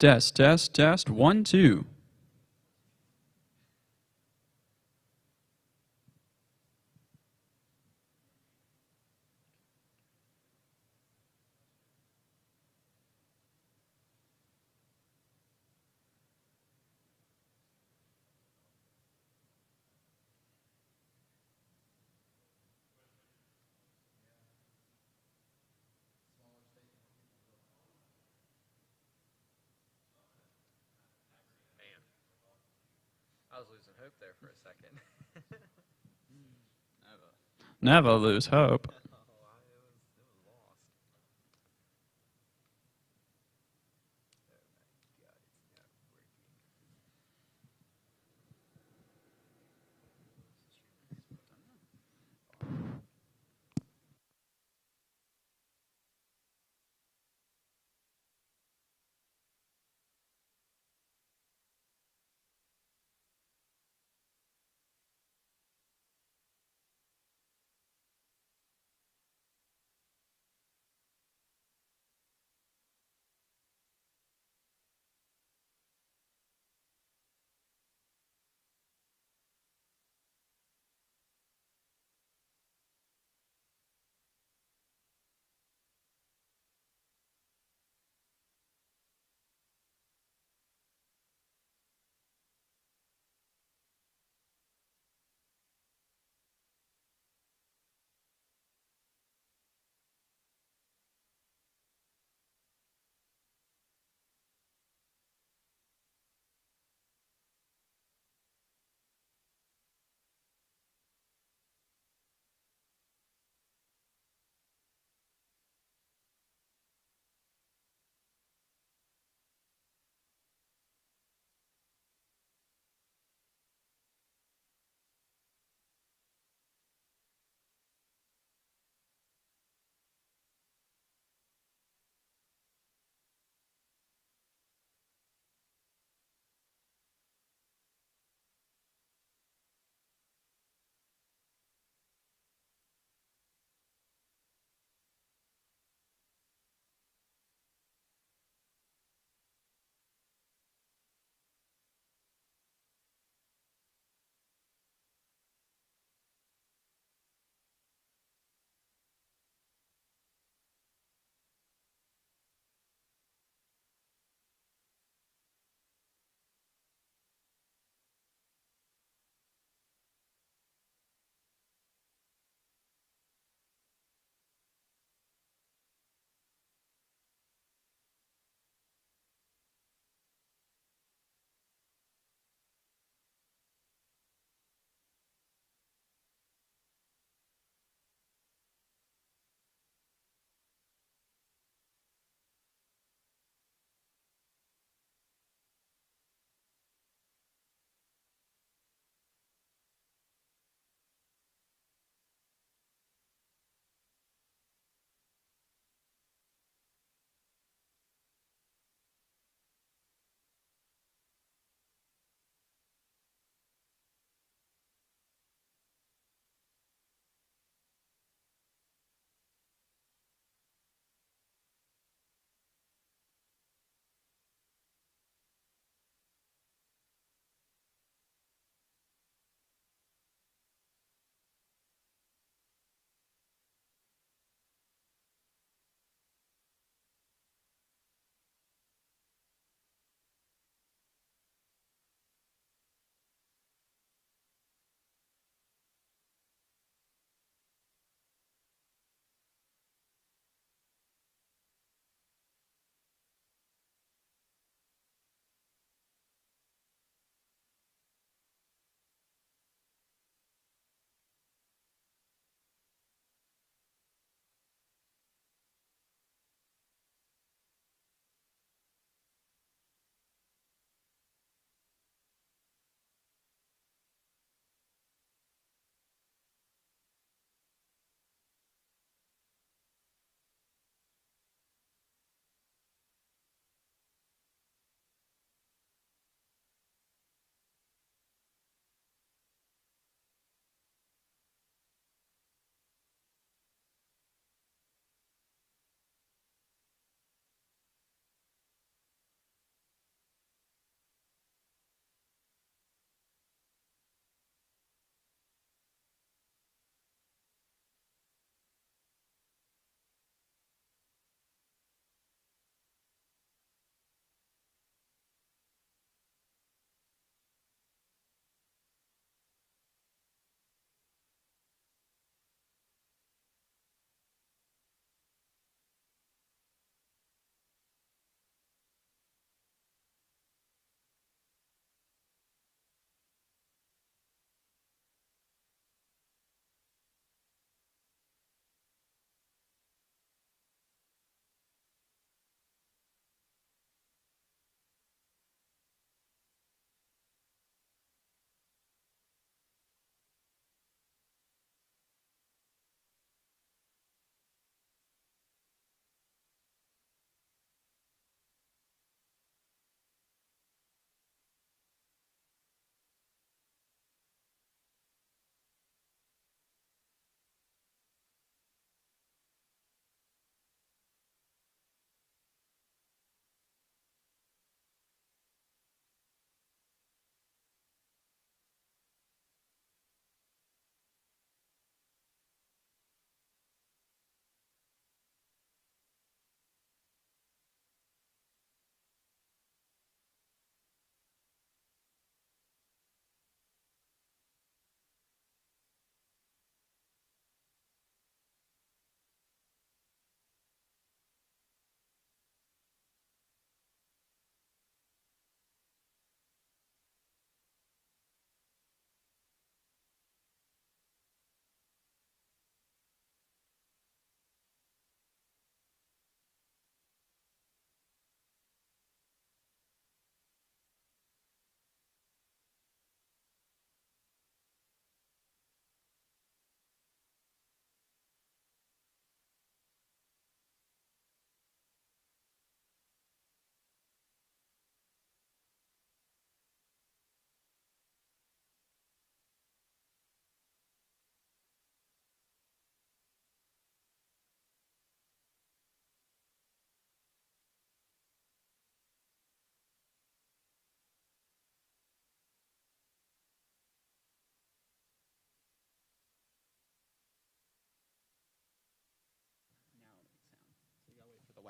Test, test, test. 1, 2. I was losing hope there for a second. Never lose hope. It was lost. Oh my god, it's not working.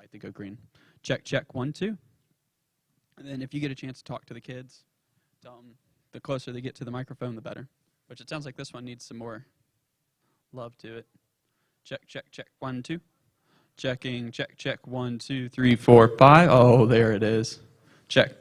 light that go green. Check, check, 1, 2. And then if you get a chance to talk to the kids, tell them the closer they get to the microphone, the better. Which it sounds like this one needs some more love to it. Check, check, check, 1, 2. Checking, check, check, 1, 2, 3, 4, 5. Oh, there it is. Check.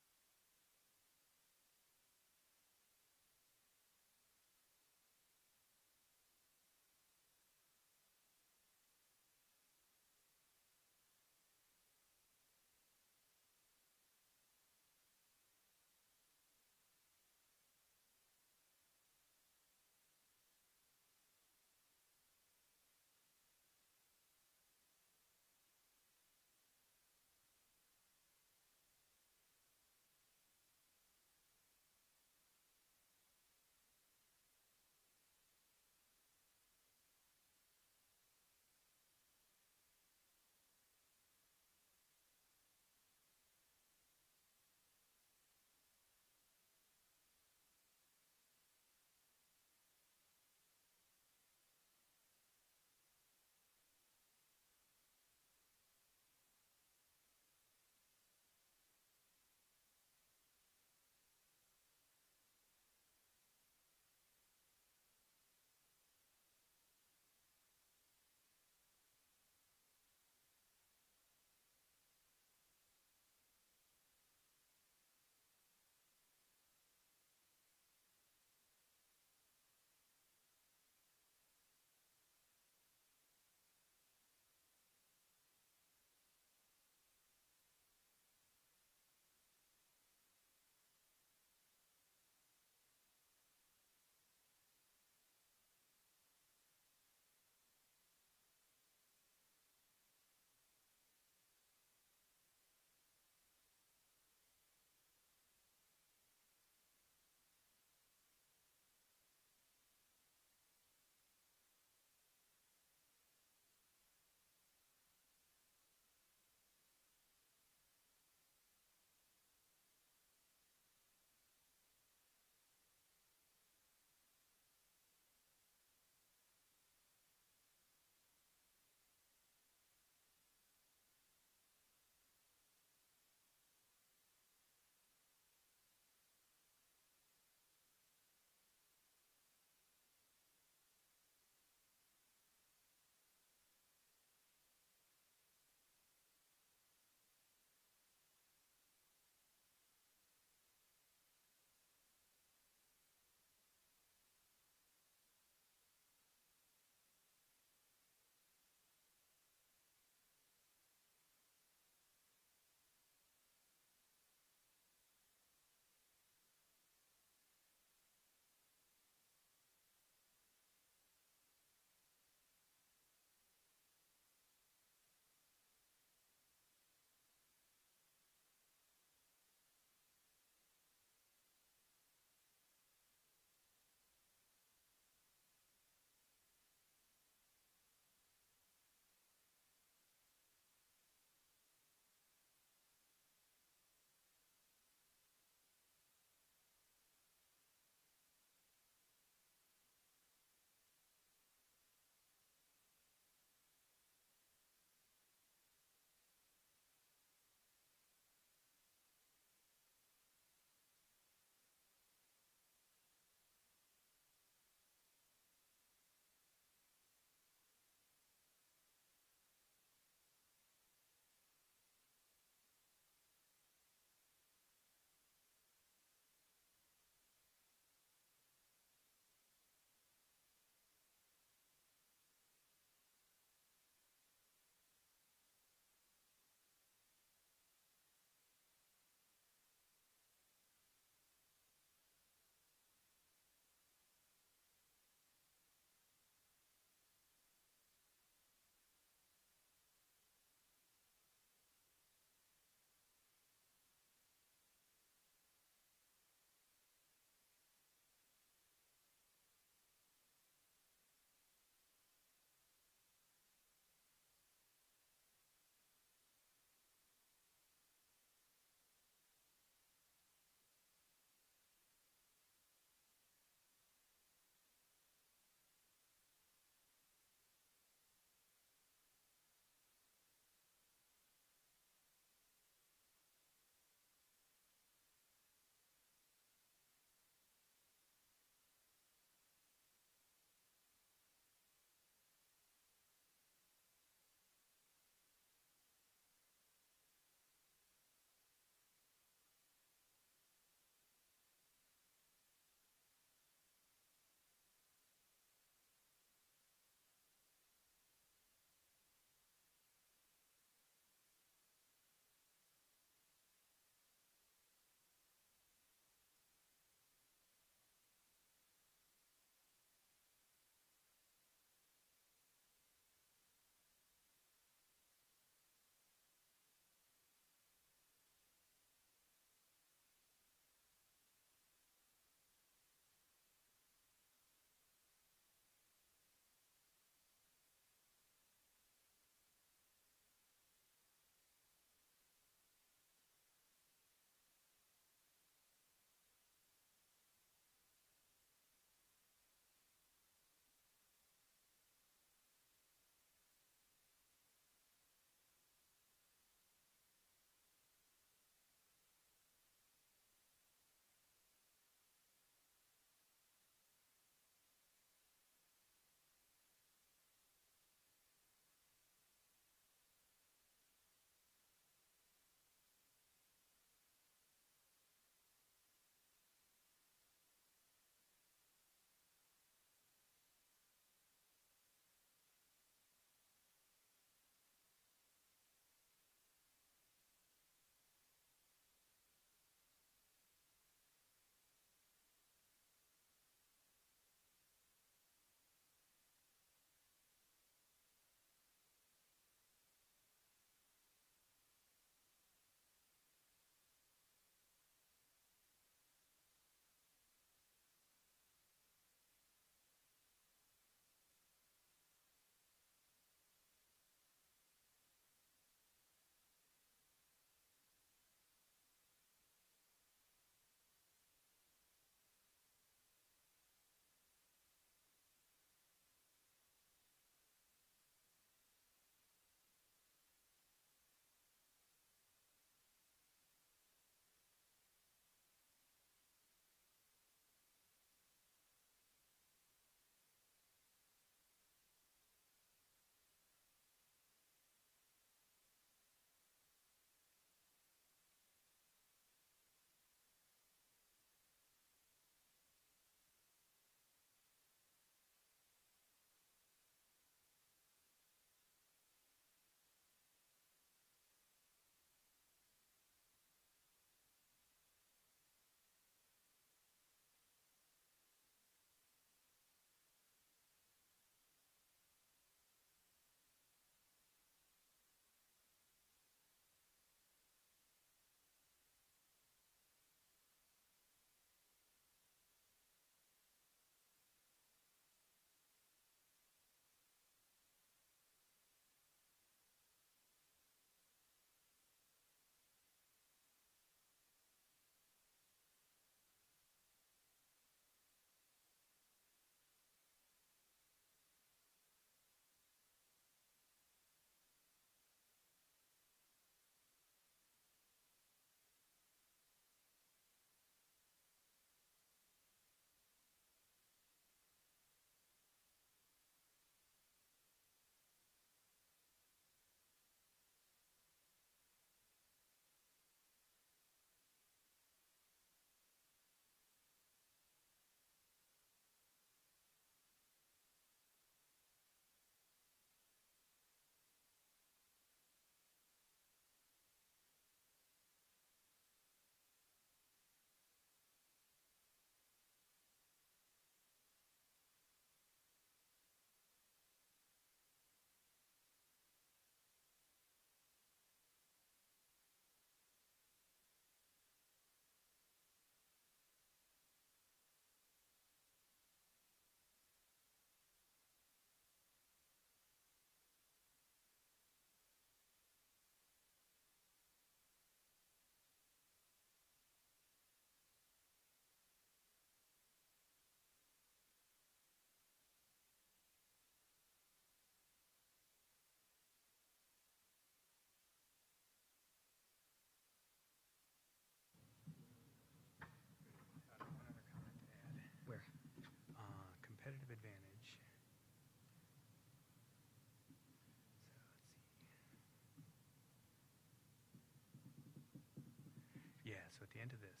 So at the end of this,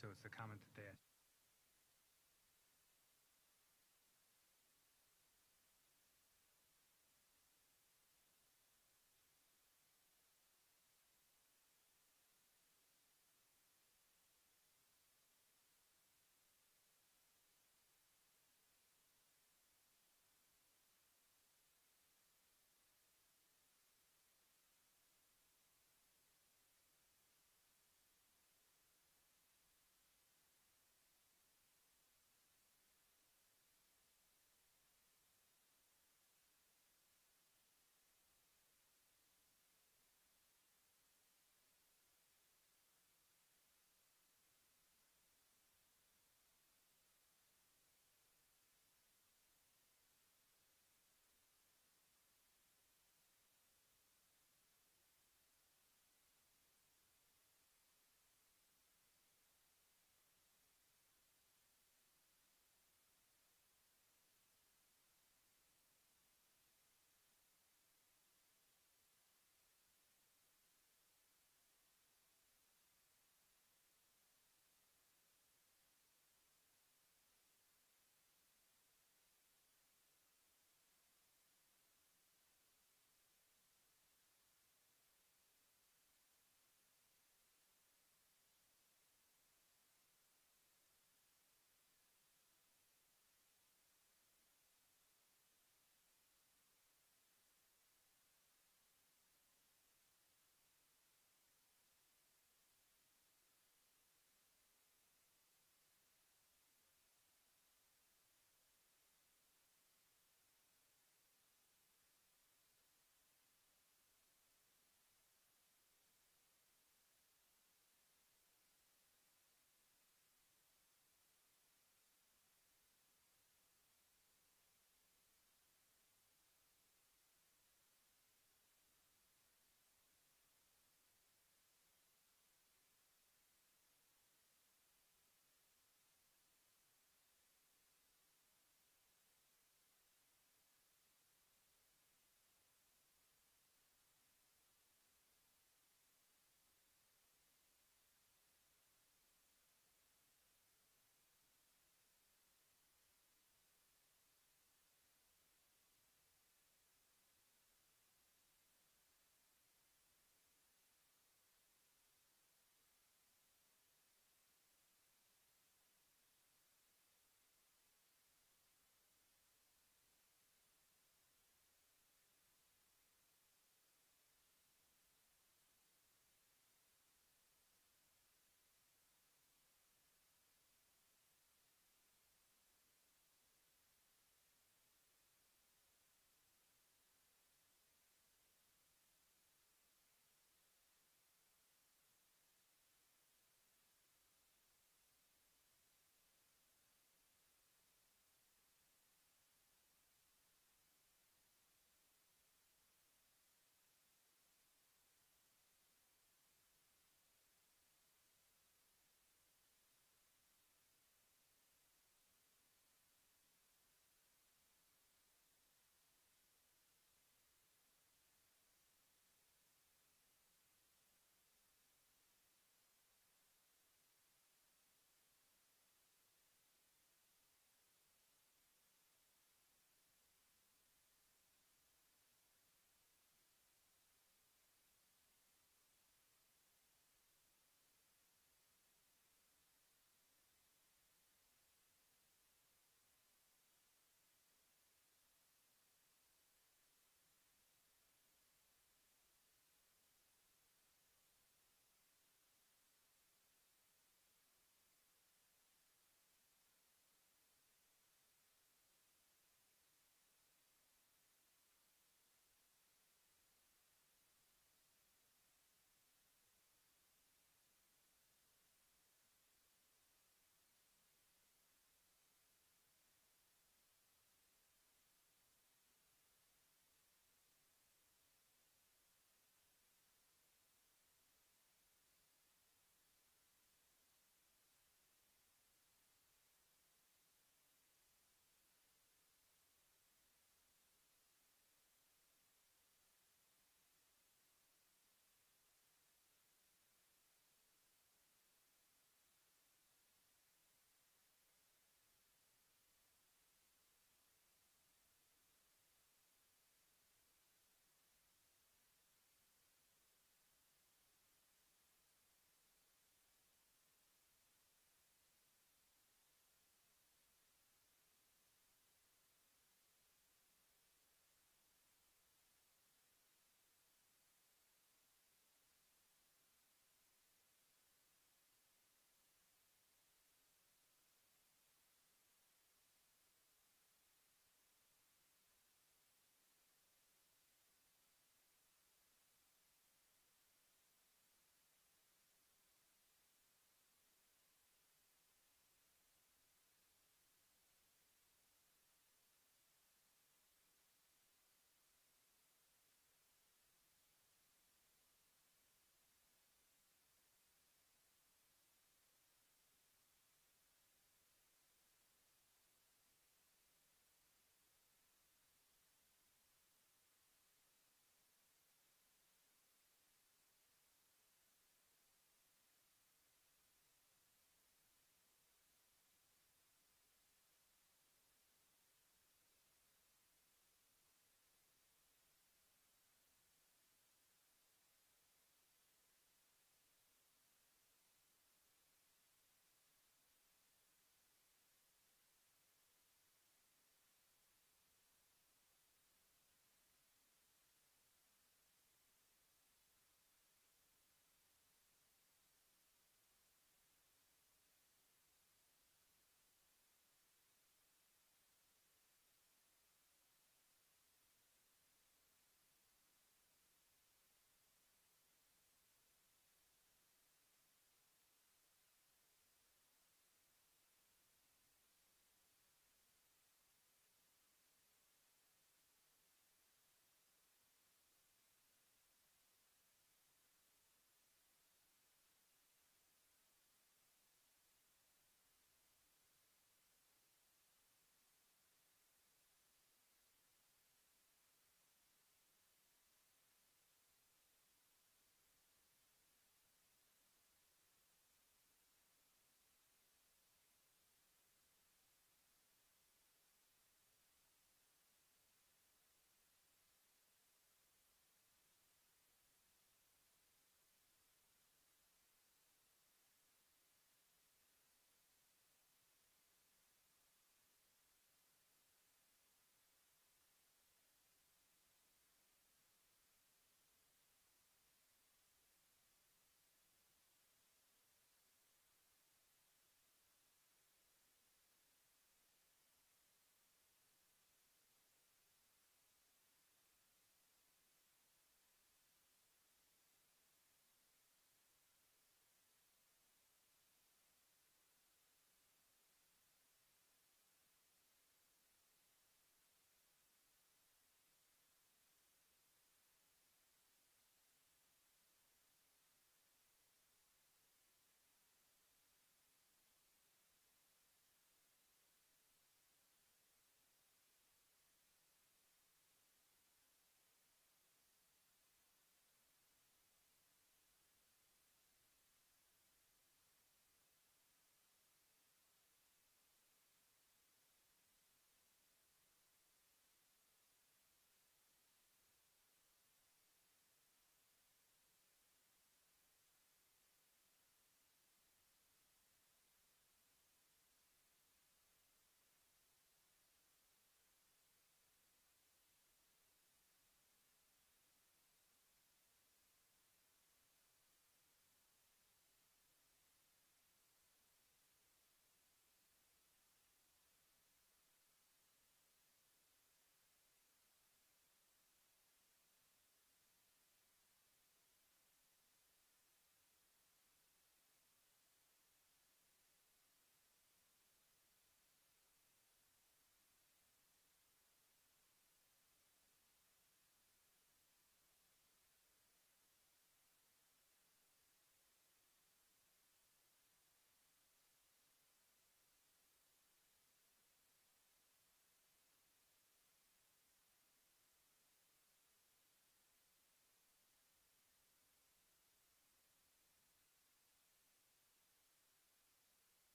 so it's the comment that they asked.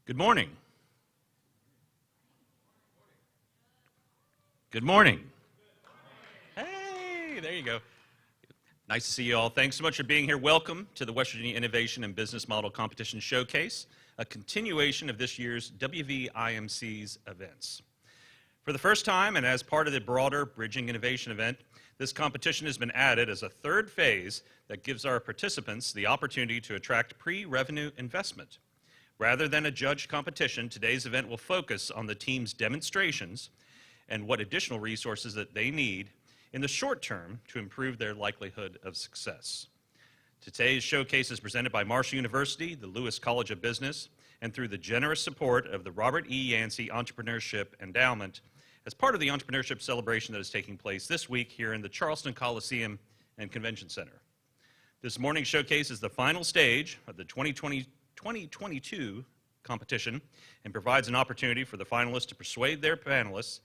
Good morning. Good morning. Hey, there you go. Nice to see you all. Thanks so much for being here. Welcome to the West Virginia Innovation and Business Model Competition Showcase, a continuation of this year's WVIMC's events. For the first time, and as part of the broader Bridging Innovation event, this competition has been added as a third phase that gives our participants the opportunity to attract pre-revenue investment. Rather than a judged competition, today's event will focus on the team's demonstrations and what additional resources that they need in the short term to improve their likelihood of success. Today's showcase is presented by Marshall University, the Lewis College of Business, and through the generous support of the Robert E. Yancey Entrepreneurship Endowment as part of the entrepreneurship celebration that is taking place this week here in the Charleston Coliseum and Convention Center. This morning's showcase is the final stage of the 2022 competition and provides an opportunity for the finalists to persuade their panelists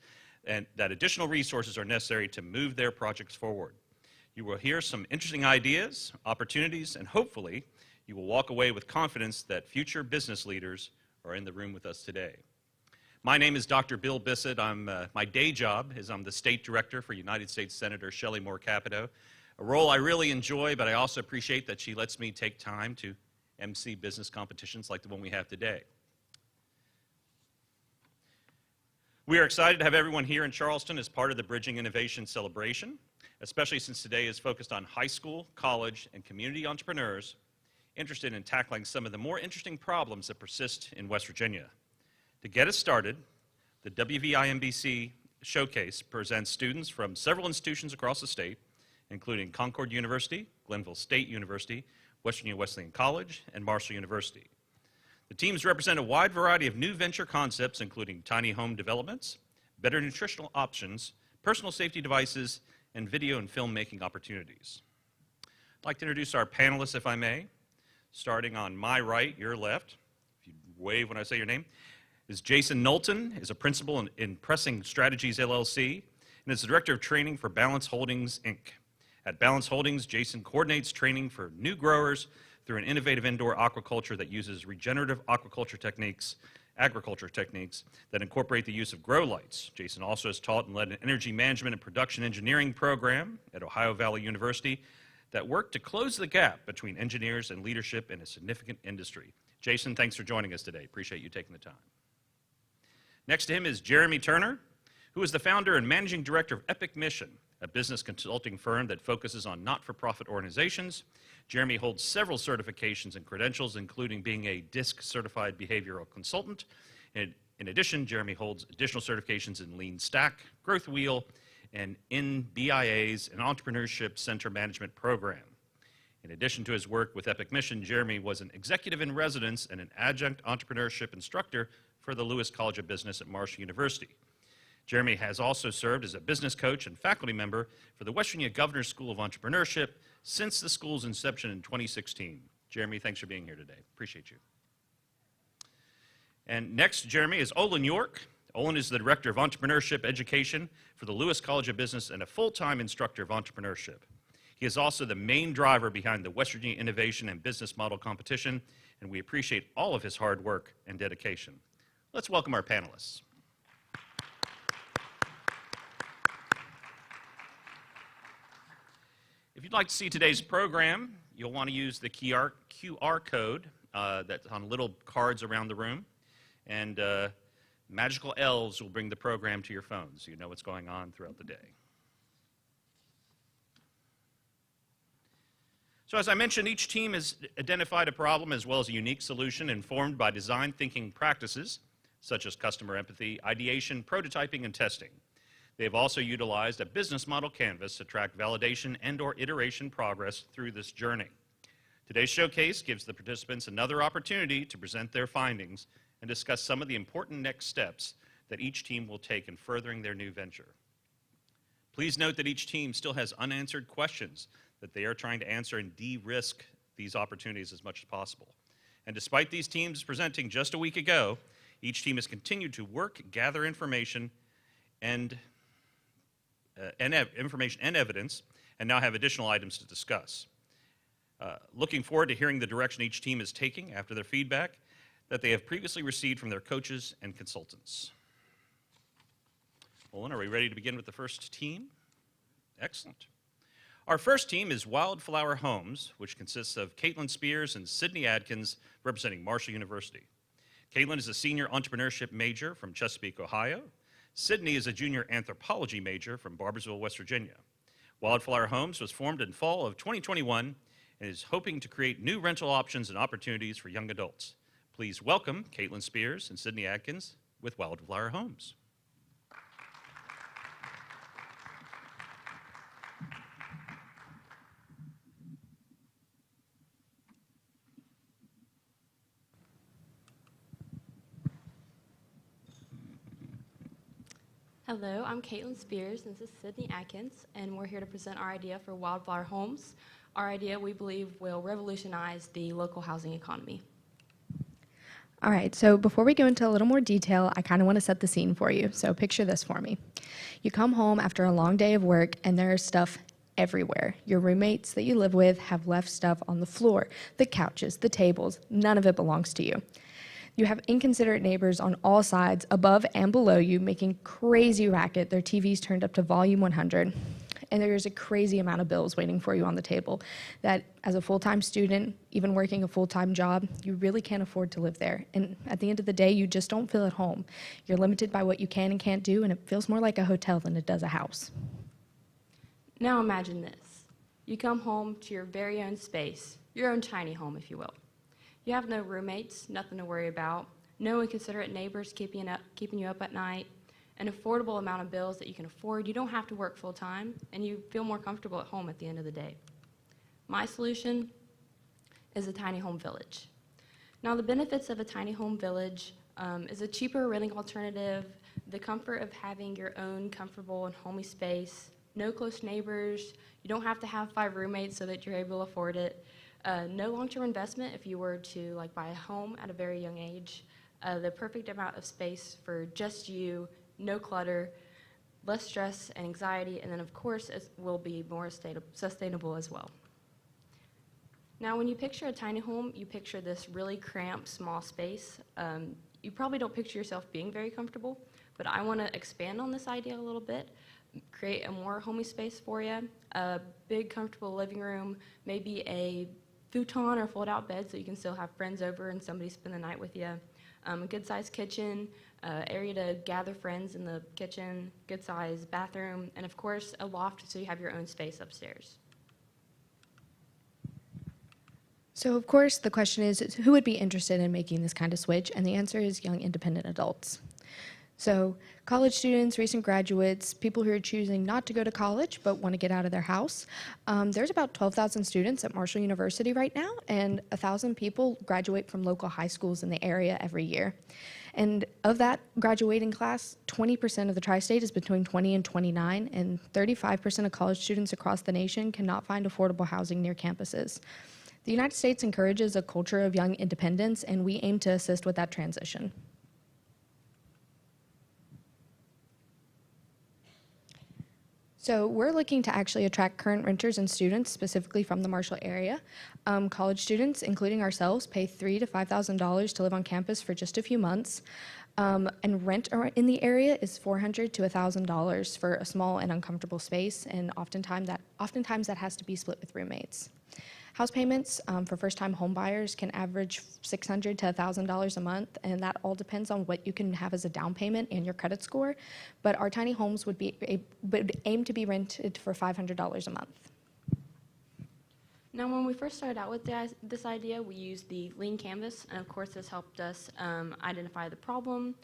and that additional resources are necessary to move their projects forward. You will hear some interesting ideas, opportunities, and hopefully you will walk away with confidence that future business leaders are in the room with us today. My name is Dr. Bill Bissett. My day job is I'm the State Director for United States Senator Shelley Moore Capito, a role I really enjoy, but I also appreciate that she lets me take time to MC business competitions like the one we have today. We are excited to have everyone here in Charleston as part of the Bridging Innovation celebration, especially since today is focused on high school, college, and community entrepreneurs interested in tackling some of the more interesting problems that persist in West Virginia. To get us started, the WVIMBC Showcase presents students from several institutions across the state, including Concord University, Glenville State University, West Virginia Wesleyan College, and Marshall University. The teams represent a wide variety of new venture concepts, including tiny home developments, better nutritional options, personal safety devices, and video and filmmaking opportunities. I'd like to introduce our panelists, if I may. Starting on my right, your left, if you wave when I say your name, is Jason Knowlton, is a principal in Pressing Strategies LLC, and is the Director of Training for Balance Holdings, Inc. At Balance Holdings, Jason coordinates training for new growers through an innovative indoor aquaculture that uses regenerative agriculture techniques that incorporate the use of grow lights. Jason also has taught and led an energy management and production engineering program at Ohio Valley University that worked to close the gap between engineers and leadership in a significant industry. Jason, thanks for joining us today. Appreciate you taking the time. Next to him is Jeremy Turner, who is the founder and managing director of Epic Mission, a business consulting firm that focuses on not-for-profit organizations. Jeremy holds several certifications and credentials, including being a DISC certified behavioral consultant. And in addition, Jeremy holds additional certifications in Lean Stack, Growth Wheel, and in BIA's an Entrepreneurship Center Management Program. In addition to his work with Epic Mission, Jeremy was an executive in residence and an adjunct entrepreneurship instructor for the Lewis College of Business at Marshall University. Jeremy has also served as a business coach and faculty member for the West Virginia Governor's School of Entrepreneurship since the school's inception in 2016. Jeremy, thanks for being here today. Appreciate you. And next to Jeremy is Olin York. Olin is the Director of Entrepreneurship Education for the Lewis College of Business and a full-time instructor of entrepreneurship. He is also the main driver behind the West Virginia Innovation and Business Model Competition, and we appreciate all of his hard work and dedication. Let's welcome our panelists. If you'd like to see today's program, you'll want to use the QR code that's on little cards around the room, and magical elves will bring the program to your phone so you know what's going on throughout the day. So as I mentioned, each team has identified a problem as well as a unique solution informed by design thinking practices such as customer empathy, ideation, prototyping, and testing. They have also utilized a business model canvas to track validation and/or iteration progress through this journey. Today's showcase gives the participants another opportunity to present their findings and discuss some of the important next steps that each team will take in furthering their new venture. Please note that each team still has unanswered questions that they are trying to answer and de-risk these opportunities as much as possible. And despite these teams presenting just a week ago, each team has continued to work, gather information and evidence, and now have additional items to discuss. Looking forward to hearing the direction each team is taking after their feedback. that they have previously received from their coaches and consultants. Olin, are we ready to begin with the first team? Excellent. Our first team is Wildflower Homes, which consists of Caitlin Spears and Sydney Adkins, representing Marshall University. Caitlin is a senior entrepreneurship major from Chesapeake, Ohio. Sydney is a junior anthropology major from Barboursville, West Virginia. Wildflower Homes was formed in fall of 2021 and is hoping to create new rental options and opportunities for young adults. Please welcome Caitlin Spears and Sydney Adkins with Wildflower Homes. Hello, I'm Caitlin Spears, and this is Sydney Atkins, and we're here to present our idea for Wildflower Homes. Our idea, we believe, will revolutionize the local housing economy. All right, so before we go into a little more detail, I kind of want to set the scene for you. So picture this for me. You come home after a long day of work, and there's stuff everywhere. Your roommates that you live with have left stuff on the floor, the couches, the tables. None of it belongs to you. You have inconsiderate neighbors on all sides, above and below you, making crazy racket, their TVs turned up to volume 100. And there's a crazy amount of bills waiting for you on the table that, as a full-time student, even working a full-time job, you really can't afford to live there. And at the end of the day, you just don't feel at home. You're limited by what you can and can't do, and it feels more like a hotel than it does a house. Now imagine this. You come home to your very own space, your own tiny home, if you will. You have no roommates, nothing to worry about, no inconsiderate neighbors keeping you up at night, an affordable amount of bills that you can afford. You don't have to work full time, and you feel more comfortable at home at the end of the day. My solution is a tiny home village. Now, the benefits of a tiny home village is a cheaper renting alternative, the comfort of having your own comfortable and homey space, no close neighbors, you don't have to have 5 roommates so that you're able to afford it. No long-term investment if you were to buy a home at a very young age. The perfect amount of space for just you, no clutter, less stress and anxiety, and then of course it will be more sustainable as well. Now when you picture a tiny home, you picture this really cramped, small space. You probably don't picture yourself being very comfortable, but I want to expand on this idea a little bit. Create a more homey space for you, a big comfortable living room, maybe a futon or fold-out bed so you can still have friends over and somebody spend the night with you, a good-sized kitchen, area to gather friends in the kitchen, good-sized bathroom, and of course a loft so you have your own space upstairs. So of course the question is who would be interested in making this kind of switch, and the answer is young independent adults. So college students, recent graduates, people who are choosing not to go to college but want to get out of their house. There's about 12,000 students at Marshall University right now, and 1,000 people graduate from local high schools in the area every year. And of that graduating class, 20% of the tri-state is between 20 and 29, and 35% of college students across the nation cannot find affordable housing near campuses. The United States encourages a culture of young independence, and we aim to assist with that transition. So we're looking to actually attract current renters and students, specifically from the Marshall area. College students, including ourselves, pay $3,000 to $5,000 to live on campus for just a few months. And rent in the area is $400 to $1,000 for a small and uncomfortable space, and oftentimes that has to be split with roommates. House payments for first-time home buyers can average $600 to $1,000 a month, and that all depends on what you can have as a down payment and your credit score. But our tiny homes would aim to be rented for $500 a month. Now, when we first started out with this idea, we used the lean canvas, and of course this helped us identify the problem,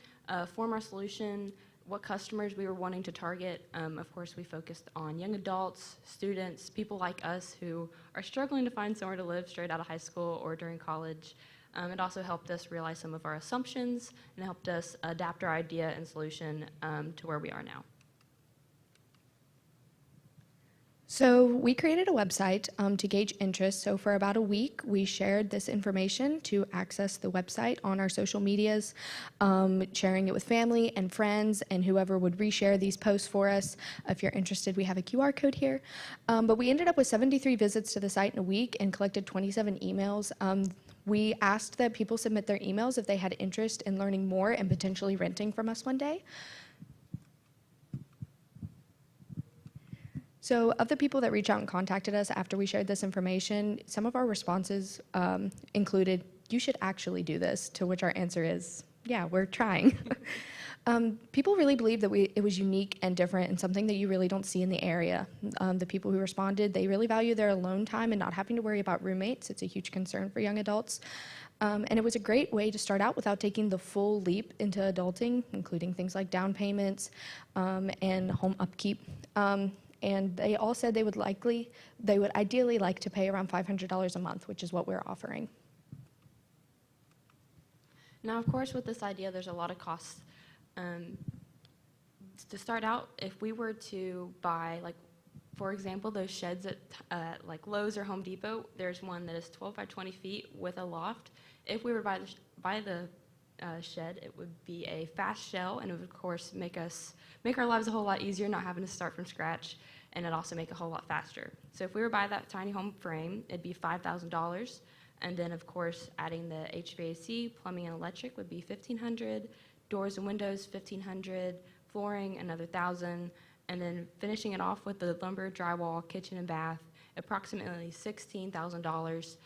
form our solution, what customers we were wanting to target. Of course, we focused on young adults, students, people like us who are struggling to find somewhere to live straight out of high school or during college. It also helped us realize some of our assumptions and helped us adapt our idea and solution to where we are now. So we created a website to gauge interest. So for about a week, we shared this information to access the website on our social medias, sharing it with family and friends and whoever would reshare these posts for us. If you're interested, we have a QR code here. But we ended up with 73 visits to the site in a week and collected 27 emails. We asked that people submit their emails if they had interest in learning more and potentially renting from us one day. So of the people that reached out and contacted us after we shared this information, some of our responses included, "You should actually do this," to which our answer is, "Yeah, we're trying." People really believe that it was unique and different and something that you really don't see in the area. The people who responded, they really value their alone time and not having to worry about roommates. It's a huge concern for young adults. And it was a great way to start out without taking the full leap into adulting, including things like down payments and home upkeep. And they all said they would ideally like to pay around $500 a month, which is what we're offering. Now, of course, with this idea, there's a lot of costs. To start out, if we were to buy, like, for example, those sheds at like Lowe's or Home Depot, there's one that is 12 by 20 feet with a loft. If we were to buy the shed, it would be a fast shell, and it would, of course, make our lives a whole lot easier, not having to start from scratch, and it'd also make it a whole lot faster. So if we were to buy that tiny home frame, it'd be $5,000, and then, of course, adding the HVAC, plumbing, and electric would be $1,500. Doors and windows, $1,500, flooring, another $1,000, and then finishing it off with the lumber, drywall, kitchen, and bath, approximately $16,000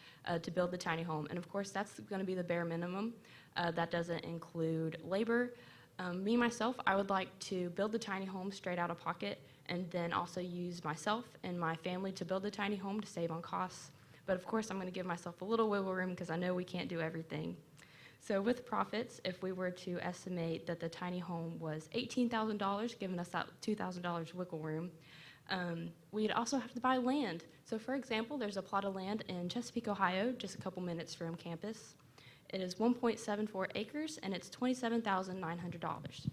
to build the tiny home. And of course, that's going to be the bare minimum. That doesn't include labor. Me, myself, I would like to build the tiny home straight out of pocket and then also use myself and my family to build the tiny home to save on costs. But of course, I'm going to give myself a little wiggle room because I know we can't do everything. So with profits, if we were to estimate that the tiny home was $18,000, giving us that $2,000 wiggle room, we'd also have to buy land. So for example, there's a plot of land in Chesapeake, Ohio, just a couple minutes from campus. It is 1.74 acres, and it's $27,900.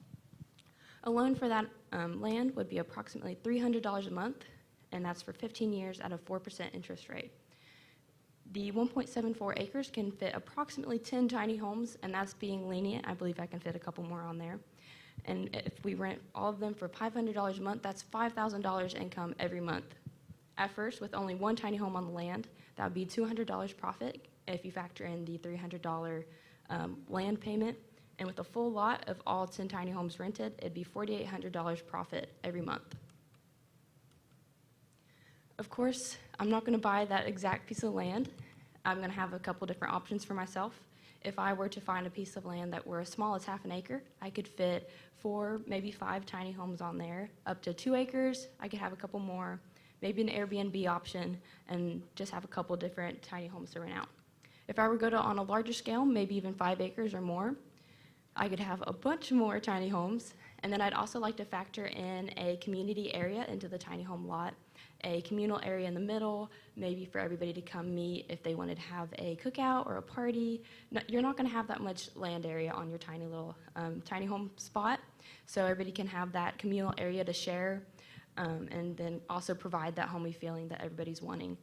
A loan for that land would be approximately $300 a month, and that's for 15 years at a 4% interest rate. The 1.74 acres can fit approximately 10 tiny homes, and that's being lenient. I believe I can fit a couple more on there. And if we rent all of them for $500 a month, that's $5,000 income every month. At first, with only one tiny home on the land, that would be $200 profit if you factor in the $300 land payment. And with a full lot of all 10 tiny homes rented, it'd be $4,800 profit every month. Of course, I'm not going to buy that exact piece of land. I'm going to have a couple different options for myself. If I were to find a piece of land that were as small as half an acre, I could fit 4, maybe 5 tiny homes on there. Up to 2 acres, I could have a couple more, maybe an Airbnb option, and just have a couple different tiny homes to rent out. If I were to go to on a larger scale, maybe even 5 acres or more, I could have a bunch more tiny homes. And then I'd also like to factor in a community area into the tiny home lot, a communal area in the middle, maybe for everybody to come meet if they wanted to have a cookout or a party. No, you're not going to have that much land area on your tiny little tiny home spot, so everybody can have that communal area to share, and then also provide that homey feeling that everybody's wanting.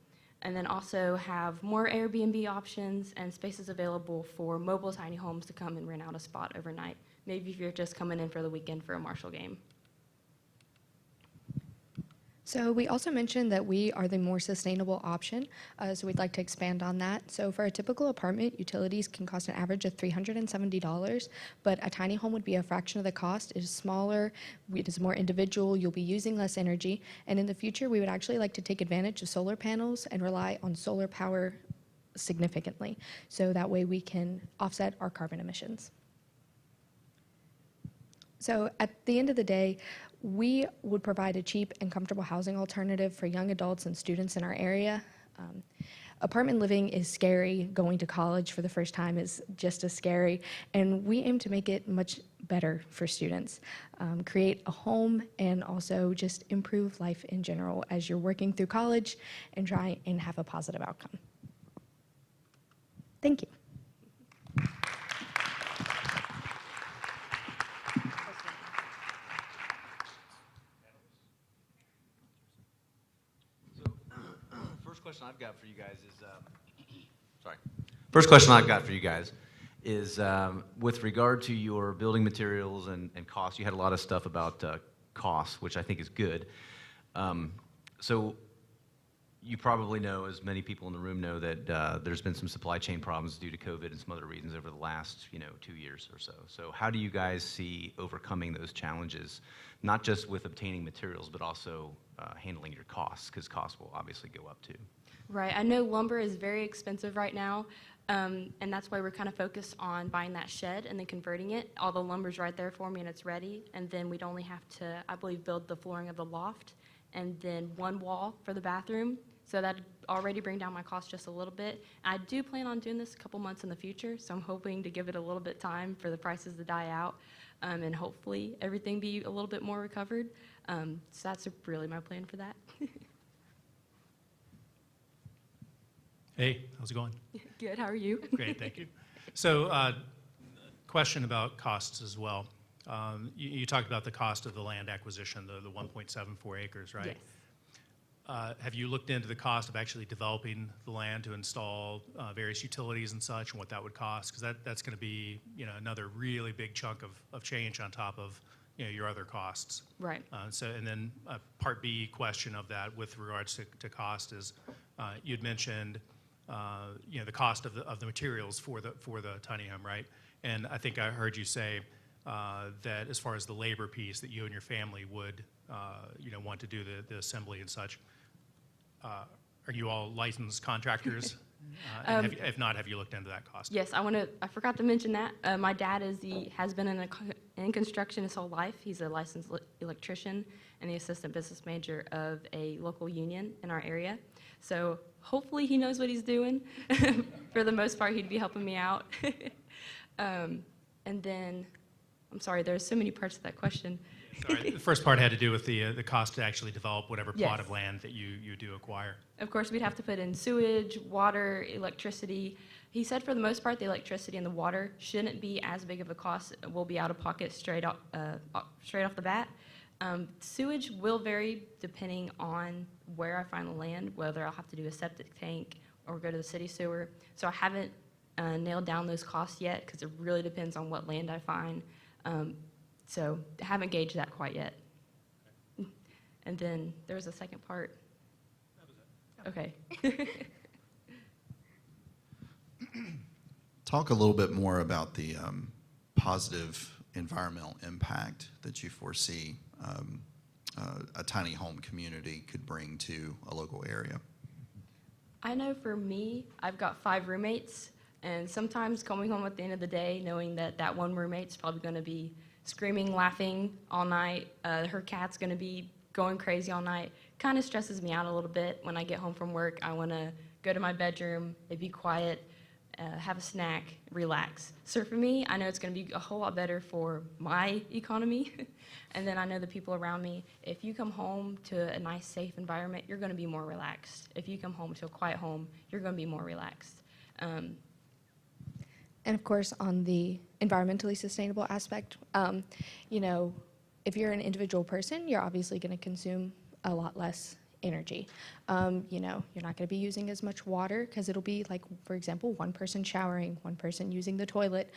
And then also have more Airbnb options and spaces available for mobile tiny homes to come and rent out a spot overnight. Maybe if you're just coming in for the weekend for a Marshall game. So we also mentioned that we are the more sustainable option, so we'd like to expand on that. So for a typical apartment, utilities can cost an average of $370, but a tiny home would be a fraction of the cost. It is smaller, it is more individual, you'll be using less energy, and in the future we would actually like to take advantage of solar panels and rely on solar power significantly, so that way we can offset our carbon emissions. So at the end of the day, we would provide a cheap and comfortable housing alternative for young adults and students in our area. Apartment living is scary. Going to college for the first time is just as scary. And we aim to make it much better for students. Create a home and also just improve life in general as you're working through college and try and have a positive outcome. Thank you. First question I've got for you guys is, with regard to your building materials and costs. You had a lot of stuff about costs, which I think is good. So you probably know, as many people in the room know, that there's been some supply chain problems due to COVID and some other reasons over the last, 2 years or so. So how do you guys see overcoming those challenges, not just with obtaining materials, but also handling your costs, because costs will obviously go up too? Right. I know lumber is very expensive right now, and that's why we're kind of focused on buying that shed and then converting it. All the lumber's right there for me and it's ready, and then we'd only have to, I believe, build the flooring of the loft and then one wall for the bathroom. So that'd already bring down my cost just a little bit. I do plan on doing this a couple months in the future, so I'm hoping to give it a little bit time for the prices to die out, and hopefully everything be a little bit more recovered. So that's really my plan for that. Hey, how's it going? Good, how are you? Great, thank you. So, question about costs as well. You talked about the cost of the land acquisition, the 1.74 acres, right? Yes. Have you looked into the cost of actually developing the land to install various utilities and such, and what that would cost? Because that's going to be, another really big chunk of change on top of, your other costs. Right. And then part B question of that with regards to cost is, you'd mentioned, the cost of the materials for the tiny home, right? And I think I heard you say that as far as the labor piece, that you and your family would, want to do the assembly and such. Are you all licensed contractors? And if not, have you looked into that cost? Yes, I forgot to mention that. My dad has been in construction his whole life. He's a licensed electrician and the assistant business manager of a local union in our area. So hopefully he knows what he's doing. For the most part, he'd be helping me out. And then, I'm sorry, there's so many parts of that question. Sorry, the first part had to do with the cost to actually develop whatever plot Yes. of land that you do acquire. Of course, we'd have to put in sewage, water, electricity. He said for the most part, the electricity and the water shouldn't be as big of a cost. We'll be out of pocket straight off the bat. Sewage will vary depending on where I find the land, whether I'll have to do a septic tank or go to the city sewer. So I haven't nailed down those costs yet because it really depends on what land I find. So I haven't gauged that quite yet. And then there was a second part. That was it. Okay. Talk a little bit more about the positive environmental impact that you foresee a tiny home community could bring to a local area. I know for me, I've got 5 roommates, and sometimes coming home at the end of the day, knowing that that one roommate's probably going to be screaming, laughing all night, her cat's going to be going crazy all night, kind of stresses me out a little bit. When I get home from work, I want to go to my bedroom, be quiet, have a snack, relax. So for me, I know it's going to be a whole lot better for my economy. And then I know the people around me, if you come home to a nice, safe environment, you're going to be more relaxed. If you come home to a quiet home, you're going to be more relaxed. And of course, on the environmentally sustainable aspect, if you're an individual person, you're obviously going to consume a lot less energy. You're not going to be using as much water because it'll be like, for example, one person showering, one person using the toilet.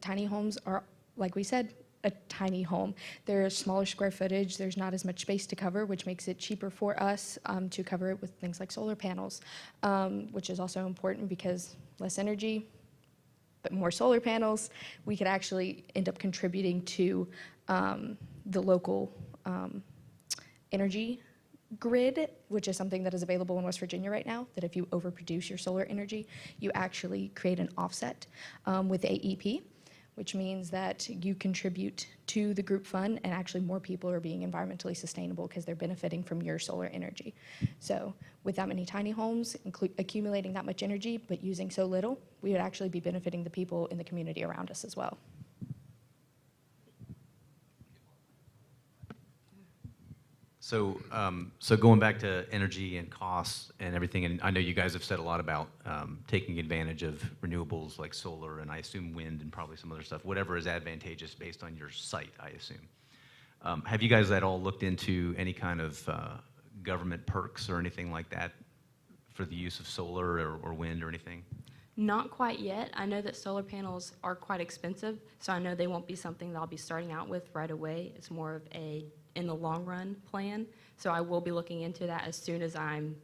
Tiny homes are, like we said, a tiny home. They're smaller square footage. There's not as much space to cover, which makes it cheaper for us to cover it with things like solar panels, which is also important because less energy, but more solar panels, we could actually end up contributing to the local energy grid, which is something that is available in West Virginia right now, that if you overproduce your solar energy, you actually create an offset with AEP, which means that you contribute to the group fund and actually more people are being environmentally sustainable because they're benefiting from your solar energy. So with that many tiny homes accumulating that much energy but using so little, we would actually be benefiting the people in the community around us as well. So, so going back to energy and costs and everything, and I know you guys have said a lot about taking advantage of renewables like solar and I assume wind and probably some other stuff, whatever is advantageous based on your site, I assume. Have you guys at all looked into any kind of government perks or anything like that for the use of solar or wind or anything? Not quite yet. I know that solar panels are quite expensive, so I know they won't be something that I'll be starting out with right away. It's more of a in the long run plan. So I will be looking into that as soon as I'm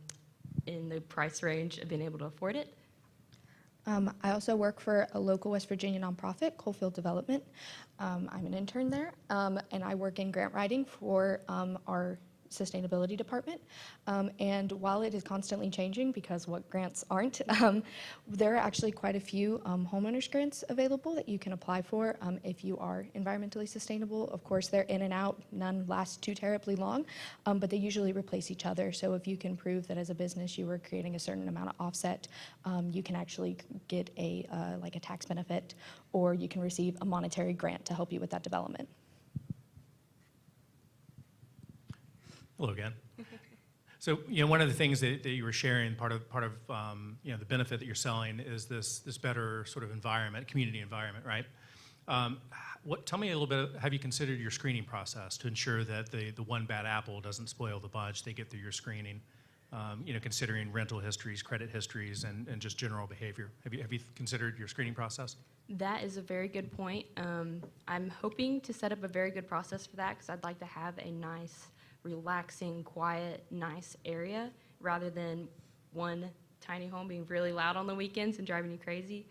in the price range of being able to afford it. I also work for a local West Virginia nonprofit, Coalfield Development. I'm an intern there, and I work in grant writing for our sustainability department. And while it is constantly changing, because what grants aren't, there are actually quite a few homeowners grants available that you can apply for if you are environmentally sustainable. Of course, they're in and out, none last too terribly long, but they usually replace each other. So if you can prove that as a business you were creating a certain amount of offset, you can actually get a like a tax benefit, or you can receive a monetary grant to help you with that development. Hello again. So, one of the things that you were sharing, part of the benefit that you're selling is this better sort of environment, community environment, right? Tell me a little bit. Have you considered your screening process to ensure that the one bad apple doesn't spoil the bunch? They get through your screening, considering rental histories, credit histories, and just general behavior. Have you considered your screening process? That is a very good point. I'm hoping to set up a very good process for that because I'd like to have a nice, relaxing, quiet, nice area rather than one tiny home being really loud on the weekends and driving you crazy.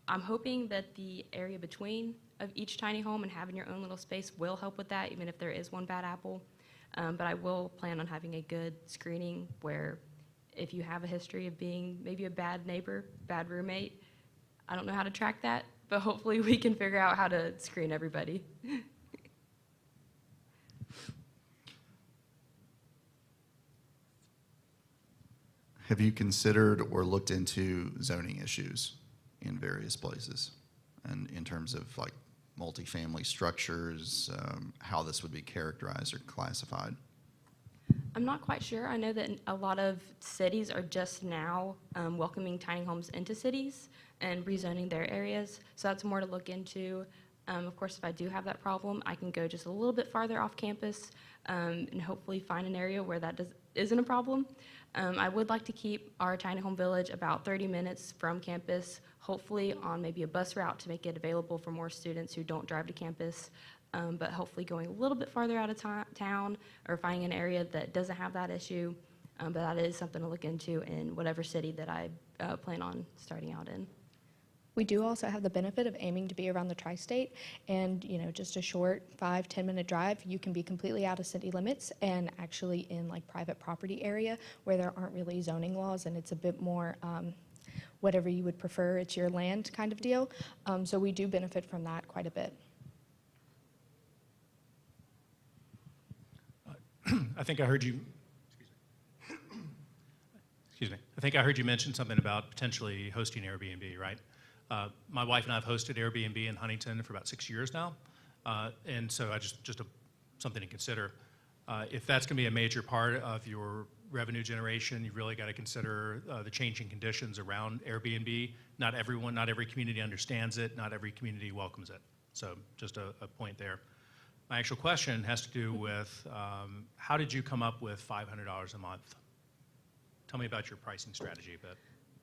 I'm hoping that the area between of each tiny home and having your own little space will help with that, even if there is one bad apple. But I will plan on having a good screening where if you have a history of being maybe a bad neighbor, bad roommate, I don't know how to track that, but hopefully we can figure out how to screen everybody. Have you considered or looked into zoning issues in various places, and in terms of like multifamily structures, how this would be characterized or classified? I'm not quite sure. I know that a lot of cities are just now welcoming tiny homes into cities and rezoning their areas, so that's more to look into. Of course, if I do have that problem, I can go just a little bit farther off campus and hopefully find an area where that isn't a problem. I would like to keep our tiny home village about 30 minutes from campus, hopefully on maybe a bus route to make it available for more students who don't drive to campus, but hopefully going a little bit farther out of town or finding an area that doesn't have that issue. But that is something to look into in whatever city that I plan on starting out in. We do also have the benefit of aiming to be around the tri-state, and just a short 5-10 minute drive, you can be completely out of city limits and actually in like private property area where there aren't really zoning laws, and it's a bit more whatever you would prefer, it's your land kind of deal. So we do benefit from that quite a bit. I think I heard you. Excuse me. I think I heard you mention something about potentially hosting Airbnb, right? My wife and I have hosted Airbnb in Huntington for about 6 years now, and so I just something to consider. If that's going to be a major part of your revenue generation, you've really got to consider the changing conditions around Airbnb. Not every community understands it. Not every community welcomes it. So just a point there. My actual question has to do with how did you come up with $500 a month? Tell me about your pricing strategy a bit.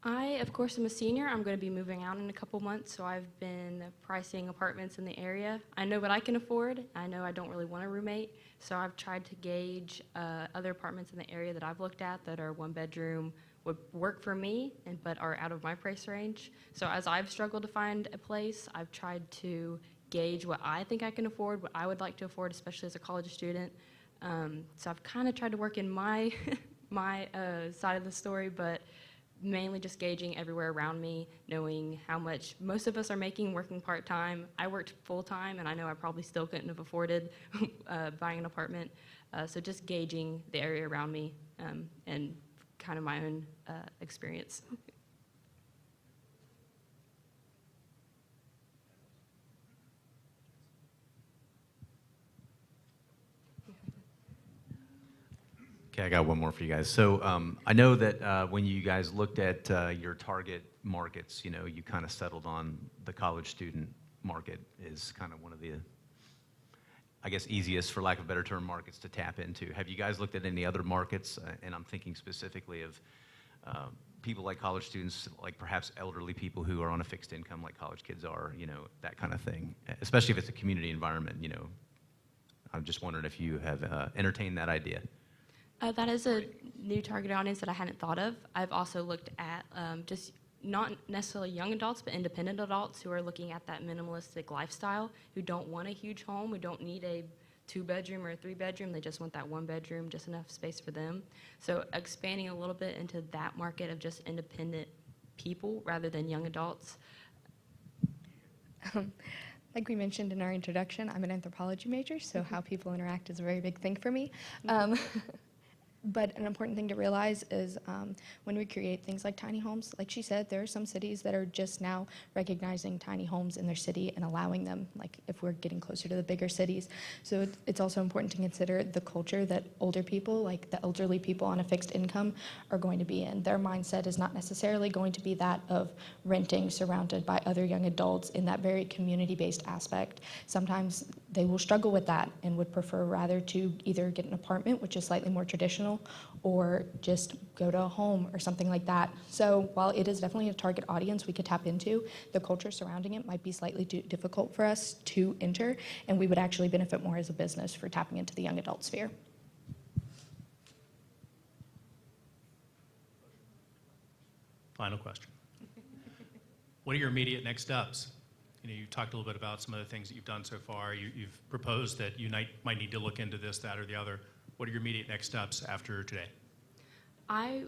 I, of course, am a senior. I'm going to be moving out in a couple months, so I've been pricing apartments in the area. I know what I can afford. I know I don't really want a roommate, so I've tried to gauge other apartments in the area that I've looked at that are one bedroom, would work for me, but are out of my price range. So as I've struggled to find a place, I've tried to gauge what I think I can afford, what I would like to afford, especially as a college student. So I've kind of tried to work in my side of the story, but mainly just gauging everywhere around me, knowing how much most of us are making working part-time. I worked full-time, and I know I probably still couldn't have afforded buying an apartment. So just gauging the area around me and kind of my own experience. Okay, I got one more for you guys. So I know that when you guys looked at your target markets, you kind of settled on the college student market is kind of one of the, I guess, easiest, for lack of a better term, markets to tap into. Have you guys looked at any other markets? And I'm thinking specifically of people like college students, like perhaps elderly people who are on a fixed income like college kids are, that kind of thing, especially if it's a community environment, I'm just wondering if you have entertained that idea. That is a new target audience that I hadn't thought of. I've also looked at just not necessarily young adults, but independent adults who are looking at that minimalistic lifestyle, who don't want a huge home, who don't need a 2-bedroom or a 3-bedroom. They just want that 1-bedroom, just enough space for them. So expanding a little bit into that market of just independent people rather than young adults. Like we mentioned in our introduction, I'm an anthropology major, so how people interact is a very big thing for me. But an important thing to realize is when we create things like tiny homes, like she said, there are some cities that are just now recognizing tiny homes in their city and allowing them, like if we're getting closer to the bigger cities. So it's also important to consider the culture that older people, like the elderly people on a fixed income, are going to be in. Their mindset is not necessarily going to be that of renting surrounded by other young adults in that very community-based aspect. Sometimes they will struggle with that and would prefer rather to either get an apartment, which is slightly more traditional, or just go to a home or something like that. So while it is definitely a target audience we could tap into, the culture surrounding it might be slightly too difficult for us to enter, and we would actually benefit more as a business for tapping into the young adult sphere. Final question. What are your immediate next steps? You talked a little bit about some of the things that you've done so far. You've proposed that you might need to look into this, that, or the other. What are your immediate next steps after today? I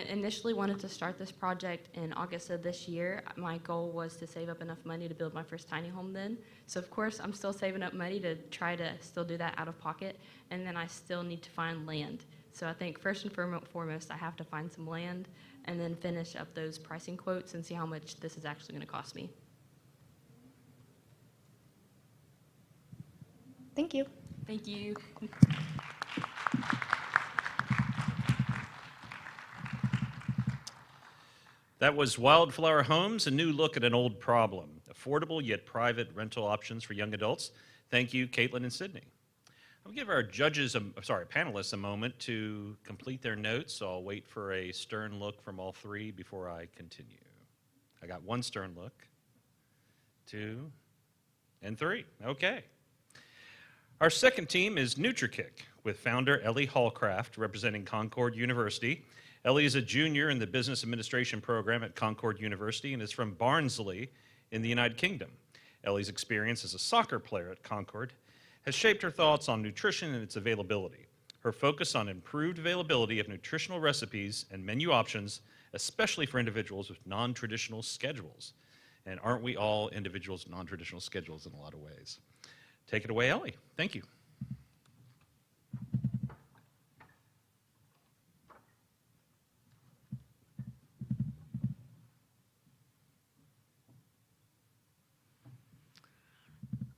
initially wanted to start this project in August of this year. My goal was to save up enough money to build my first tiny home then. So of course I'm still saving up money to try to still do that out of pocket, and then I still need to find land. So I think first and foremost I have to find some land and then finish up those pricing quotes and see how much this is actually going to cost me. Thank you. Thank you. That was Wildflower Homes, a new look at an old problem. Affordable yet private rental options for young adults. Thank you, Caitlin and Sydney. I'll give our panelists a moment to complete their notes. So I'll wait for a stern look from all three before I continue. I got one stern look, 2, and 3. Okay. Our second team is NutriKick, with founder Ellie Hallcraft representing Concord University. Ellie is a junior in the Business Administration program at Concord University and is from Barnsley in the United Kingdom. Ellie's experience as a soccer player at Concord has shaped her thoughts on nutrition and its availability. Her focus on improved availability of nutritional recipes and menu options, especially for individuals with non-traditional schedules. And aren't we all individuals with non-traditional schedules in a lot of ways? Take it away, Ellie. Thank you.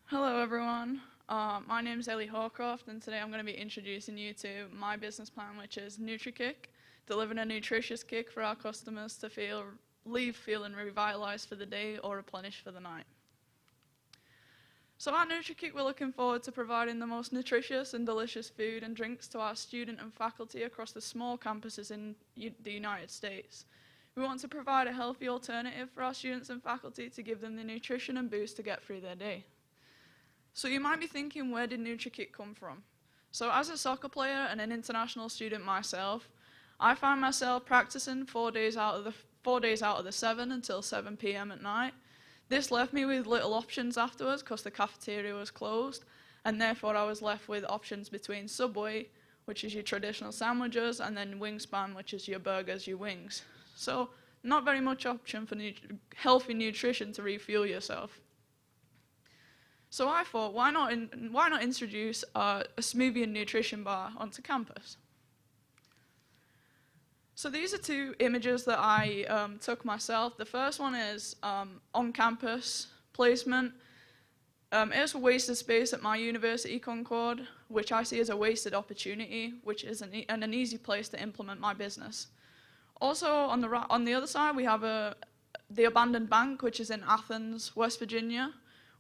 Hello, everyone. My name is Ellie Hawcroft, and today I'm going to be introducing you to my business plan, which is NutriKick, delivering a nutritious kick for our customers to leave feeling revitalized for the day or replenished for the night. So at NutriKick, we're looking forward to providing the most nutritious and delicious food and drinks to our student and faculty across the small campuses in the United States. We want to provide a healthy alternative for our students and faculty to give them the nutrition and boost to get through their day. So you might be thinking, where did NutriKick come from? So as a soccer player and an international student myself, I find myself practicing 4 days out of the 7 until 7 p.m. at night. This left me with little options afterwards because the cafeteria was closed, and therefore I was left with options between Subway, which is your traditional sandwiches, and then Wingspan, which is your burgers, your wings. So not very much option for healthy nutrition to refuel yourself. So I thought, why not introduce a smoothie and nutrition bar onto campus? So these are 2 images that I took myself. The first one is on-campus placement. It's a wasted space at my university, Concord, which I see as a wasted opportunity, which is an easy place to implement my business. Also, on the other side, we have the abandoned bank, which is in Athens, West Virginia,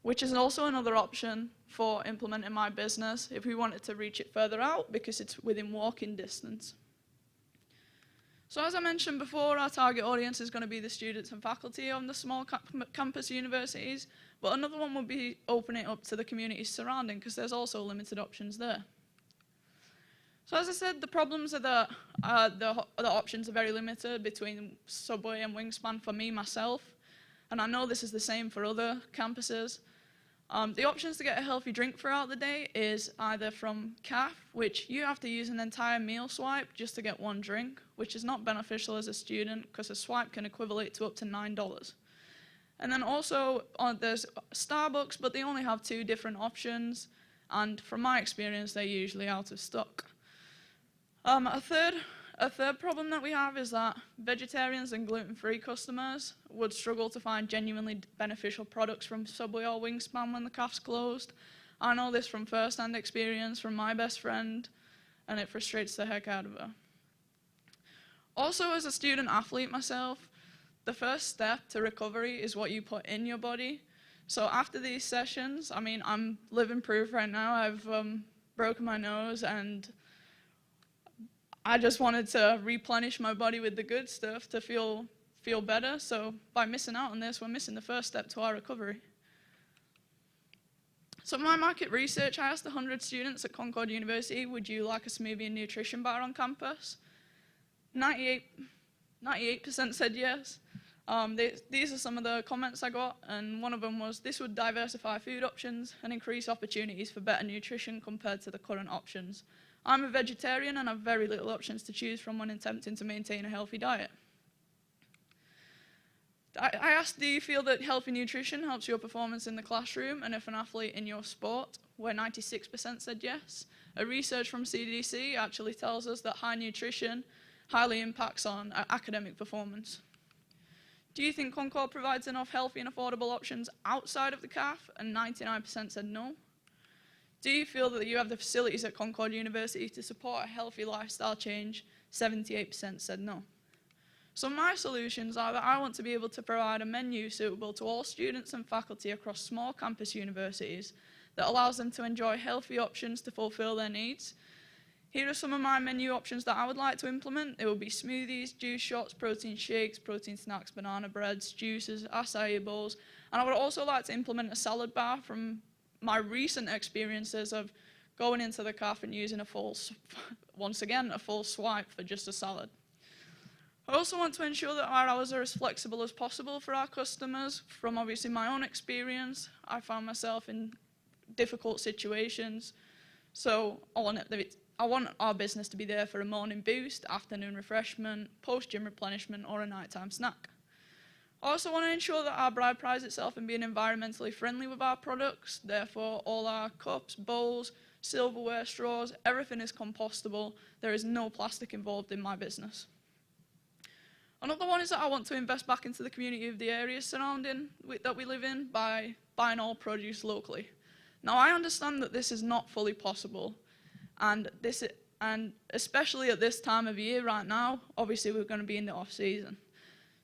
which is also another option for implementing my business if we wanted to reach it further out because it's within walking distance. So as I mentioned before, our target audience is going to be the students and faculty on the small campus universities, but another one would be opening it up to the communities surrounding because there's also limited options there. So as I said, the problems are that the options are very limited between Subway and Wingspan for me, myself. And I know this is the same for other campuses. The options to get a healthy drink throughout the day is either from CAF, which you have to use an entire meal swipe just to get one drink, which is not beneficial as a student because a swipe can equivalent to up to $9. And then also there's Starbucks, but they only have 2 different options. And from my experience, they're usually out of stock. A third problem that we have is that vegetarians and gluten-free customers would struggle to find genuinely beneficial products from Subway or Wingspan when the cafe's closed. I know this from first-hand experience from my best friend, and it frustrates the heck out of her. Also, as a student athlete myself, the first step to recovery is what you put in your body. So after these sessions, I mean, I'm living proof right now. I've broken my nose, and I just wanted to replenish my body with the good stuff to feel better. So by missing out on this, we're missing the first step to our recovery. So my market research, I asked 100 students at Concord University, would you like a smoothie and nutrition bar on campus? 98% said yes. These are some of the comments I got, and one of them was, this would diversify food options and increase opportunities for better nutrition compared to the current options. I'm a vegetarian and have very little options to choose from when attempting to maintain a healthy diet. I asked, do you feel that healthy nutrition helps your performance in the classroom and if an athlete in your sport, where 96% said yes. A research from CDC actually tells us that high nutrition highly impacts on academic performance. Do you think Concord provides enough healthy and affordable options outside of the CAF? And 99% said no. Do you feel that you have the facilities at Concord University to support a healthy lifestyle change? 78% said no. So my solutions are that I want to be able to provide a menu suitable to all students and faculty across small campus universities that allows them to enjoy healthy options to fulfill their needs. Here are some of my menu options that I would like to implement. It will be smoothies, juice shots, protein shakes, protein snacks, banana breads, juices, acai bowls, and I would also like to implement a salad bar from my recent experiences of going into the cafe and using a full swipe for just a salad. I also want to ensure that our hours are as flexible as possible for our customers. From obviously my own experience, I found myself in difficult situations. So I want our business to be there for a morning boost, afternoon refreshment, post-gym replenishment, or a nighttime snack. I also want to ensure that our bride prides itself in being environmentally friendly with our products. Therefore, all our cups, bowls, silverware, straws, everything is compostable. There is no plastic involved in my business. Another one is that I want to invest back into the community of the areas surrounding that we live in by buying all produce locally. Now, I understand that this is not fully possible, and especially at this time of year right now, obviously we're going to be in the off-season.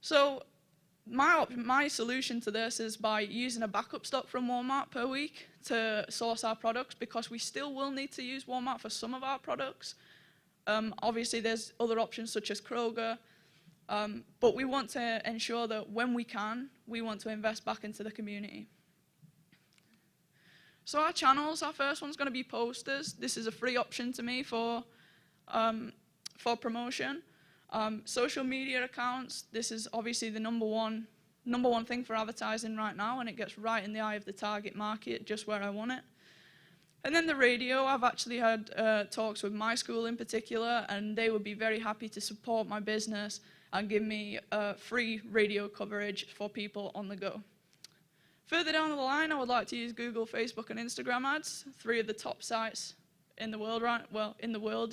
So my solution to this is by using a backup stock from Walmart per week to source our products, because we still will need to use Walmart for some of our products. Obviously, there's other options such as Kroger, but we want to ensure that when we can, we want to invest back into the community. So our channels, our first one's going to be posters. This is a free option to me for promotion. Social media accounts, this is obviously the number one thing for advertising right now, and it gets right in the eye of the target market, just where I want it. And then the radio, I've actually had talks with my school in particular, and they would be very happy to support my business and give me free radio coverage for people on the go. Further down the line, I would like to use Google, Facebook, and Instagram ads, 3 of the top sites in the world,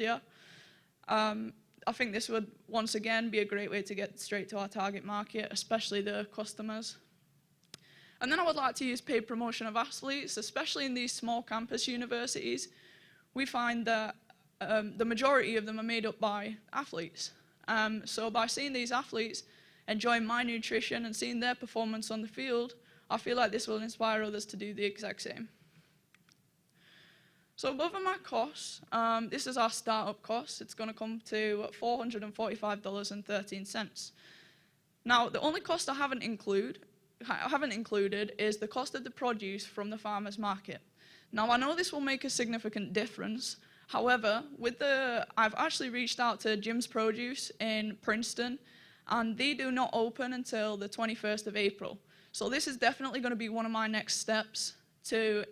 yeah. I think this would, once again, be a great way to get straight to our target market, especially the customers. And then I would like to use paid promotion of athletes, especially in these small campus universities. We find that the majority of them are made up by athletes. So by seeing these athletes enjoying my nutrition and seeing their performance on the field, I feel like this will inspire others to do the exact same. So above my costs, this is our startup cost. It's going to come to $445.13. Now, the only cost I haven't included is the cost of the produce from the farmer's market. Now, I know this will make a significant difference. However, I've actually reached out to Jim's Produce in Princeton, and they do not open until the 21st of April. So this is definitely going to be one of my next steps to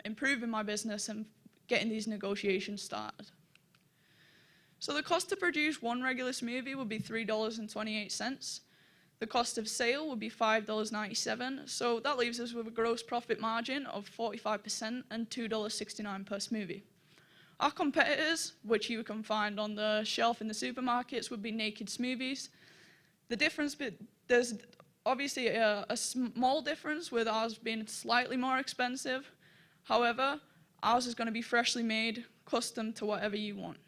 improving my business and getting these negotiations started. So the cost to produce one regular smoothie would be $3.28. The cost of sale would be $5.97. So that leaves us with a gross profit margin of 45% and $2.69 per smoothie. Our competitors, which you can find on the shelf in the supermarkets, would be Naked Smoothies. The difference, there's obviously a small difference with ours being slightly more expensive. However, ours is going to be freshly made, custom to whatever you want.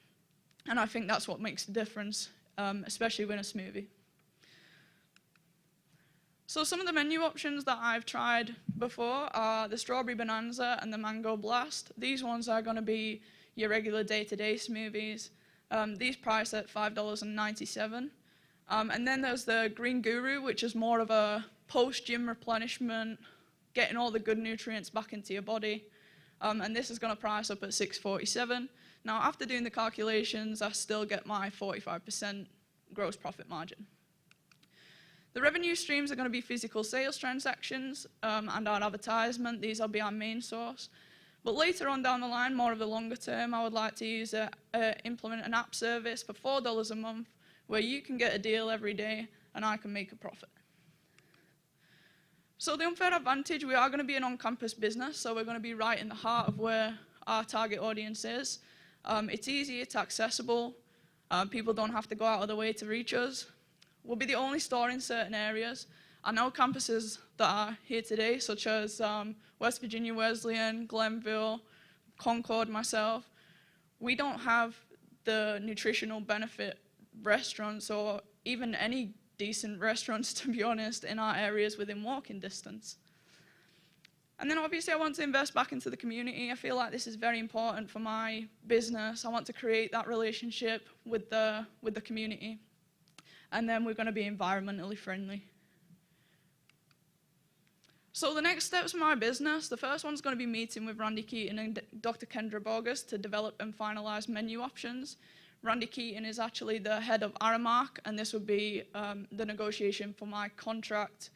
And I think that's what makes the difference, especially with a smoothie. So some of the menu options that I've tried before are the Strawberry Bonanza and the Mango Blast. These ones are going to be your regular day-to-day smoothies. These price at $5.97. And then there's the Green Guru, which is more of a post-gym replenishment, getting all the good nutrients back into your body. And this is going to price up at $6.47. Now, after doing the calculations, I still get my 45% gross profit margin. The revenue streams are going to be physical sales transactions and our advertisement. These will be our main source. But later on down the line, more of the longer term, I would like to implement an app service for $4 a month where you can get a deal every day and I can make a profit. So the unfair advantage, we are going to be an on-campus business, so we're going to be right in the heart of where our target audience is. It's easy, it's accessible. People don't have to go out of the way to reach us. We'll be the only store in certain areas. I know campuses that are here today, such as West Virginia Wesleyan, Glenville, Concord, myself. We don't have the nutritional benefit restaurants or even any decent restaurants, to be honest, in our areas within walking distance. And then obviously I want to invest back into the community. I feel like this is very important for my business. I want to create that relationship with the community. And then we're going to be environmentally friendly. So the next steps for my business, the first one's going to be meeting with Randy Keaton and Dr. Kendra Bogus to develop and finalize menu options. Randy Keaton is actually the head of Aramark, and this would be the negotiation for my contract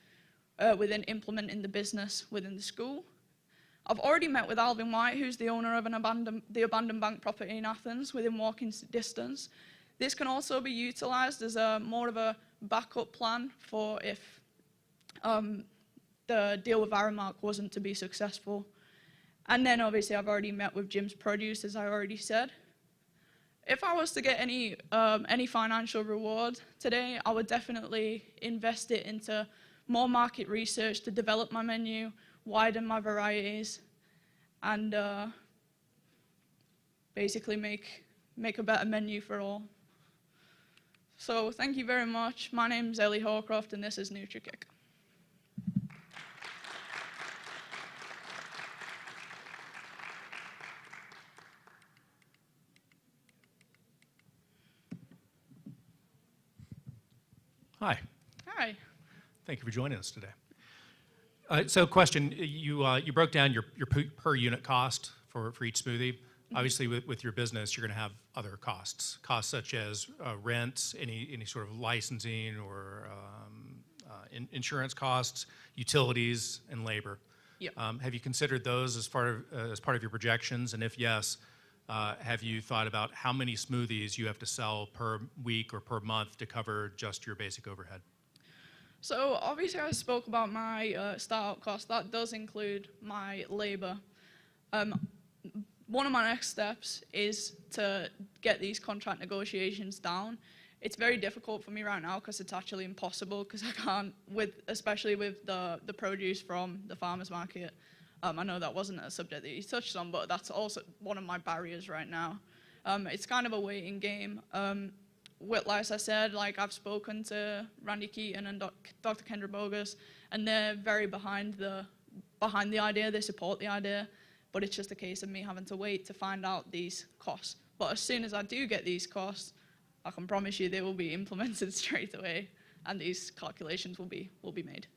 within implementing the business within the school. I've already met with Alvin White, who's the owner of the abandoned bank property in Athens within walking distance. This can also be utilized as more of a backup plan for if the deal with Aramark wasn't to be successful. And then obviously I've already met with Jim's Produce, as I already said. If I was to get any financial reward today, I would definitely invest it into more market research to develop my menu, widen my varieties, and basically make a better menu for all. So thank you very much. My name's Ellie Hawcroft, and this is NutriKick. Hi. Hi. Thank you for joining us today. So question, you broke down your per unit cost for each smoothie. Obviously with your business, you're going to have other costs such as rent, any sort of licensing or insurance costs, utilities, and labor. Yep. Have you considered those as part of your projections? And if yes, have you thought about how many smoothies you have to sell per week or per month to cover just your basic overhead? So obviously I spoke about my startup cost. That does include my labor. One of my next steps is to get these contract negotiations down. It's very difficult for me right now because it's actually impossible because I can't, especially with the produce from the farmer's market. I know that wasn't a subject that you touched on, but that's also one of my barriers right now. It's kind of a waiting game. Like I said, I've spoken to Randy Keaton and Dr. Kendra Bogus, and they're very behind the idea. They support the idea, but it's just a case of me having to wait to find out these costs. But as soon as I do get these costs, I can promise you they will be implemented straight away, and these calculations will be made.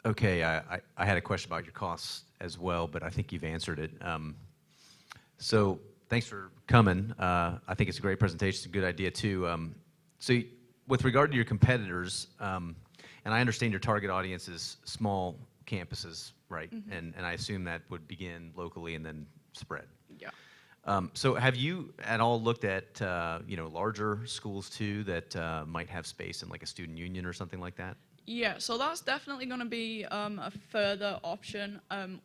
Okay, I had a question about your costs as well, but I think you've answered it. So thanks for coming. I think it's a great presentation. It's a good idea, too. With regard to your competitors, and I understand your target audience is small campuses, right? And I assume that would begin locally and then spread. Yeah. So have you at all looked at larger schools too that might have space in like a student union or something like that? Yeah, so that's definitely going to be a further option.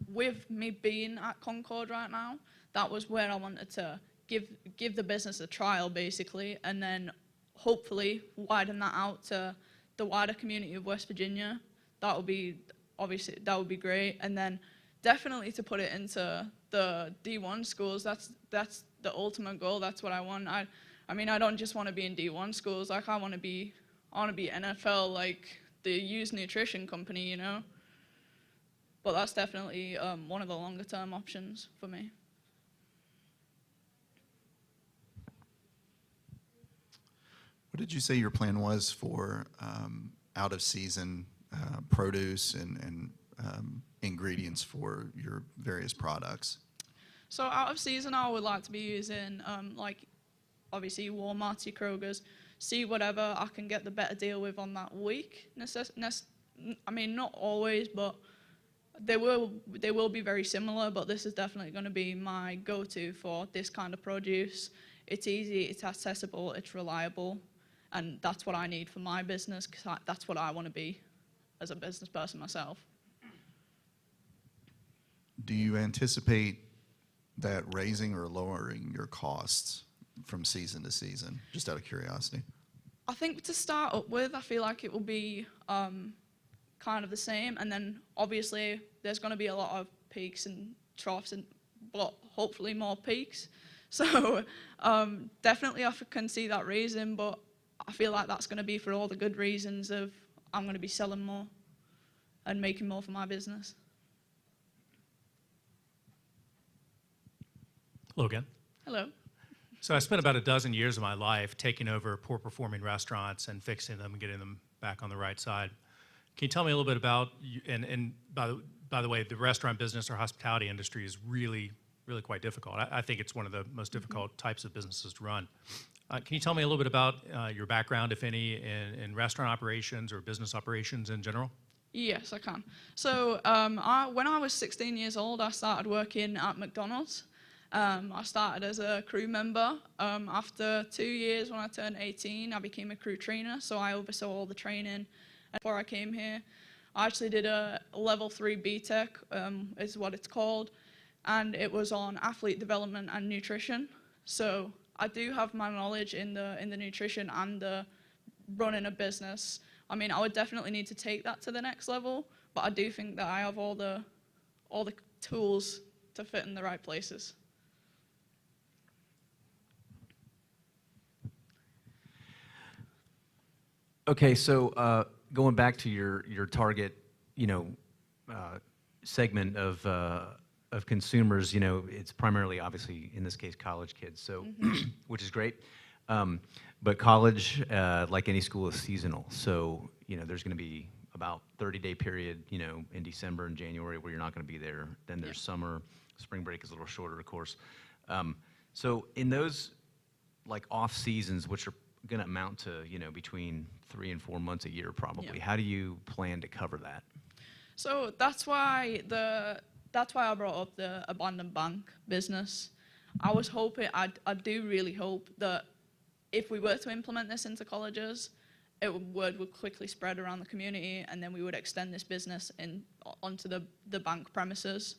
With me being at Concord right now, that was where I wanted to give the business a trial, basically, and then hopefully widen that out to the wider community of West Virginia. That would be great, and then definitely to put it into the D1 schools. That's the ultimate goal. That's what I want. I mean, I don't just want to be in D1 schools. Like, I want to be NFL, like the used nutrition company, you know. But that's definitely one of the longer term options for me. What did you say your plan was for out of season produce and ingredients for your various products? So out of season, I would like to be using like obviously Walmart, your Kroger's, see whatever I can get the better deal with on that week. I mean, not always, but they will be very similar, but this is definitely going to be my go-to for this kind of produce. It's easy, it's accessible, it's reliable, and that's what I need for my business, because that's what I want to be as a business person myself. Do you anticipate that raising or lowering your costs from season to season, just out of curiosity? I think to start up with, I feel like it will be kind of the same, and then obviously there's going to be a lot of peaks and troughs, but hopefully more peaks. So definitely I can see that raising, but I feel like that's going to be for all the good reasons of I'm going to be selling more and making more for my business. Hello again. Hello. So I spent about a dozen years of my life taking over poor performing restaurants and fixing them and getting them back on the right side. Can you tell me a little bit about, and by the way, the restaurant business or hospitality industry is really quite difficult. I think it's one of the most difficult types of businesses to run. Can you tell me a little bit about your background, if any, in restaurant operations or business operations in general? Yes, I can. So when I was 16 years old, I started working at McDonald's. I started as a crew member. After 2 years, when I turned 18, I became a crew trainer, so I oversaw all the training. And before I came here, I actually did a level 3 BTEC, is what it's called, and it was on athlete development and nutrition. So I do have my knowledge in the nutrition and the running a business. I mean, I would definitely need to take that to the next level, but I do think that I have all the tools to fit in the right places. Okay, so going back to your target, segment of consumers, it's primarily, obviously, in this case, college kids. So, which is great. But college, like any school, is seasonal. So, there's going to be about 30-day period, in December and January where you're not going to be there. Then there's summer. Spring break is a little shorter, of course. So in those like off seasons, which are going to amount to, between 3 and 4 months a year, probably. Yeah. How do you plan to cover that? So that's why I brought up the abandoned bank business. I was hoping, I do really hope that if we were to implement this into colleges, word would quickly spread around the community, and then we would extend this business onto the bank premises.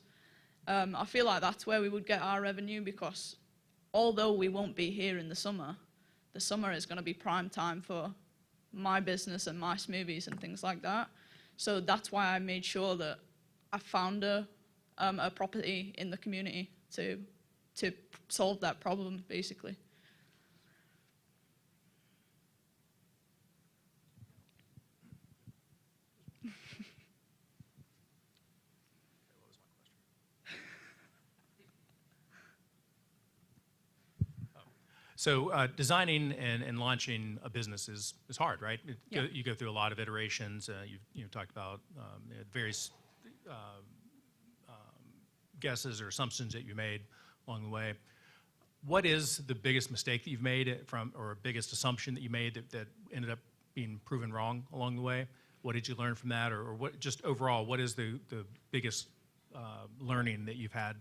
I feel like that's where we would get our revenue, because although we won't be here in the summer is going to be prime time for my business and my smoothies and things like that. So that's why I made sure that I found a property in the community to solve that problem, basically. So designing and launching a business is hard, right? Yeah. You go through a lot of iterations. You've talked about various guesses or assumptions that you made along the way. What is the biggest mistake that you've made or biggest assumption that you made that ended up being proven wrong along the way? What did you learn from that, or what, just overall, what is the biggest learning that you've had,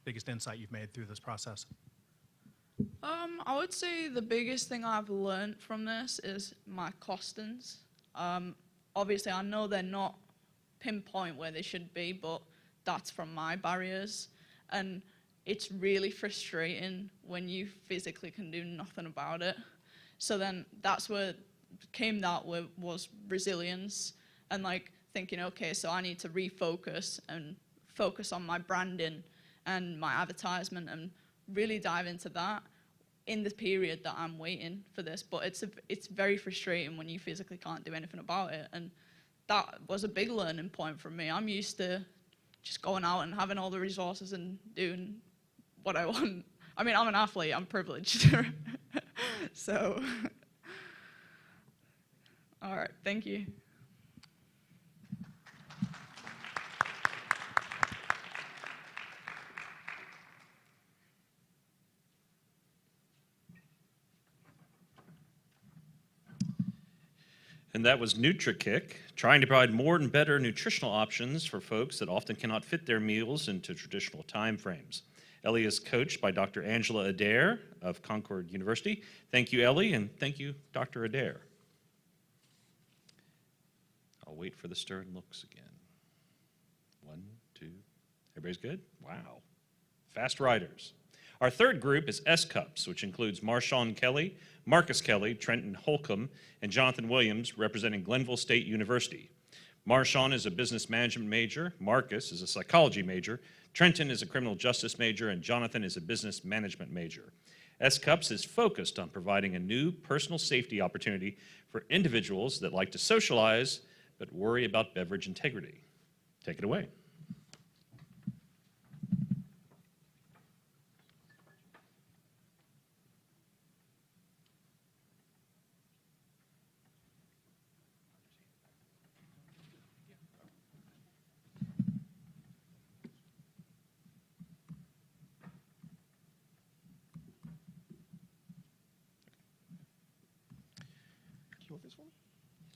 biggest insight you've made through this process? I would say the biggest thing I've learned from this is my costings. Obviously, I know they're not pinpoint where they should be, but that's from my barriers. And it's really frustrating when you physically can do nothing about it. So then that's where was resilience and like thinking, okay, so I need to refocus and focus on my branding and my advertisement and really dive into that in the period that I'm waiting for this. But it's very frustrating when you physically can't do anything about it. And that was a big learning point for me. I'm used to just going out and having all the resources and doing what I want. I mean, I'm an athlete, I'm privileged. So, all right, thank you. And that was NutriKick, trying to provide more and better nutritional options for folks that often cannot fit their meals into traditional time frames. Ellie is coached by Dr. Angela Adair of Concord University. Thank you, Ellie, and thank you, Dr. Adair. I'll wait for the stern looks again. 1, 2, everybody's good? Wow. Fast riders. Our third group is S-Cups, which includes Marshawn Kelly, Marcus Kelly, Trenton Holcomb, and Jonathan Williams, representing Glenville State University. Marshawn is a business management major, Marcus is a psychology major, Trenton is a criminal justice major, and Jonathan is a business management major. S-Cups is focused on providing a new personal safety opportunity for individuals that like to socialize but worry about beverage integrity. Take it away.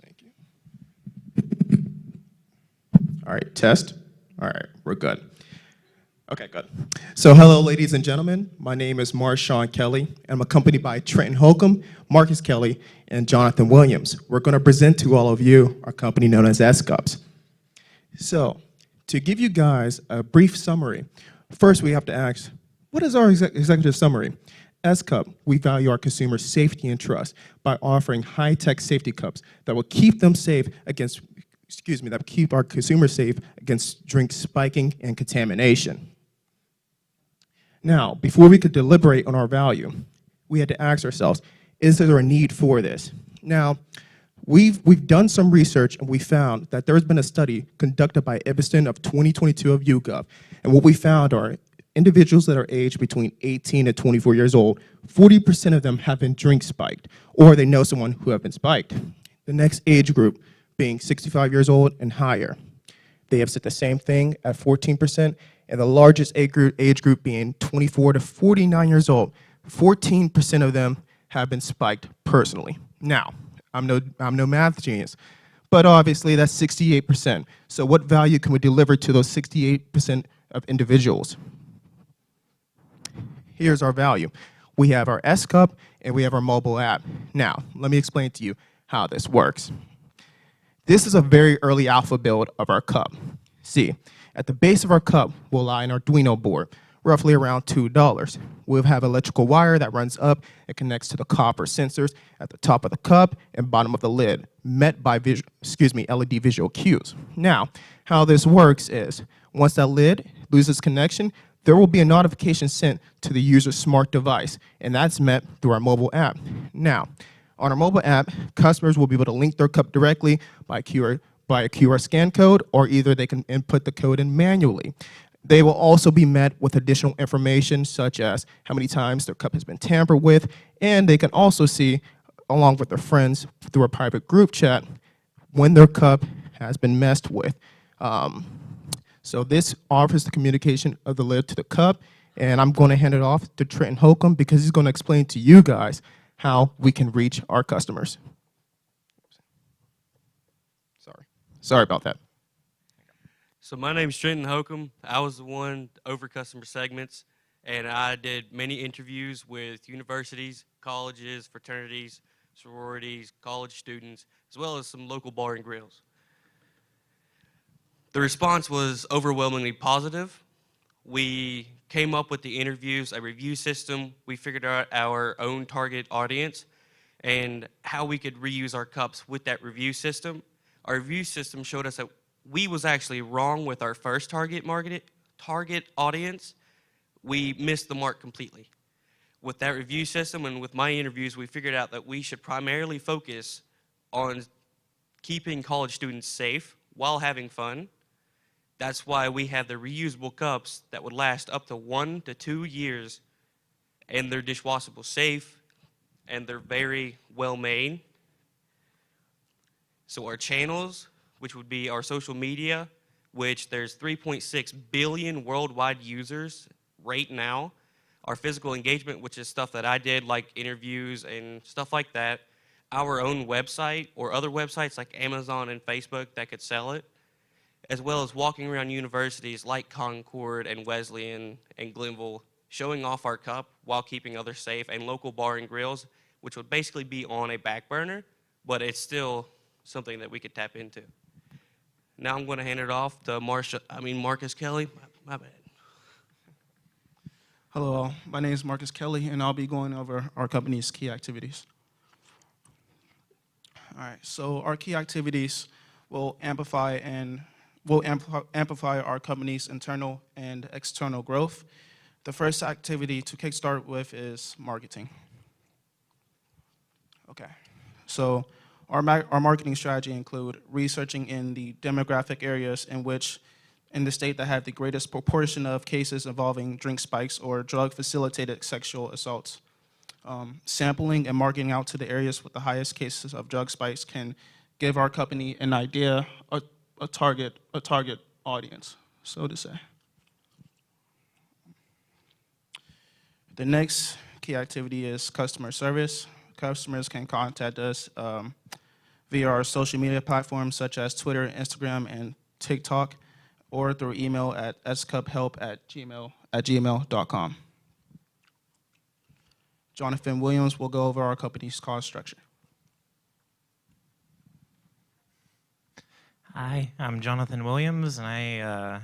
Thank you. All right, test. All right, we're good. Okay, good. So hello, ladies and gentlemen. My name is Marshawn Kelly, and I'm accompanied by Trenton Holcomb, Marcus Kelly, and Jonathan Williams. We're going to present to all of you our company known as S-Cups. So to give you guys a brief summary, first we have to ask, what is our executive summary? S-Cup, we value our consumers' safety and trust by offering high-tech safety cups that will keep them safe against, that will keep our consumers safe against drink spiking and contamination. Now, before we could deliberate on our value, we had to ask ourselves, is there a need for this? Now, we've done some research and we found that there has been a study conducted by Ibiston of 2022 of YouGov, and what we found are individuals that are aged between 18 and 24 years old, 40% of them have been drink spiked, or they know someone who have been spiked. The next age group being 65 years old and higher. They have said the same thing at 14%, and the largest age group being 24 to 49 years old, 14% of them have been spiked personally. Now, I'm no math genius, but obviously that's 68%. So what value can we deliver to those 68% of individuals? Here's our value. We have our S-Cup and we have our mobile app. Now, let me explain to you how this works. This is a very early alpha build of our cup. See, at the base of our cup will lie an Arduino board, roughly around $2. We'll have electrical wire that runs up and connects to the copper sensors at the top of the cup and bottom of the lid, met by LED visual cues. Now, how this works is, once that lid loses connection, there will be a notification sent to the user's smart device, and that's met through our mobile app. Now, on our mobile app, customers will be able to link their cup directly by a QR scan code, or either they can input the code in manually. They will also be met with additional information such as how many times their cup has been tampered with, and they can also see, along with their friends through a private group chat, when their cup has been messed with. So this offers the communication of the lid to the cup, and I'm going to hand it off to Trenton Holcomb because he's going to explain to you guys how we can reach our customers. Sorry about that. So my name's Trenton Holcomb. I was the one over customer segments, and I did many interviews with universities, colleges, fraternities, sororities, college students, as well as some local bar and grills. The response was overwhelmingly positive. We came up with the interviews, a review system. We figured out our own target audience and how we could reuse our cups with that review system. Our review system showed us that we was actually wrong with our first target audience. We missed the mark completely. With that review system and with my interviews, we figured out that we should primarily focus on keeping college students safe while having fun. That's why we have the reusable cups that would last up to 1 to 2 years, and they're dishwashable safe, and they're very well made. So our channels, which would be our social media, which there's 3.6 billion worldwide users right now. Our physical engagement, which is stuff that I did, like interviews and stuff like that. Our own website or other websites like Amazon and Facebook that could sell it, as well as walking around universities like Concord and Wesleyan and Glenville, showing off our cup while keeping others safe, and local bar and grills, which would basically be on a back burner, but it's still something that we could tap into. Now I'm going to hand it off to Marcus Kelly. My bad. Hello, my name is Marcus Kelly, and I'll be going over our company's key activities. All right, so our key activities will amplify our company's internal and external growth. The first activity to kickstart with is marketing. Okay, so our marketing strategy include researching in the demographic areas in the state that have the greatest proportion of cases involving drink spikes or drug-facilitated sexual assaults. Sampling and marketing out to the areas with the highest cases of drug spikes can give our company an idea, a target audience, so to say. The next key activity is customer service. Customers can contact us via our social media platforms such as Twitter, Instagram, and TikTok, or through email at scuphelp@gmail.com. Jonathan Williams will go over our company's cost structure. Hi, I'm Jonathan Williams, and I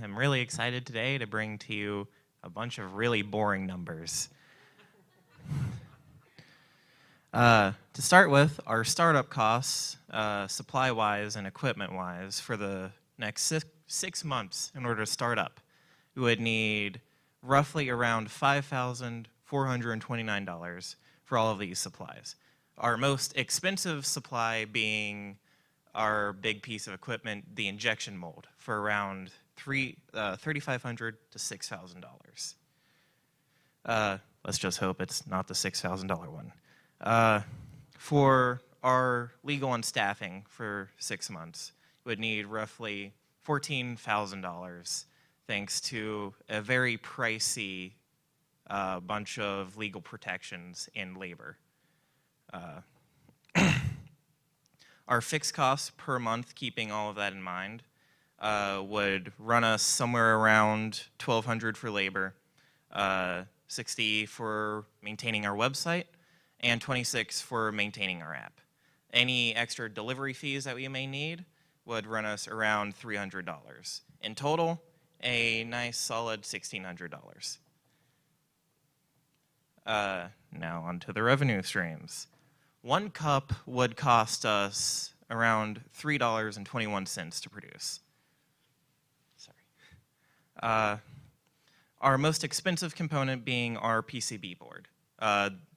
am really excited today to bring to you a bunch of really boring numbers. To start with, our startup costs, supply-wise and equipment-wise, for the next six months in order to start up, we would need roughly around $5,429 for all of these supplies. Our most expensive supply being our big piece of equipment, the injection mold, for around $3,500 to $6,000. Let's just hope it's not the $6,000 one. For our legal and staffing for 6 months, we would need roughly $14,000, thanks to a very pricey bunch of legal protections and labor. Our fixed costs per month, keeping all of that in mind, would run us somewhere around $1,200 for labor, $60 for maintaining our website, and $26 for maintaining our app. Any extra delivery fees that we may need would run us around $300. In total, a nice solid $1,600. Now onto the revenue streams. One cup would cost us around $3.21 to produce. Sorry. Our most expensive component being our PCB board,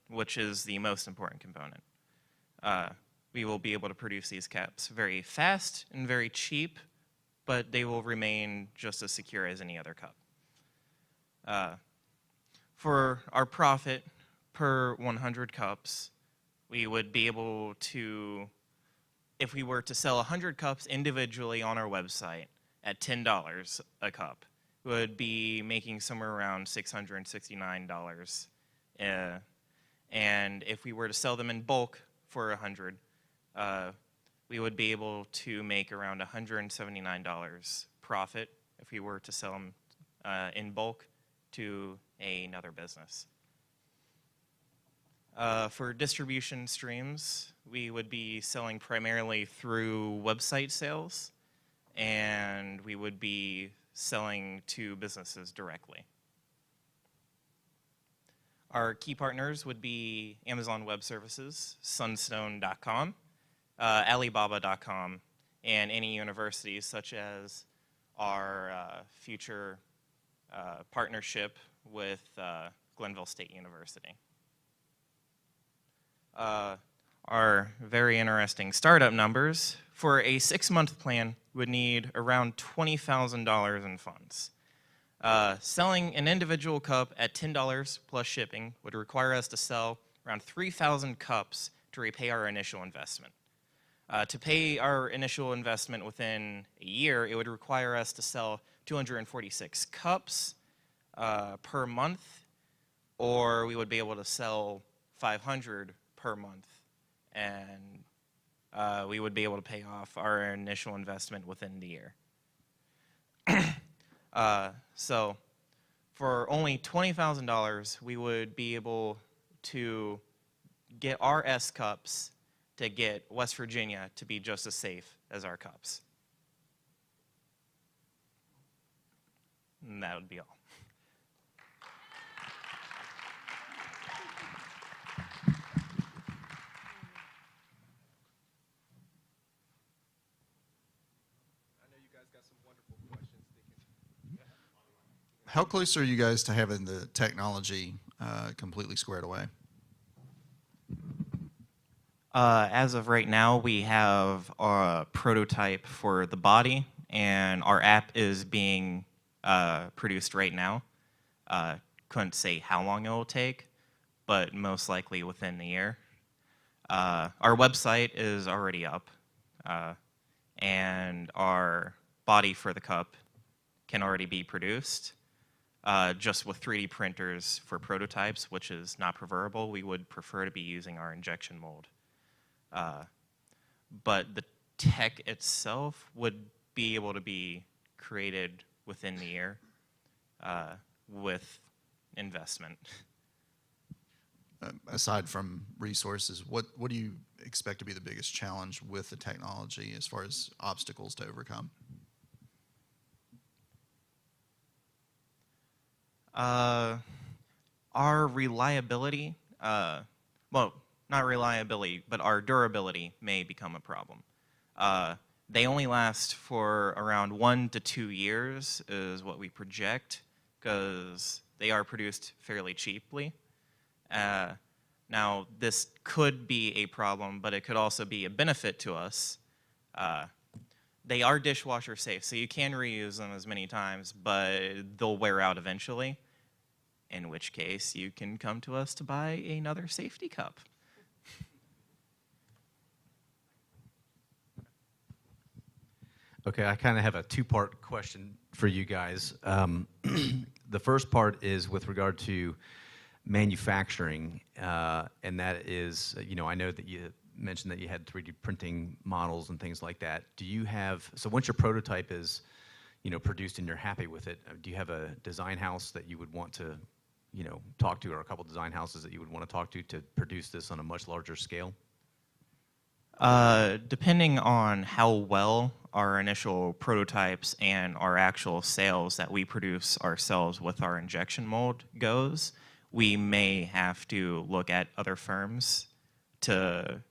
which is the most important component. We will be able to produce these caps very fast and very cheap, but they will remain just as secure as any other cup. For our profit per 100 cups, we would be able to, if we were to sell 100 cups individually on our website at $10 a cup, we would be making somewhere around $669. And if we were to sell them in bulk for 100, we would be able to make around $179 profit if we were to sell them in bulk to another business. For distribution streams, we would be selling primarily through website sales, and we would be selling to businesses directly. Our key partners would be Amazon Web Services, Sunstone.com, Alibaba.com, and any universities such as our future partnership with Glenville State University. Our very interesting startup numbers. For a 6-month plan, would need around $20,000 in funds. Selling an individual cup at $10 plus shipping would require us to sell around 3,000 cups to repay our initial investment. To pay our initial investment within a year, it would require us to sell 246 cups per month, or we would be able to sell 500 per month, and we would be able to pay off our initial investment within the year. So for only $20,000, we would be able to get our S cups to get West Virginia to be just as safe as our cups. And that would be all. How close are you guys to having the technology completely squared away? As of right now, we have a prototype for the body, and our app is being produced right now. Couldn't say how long it will take, but most likely within the year. Our website is already up, and our body for the cup can already be produced. Just with 3D printers for prototypes, which is not preferable. We would prefer to be using our injection mold. But the tech itself would be able to be created within the year with investment. Aside from resources, what do you expect to be the biggest challenge with the technology as far as obstacles to overcome? Our reliability, well, not reliability, but our durability may become a problem. They only last for around 1 to 2 years is what we project, because they are produced fairly cheaply. Now, this could be a problem, but it could also be a benefit to us. They are dishwasher safe, so you can reuse them as many times, but they'll wear out eventually, in which case you can come to us to buy another safety cup. Okay, I kind of have a two-part question for you guys. The first part is with regard to manufacturing, and that is, I know that you mentioned that you had 3D printing models and things like that. Do you have, so once your prototype is, produced and you're happy with it, do you have a design house that you would want to, talk to, or a couple design houses that you would want to talk to produce this on a much larger scale? Depending on how well our initial prototypes and our actual sales that we produce ourselves with our injection mold goes, we may have to look at other firms to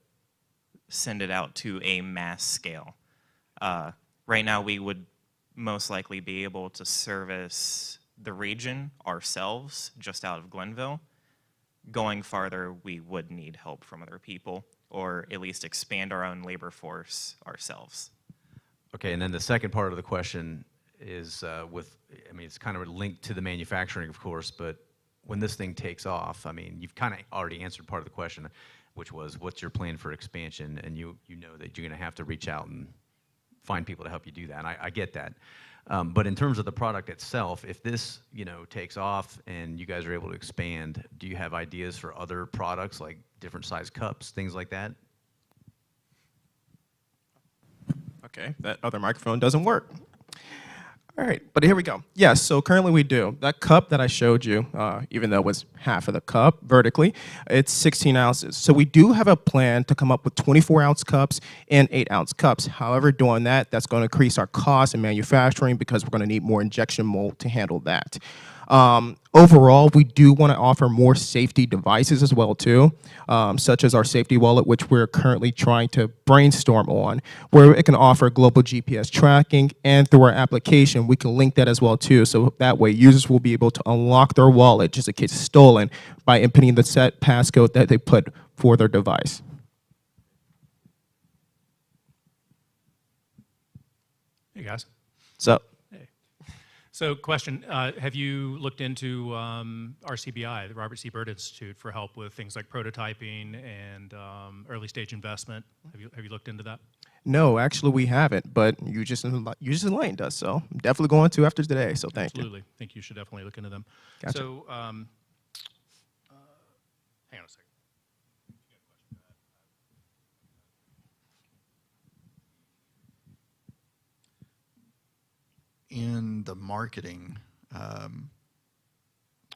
send it out to a mass scale. Right now, we would most likely be able to service the region ourselves, just out of Glenville. Going farther, we would need help from other people, or at least expand our own labor force ourselves. Okay, and then the second part of the question is I mean, it's kind of linked to the manufacturing, of course, but when this thing takes off, I mean, you've kind of already answered part of the question, which was, what's your plan for expansion? And you know that you're going to have to reach out and find people to help you do that. And I get that. But in terms of the product itself, if this, takes off and you guys are able to expand, do you have ideas for other products, like different size cups, things like that? Okay, that other microphone doesn't work. All right, but here we go. Yes, so currently we do. That cup that I showed you, even though it was half of the cup vertically, it's 16 ounces. So we do have a plan to come up with 24-ounce cups and 8-ounce cups. However, doing that, that's going to increase our cost in manufacturing because we're going to need more injection mold to handle that. Overall, we do want to offer more safety devices as well too, such as our safety wallet, which we're currently trying to brainstorm on, where it can offer global GPS tracking, and through our application, we can link that as well too, so that way users will be able to unlock their wallet just in case it's stolen by inputting the set passcode that they put for their device. Hey guys. What's up? So question, have you looked into RCBI, the Robert C. Byrd Institute, for help with things like prototyping and early stage investment? Have you looked into that? No, actually we haven't, but you just enlightened us, so I'm definitely going to after today, so thank you. Absolutely. I think you should definitely look into them. Gotcha. So hang on a second. In the marketing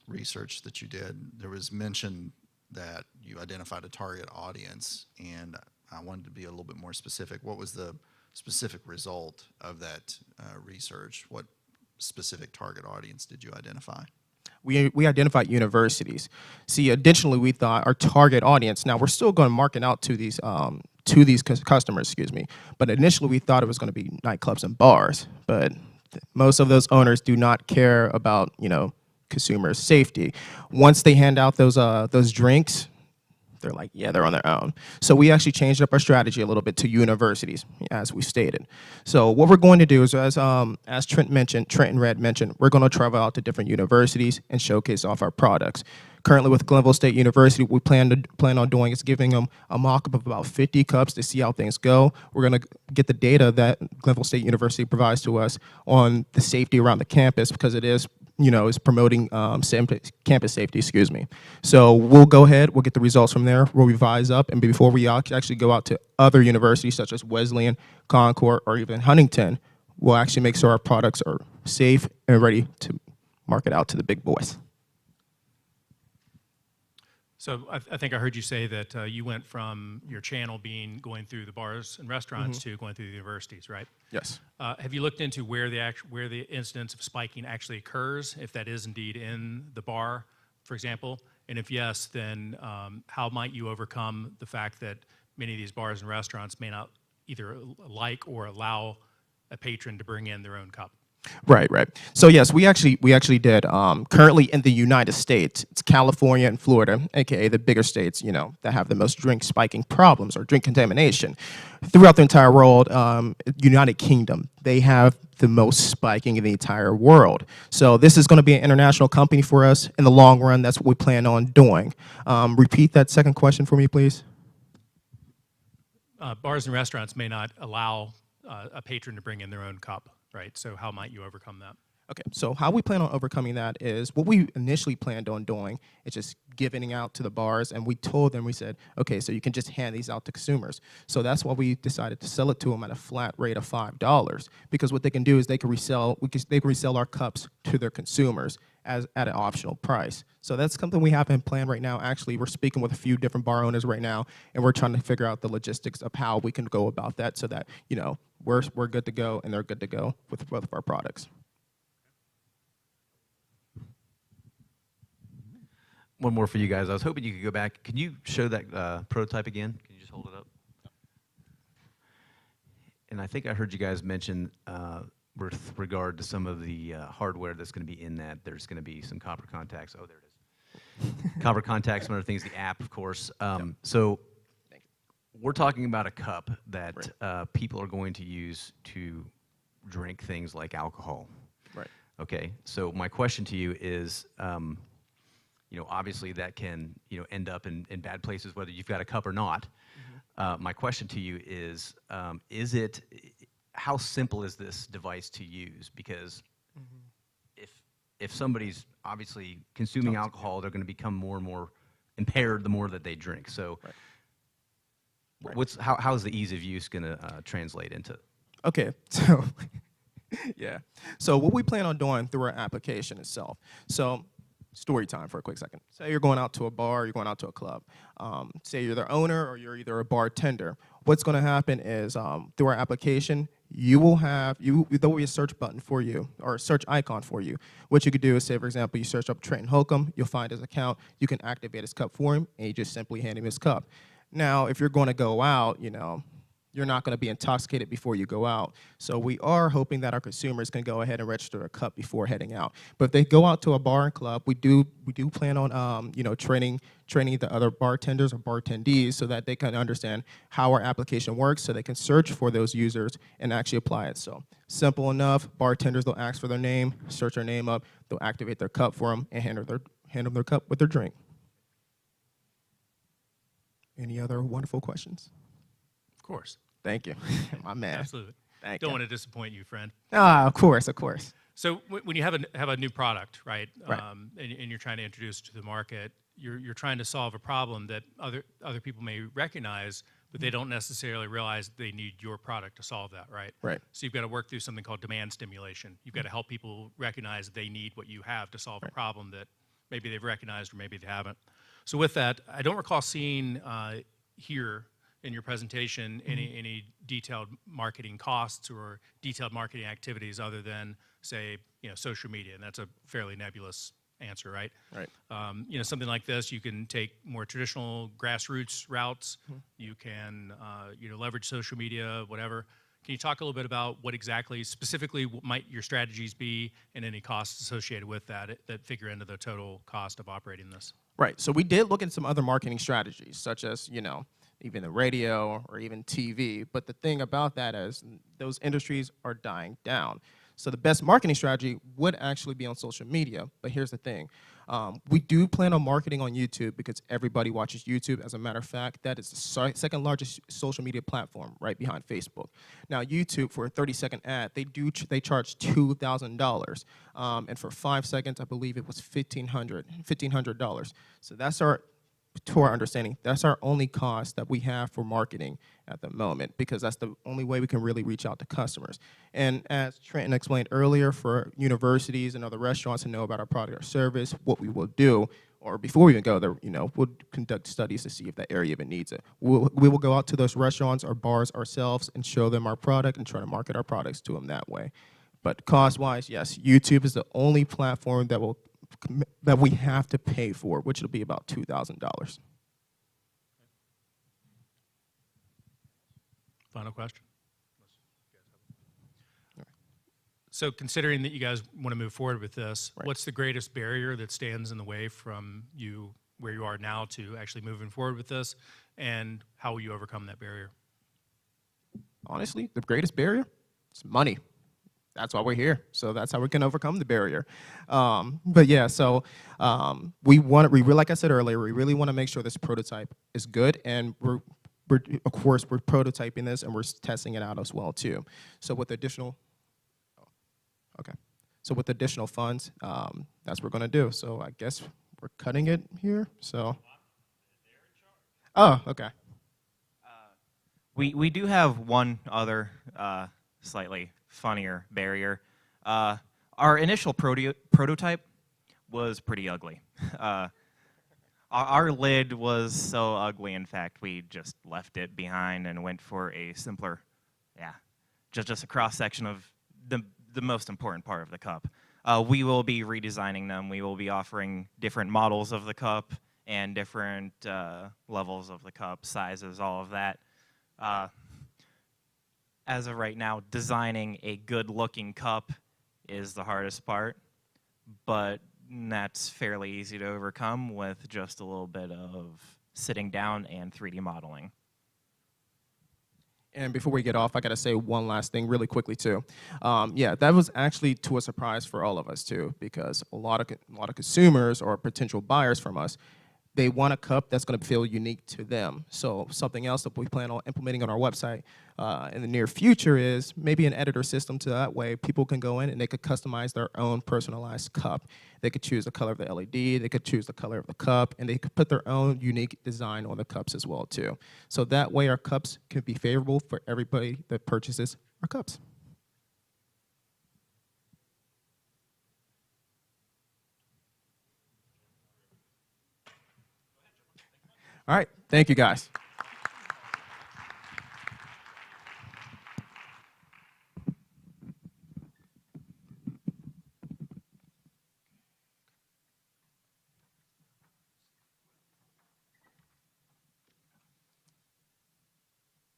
research that you did, there was mention that you identified a target audience, and I wanted to be a little bit more specific. What was the specific result of that research? What specific target audience did you identify? We identified universities. See, additionally, we thought our target audience, now we're still going to market out to these customers, but initially we thought it was going to be nightclubs and bars, but most of those owners do not care about, consumer safety. Once they hand out those drinks, they're like, yeah, they're on their own. So we actually changed up our strategy a little bit to universities, as we stated. So what we're going to do is, as Trent and Red mentioned, we're going to travel out to different universities and showcase off our products. Currently with Glenville State University, what we plan on doing is giving them a mock-up of about 50 cups to see how things go. We're going to get the data that Glenville State University provides to us on the safety around the campus, because it is promoting campus safety, So we'll go ahead, we'll get the results from there, we'll revise up, and before we actually go out to other universities such as Wesleyan, Concord, or even Huntington, we'll actually make sure our products are safe and ready to market out to the big boys. So I think I heard you say that you went from your channel going through the bars and restaurants to going through the universities, right? Yes. Have you looked into where the incidence of spiking actually occurs, if that is indeed in the bar, for example? And if yes, then how might you overcome the fact that many of these bars and restaurants may not either like or allow a patron to bring in their own cup? Right. So yes, we actually did. Currently in the United States, it's California and Florida, aka the bigger states, that have the most drink spiking problems or drink contamination. Throughout the entire world, United Kingdom, they have the most spiking in the entire world. So this is going to be an international company for us in the long run. That's what we plan on doing. Repeat that second question for me, please. Bars and restaurants may not allow a patron to bring in their own cup. Right, so how might you overcome that? Okay, so how we plan on overcoming that is what we initially planned on doing is just giving out to the bars, and we told them, we said, okay, so you can just hand these out to consumers. So that's why we decided to sell it to them at a flat rate of $5, because what they can do is they can resell our cups to their consumers at an optional price. So that's something we have in plan right now. Actually, we're speaking with a few different bar owners right now, and we're trying to figure out the logistics of how we can go about that so that, we're good to go and they're good to go with both of our products. One more for you guys. I was hoping you could go back. Can you show that prototype again? Can you just hold it up? And I think I heard you guys mention with regard to some of the hardware that's going to be in that, there's going to be some copper contacts. Oh, there it is. Copper contacts, one of the things, the app, of course. So we're talking about a cup that people are going to use to drink things like alcohol. Right. Okay, so my question to you is, you know, obviously that can, you know, end up in bad places whether you've got a cup or not. My question to you is how simple is this device to use? Because if somebody's obviously consuming alcohol, they're going to become more and more impaired the more that they drink. So how is the ease of use going to translate into? Okay, so yeah. So what we plan on doing through our application itself. So story time for a quick second. Say you're going out to a bar, you're going out to a club. Say you're the owner or you're either a bartender. What's going to happen is through our application, you will have, there will be a search button for you or a search icon for you. What you could do is say, for example, you search up Trenton Holcomb, you'll find his account, you can activate his cup for him, and you just simply hand him his cup. Now, if you're going to go out, you know, you're not going to be intoxicated before you go out. So we are hoping that our consumers can go ahead and register a cup before heading out. But if they go out to a bar and club, we do plan on you know, training the other bartenders or bartendees so that they can understand how our application works, so they can search for those users and actually apply it. So simple enough. Bartenders, they'll ask for their name, search their name up, they'll activate their cup for them, and hand them their cup with their drink. Any other wonderful questions? Of course. Thank you. My man. Absolutely. Thank Don't you. want to disappoint you, friend. Of course, of course. So when you have a new product, right, Right. And you're trying to introduce it to the market, you're trying to solve a problem that other people may recognize, but they don't necessarily realize they need your product to solve that, right? Right. So you've got to work through something called demand stimulation. You've got to help people recognize they need what you have to solve a problem that maybe they've recognized or maybe they haven't. So with that, I don't recall seeing here in your presentation any detailed marketing costs or detailed marketing activities other than, say, you know, social media, and that's a fairly nebulous answer, right? Right. You know, something like this, you can take more traditional grassroots routes. You can, you know, leverage social media, whatever. Can you talk a little bit about what exactly, specifically, what might your strategies be and any costs associated with that figure into the total cost of operating this? Right. So we did look at some other marketing strategies, such as, you know, even the radio or even TV. But the thing about that is those industries are dying down. So the best marketing strategy would actually be on social media. But here's the thing. We do plan on marketing on YouTube because everybody watches YouTube. As a matter of fact, that is the second largest social media platform right behind Facebook. Now, YouTube, for a 30-second ad, they charge $2,000. And for 5 seconds, I believe it was $1,500. So that's to our understanding, that's our only cost that we have for marketing at the moment, because that's the only way we can really reach out to customers. And as Trenton explained earlier, for universities and other restaurants to know about our product or service, what we will do, or before we even go there, you know, we'll conduct studies to see if that area even needs it. We will go out to those restaurants or bars ourselves and show them our product and try to market our products to them that way. But cost-wise, yes, YouTube is the only platform that we have to pay for, which will be about $2,000. Final question? So considering that you guys want to move forward with this, what's the greatest barrier that stands in the way from you where you are now to actually moving forward with this, and how will you overcome that barrier? Honestly, the greatest barrier is money. That's why we're here. So that's how we can overcome the barrier. But yeah, so like I said earlier, we really want to make sure this prototype is good, and of course we're prototyping this and we're testing it out as well too. So with additional funds, that's what we're going to do. So I guess we're cutting it here. So okay. We do have one other slightly funnier barrier. Our initial prototype was pretty ugly. Our lid was so ugly, in fact, we just left it behind and went for a simpler, just a cross-section of the most important part of the cup. We will be redesigning them. We will be offering different models of the cup and different levels of the cup, sizes, all of that. As of right now, designing a good-looking cup is the hardest part, but that's fairly easy to overcome with just a little bit of sitting down and 3D modeling. And before we get off, I got to say one last thing really quickly too. Yeah, that was actually to a surprise for all of us too, because a lot of consumers or potential buyers from us, they want a cup that's going to feel unique to them. So something else that we plan on implementing on our website in the near future is maybe an editor system, so that way people can go in and they could customize their own personalized cup. They could choose the color of the LED, they could choose the color of the cup, and they could put their own unique design on the cups as well too. So that way our cups can be favorable for everybody that purchases our cups. All right, thank you guys.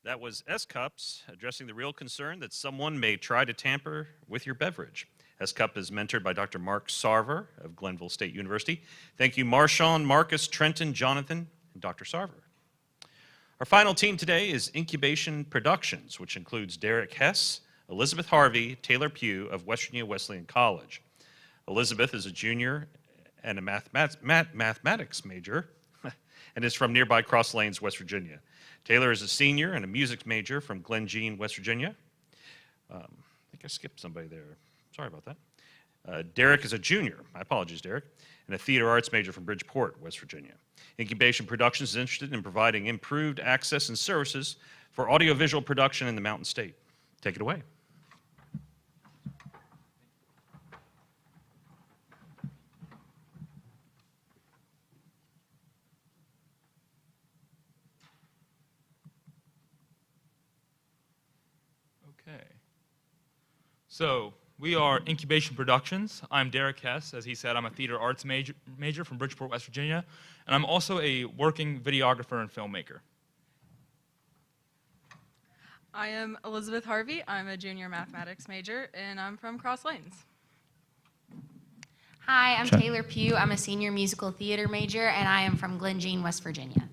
That was S-Cups, addressing the real concern that someone may try to tamper with your beverage. S-Cup is mentored by Dr. Mark Sarver of Glenville State University. Thank you, Marshawn, Marcus, Trenton, Jonathan, and Dr. Sarver. Our final team today is Incubation Productions, which includes Derek Hess, Elizabeth Harvey, Taylor Pugh of West Virginia Wesleyan College. Elizabeth is a junior and a mathematics major and is from nearby Cross Lanes, West Virginia. Taylor is a senior and a music major from Glen Jean, West Virginia. I think I skipped somebody there. Sorry about that. Derek is a junior. My apologies, Derek. And a theater arts major from Bridgeport, West Virginia. Incubation Productions is interested in providing improved access and services for audiovisual production in the Mountain State. Take it away. Okay. So we are Incubation Productions. I'm Derek Hess. As he said, I'm a theater arts major from Bridgeport, West Virginia, and I'm also a working videographer and filmmaker. I am Elizabeth Harvey. I'm a junior mathematics major, and I'm from Cross Lanes. Hi, I'm Taylor Pugh. I'm a senior musical theater major, and I am from Glen Jean, West Virginia.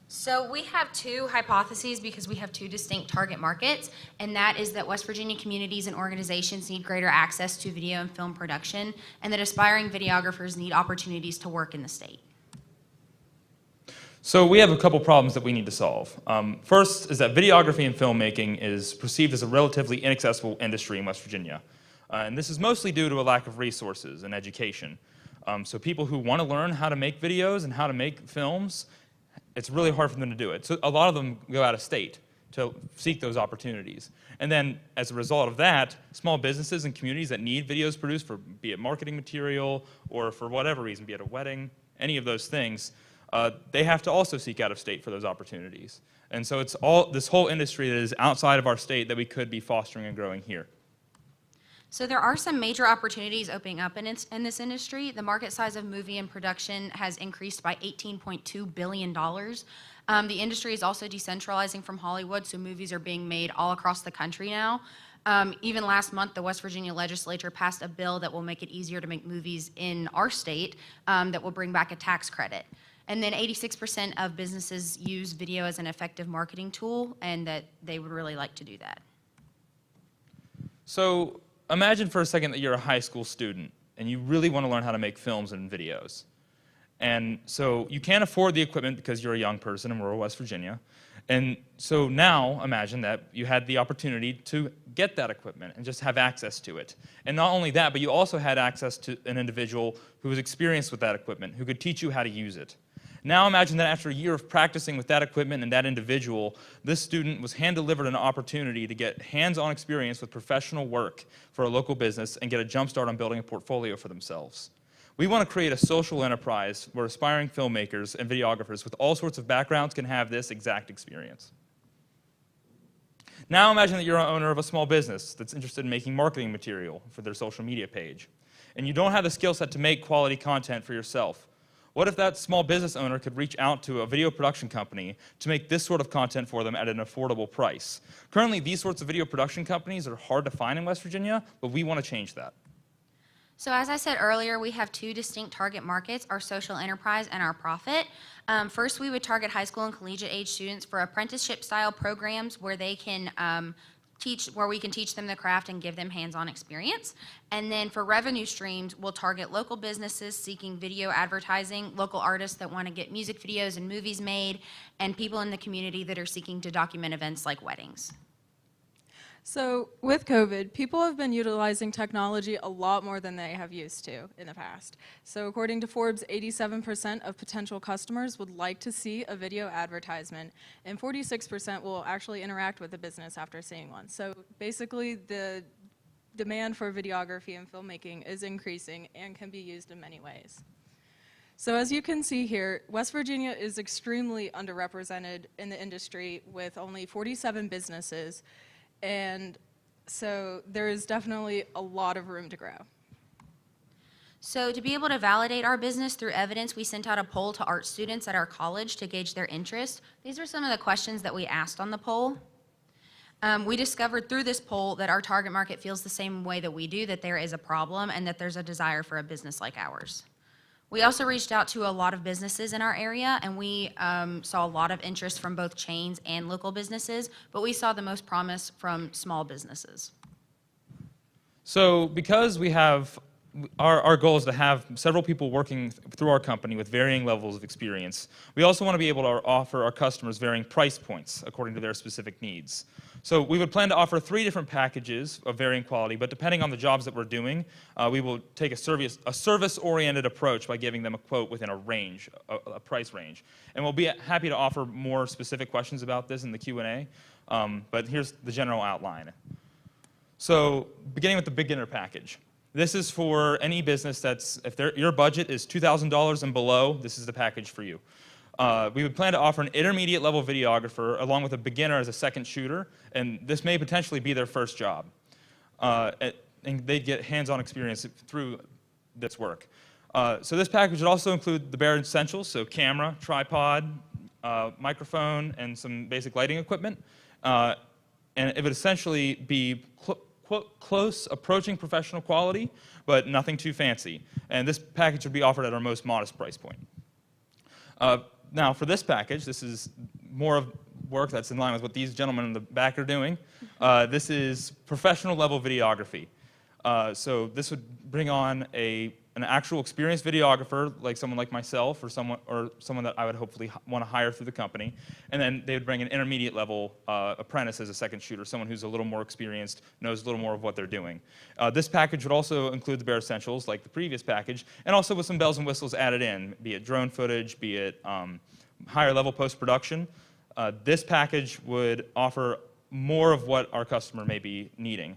So we have two hypotheses because we have two distinct target markets, and that is that West Virginia communities and organizations need greater access to video and film production, and that aspiring videographers need opportunities to work in the state. So we have a couple problems that we need to solve. First is that videography and filmmaking is perceived as a relatively inaccessible industry in West Virginia. And this is mostly due to a lack of resources and education. So people who want to learn how to make videos and how to make films, it's really hard for them to do it. So a lot of them go out of state to seek those opportunities. And then as a result of that, small businesses and communities that need videos produced for, be it marketing material or for whatever reason, be it a wedding, any of those things, they have to also seek out of state for those opportunities. And so it's all this whole industry that is outside of our state that we could be fostering and growing here. So there are some major opportunities opening up in this industry. The market size of movie and production has increased by $18.2 billion. The industry is also decentralizing from Hollywood, so movies are being made all across the country now. Even last month, the West Virginia legislature passed a bill that will make it easier to make movies in our state that will bring back a tax credit. And then 86% of businesses use video as an effective marketing tool, and that they would really like to do that. So imagine for a second that you're a high school student and you really want to learn how to make films and videos. And so you can't afford the equipment because you're a young person in rural West Virginia. And so now imagine that you had the opportunity to get that equipment and just have access to it. And not only that, but you also had access to an individual who was experienced with that equipment, who could teach you how to use it. Now imagine that after a year of practicing with that equipment and that individual, this student was hand-delivered an opportunity to get hands-on experience with professional work for a local business and get a jump start on building a portfolio for themselves. We want to create a social enterprise where aspiring filmmakers and videographers with all sorts of backgrounds can have this exact experience. Now imagine that you're an owner of a small business that's interested in making marketing material for their social media page, and you don't have the skill set to make quality content for yourself. What if that small business owner could reach out to a video production company to make this sort of content for them at an affordable price? Currently, these sorts of video production companies are hard to find in West Virginia, but we want to change that. So as I said earlier, we have two distinct target markets, our social enterprise and our profit. First, we would target high school and collegiate age students for apprenticeship-style programs where they can where we can teach them the craft and give them hands-on experience. And then for revenue streams, we'll target local businesses seeking video advertising, local artists that want to get music videos and movies made, and people in the community that are seeking to document events like weddings. So with COVID, people have been utilizing technology a lot more than they have used to in the past. So according to Forbes, 87% of potential customers would like to see a video advertisement, and 46% will actually interact with the business after seeing one. So basically, the demand for videography and filmmaking is increasing and can be used in many ways. So as you can see here, West Virginia is extremely underrepresented in the industry with only 47 businesses. And so there is definitely a lot of room to grow. So to be able to validate our business through evidence, we sent out a poll to art students at our college to gauge their interest. These are some of the questions that we asked on the poll. We discovered through this poll that our target market feels the same way that we do, that there is a problem and that there's a desire for a business like ours. We also reached out to a lot of businesses in our area, and we saw a lot of interest from both chains and local businesses, but we saw the most promise from small businesses. So because we have, our goal is to have several people working through our company with varying levels of experience, we also want to be able to offer our customers varying price points according to their specific needs. So we would plan to offer 3 different packages of varying quality, but depending on the jobs that we're doing, we will take a service-oriented approach by giving them a quote within a range, a price range. And we'll be happy to offer more specific questions about this in the Q&A, but here's the general outline. So beginning with the beginner package. This is for any business that's, if your budget is $2,000 and below, this is the package for you. We would plan to offer an intermediate level videographer along with a beginner as a second shooter, and this may potentially be their first job. And they'd get hands-on experience through this work. So this package would also include the bare essentials, so camera, tripod, microphone, and some basic lighting equipment. And it would essentially be close, approaching professional quality, but nothing too fancy. And this package would be offered at our most modest price point. Now, for this package, this is more of work that's in line with what these gentlemen in the back are doing. This is professional level videography. So this would bring on an actual experienced videographer, like someone like myself, or someone that I would hopefully want to hire through the company. And then they would bring an intermediate level apprentice as a second shooter, someone who's a little more experienced, knows a little more of what they're doing. This package would also include the bare essentials, like the previous package, and also with some bells and whistles added in, be it drone footage, be it higher level post-production. This package would offer more of what our customer may be needing.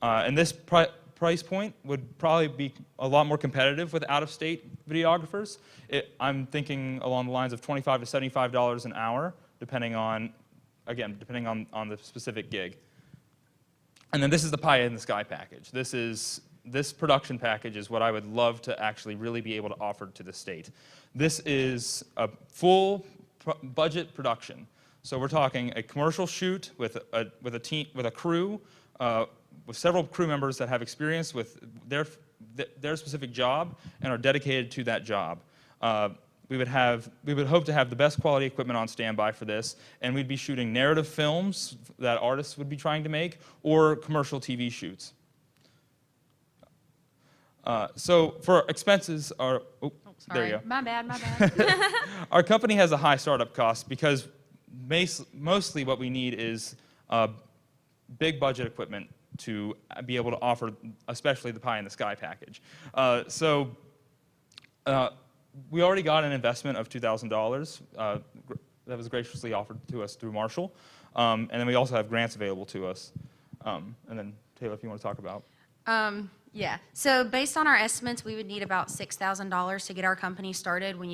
And this price point would probably be a lot more competitive with out-of-state videographers. I'm thinking along the lines of $25 to $75 an hour, depending on the specific gig. And then this is the pie in the sky package. This production package is what I would love to actually really be able to offer to the state. This is a full budget production. So we're talking a commercial shoot with a team, with a crew, with several crew members that have experience with their specific job and are dedicated to that job. We would hope to have the best quality equipment on standby for this, and we'd be shooting narrative films that artists would be trying to make, or commercial TV shoots. So for expenses, there you go. My bad. Our company has a high startup cost because mostly what we need is big budget equipment to be able to offer, especially the pie in the sky package. We already got an investment of $2,000 that was graciously offered to us through Marshall, and then we also have grants available to us. And then Taylor, if you want to talk about. Yeah, so based on our estimates, we would need about $6,000 to get our company started when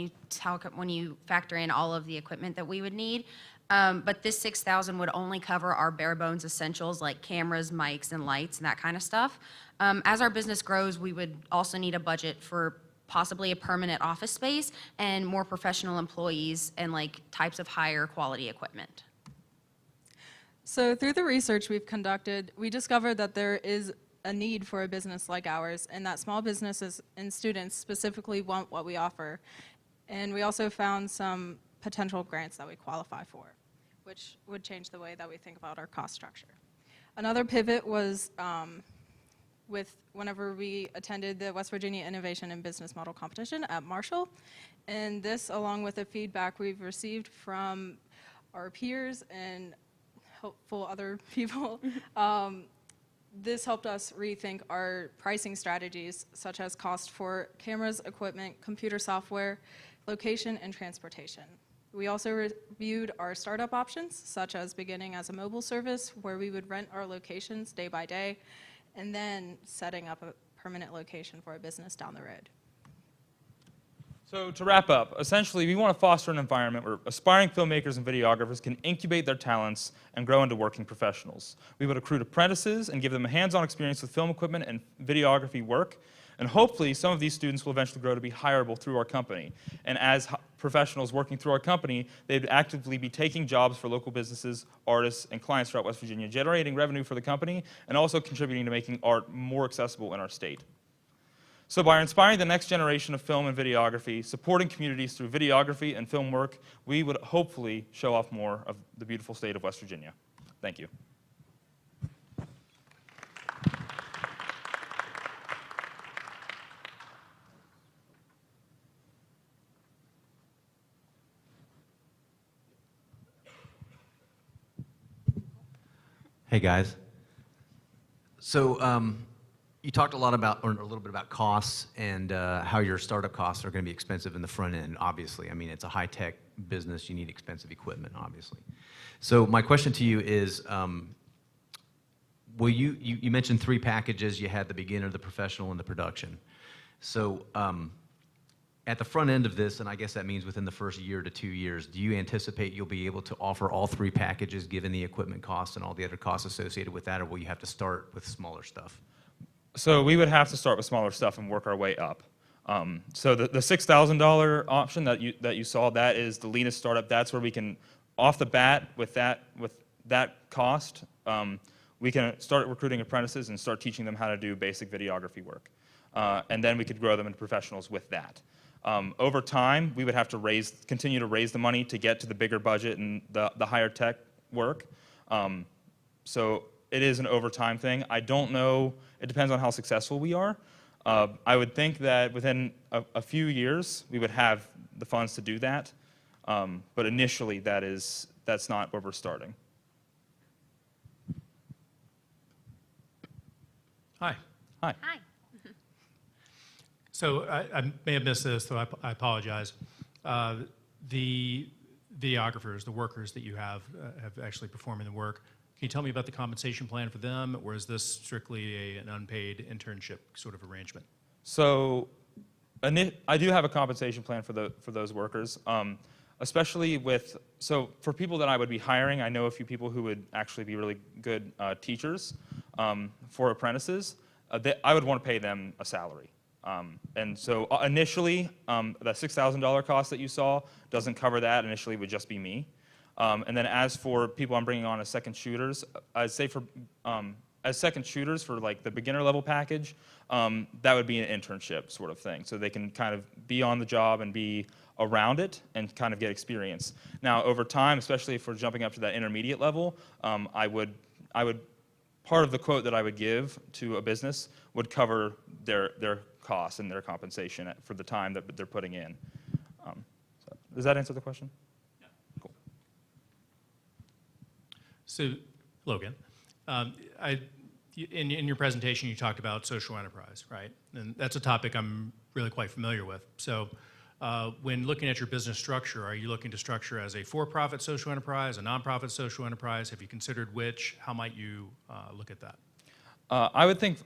you factor in all of the equipment that we would need. But this $6,000 would only cover our bare bones essentials like cameras, mics, and lights, and that kind of stuff. As our business grows, we would also need a budget for possibly a permanent office space and more professional employees and like types of higher quality equipment. So through the research we've conducted, we discovered that there is a need for a business like ours, and that small businesses and students specifically want what we offer. And we also found some potential grants that we qualify for, which would change the way that we think about our cost structure. Another pivot was with whenever we attended the West Virginia Innovation and Business Model Competition at Marshall. And this, along with the feedback we've received from our peers and helpful other people, this helped us rethink our pricing strategies, such as cost for cameras, equipment, computer software, location, and transportation. We also reviewed our startup options, such as beginning as a mobile service where we would rent our locations day by day, and then setting up a permanent location for a business down the road. So to wrap up, essentially we want to foster an environment where aspiring filmmakers and videographers can incubate their talents and grow into working professionals. We would recruit apprentices and give them a hands-on experience with film equipment and videography work, and hopefully some of these students will eventually grow to be hireable through our company. And as professionals working through our company, they'd actively be taking jobs for local businesses, artists, and clients throughout West Virginia, generating revenue for the company and also contributing to making art more accessible in our state. So by inspiring the next generation of film and videography, supporting communities through videography and film work, we would hopefully show off more of the beautiful state of West Virginia. Thank you. Hey guys. So you talked a lot about, or a little bit about costs and how your startup costs are going to be expensive in the front end, obviously. I mean, it's a high-tech business. You need expensive equipment, obviously. So my question to you is, will you mentioned 3 packages. You had the beginner, the professional, and the production. So at the front end of this, and I guess that means within the first year to 2 years, do you anticipate you'll be able to offer all 3 packages given the equipment costs and all the other costs associated with that, or will you have to start with smaller stuff? So we would have to start with smaller stuff and work our way up. So the $6,000 option that you saw, that is the leanest startup. That's where we can, off the bat, with that cost, we can start recruiting apprentices and start teaching them how to do basic videography work. And then we could grow them into professionals with that. Over time, we would have to continue to raise the money to get to the bigger budget and the higher tech work. So it is an overtime thing. I don't know. It depends on how successful we are. I would think that within a few years, we would have the funds to do that. But initially, that's not where we're starting. Hi. Hi. Hi. So I may have missed this, so I apologize. The videographers, the workers that you have actually performing the work, can you tell me about the compensation plan for them, or is this strictly an unpaid internship sort of arrangement? So I do have a compensation plan for those workers, especially so for people that I would be hiring, I know a few people who would actually be really good teachers for apprentices. I would want to pay them a salary. And so initially, the $6,000 cost that you saw doesn't cover that. Initially, it would just be me. And then as for people I'm bringing on as second shooters, I'd say as second shooters for like the beginner level package, that would be an internship sort of thing. So they can kind of be on the job and be around it and kind of get experience. Now, over time, especially if we're jumping up to that intermediate level, I would part of the quote that I would give to a business would cover their costs and their compensation for the time that they're putting in. So does that answer the question? Yeah. Cool. So, Logan, in your presentation, you talked about social enterprise, right? And that's a topic I'm really quite familiar with. So, when looking at your business structure, are you looking to structure as a for-profit social enterprise, a nonprofit social enterprise? Have you considered which? How might you look at that? I would think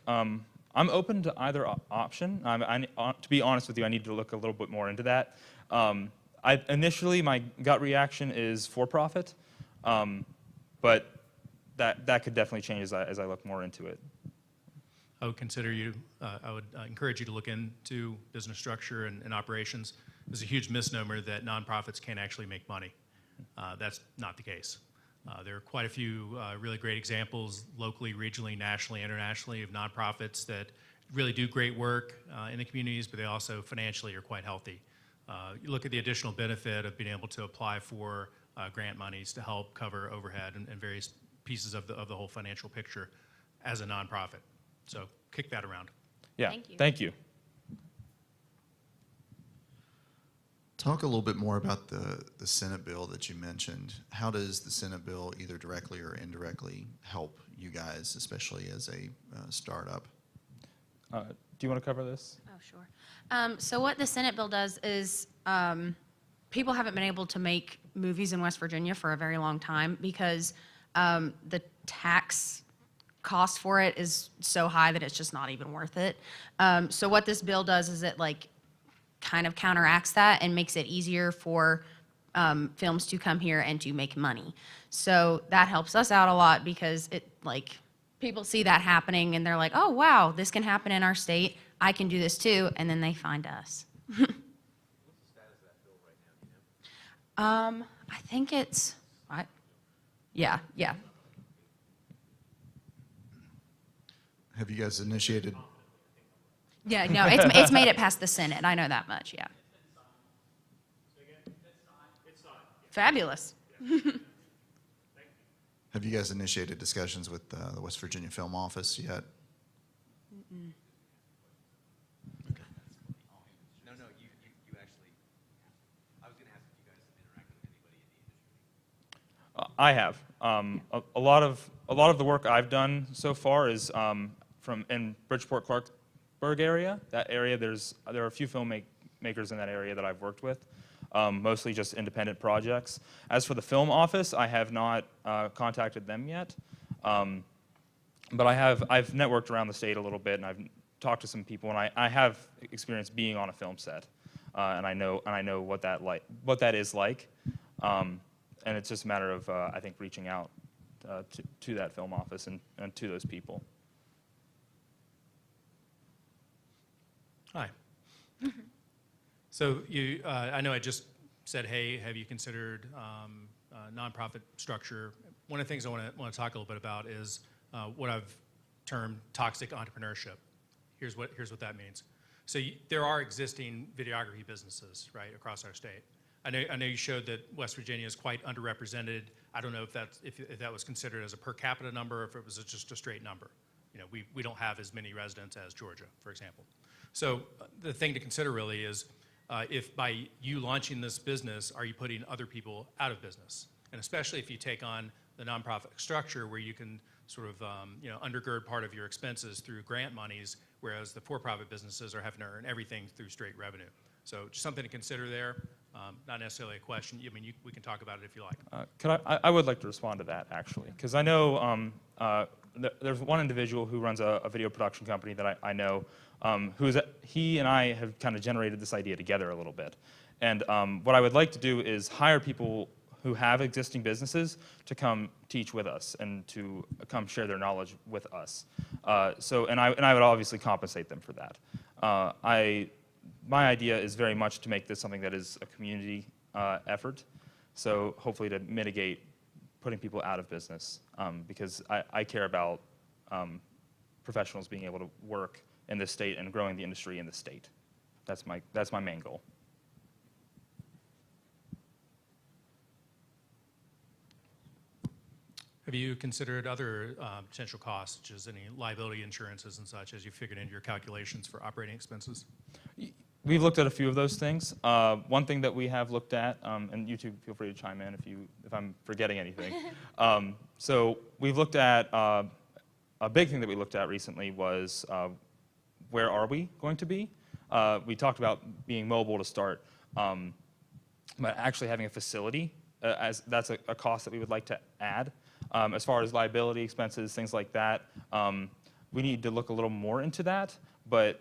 I'm open to either option. To be honest with you, I need to look a little bit more into that. Initially, my gut reaction is for-profit, but that could definitely change as I look more into it. I would encourage you to look into business structure and operations. There's a huge misnomer that nonprofits can't actually make money. That's not the case. There are quite a few really great examples locally, regionally, nationally, internationally of nonprofits that really do great work in the communities, but they also financially are quite healthy. You look at the additional benefit of being able to apply for grant monies to help cover overhead and various pieces of the whole financial picture as a nonprofit. So kick that around. Yeah, Thank you. Thank you. Talk a little bit more about the Senate bill that you mentioned. How does the Senate bill either directly or indirectly help you guys, especially as a startup? Do you want to cover this? Oh, sure. So what the Senate bill does is people haven't been able to make movies in West Virginia for a very long time because the tax cost for it is so high that it's just not even worth it. So what this bill does is it kind of counteracts that and makes it easier for films to come here and to make money. So that helps us out a lot because people see that happening and they're like, oh wow, this can happen in our state. I can do this too, and then they find us. What's the status of that bill right now, do you know? I think it's, yeah. Have you guys initiated? Yeah, no, it's made it past the Senate. I know that much, yeah. Fabulous. Have you guys initiated discussions with the West Virginia Film Office yet? Mm-mm. No, you actually, I was going to ask if you guys have interacted with anybody in the industry. I have. A lot of the work I've done so far is from in Bridgeport, Clarksburg area. That area, there are a few filmmakers in that area that I've worked with. Mostly just independent projects. As for the film office, I have not contacted them yet, but I've networked around the state a little bit, and I've talked to some people, and I have experience being on a film set, and I know what that is like, and it's just a matter of I think reaching out to that film office and to those people. Hi. So I know I just said, hey, have you considered nonprofit structure? One of the things I want to talk a little bit about is what I've termed toxic entrepreneurship. Here's what that means. So there are existing videography businesses, right, across our state. I know you showed that West Virginia is quite underrepresented. I don't know if that was considered as a per capita number or if it was just a straight number. You know, we don't have as many residents as Georgia, for example. So the thing to consider really is if by you launching this business, are you putting other people out of business? And especially if you take on the nonprofit structure where you can sort of undergird part of your expenses through grant monies, whereas the for-profit businesses are having to earn everything through straight revenue. So just something to consider there. Not necessarily a question. I mean, we can talk about it if you like. I would like to respond to that, actually, because I know there's one individual who runs a video production company that I know, he and I have kind of generated this idea together a little bit. And what I would like to do is hire people who have existing businesses to come teach with us and to come share their knowledge with us. And I would obviously compensate them for that. My idea is very much to make this something that is a community effort. So hopefully to mitigate putting people out of business, because I care about professionals being able to work in this state and growing the industry in the state. That's my main goal. Have you considered other potential costs, such as any liability insurances and such, as you figured into your calculations for operating expenses? We've looked at a few of those things. One thing that we have looked at, and you two feel free to chime in if I'm forgetting anything. So we've looked at, a big thing that we looked at recently was where are we going to be? We talked about being mobile to start, but actually having a facility, that's a cost that we would like to add. As far as liability expenses, things like that, we need to look a little more into that, but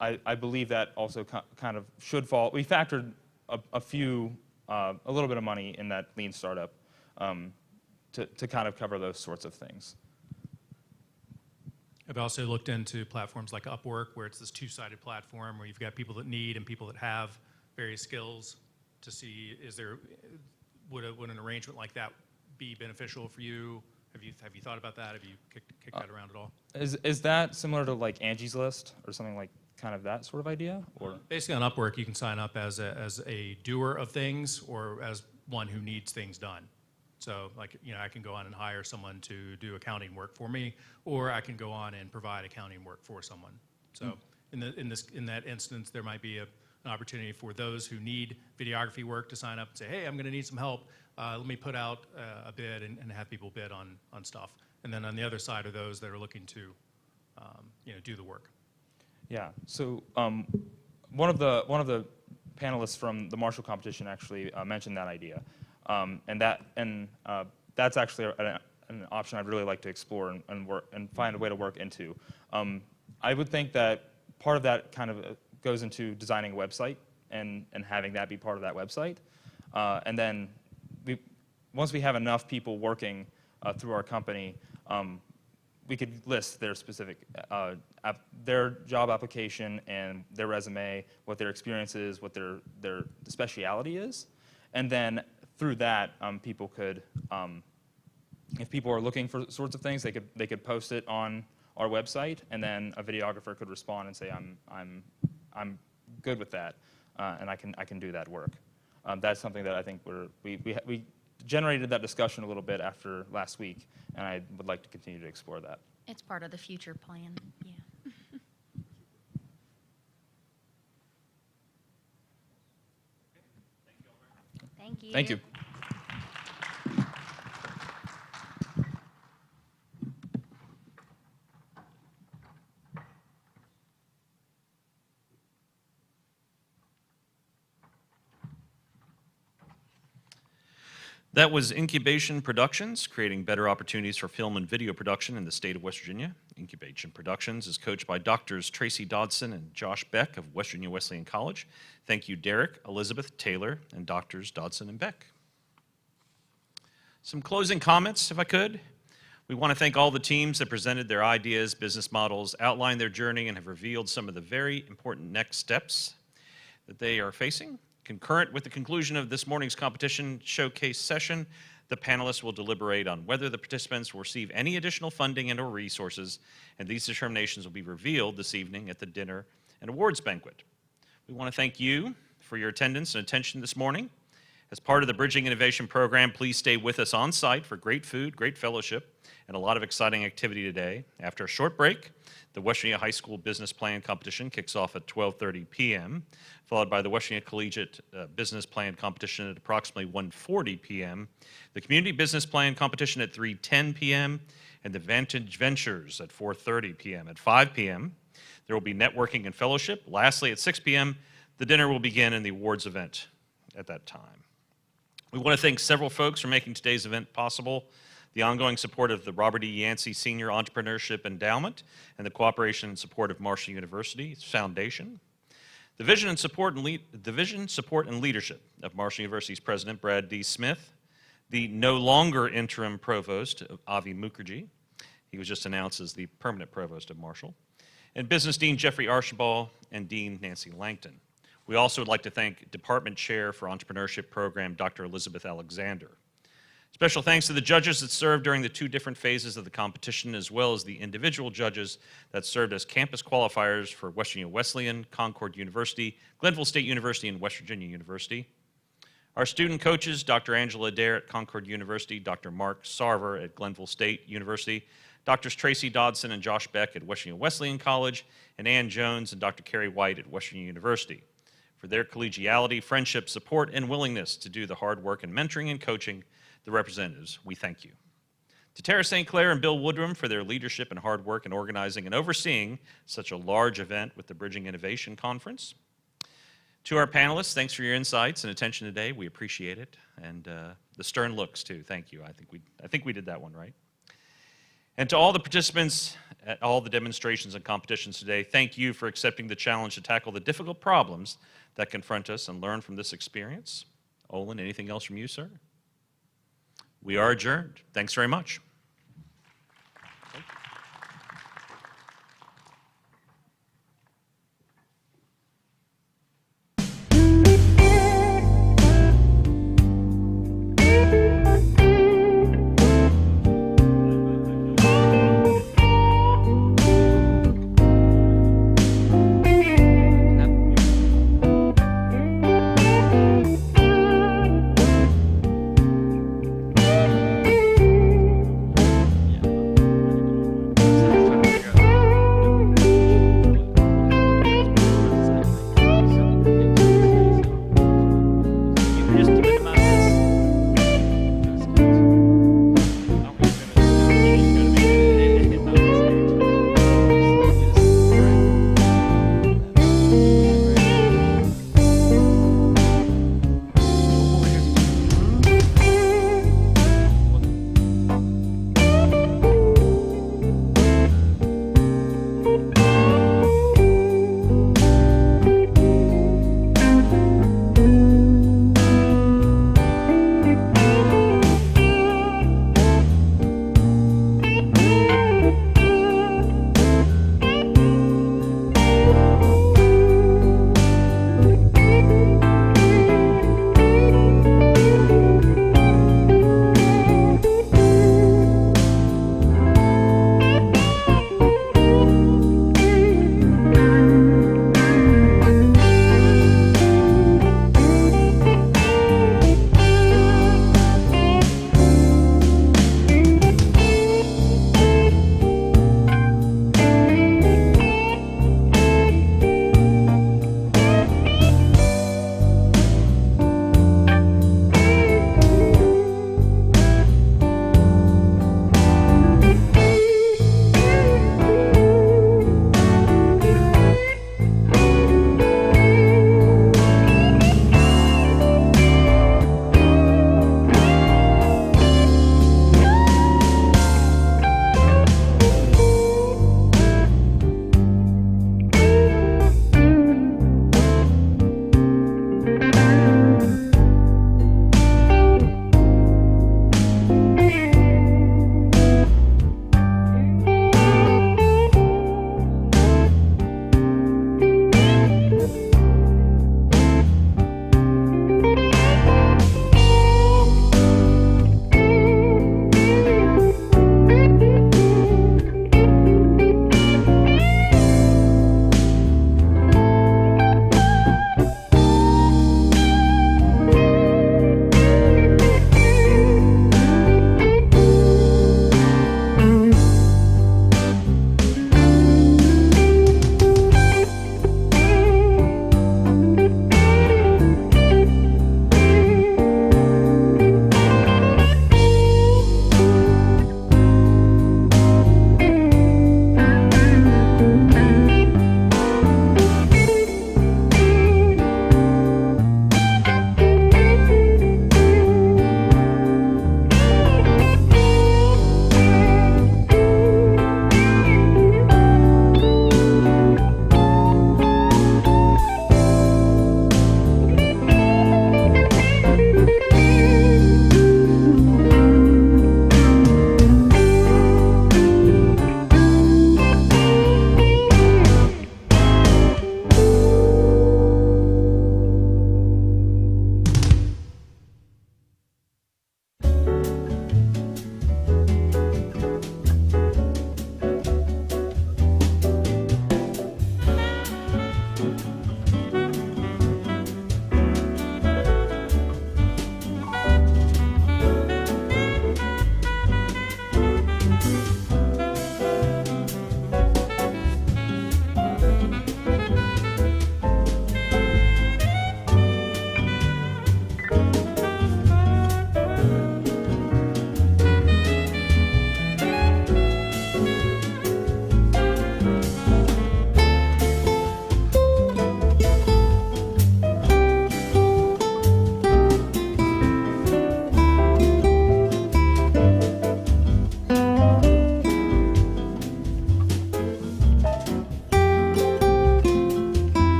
I believe that also kind of should fall. We factored a little bit of money in that lean startup to kind of cover those sorts of things. I've also looked into platforms like Upwork, where it's this two-sided platform where you've got people that need and people that have various skills to see would an arrangement like that be beneficial for you? Have you thought about that? Have you kicked that around at all? Is that similar to like Angie's List or something like kind of that sort of idea? Or Basically on Upwork, you can sign up as a doer of things or as one who needs things done. So like, I can go on and hire someone to do accounting work for me, or I can go on and provide accounting work for someone. So in that instance, there might be an opportunity for those who need videography work to sign up and say, hey, I'm going to need some help. Let me put out a bid and have people bid on stuff. And then on the other side are those that are looking to, do the work. Yeah. So one of the panelists from the Marshall competition actually mentioned that idea, and that's actually an option I'd really like to explore and work and find a way to work into. I would think that part of that kind of goes into designing a website and having that be part of that website, and then once we have enough people working through our company, we could list their specific, their job application and their resume, what their experience is, what their speciality is, and then through that, people could, if people are looking for sorts of things, they could post it on our website, and then a videographer could respond and say, I'm good with that, and I can do that work. That's something that I think we generated that discussion a little bit after last week, and I would like to continue to explore that. It's part of the future plan, yeah. Thank you. Thank you. That was Incubation Productions, creating better opportunities for film and video production in the state of West Virginia. Incubation Productions is coached by Doctors Tracy Dodson and Josh Beck of West Virginia Wesleyan College. Thank you, Derek, Elizabeth, Taylor, and Doctors Dodson and Beck. Some closing comments, if I could. We want to thank all the teams that presented their ideas, business models, outlined their journey, and have revealed some of the very important next steps that they are facing. Concurrent with the conclusion of this morning's competition showcase session, the panelists will deliberate on whether the participants will receive any additional funding and/or resources, and these determinations will be revealed this evening at the dinner and awards banquet. We want to thank you for your attendance and attention this morning. As part of the Bridging Innovation Program, please stay with us on site for great food, great fellowship, and a lot of exciting activity today. After a short break, the West Virginia High School Business Plan Competition kicks off at 12:30 p.m., followed by the West Virginia Collegiate Business Plan Competition at approximately 1:40 p.m., the Community Business Plan Competition at 3:10 p.m., and the Vantage Ventures at 4:30 p.m. At 5 p.m., there will be networking and fellowship. Lastly, at 6 p.m., the dinner will begin and the awards event at that time. We want to thank several folks for making today's event possible: the ongoing support of the Robert E. Yancey Senior Entrepreneurship Endowment and the cooperation and support of Marshall University Foundation. The vision, support, and leadership of Marshall University's President, Brad D. Smith, the no longer interim provost, Avi Mukherjee. He was just announced as the permanent provost of Marshall, and Business Dean Jeffrey Archibald and Dean Nancy Langton. We also would like to thank Department Chair for Entrepreneurship Program, Dr. Elizabeth Alexander. Special thanks to the judges that served during the two different phases of the competition, as well as the individual judges that served as campus qualifiers for West Virginia Wesleyan, Concord University, Glenville State University, and West Virginia University. Our student coaches, Dr. Angela Adair at Concord University, Dr. Mark Sarver at Glenville State University, Drs. Tracy Dodson and Josh Beck at West Virginia Wesleyan College, and Ann Jones and Dr. Carrie White at West Virginia University. For their collegiality, friendship, support, and willingness to do the hard work in mentoring and coaching the representatives, we thank you. To Tara St. Clair and Bill Woodrum for their leadership and hard work in organizing and overseeing such a large event with the Bridging Innovation Conference. To our panelists, thanks for your insights and attention today. We appreciate it. And the stern looks, too. Thank you. I think we did that one right. And to all the participants at all the demonstrations and competitions today, thank you for accepting the challenge to tackle the difficult problems that confront us and learn from this experience. Olin, anything else from you, sir? We are adjourned. Thanks very much.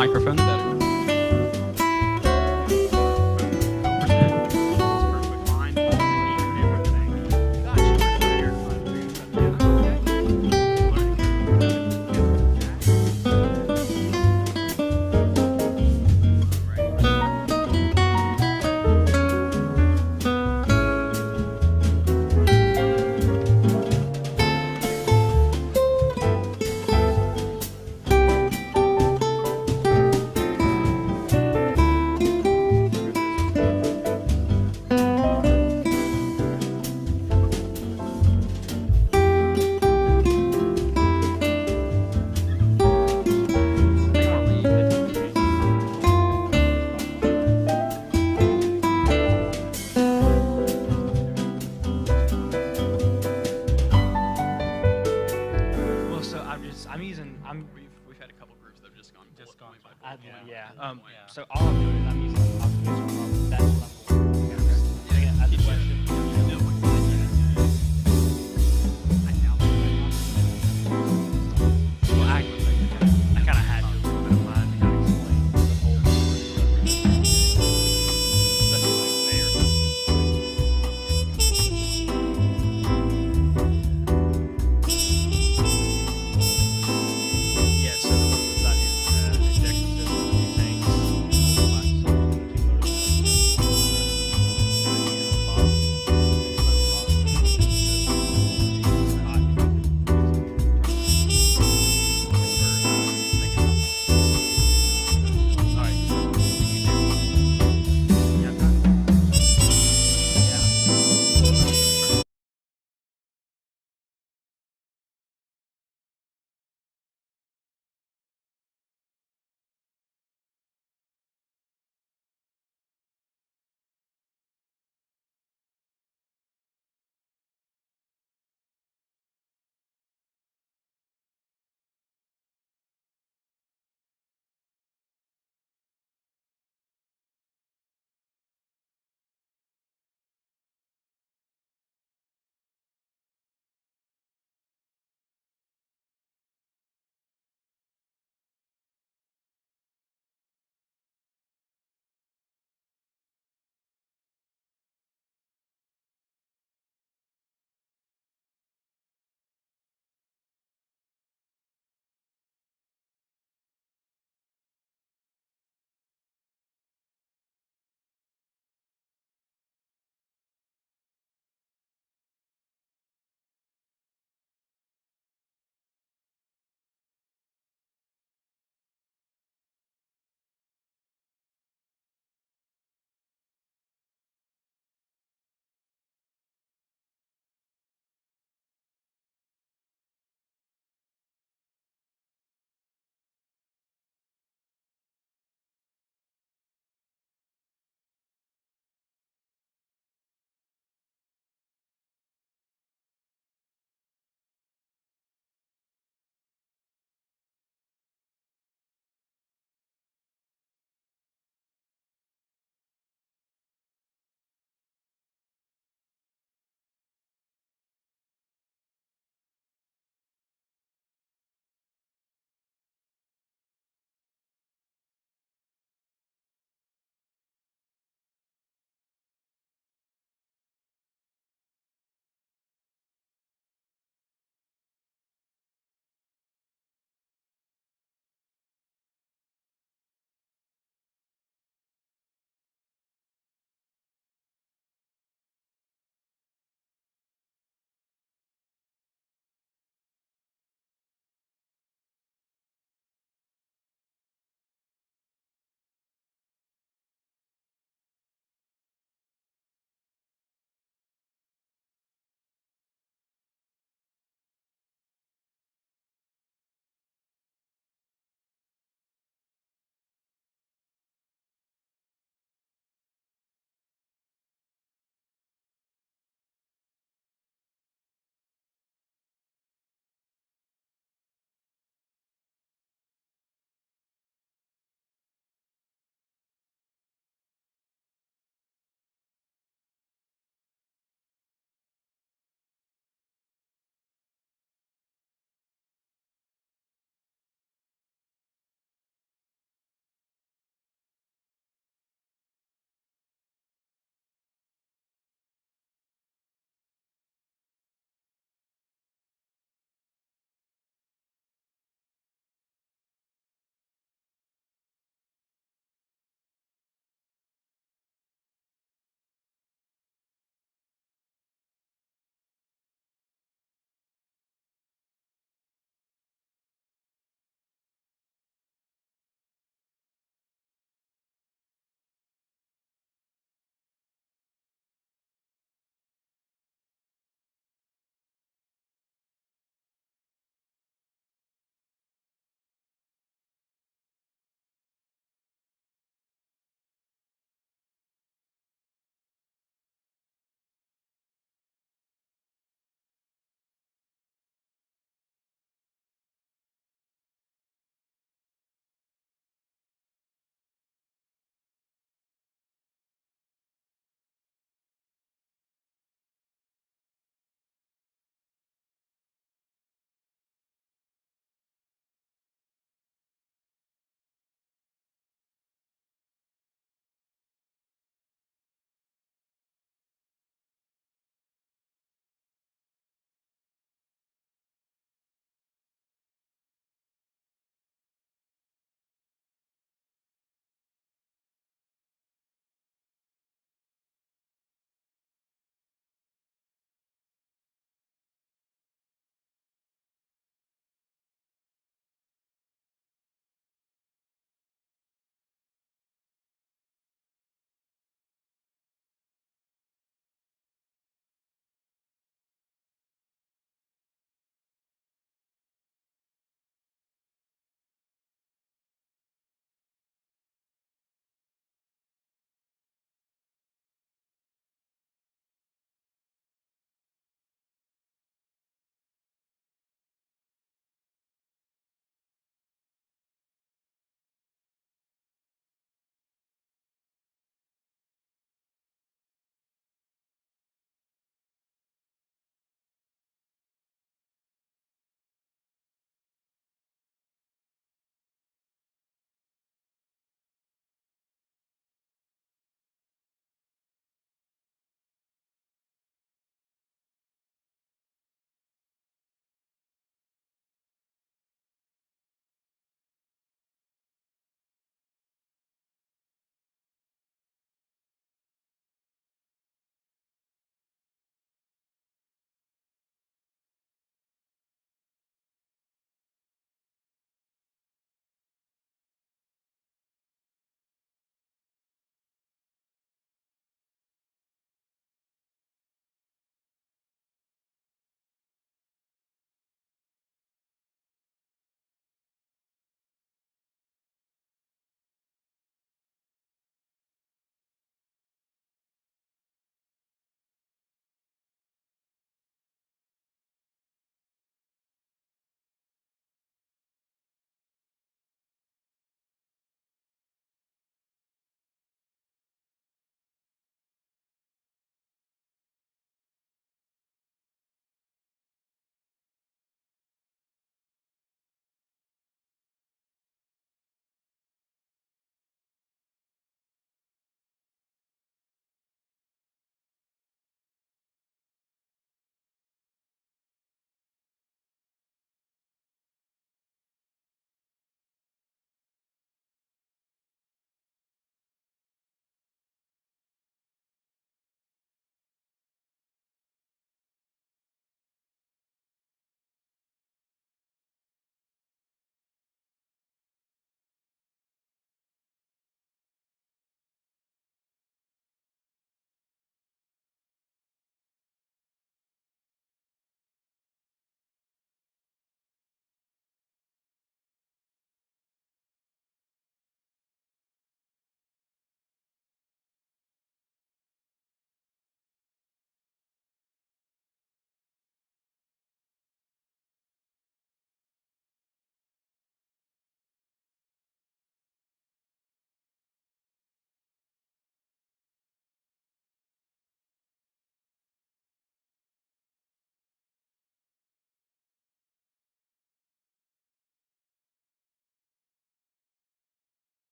microphone, the better. We've had a couple groups that have just gone point by point. So all I'm doing is I'm using observation from that's what I'm going to do. Ask the question. Well, I kind of had to a little bit of mine to kind of explain the whole story, especially like yeah, so the one beside his injection system, two tanks,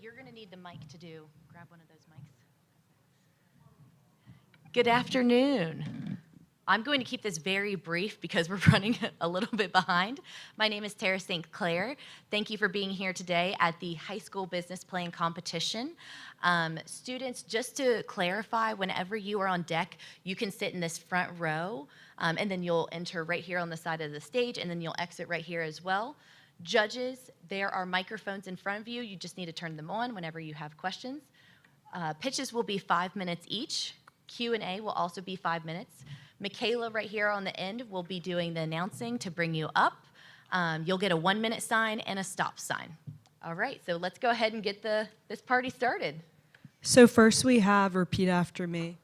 you're going to need the mic to grab one of those mics. Good afternoon. I'm going to keep this very brief because we're running a little bit behind. My name is Tara St. Clair. Thank you for being here today at the High School Business Plan Competition. Students, just to clarify, whenever you are on deck, you can sit in this front row, and then you'll enter right here on the side of the stage, and then you'll exit right here as well. Judges, there are microphones in front of you. You just need to turn them on whenever you have questions. Pitches will be 5 minutes each. Q&A will also be 5 minutes. Michaela right here on the end will be doing the announcing to bring you up. You'll get a 1-minute sign and a stop sign. All right, so let's go ahead and get this party started. So first we have repeat after me.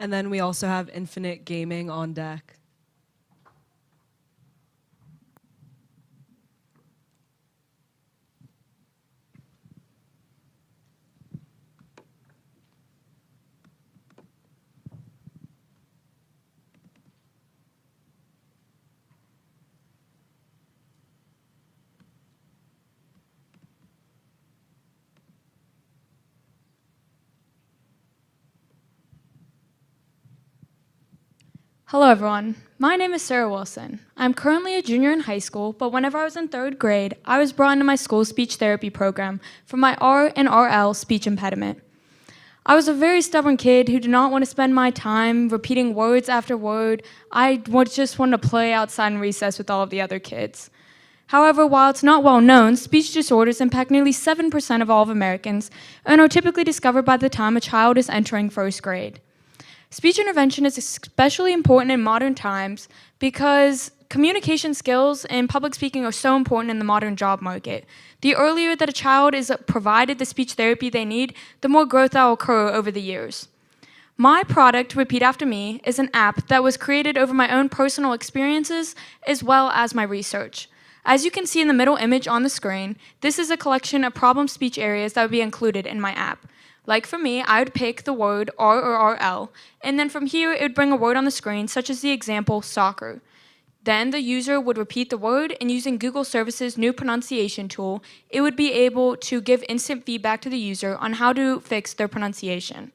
And then we also have infinite gaming on deck. Hello everyone, my name is Sarah Wilson. I'm currently a junior in high school, but whenever I was in 3rd grade, I was brought into my school's speech therapy program for my R and RL speech impediment. I was a very stubborn kid who did not want to spend my time repeating words after word. I just wanted to play outside in recess with all of the other kids. However, while it's not well known, speech disorders impact nearly 7% of all of Americans and are typically discovered by the time a child is entering 1st grade. Speech intervention is especially important in modern times because communication skills and public speaking are so important in the modern job market. The earlier that a child is provided the speech therapy they need, the more growth that will occur over the years. My product, Repeat After Me, is an app that was created over my own personal experiences as well as my research. As you can see in the middle image on the screen, this is a collection of problem speech areas that would be included in my app. Like for me, I would pick the word R or RL, and then from here it would bring a word on the screen, such as the example, soccer. Then the user would repeat the word, and using Google Services' new pronunciation tool, it would be able to give instant feedback to the user on how to fix their pronunciation.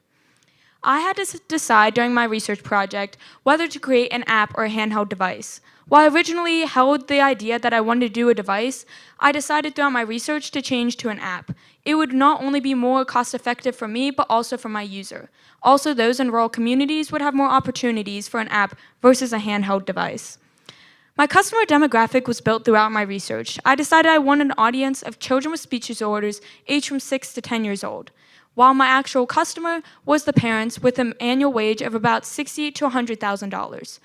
I had to decide during my research project whether to create an app or a handheld device. While I originally held the idea that I wanted to do a device, I decided throughout my research to change to an app. It would not only be more cost-effective for me, but also for my user. Also, those in rural communities would have more opportunities for an app versus a handheld device. My customer demographic was built throughout my research. I decided I wanted an audience of children with speech disorders aged from 6 to 10 years old, while my actual customer was the parents with an annual wage of about $60,000 to $100,000.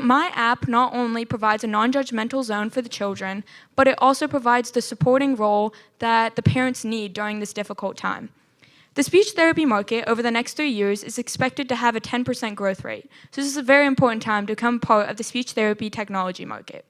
My app not only provides a non-judgmental zone for the children, but it also provides the supporting role that the parents need during this difficult time. The speech therapy market over the next 3 years is expected to have a 10% growth rate, so this is a very important time to become part of the speech therapy technology market.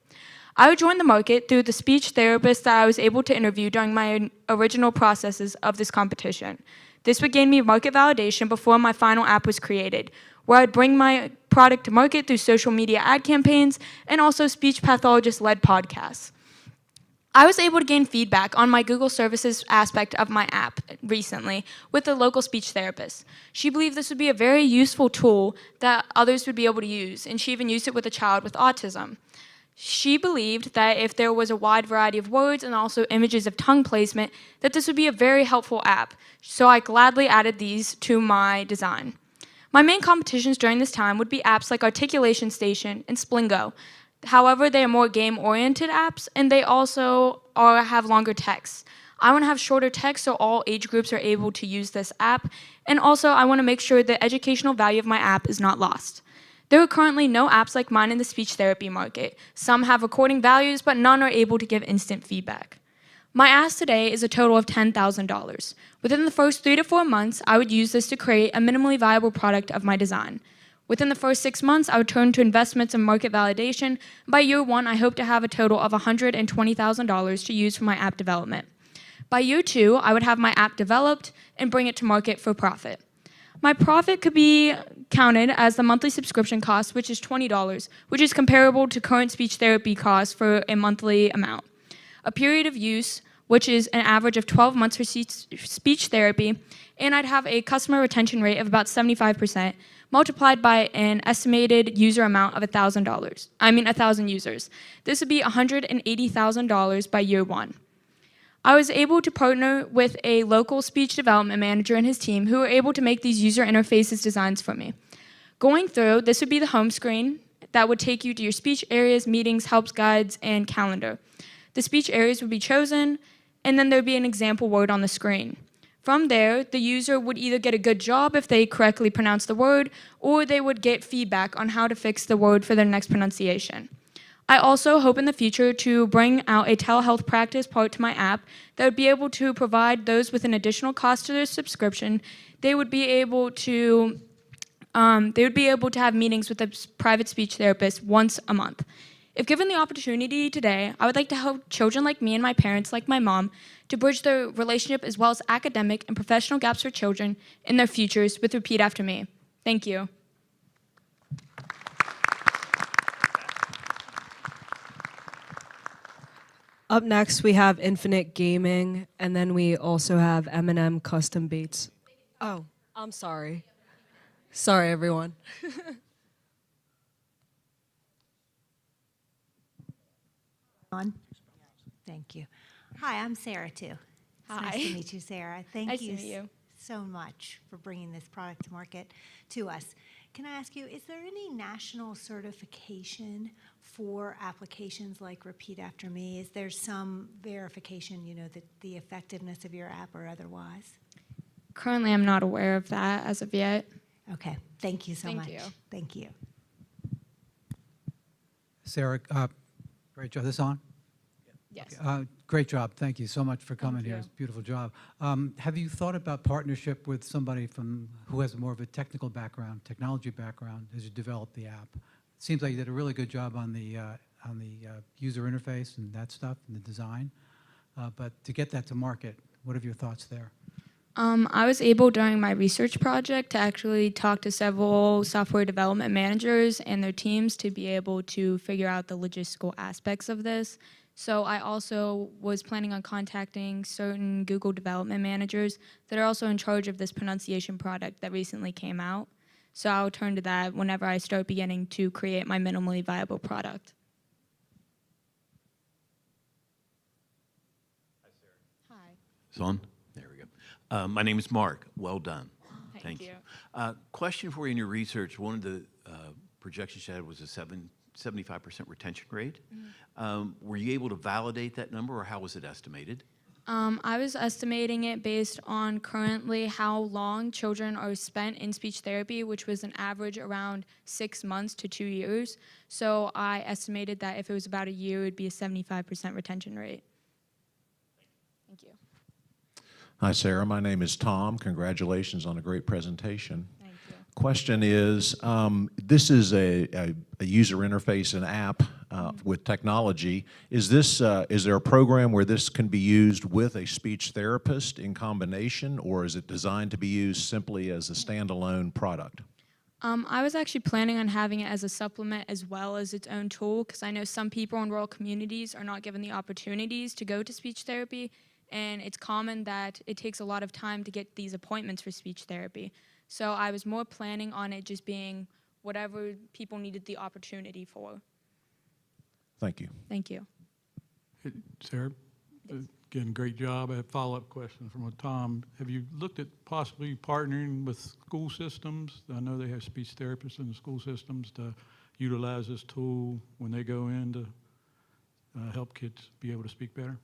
I would join the market through the speech therapist that I was able to interview during my original processes of this competition. This would gain me market validation before my final app was created, where I'd bring my product to market through social media ad campaigns and also speech pathologist-led podcasts. I was able to gain feedback on my Google Services aspect of my app recently with a local speech therapist. She believed this would be a very useful tool that others would be able to use, and she even used it with a child with autism. She believed that if there was a wide variety of words and also images of tongue placement, that this would be a very helpful app, so I gladly added these to my design. My main competitions during this time would be apps like Articulation Station and Splingo. However, they are more game-oriented apps, and they also have longer text. I want to have shorter text so all age groups are able to use this app, and also I want to make sure the educational value of my app is not lost. There are currently no apps like mine in the speech therapy market. Some have recording values, but none are able to give instant feedback. My ask today is a total of $10,000. Within the first 3 to 4 months, I would use this to create a minimally viable product of my design. Within the first 6 months, I would turn to investments and market validation. By year 1, I hope to have a total of $120,000 to use for my app development. By year 2, I would have my app developed and bring it to market for profit. My profit could be counted as the monthly subscription cost, which is $20, which is comparable to current speech therapy costs for a monthly amount. A period of use, which is an average of 12 months for speech therapy, and I'd have a customer retention rate of about 75%, multiplied by an estimated user amount of $1,000 users. This would be $180,000 by year 1. I was able to partner with a local speech development manager and his team who were able to make these user interfaces designs for me. Going through, this would be the home screen that would take you to your speech areas, meetings, helps, guides, and calendar. The speech areas would be chosen, and then there would be an example word on the screen. From there, the user would either get a good job if they correctly pronounced the word, or they would get feedback on how to fix the word for their next pronunciation. I also hope in the future to bring out a telehealth practice part to my app that would be able to provide those with an additional cost to their subscription. They would be able to have meetings with a private speech therapist once a month. If given the opportunity today, I would like to help children like me and my parents, like my mom, to bridge their relationship as well as academic and professional gaps for children in their futures with Repeat After Me. Thank you. Up next, we have Infinite Gaming, and then we also have M&M Custom Beats. Oh, I'm sorry. Sorry, everyone. On. Thank you. Hi, I'm Sarah, too. It's Hi. Nice to meet you, Sarah. Thank Nice to you meet you. so much for bringing this product to market to us. Can I ask you, is there any national certification for applications like Repeat After Me? Is there some verification, that the effectiveness of your app or otherwise? Currently, I'm not aware of that as of yet. Okay, thank you so much. Thank you. Thank you. Sarah, great job. This on? Yes. Great job. Thank you so much for coming here. you. It's a beautiful job. Have you thought about partnership with somebody who has more of a technical background, technology background, as you develop the app? It seems like you did a really good job on the user interface and that stuff and the design. But to get that to market, what are your thoughts there? I was able during my research project to actually talk to several software development managers and their teams to be able to figure out the logistical aspects of this. So I also was planning on contacting certain Google development managers that are also in charge of this pronunciation product that recently came out. So I'll turn to that whenever I start beginning to create my minimally viable product. Hi. It's on? There we go. My name is Mark. Well done. Thank you. Question for you in your research. One of the projections you had was a 75% retention rate. Were you able to validate that number, or how was it estimated? I was estimating it based on currently how long children are spent in speech therapy, which was an average around 6 months to 2 years. So I estimated that if it was about a year, it would be a 75% retention rate. Thank you. Hi, Sarah. My name is Tom. Congratulations on a great presentation. Thank you. Question is, this is a user interface and app with technology. Is there a program where this can be used with a speech therapist in combination, or is it designed to be used simply as a standalone product? I was actually planning on having it as a supplement as well as its own tool, because I know some people in rural communities are not given the opportunities to go to speech therapy, and it's common that it takes a lot of time to get these appointments for speech therapy. So I was more planning on it just being whatever people needed the opportunity for. Thank you. Thank you. Hey, Sarah, again, great job. I have a follow-up question from Tom. Have you looked at possibly partnering with school systems? I know they have speech therapists in the school systems to utilize this tool when they go in to help kids be able to speak better.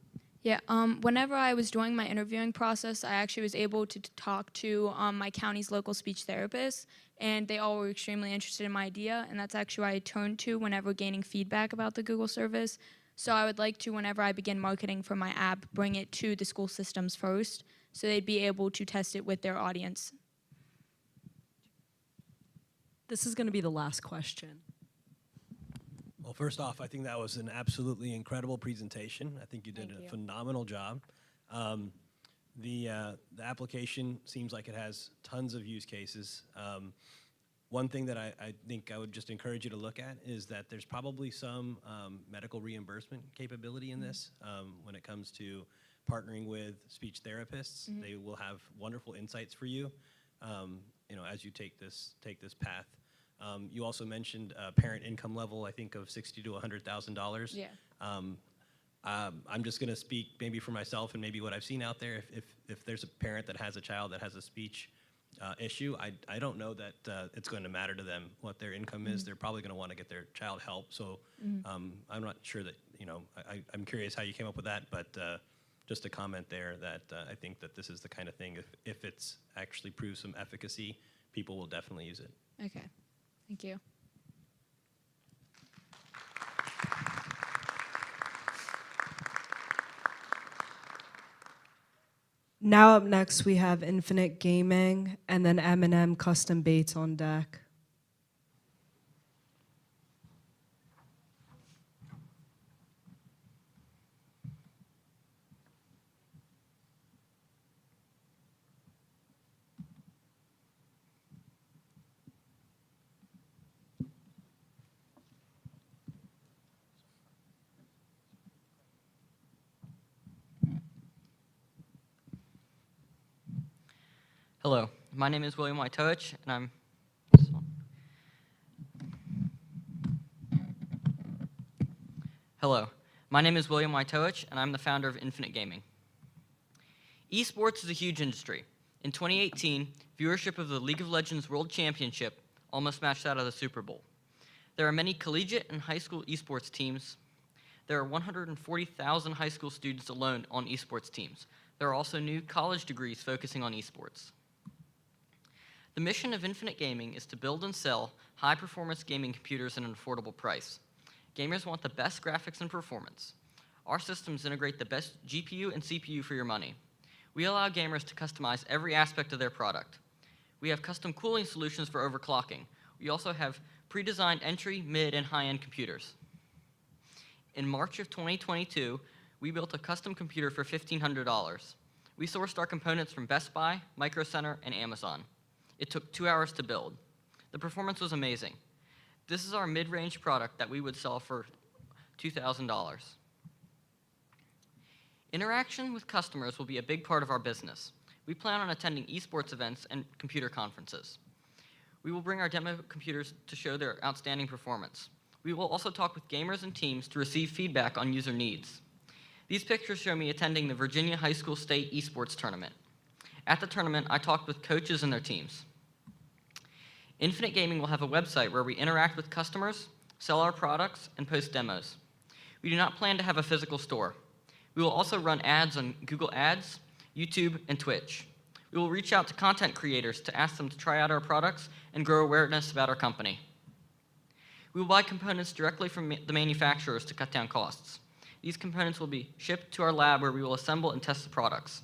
Yeah, whenever I was doing my interviewing process, I actually was able to talk to my county's local speech therapists, and they all were extremely interested in my idea, and that's actually why I turned to whenever gaining feedback about the Google service. So I would like to, whenever I begin marketing for my app, bring it to the school systems first, so they'd be able to test it with their audience. This is going to be the last question. Well, first off, I think that was an absolutely incredible presentation. I think you did a phenomenal job. The application seems like it has tons of use cases. One thing that I think I would just encourage you to look at is that there's probably some medical reimbursement capability in this when it comes to partnering with speech therapists. They will have wonderful insights for you, as you take this path. You also mentioned parent income level, I think, of $60,000 to $100,000. Yeah. I'm just going to speak maybe for myself and maybe what I've seen out there. If there's a parent that has a child that has a speech issue, I don't know that it's going to matter to them what their income is. They're probably going to want to get their child help. So I'm not sure that, I'm curious how you came up with that, but just a comment there that I think that this is the kind of thing, if it's actually proves some efficacy, people will definitely use it. Okay, thank you. Now up next, we have Infinite Gaming and then M&M Custom Baits on deck. Hello, my name is William Whitowich, and I'm the founder of Infinite Gaming. Esports is a huge industry. In 2018, viewership of the League of Legends World Championship almost matched that of the Super Bowl. There are many collegiate and high school esports teams. There are 140,000 high school students alone on esports teams. There are also new college degrees focusing on esports. The mission of Infinite Gaming is to build and sell high-performance gaming computers at an affordable price. Gamers want the best graphics and performance. Our systems integrate the best GPU and CPU for your money. We allow gamers to customize every aspect of their product. We have custom cooling solutions for overclocking. We also have pre-designed entry, mid, and high-end computers. In March of 2022, we built a custom computer for $1,500. We sourced our components from Best Buy, Micro Center, and Amazon. It took 2 hours to build. The performance was amazing. This is our mid-range product that we would sell for $2,000. Interaction with customers will be a big part of our business. We plan on attending esports events and computer conferences. We will bring our demo computers to show their outstanding performance. We will also talk with gamers and teams to receive feedback on user needs. These pictures show me attending the Virginia High School State Esports Tournament. At the tournament, I talked with coaches and their teams. Infinite Gaming will have a website where we interact with customers, sell our products, and post demos. We do not plan to have a physical store. We will also run ads on Google Ads, YouTube, and Twitch. We will reach out to content creators to ask them to try out our products and grow awareness about our company. We will buy components directly from the manufacturers to cut down costs. These components will be shipped to our lab where we will assemble and test the products.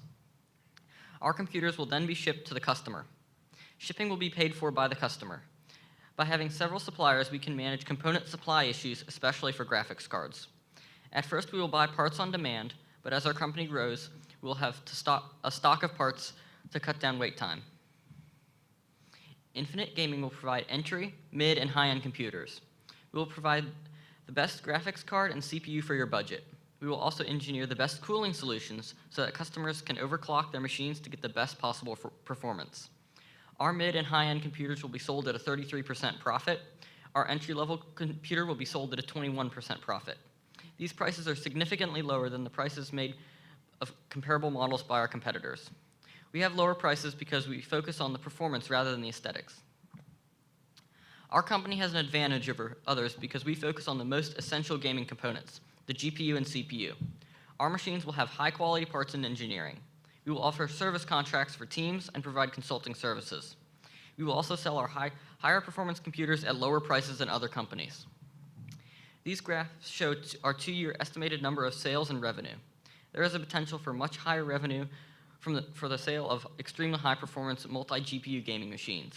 Our computers will then be shipped to the customer. Shipping will be paid for by the customer. By having several suppliers, we can manage component supply issues, especially for graphics cards. At first, we will buy parts on demand, but as our company grows, we will have a stock of parts to cut down wait time. Infinite Gaming will provide entry, mid, and high-end computers. We will provide the best graphics card and CPU for your budget. We will also engineer the best cooling solutions so that customers can overclock their machines to get the best possible performance. Our mid and high-end computers will be sold at a 33% profit. Our entry-level computer will be sold at a 21% profit. These prices are significantly lower than the prices made of comparable models by our competitors. We have lower prices because we focus on the performance rather than the aesthetics. Our company has an advantage over others because we focus on the most essential gaming components, the GPU and CPU. Our machines will have high-quality parts and engineering. We will offer service contracts for teams and provide consulting services. We will also sell our higher performance computers at lower prices than other companies. These graphs show our 2-year estimated number of sales and revenue. There is a potential for much higher revenue for the sale of extremely high-performance multi-GPU gaming machines.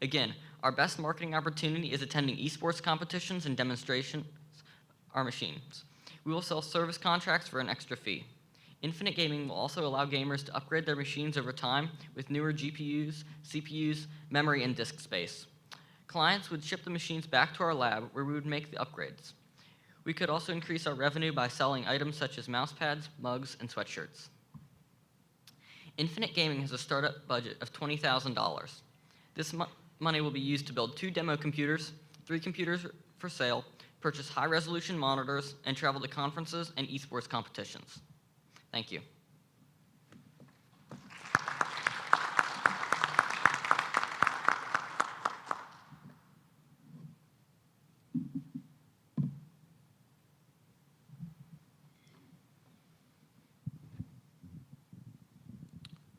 Again, our best marketing opportunity is attending esports competitions and demonstrations of our machines. We will sell service contracts for an extra fee. Infinite Gaming will also allow gamers to upgrade their machines over time with newer GPUs, CPUs, memory, and disk space. Clients would ship the machines back to our lab where we would make the upgrades. We could also increase our revenue by selling items such as mouse pads, mugs, and sweatshirts. Infinite Gaming has a startup budget of $20,000. This money will be used to build 2 demo computers, 3 computers for sale, purchase high-resolution monitors, and travel to conferences and esports competitions. Thank you.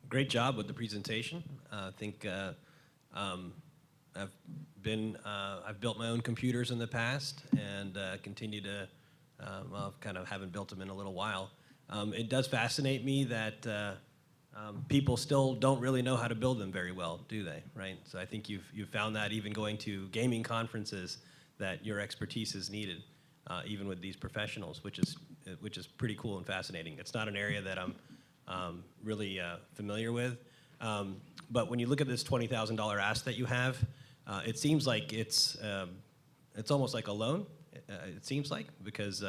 Great job with the presentation. I think I've built my own computers in the past and continue to, well, kind of haven't built them in a little while. It does fascinate me that people still don't really know how to build them very well, do they, right? So I think you've found that even going to gaming conferences that your expertise is needed, even with these professionals, which is pretty cool and fascinating. It's not an area that I'm really familiar with. But when you look at this $20,000 ask that you have, it seems like it's almost like a loan. It seems like, because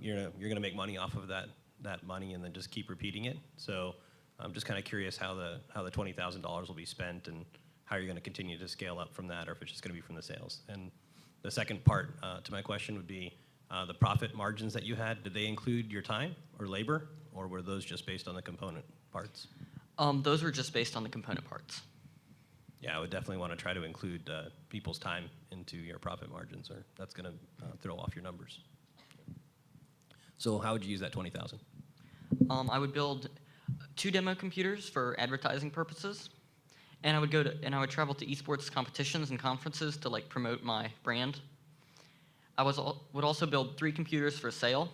you're gonna make money off of that money and then just keep repeating it. So I'm just kind of curious how the $20,000 will be spent and how you're going to continue to scale up from that, or if it's just going to be from the sales. And the second part to my question would be the profit margins that you had. Did they include your time or labor, or were those just based on the component parts? Those were just based on the component parts. Yeah, I would definitely want to try to include people's time into your profit margins, or that's going to throw off your numbers. So how would you use that $20,000? I would build 2 demo computers for advertising purposes, and I would travel to esports competitions and conferences to like promote my brand. I would also build 3 computers for sale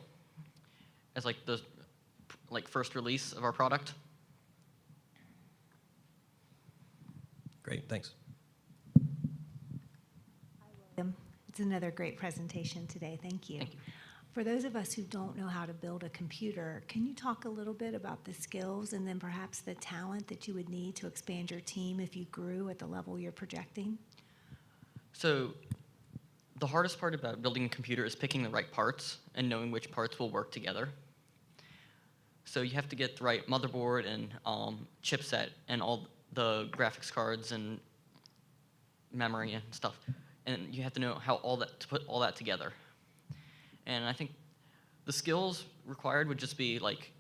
as like the first release of our product. Great, thanks. It's another great presentation today. Thank you. Thank you. For those of us who don't know how to build a computer, can you talk a little bit about the skills and then perhaps the talent that you would need to expand your team if you grew at the level you're projecting? So the hardest part about building a computer is picking the right parts and knowing which parts will work together. So you have to get the right motherboard and chipset and all the graphics cards and memory and stuff. And you have to know how to put all that together. And I think the skills required would just be like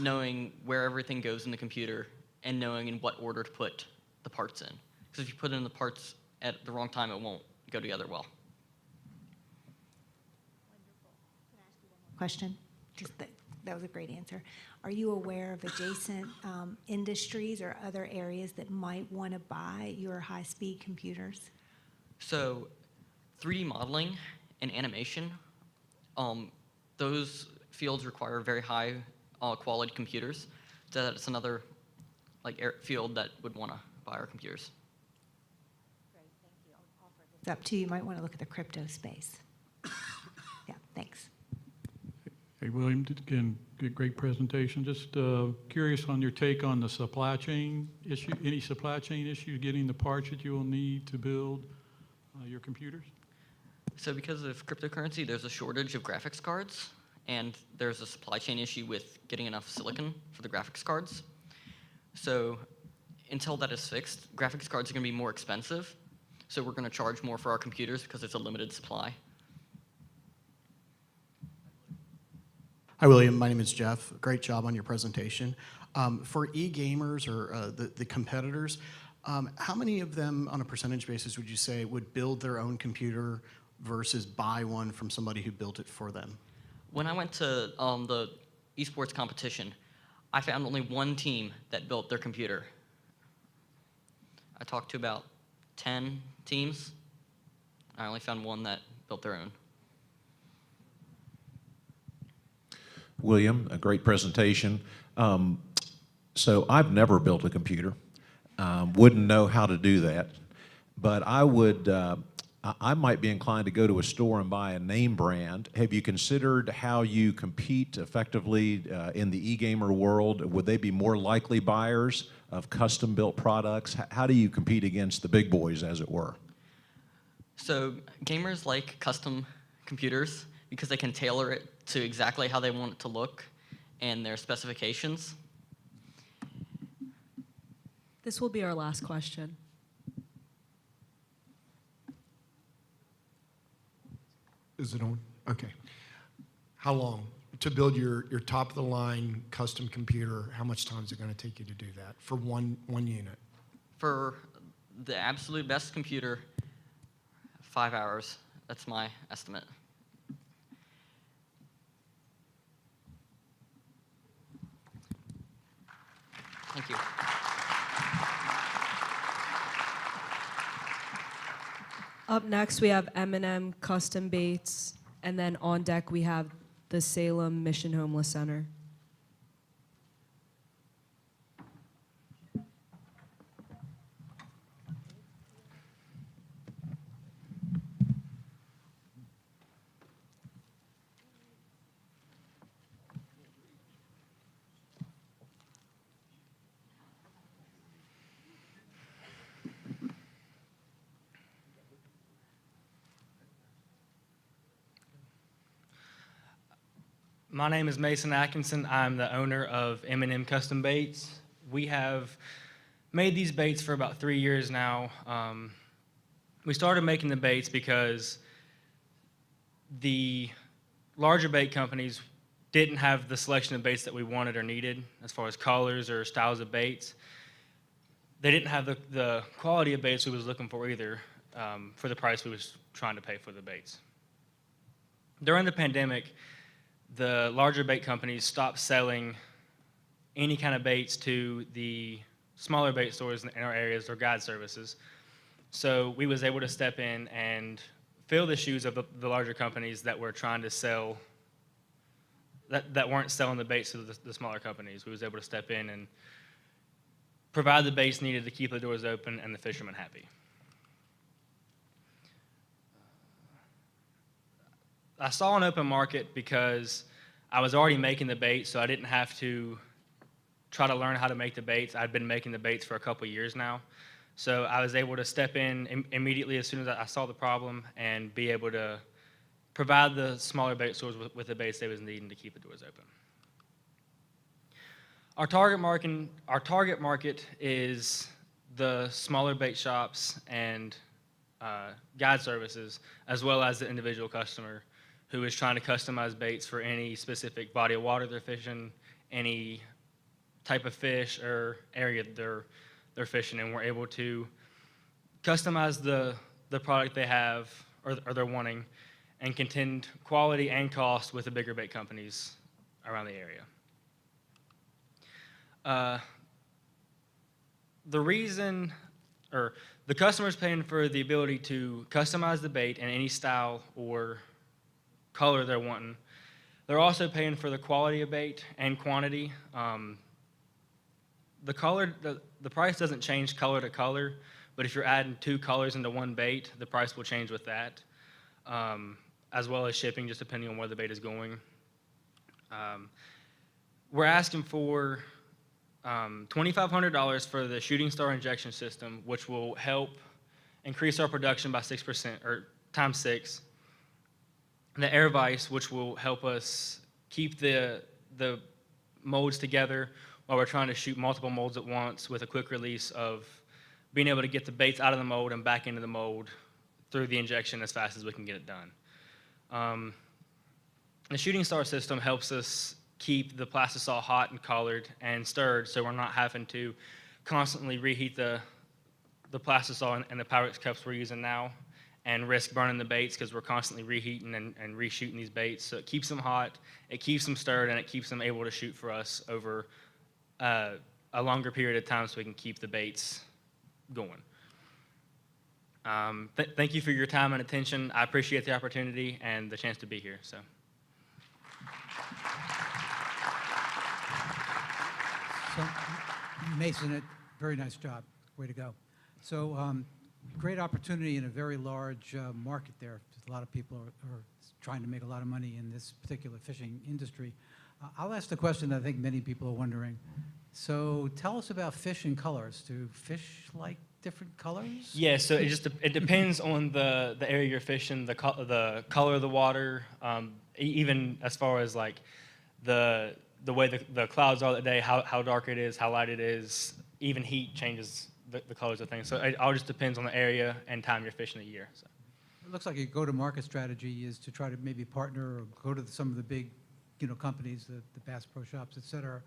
knowing where everything goes in the computer and knowing in what order to put the parts in. Because if you put in the parts at the wrong time, it won't go together well. Question? Just that was a great answer. Are you aware of adjacent industries or other areas that might want to buy your high-speed computers? So 3D modeling and animation, those fields require very high quality computers. So that's another field that would want to buy our computers. Great, thank you. I'll offer this up to you. You might want to look at the crypto space. Yeah, thanks. Hey, William, again, great presentation. Just curious on your take on the supply chain issue. Any supply chain issues getting the parts that you will need to build your computers? So because of cryptocurrency, there's a shortage of graphics cards, and there's a supply chain issue with getting enough silicon for the graphics cards. So until that is fixed, graphics cards are going to be more expensive. So we're going to charge more for our computers because it's a limited supply. Hi, William. My name is Jeff. Great job on your presentation. For e-gamers or the competitors, how many of them, on a percentage basis, would you say would build their own computer versus buy one from somebody who built it for them? When I went to the esports competition, I found only 1 team that built their computer. I talked to about 10 teams. I only found 1 that built their own. William, a great presentation. So I've never built a computer. Wouldn't know how to do that. But I would I might be inclined to go to a store and buy a name brand. Have you considered how you compete effectively in the e-gamer world? Would they be more likely buyers of custom-built products? How do you compete against the big boys, as it were? So gamers like custom computers because they can tailor it to exactly how they want it to look and their specifications. This will be our last question. Is it on? Okay. How long? To build your top-of-the-line custom computer, how much time is it going to take you to do that for one unit? For the absolute best computer, 5 hours. That's my estimate. Thank you. Up next, we have M&M Custom Baits, and then on deck, we have the Salem Mission Homeless Center. My name is Mason Atkinson. I'm the owner of M&M Custom Baits. We have made these baits for about 3 years now. We started making the baits because the larger bait companies didn't have the selection of baits that we wanted or needed as far as colors or styles of baits. They didn't have the quality of baits we was looking for either for the price we was trying to pay for the baits. During the pandemic, the larger bait companies stopped selling any kind of baits to the smaller bait stores in our areas or guide services. So we was able to step in and fill the shoes of the larger companies that were trying to sell, that weren't selling the baits to the smaller companies. We was able to step in and provide the baits needed to keep the doors open and the fishermen happy. I saw an open market because I was already making the baits, so I didn't have to try to learn how to make the baits. I'd been making the baits for a couple years now. So I was able to step in immediately as soon as I saw the problem and be able to provide the smaller bait stores with the baits they was needing to keep the doors open. Our target market is the smaller bait shops and guide services, as well as the individual customer who is trying to customize baits for any specific body of water they're fishing, any type of fish or area they're fishing, and we're able to customize the product they have or they're wanting and contend quality and cost with the bigger bait companies around the area. The reason, or the customer's paying for the ability to customize the bait in any style or color they're wanting. They're also paying for the quality of bait and quantity. The price doesn't change color to color, but if you're adding 2 colors into one bait, the price will change with that, as well as shipping, just depending on where the bait is going. We're asking for $2,500 for the Shooting Star injection system, which will help increase our production by 6% or times 6. The air vise, which will help us keep the molds together while we're trying to shoot multiple molds at once with a quick release of being able to get the baits out of the mold and back into the mold through the injection as fast as we can get it done. The Shooting Star system helps us keep the plastisol hot and collared and stirred, so we're not having to constantly reheat the plastisol and the Pyrex cups we're using now and risk burning the baits because we're constantly reheating and reshooting these baits. So it keeps them hot, it keeps them stirred, and it keeps them able to shoot for us over a longer period of time so we can keep the baits going. Thank you for your time and attention. I appreciate the opportunity and the chance to be here. So Mason, very nice job. Way to go. So Great opportunity in a very large market there. A lot of people are trying to make a lot of money in this particular fishing industry. I'll ask the question that I think many people are wondering. So tell us about fish and colors. Do fish like different colors? Yeah, so it depends on the area you're fishing, the color of the water, even as far as like the way the clouds are that day, how dark it is, how light it is, even heat changes the colors of things. So it all just depends on the area and time you're fishing the year. So. It looks like a go-to-market strategy is to try to maybe partner or go to some of the big, companies, the Bass Pro Shops, et cetera.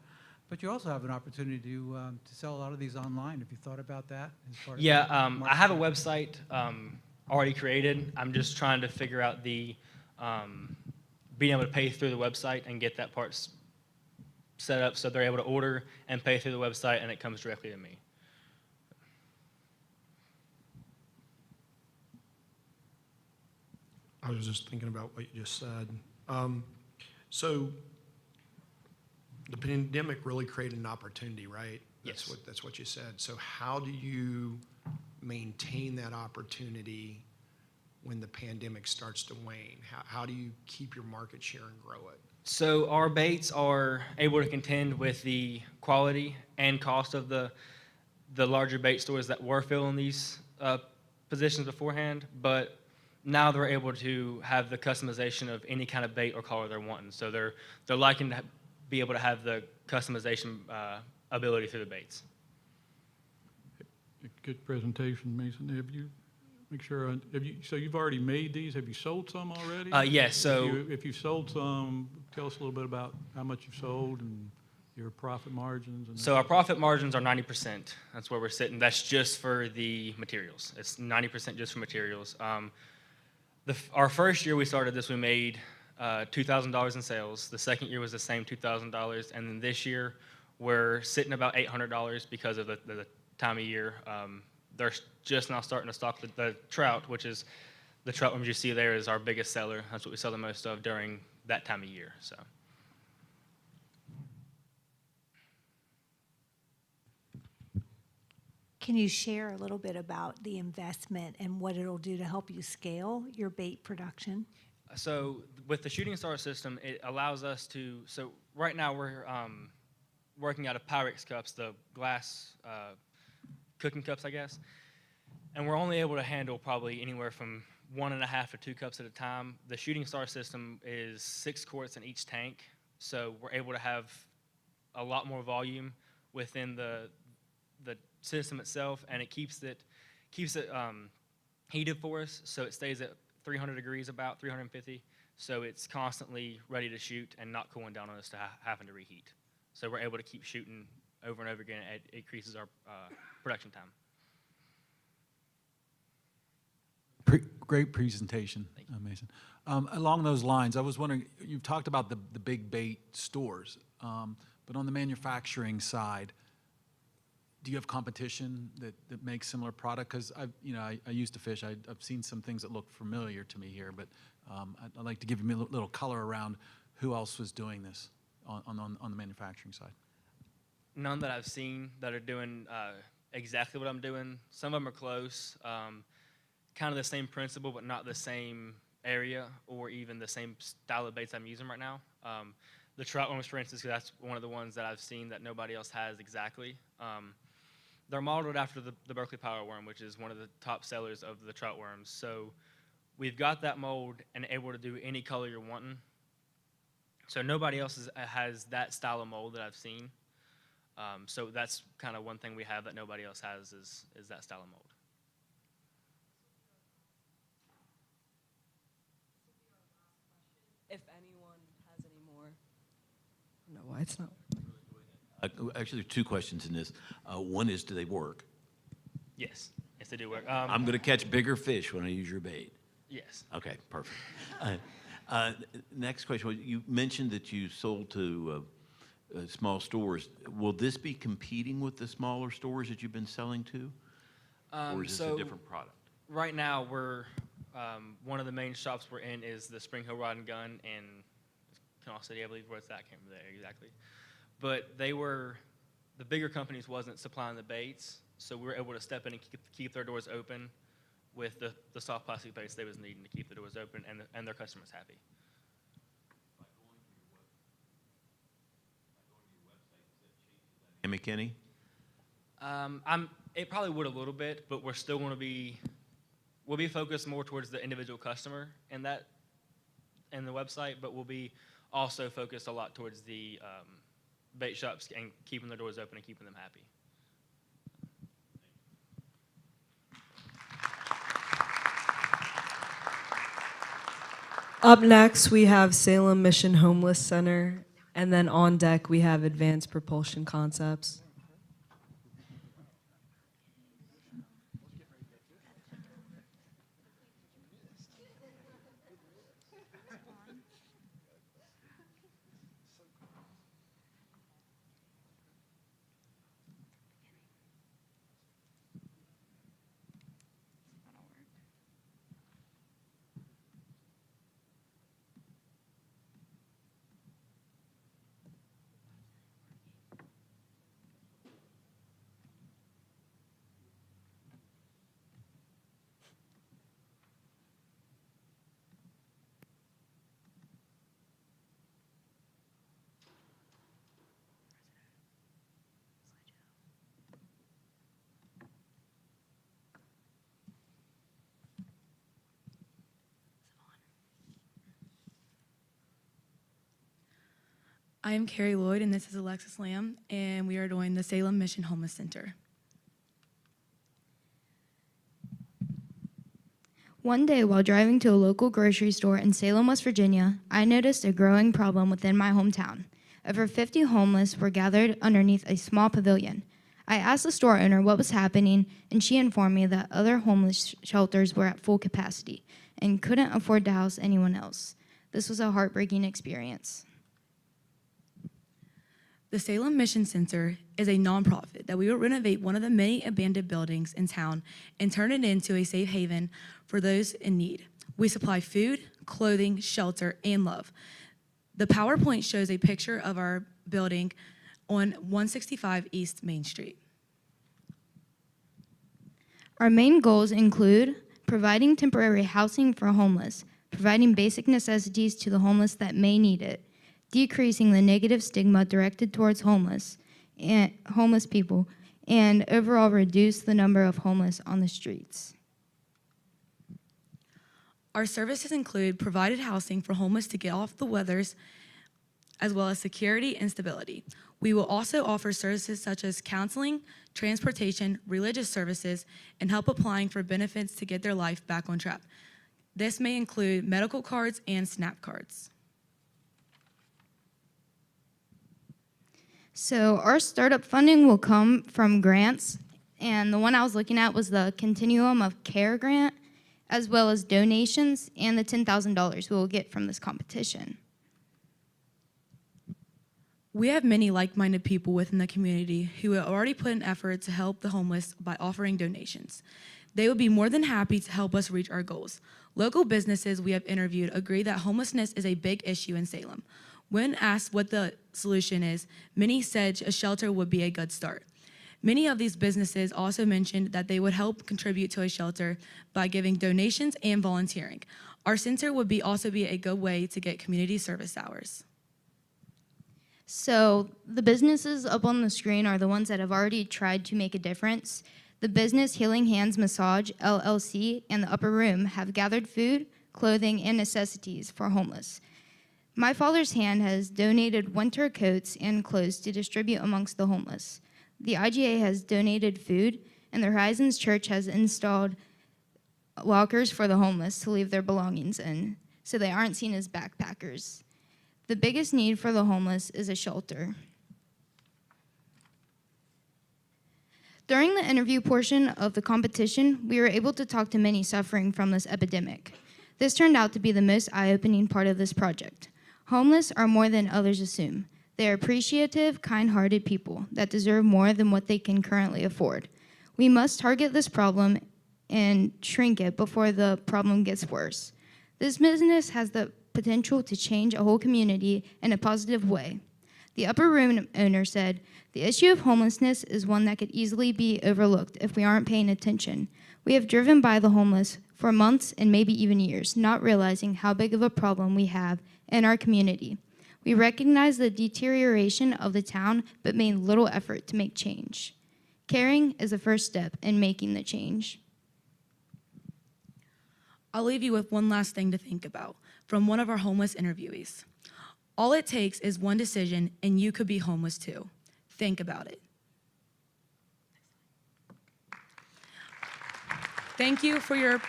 But you also have an opportunity to sell a lot of these online. Have you thought about that as part of I have a website already created. I'm just trying to figure out the being able to pay through the website and get that part set up so they're able to order and pay through the website and it comes directly to me. I was just thinking about what you just said. So the pandemic really created an opportunity, right? Yes. That's what you said. So how do you maintain that opportunity when the pandemic starts to wane? How do you keep your market share and grow it? So our baits are able to contend with the quality and cost of the larger bait stores that were filling these positions beforehand, but now they're able to have the customization of any kind of bait or color they're wanting. So they're liking to be able to have the customization ability through the baits. Good presentation, Mason. So you've already made these. Have you sold some already? Yes. So if you've sold some, tell us a little bit about how much you've sold and your profit margins. So our profit margins are 90%. That's where we're sitting. That's just for the materials. It's 90% just for materials. Our first year we started this, we made $2,000 in sales. The second year was the same $2,000, and then this year we're sitting about $800 because of the time of year. They're just now starting to stock the trout, which is the trout worms you see there is our biggest seller. That's what we sell the most of during that time of year. So. Can you share a little bit about the investment and what it'll do to help you scale your bait production? So with the shooting star system, it allows us to, so right now we're working out of Pyrex cups, the glass cooking cups, I guess. And we're only able to handle probably anywhere from 1.5 to 2 cups at a time. The shooting star system is 6 quarts in each tank. So we're able to have a lot more volume within the system itself, and it keeps it heated for us, so it stays at 300 degrees, about 350. So it's constantly ready to shoot and not cooling down on us to having to reheat. So we're able to keep shooting over and over again. It increases our production time. Great presentation, Mason. Along those lines, I was wondering, you've talked about the big bait stores, but on the manufacturing side, do you have competition that makes similar product? Because I used to fish. I've seen some things that look familiar to me here, but I'd like to give you a little color around who else was doing this on the manufacturing side. None that I've seen that are doing exactly what I'm doing. Some of them are close, kind of the same principle, but not the same area or even the same style of baits I'm using right now. The trout worms, for instance, that's one of the ones that I've seen that nobody else has exactly. They're modeled after the Berkeley power worm, which is one of the top sellers of the trout worms. So we've got that mold and able to do any color you're wanting. So nobody else has that style of mold that I've seen. So that's kind of one thing we have that nobody else has is that style of mold. If anyone has any more. No, why it's not. Actually, there's 2 questions in this. One is, do they work? Yes, yes, they do work. I'm going to catch bigger fish when I use your bait. Yes. Okay, perfect. Next question. You mentioned that you sold to small stores. Will this be competing with the smaller stores that you've been selling to? Or is this a different product? Right now, we're one of the main shops we're in is the Spring Hill Rod and Gun in Canal City, I believe. Where's that? I can't remember there exactly. But the bigger companies wasn't supplying the baits. So we were able to step in and keep their doors open with the soft plastic base they was needing to keep the doors open and their customers happy. McKinney? It probably would a little bit, but we're still going to be, we'll be focused more towards the individual customer in the website, but we'll be also focused a lot towards the bait shops and keeping their doors open and keeping them happy. Up next, we have Salem Mission Homeless Center, and then on deck, we have Advanced Propulsion Concepts. I am Carrie Lloyd, and this is Alexis Lamb, and we are doing the Salem Mission Homeless Center. One day while driving to a local grocery store in Salem, West Virginia, I noticed a growing problem within my hometown. Over 50 homeless were gathered underneath a small pavilion. I asked the store owner what was happening, and she informed me that other homeless shelters were at full capacity and couldn't afford to house anyone else. This was a heartbreaking experience. The Salem Mission Center is a nonprofit that we will renovate one of the many abandoned buildings in town and turn it into a safe haven for those in need. We supply food, clothing, shelter, and love. The PowerPoint shows a picture of our building on 165 East Main Street. Our main goals include providing temporary housing for homeless, providing basic necessities to the homeless that may need it, decreasing the negative stigma directed towards homeless people, and overall reduce the number of homeless on the streets. Our services include provided housing for homeless to get off the weathers, as well as security and stability. We will also offer services such as counseling, transportation, religious services, and help applying for benefits to get their life back on track. This may include medical cards and SNAP cards. So our startup funding will come from grants, and the one I was looking at was the Continuum of Care grant, as well as donations and the $10,000 we will get from this competition. We have many like-minded people within the community who have already put an effort to help the homeless by offering donations. They would be more than happy to help us reach our goals. Local businesses we have interviewed agree that homelessness is a big issue in Salem. When asked what the solution is, many said a shelter would be a good start. Many of these businesses also mentioned that they would help contribute to a shelter by giving donations and volunteering. Our center would also be a good way to get community service hours. So the businesses up on the screen are the ones that have already tried to make a difference. The business Healing Hands Massage, LLC, and the Upper Room have gathered food, clothing, and necessities for homeless. My Father's Hand has donated winter coats and clothes to distribute amongst the homeless. The IGA has donated food, and the Horizons Church has installed lockers for the homeless to leave their belongings in, so they aren't seen as backpackers. The biggest need for the homeless is a shelter. During the interview portion of the competition, we were able to talk to many suffering from this epidemic. This turned out to be the most eye-opening part of this project. Homeless are more than others assume. They are appreciative, kind-hearted people that deserve more than what they can currently afford. We must target this problem and shrink it before the problem gets worse. This business has the potential to change a whole community in a positive way. The upper room owner said, "The issue of homelessness is one that could easily be overlooked if we aren't paying attention. We have driven by the homeless for months and maybe even years, not realizing how big of a problem we have in our community. We recognize the deterioration of the town, but made little effort to make change. Caring is the first step in making the change." I'll leave you with one last thing to think about from one of our homeless interviewees. All it takes is one decision and you could be homeless too. Think about it. Thank you for your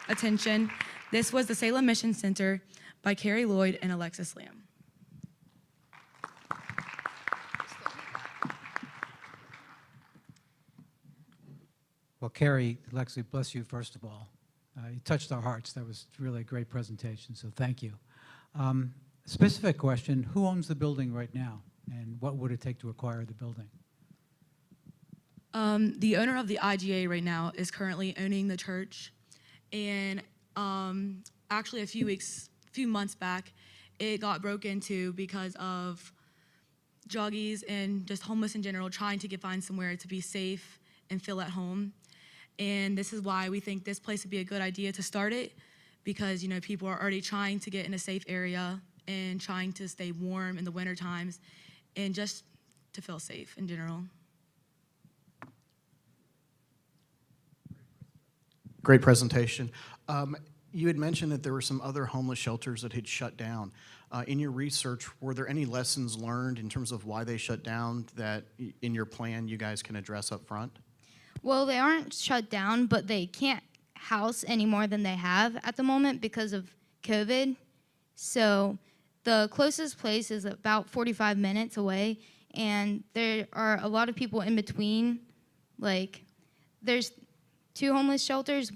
attention. This was the Salem Mission Center by Carrie Lloyd and Alexis Lamb. Well, Carrie, Lexi, bless you, first of all. You touched our hearts. That was really a great presentation, so thank you. Specific question, who owns the building right now, and what would it take to acquire the building? The owner of the IGA right now is currently owning the church, and actually a few months back, it got broken into because of joggies and just homeless in general trying to find somewhere to be safe and feel at home. And this is why we think this place would be a good idea to start it, because people are already trying to get in a safe area and trying to stay warm in the winter times and just to feel safe in general. Great presentation. You had mentioned that there were some other homeless shelters that had shut down. In your research, were there any lessons learned in terms of why they shut down that in your plan you guys can address up front? Well, they aren't shut down, but they can't house any more than they have at the moment because of COVID. So the closest place is about 45 minutes away, and there are a lot of people in between. Like, there's 2 homeless shelters,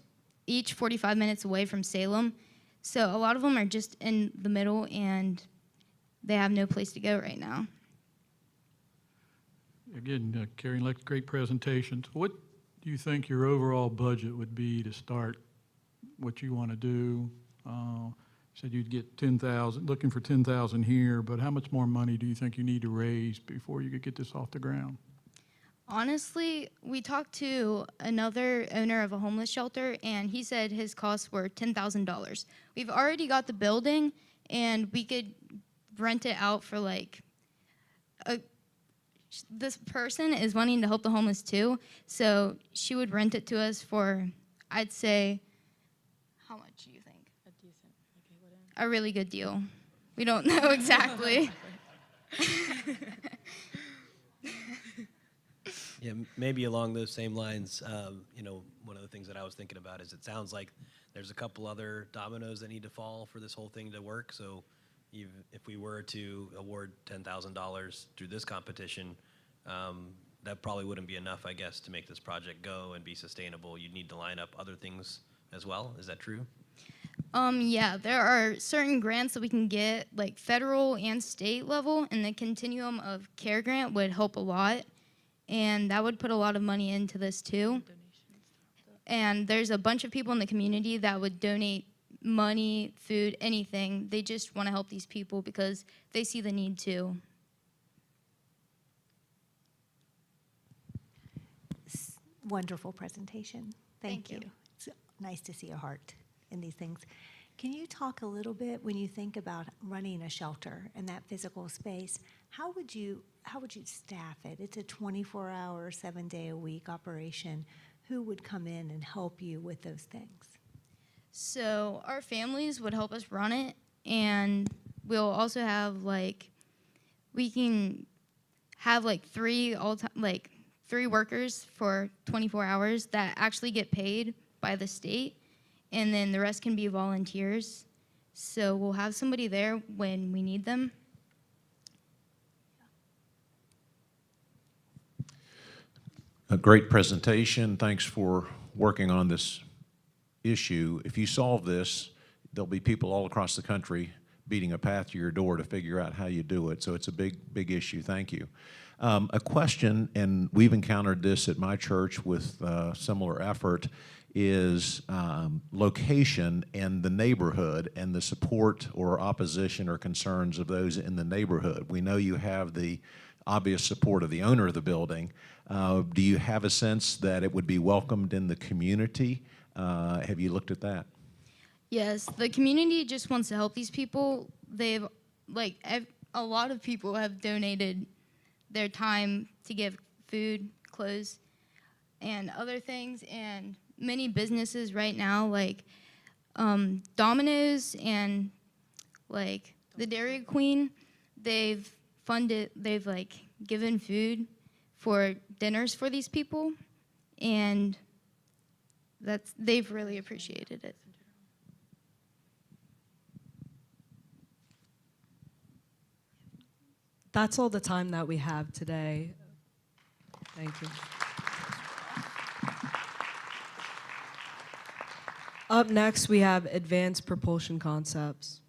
each 45 minutes away from Salem. So a lot of them are just in the middle, and they have no place to go right now. Again, Carrie, like great presentations. What do you think your overall budget would be to start what you want to do? Said you'd get 10,000, looking for 10,000 here, but how much more money do you think you need to raise before you could get this off the ground? Honestly, we talked to another owner of a homeless shelter, and he said his costs were $10,000. We've already got the building, and we could rent it out for this person is wanting to help the homeless too, so she would rent it to us for, I'd say, how much do you think? A decent, A really good deal. We don't know exactly. Yeah, maybe along those same lines, one of the things that I was thinking about is it sounds like there's a couple other dominoes that need to fall for this whole thing to work. So even if we were to award $10,000 through this competition, that probably wouldn't be enough, I guess, to make this project go and be sustainable. You'd need to line up other things as well. Is that true? Yeah, there are certain grants that we can get, like federal and state level, and the Continuum of Care grant would help a lot. And that would put a lot of money into this too. And there's a bunch of people in the community that would donate money, food, anything. They just want to help these people because they see the need too. Wonderful presentation. Thank you. It's nice to see a heart in these things. Can you talk a little bit, when you think about running a shelter in that physical space, how would you staff it? It's a 24-hour, 7-day-a-week operation. Who would come in and help you with those things? So our families would help us run it, and we'll also have we can have three workers for 24 hours that actually get paid by the state, and then the rest can be volunteers. So we'll have somebody there when we need them. A great presentation. Thanks for working on this issue. If you solve this, there'll be people all across the country beating a path to your door to figure out how you do it. So it's a big, big issue. Thank you. A question, and we've encountered this at my church with similar effort, is location and the neighborhood and the support or opposition or concerns of those in the neighborhood. We know you have the obvious support of the owner of the building. Do you have a sense that it would be welcomed in the community? Have you looked at that? Yes, the community just wants to help these people. They've, a lot of people have donated their time to give food, clothes, and other things. And many businesses right now, like Domino's and like the Dairy Queen, they've given food for dinners for these people, and they've really appreciated it. That's all the time that we have today. Thank you. Up next, we have advanced propulsion concepts.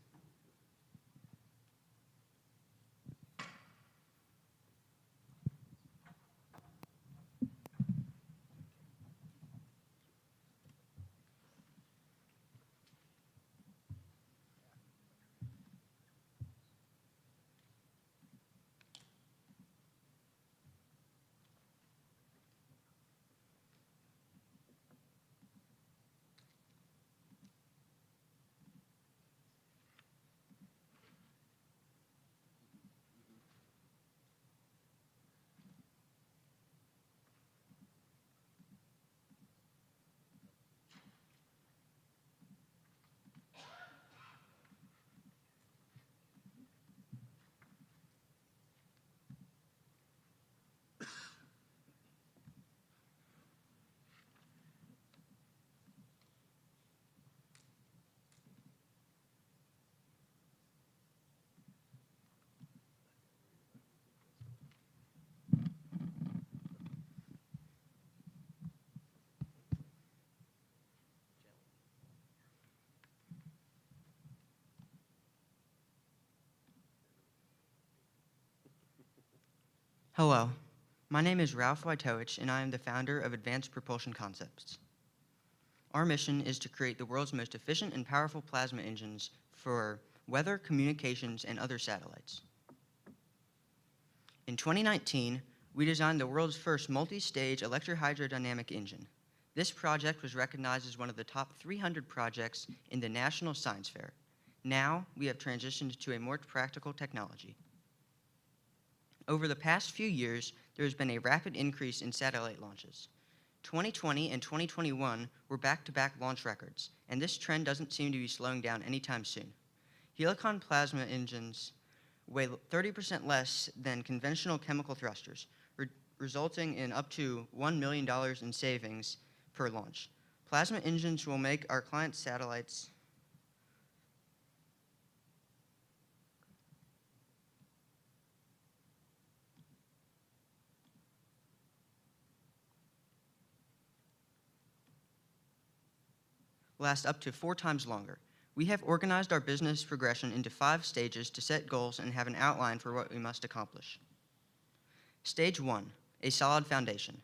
Hello, my name is Ralph Wojtowicz, and I am the founder of Advanced Propulsion Concepts. Our mission is to create the world's most efficient and powerful plasma engines for weather, communications, and other satellites. In 2019, we designed the world's first multi-stage electrohydrodynamic engine. This project was recognized as one of the top 300 projects in the National Science Fair. Now, we have transitioned to a more practical technology. Over the past few years, there has been a rapid increase in satellite launches. 2020 and 2021 were back-to-back launch records, and this trend doesn't seem to be slowing down anytime soon. Helicon plasma engines weigh 30% less than conventional chemical thrusters, resulting in up to $1 million in savings per launch. Plasma engines will make our clients' satellites last up to 4 times longer. We have organized our business progression into 5 stages to set goals and have an outline for what we must accomplish. Stage 1, a solid foundation.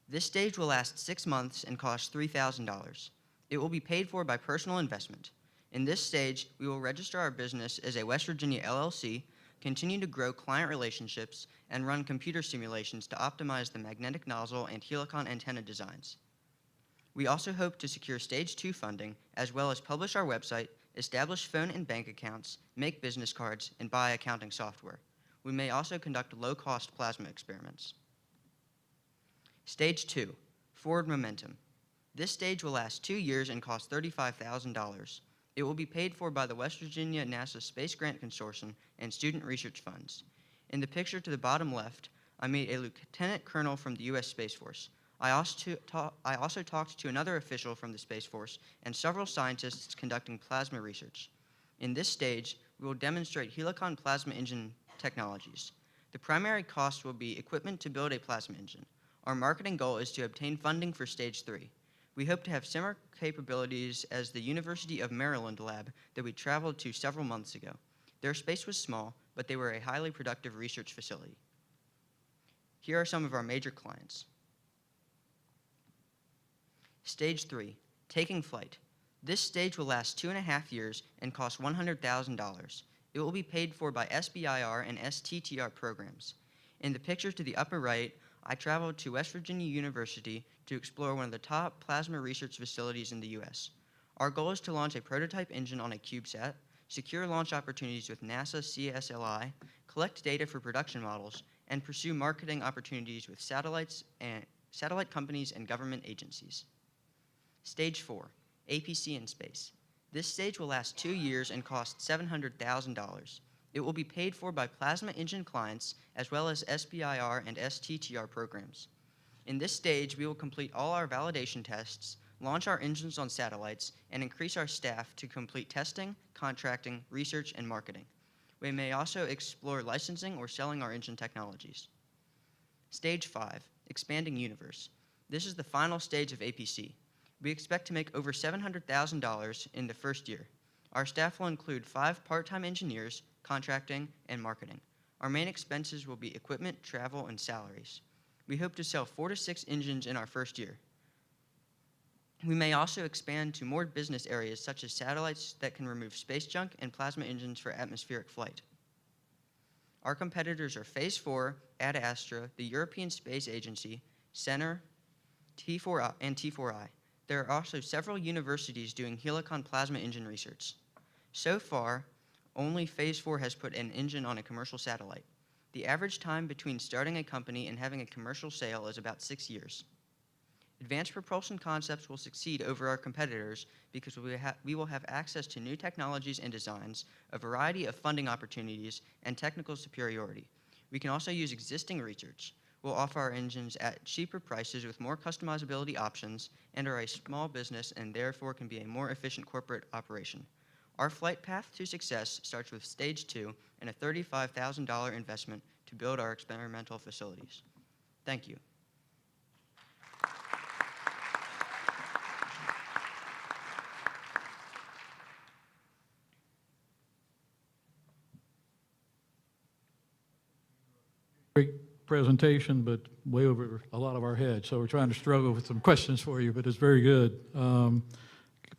This stage will last 6 months and cost $3,000. It will be paid for by personal investment. In this stage, we will register our business as a West Virginia LLC, continue to grow client relationships, and run computer simulations to optimize the magnetic nozzle and helicon antenna designs. We also hope to secure Stage 2 funding, as well as publish our website, establish phone and bank accounts, make business cards, and buy accounting software. We may also conduct low-cost plasma experiments. Stage 2, forward momentum. This stage will last 2 years and cost $35,000. It will be paid for by the West Virginia NASA Space Grant Consortium and student research funds. In the picture to the bottom left, I meet a lieutenant colonel from the U.S. Space Force. I also talked to another official from the Space Force and several scientists conducting plasma research. In this stage, we will demonstrate helicon plasma engine technologies. The primary cost will be equipment to build a plasma engine. Our marketing goal is to obtain funding for Stage 3. We hope to have similar capabilities as the University of Maryland lab that we traveled to several months ago. Their space was small, but they were a highly productive research facility. Here are some of our major clients. Stage 3, Taking flight. This stage will last 2.5 years and cost $100,000. It will be paid for by SBIR and STTR programs. In the picture to the upper right, I traveled to West Virginia University to explore one of the top plasma research facilities in the U.S. Our goal is to launch a prototype engine on a CubeSat, secure launch opportunities with NASA CSLI, collect data for production models, and pursue marketing opportunities with satellite companies and government agencies. Stage 4, APC in space. This stage will last 2 years and cost $700,000. It will be paid for by plasma engine clients as well as SBIR and STTR programs. In this stage, we will complete all our validation tests, launch our engines on satellites, and increase our staff to complete testing, contracting, research, and marketing. We may also explore licensing or selling our engine technologies. Stage 5, expanding universe. This is the final stage of APC. We expect to make over $700,000 in the first year. Our staff will include 5 part-time engineers, contracting, and marketing. Our main expenses will be equipment, travel, and salaries. We hope to sell 4 to 6 engines in our first year. We may also expand to more business areas such as satellites that can remove space junk and plasma engines for atmospheric flight. Our competitors are Phase 4, Ad Astra, the European Space Agency, CENTER, T4I, and T4I. There are also several universities doing Helicon plasma engine research. So far, only Phase 4 has put an engine on a commercial satellite. The average time between starting a company and having a commercial sale is about 6 years. Advanced propulsion concepts will succeed over our competitors because we will have access to new technologies and designs, a variety of funding opportunities, and technical superiority. We can also use existing research. We'll offer our engines at cheaper prices with more customizability options and are a small business and therefore can be a more efficient corporate operation. Our flight path to success starts with Stage 2 and a $35,000 investment to build our experimental facilities. Thank you. Great presentation, but way over a lot of our heads. So we're trying to struggle with some questions for you, but it's very good.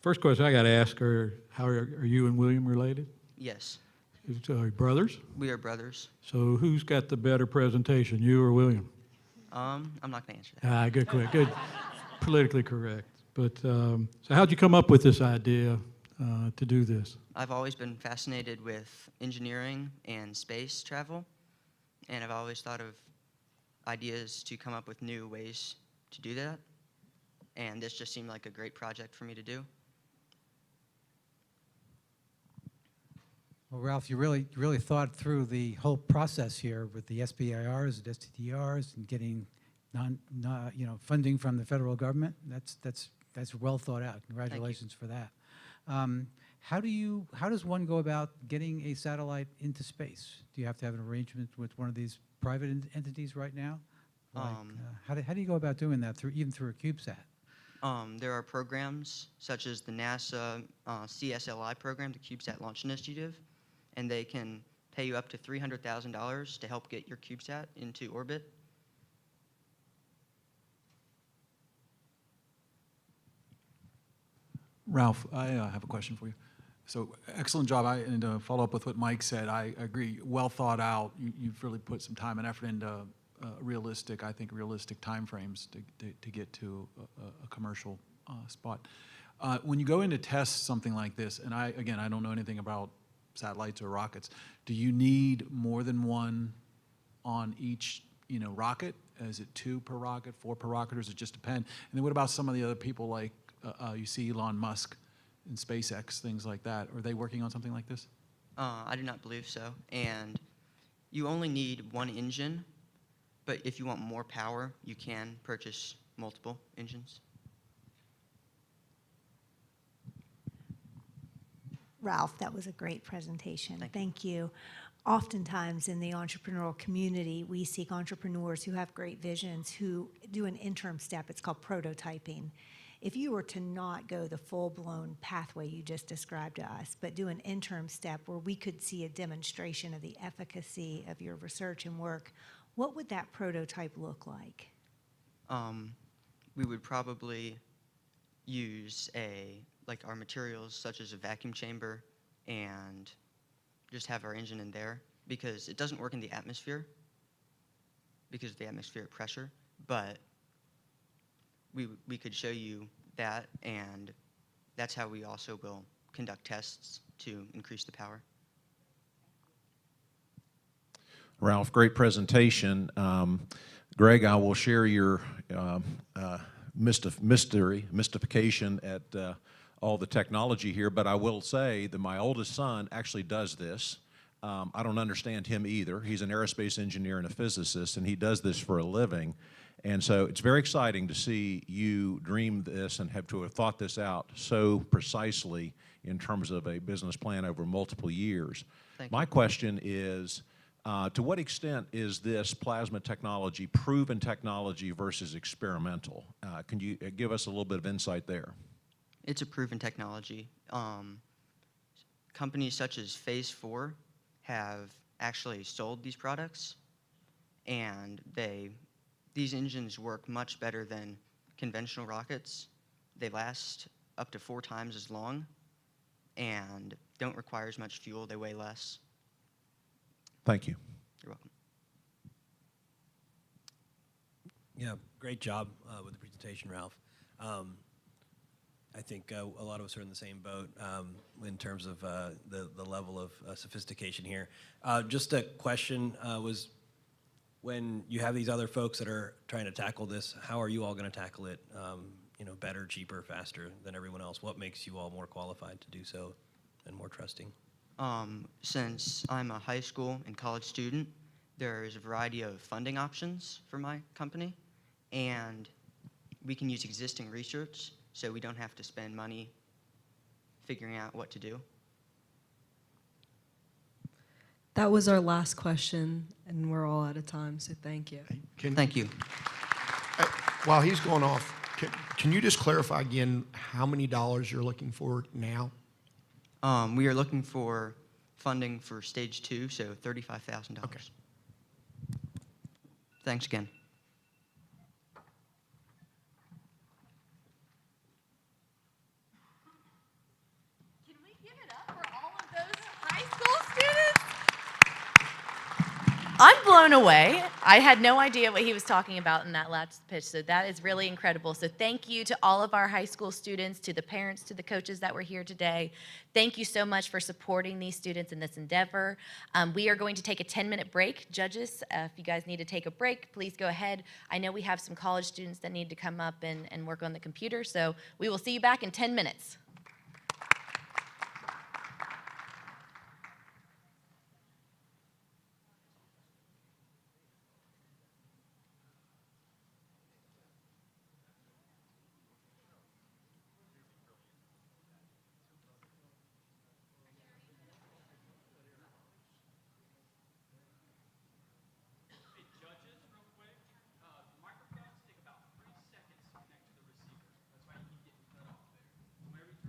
First question I got to ask are, how are you and William related? Yes. Brothers? We are brothers. So who's got the better presentation, you or William? I'm not going to answer that. Good. Politically correct. But so how'd you come up with this idea to do this? I've always been fascinated with engineering and space travel, and I've always thought of ideas to come up with new ways to do that, and this just seemed like a great project for me to do. Well, Ralph, you really thought through the whole process here with the SBIRs and STTRs and getting funding from the federal government. That's well thought out. Congratulations for that. How does one go about getting a satellite into space? Do you have to have an arrangement with one of these private entities right now? How do you go about doing that even through a CubeSat? There are programs such as the NASA CSLI program, the CubeSat Launch Initiative, and they can pay you up to $300,000 to help get your CubeSat into orbit. Ralph, I have a question for you. So excellent job. And to follow up with what Mike said, I agree. Well thought out. You've really put some time and effort into realistic timeframes to get to a commercial spot. When you go in to test something like this, and I don't know anything about satellites or rockets, do you need more than one on each rocket? Is it 2 per rocket, 4 per rocket, or does it just depend? And then what about some of the other people like you see Elon Musk and SpaceX, things like that? Are they working on something like this? I do not believe so. And you only need one engine, but if you want more power, you can purchase multiple engines. Ralph, that was a great presentation. Thank you. Oftentimes in the entrepreneurial community, we seek entrepreneurs who have great visions, who do an interim step. It's called prototyping. If you were to not go the full-blown pathway you just described to us, but do an interim step where we could see a demonstration of the efficacy of your research and work, what would that prototype look like? We would probably use like our materials such as a vacuum chamber and just have our engine in there, because it doesn't work in the atmosphere because of the atmospheric pressure, but we could show you that, and that's how we also will conduct tests to increase the power. Ralph, great presentation. Greg, I will share your mystification at all the technology here, but I will say that my oldest son actually does this. I don't understand him either. He's an aerospace engineer and a physicist, and he does this for a living. And so it's very exciting to see you dream this and have to have thought this out so precisely in terms of a business plan over multiple years. My question is, to what extent is this plasma technology proven technology versus experimental? Can you give us a little bit of insight there? It's a proven technology. Companies such as Phase 4 have actually sold these products, and these engines work much better than conventional rockets. They last up to 4 times as long and don't require as much fuel. They weigh less. Thank you. You're welcome. Yeah, great job with the presentation, Ralph. I think a lot of us are in the same boat in terms of the level of sophistication here. Just a question was, when you have these other folks that are trying to tackle this, how are you all going to tackle it better, cheaper, faster than everyone else? What makes you all more qualified to do so and more trusting? Since I'm a high school and college student, there's a variety of funding options for my company, and we can use existing research, so we don't have to spend money figuring out what to do. That was our last question, and we're all out of time, so thank you. Thank you. While he's going off, can you just clarify again how many dollars you're looking for now? We are looking for funding for stage 2, so $35,000. Okay. Thanks again. Can we give it up for all of those high school students? I'm blown away. I had no idea what he was talking about in that last pitch, so that is really incredible. So thank you to all of our high school students, to the parents, to the coaches that were here today. Thank you so much for supporting these students in this endeavor. We are going to take a 10-minute break. Judges, if you guys need to take a break, please go ahead. I know we have some college students that need to come up and work on the computer, so we will see you back in 10 minutes. Microphones take about 3 seconds to connect to the receiver. That's why you keep getting cut off there. Whenever you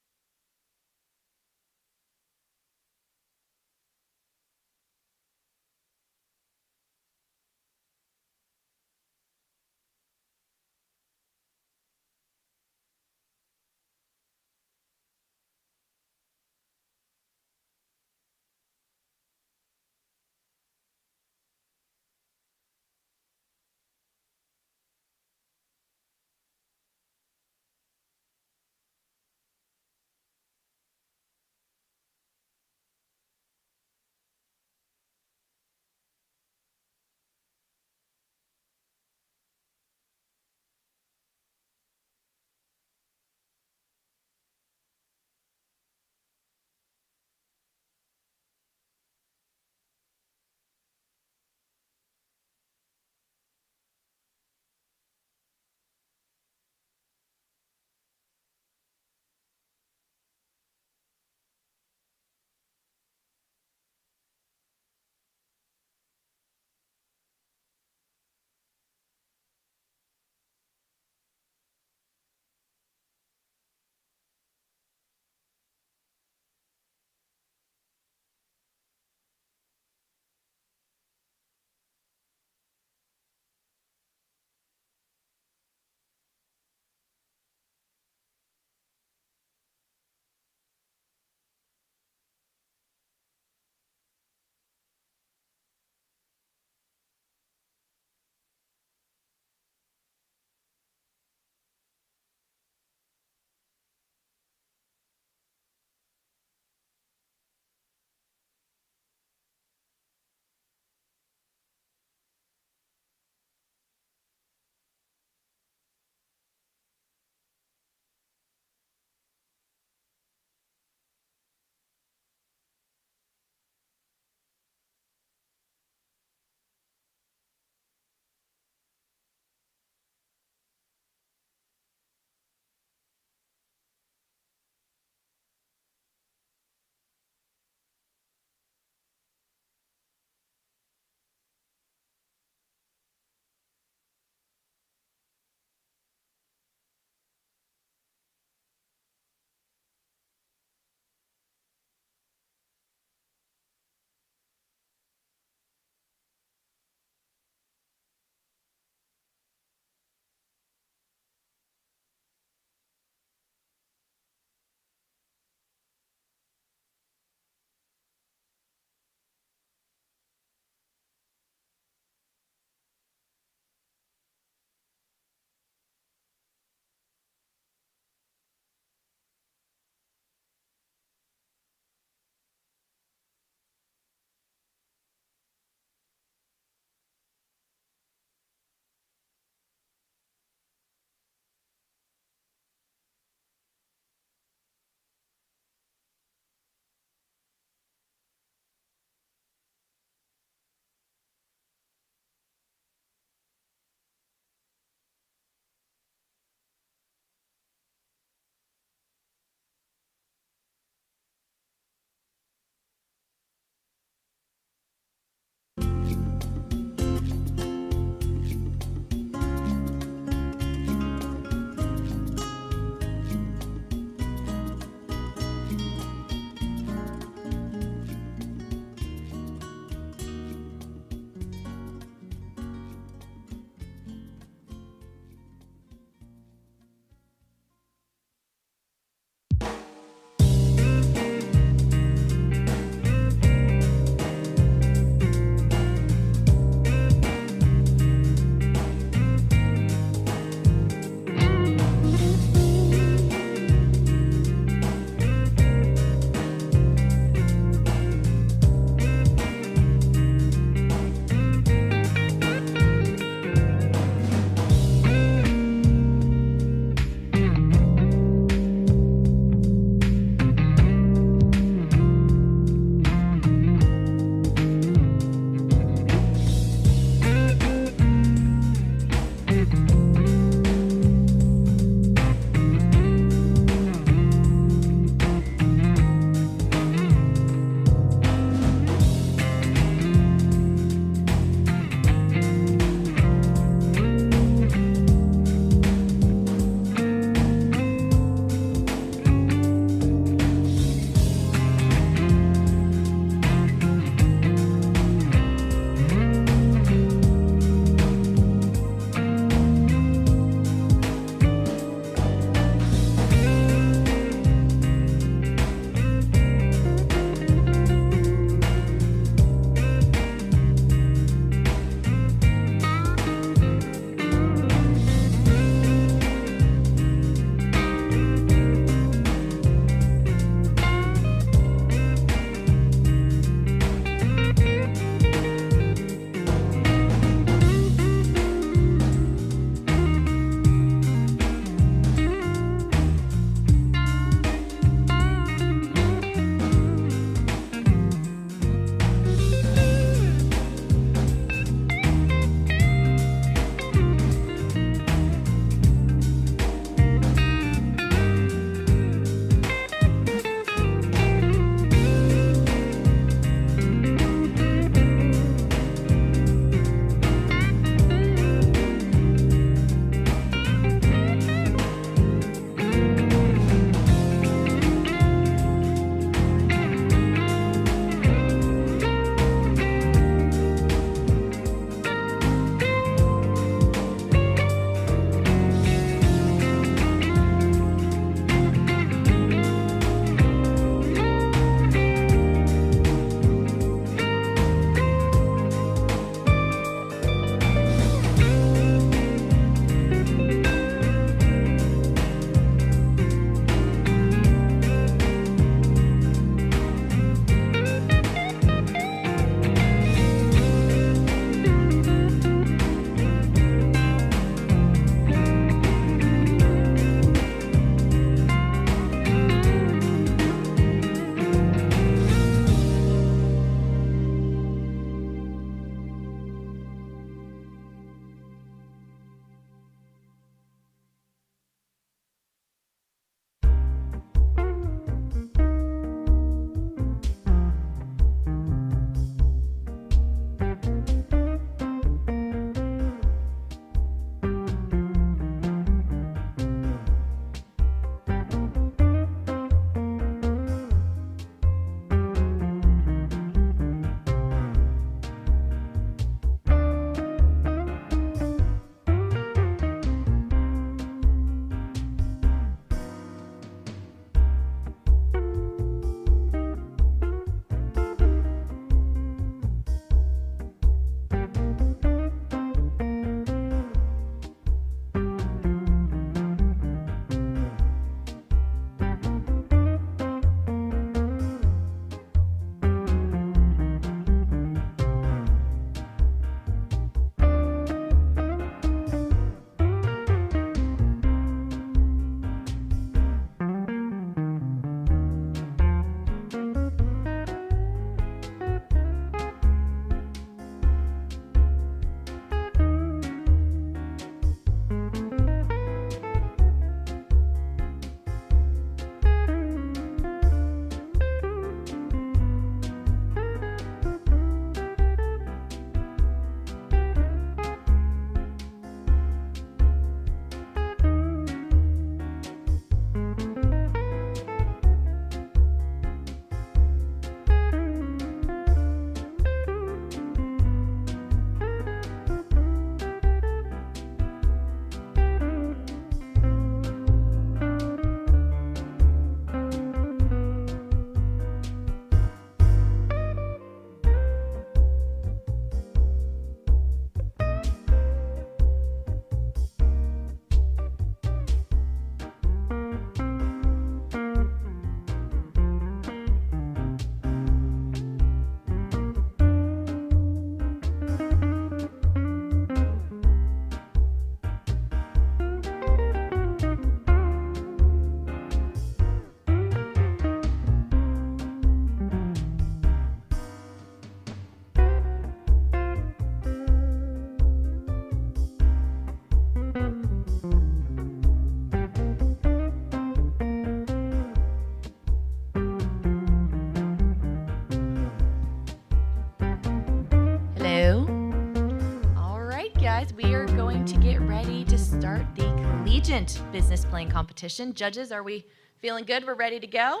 Regent business playing competition. Judges, are we feeling good? We're ready to go?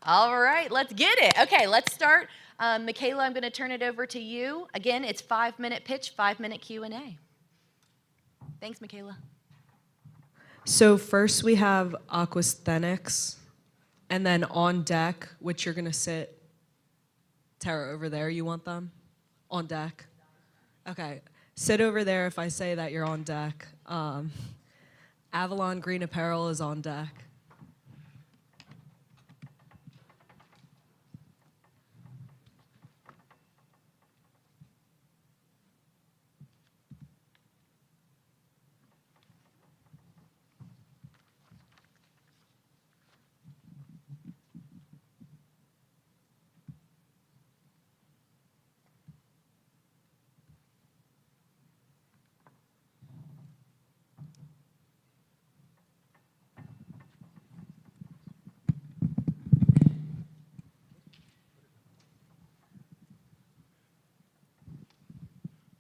All right, let's get it. Okay, let's start. Michaela, I'm going to turn it over to you. Again, it's 5-minute pitch, 5-minute Q&A. Thanks, Michaela. So first we have aquasthenics, and then on deck, which you're gonna sit, Tara, over there, you want them? On deck? Okay, sit over there if I say that you're on deck. Avalon Green Apparel is on deck.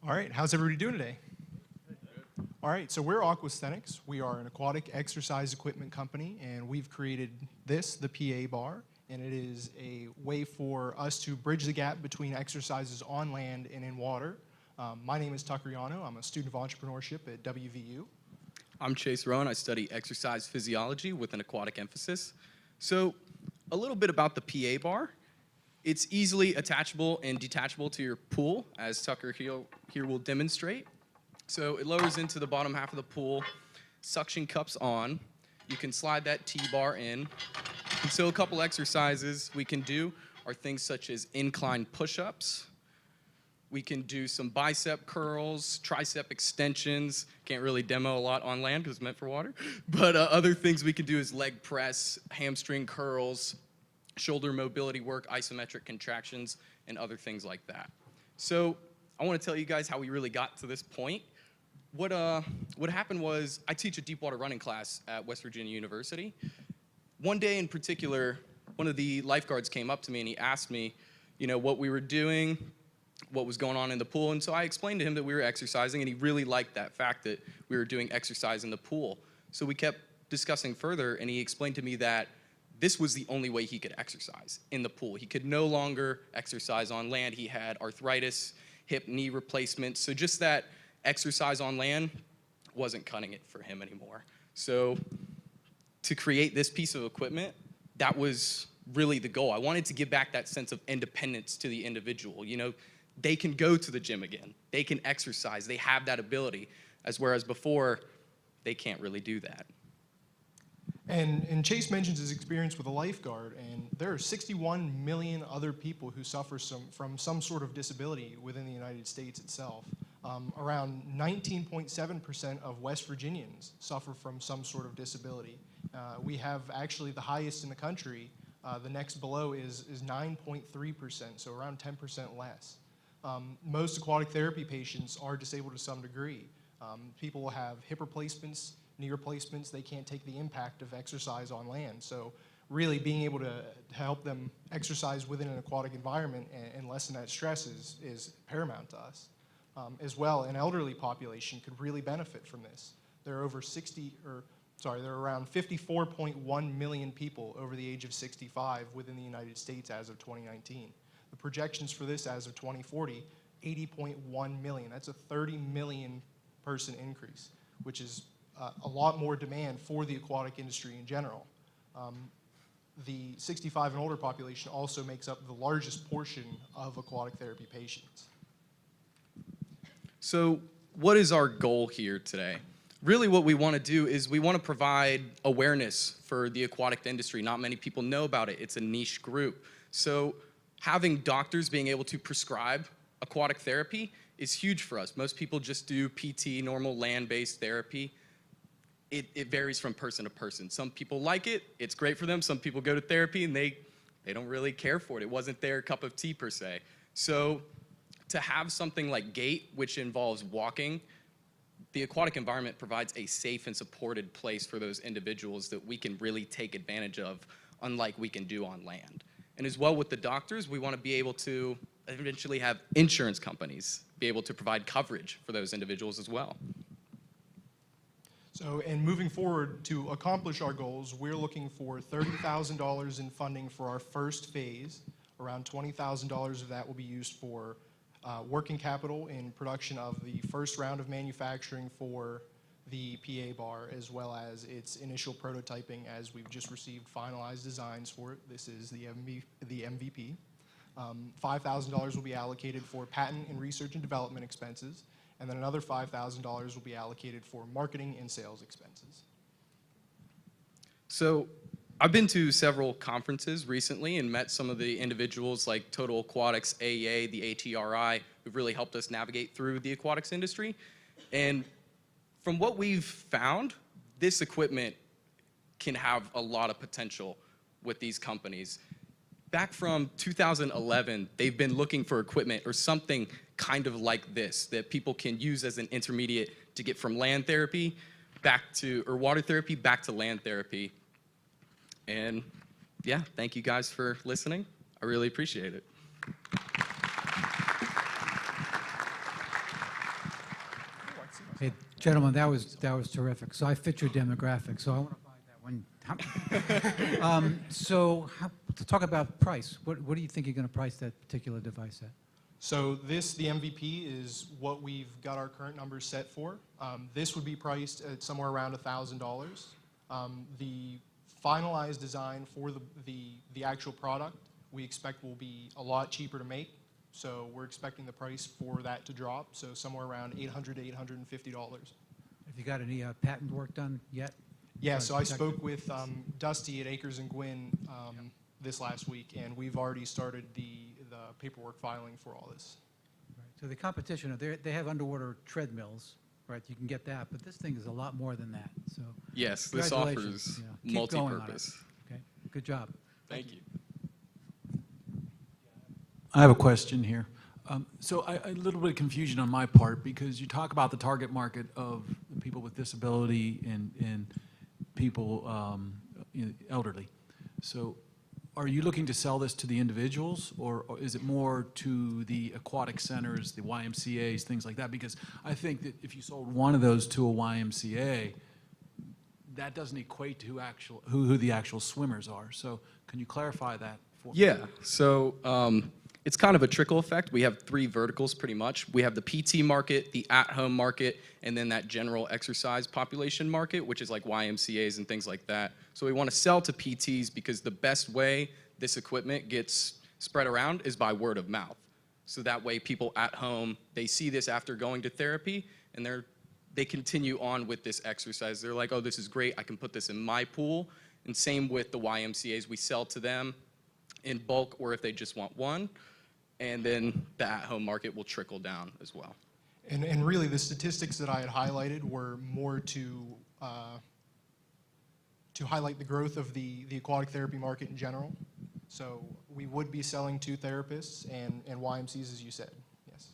All right, how's everybody doing today? All right, so we're Aquasthenics. We are an aquatic exercise equipment company, and we've created this, the PA bar, and it is a way for us to bridge the gap between exercises on land and in water. My name is Tucker Yano. I'm a student of entrepreneurship at WVU. I'm Chase Rowan. I study exercise physiology with an aquatic emphasis. So a little bit about the PA bar. It's easily attachable and detachable to your pool, as Tucker here will demonstrate. So it lowers into the bottom half of the pool, suction cups on. You can slide that T-bar in. And so a couple exercises we can do are things such as incline push-ups. We can do some bicep curls, tricep extensions. Can't really demo a lot on land because it's meant for water. But other things we can do is leg press, hamstring curls, shoulder mobility work, isometric contractions, and other things like that. So I want to tell you guys how we really got to this point. What happened was I teach a deep water running class at West Virginia University. One day in particular, one of the lifeguards came up to me and he asked me, what we were doing, what was going on in the pool. And so I explained to him that we were exercising, and he really liked that fact that we were doing exercise in the pool. So we kept discussing further, and he explained to me that this was the only way he could exercise in the pool. He could no longer exercise on land. He had arthritis, hip, knee replacements. So just that exercise on land wasn't cutting it for him anymore. So to create this piece of equipment, that was really the goal. I wanted to give back that sense of independence to the individual. They can go to the gym again. They can exercise. They have that ability, whereas before, they can't really do that. And Chase mentions his experience with a lifeguard, and there are 61 million other people who suffer from some sort of disability within the United States itself. Around 19.7% of West Virginians suffer from some sort of disability. We have actually the highest in the country. The next below is 9.3%, so around 10% less. Most aquatic therapy patients are disabled to some degree. People will have hip replacements, knee replacements. They can't take the impact of exercise on land. So really being able to help them exercise within an aquatic environment and lessen that stress is paramount to us. As well, an elderly population could really benefit from this. There are around 54.1 million people over the age of 65 within the United States as of 2019. The projections for this as of 2040, 80.1 million. That's a 30 million person increase, which is a lot more demand for the aquatic industry in general. The 65 and older population also makes up the largest portion of aquatic therapy patients. So what is our goal here today? Really what we want to do is we want to provide awareness for the aquatic industry. Not many people know about it. It's a niche group. So having doctors being able to prescribe aquatic therapy is huge for us. Most people just do PT, normal land-based therapy. It varies from person to person. Some people like it. It's great for them. Some people go to therapy and they don't really care for it. It wasn't their cup of tea per se. So to have something like GATE, which involves walking, the aquatic environment provides a safe and supported place for those individuals that we can really take advantage of, unlike we can do on land. And as well with the doctors, we want to be able to eventually have insurance companies be able to provide coverage for those individuals as well. So, and moving forward, to accomplish our goals, we're looking for $30,000 in funding for our first phase. Around $20,000 of that will be used for working capital in production of the first round of manufacturing for the PA bar, as well as its initial prototyping, as we've just received finalized designs for it. This is the MVP. $5,000 will be allocated for patent and research and development expenses, and then another $5,000 will be allocated for marketing and sales expenses. So I've been to several conferences recently and met some of the individuals like Total Aquatics, AEA, the ATRI, who've really helped us navigate through the aquatics industry. And from what we've found, this equipment can have a lot of potential with these companies. Back from 2011, they've been looking for equipment or something kind of like this that people can use as an intermediate to get from land therapy back to, or water therapy back to land therapy. And yeah, thank you guys for listening. I really appreciate it. Hey, gentlemen, that was terrific. So I fit your demographic, so I want to buy that one. To talk about price, what do you think you're going to price that particular device at? So the MVP is what we've got our current numbers set for. This would be priced at somewhere around $1,000. The finalized design for the actual product we expect will be a lot cheaper to make. So we're expecting the price for that to drop, so somewhere around $800 to $850. Have you got any patent work done yet? Yeah, so I spoke with Dusty at Akers and Gwynn this last week, and we've already started the paperwork filing for all this. Right. So the competition, they have underwater treadmills, right? You can get that, but this thing is a lot more than that. So yes, this offers multi-purpose. Okay, good job. Thank you. I have a question here. So a little bit of confusion on my part, because you talk about the target market of people with disability and people, elderly. So are you looking to sell this to the individuals, or is it more to the aquatic centers, the YMCAs, things like that? Because I think that if you sold one of those to a YMCA, that doesn't equate to who the actual swimmers are. So can you clarify that for me? Yeah, so it's kind of a trickle effect. We have three verticals pretty much. We have the PT market, the at-home market, and then that general exercise population market, which is like YMCAs and things like that. So we want to sell to PTs because the best way this equipment gets spread around is by word of mouth. So that way people at home, they see this after going to therapy, and they continue on with this exercise. They're like, oh, this is great. I can put this in my pool. And same with the YMCAs. We sell to them in bulk, or if they just want one. And then the at-home market will trickle down as well. And really, the statistics that I had highlighted were more to highlight the growth of the aquatic therapy market in general. So we would be selling to therapists and YMCs, as you said, yes.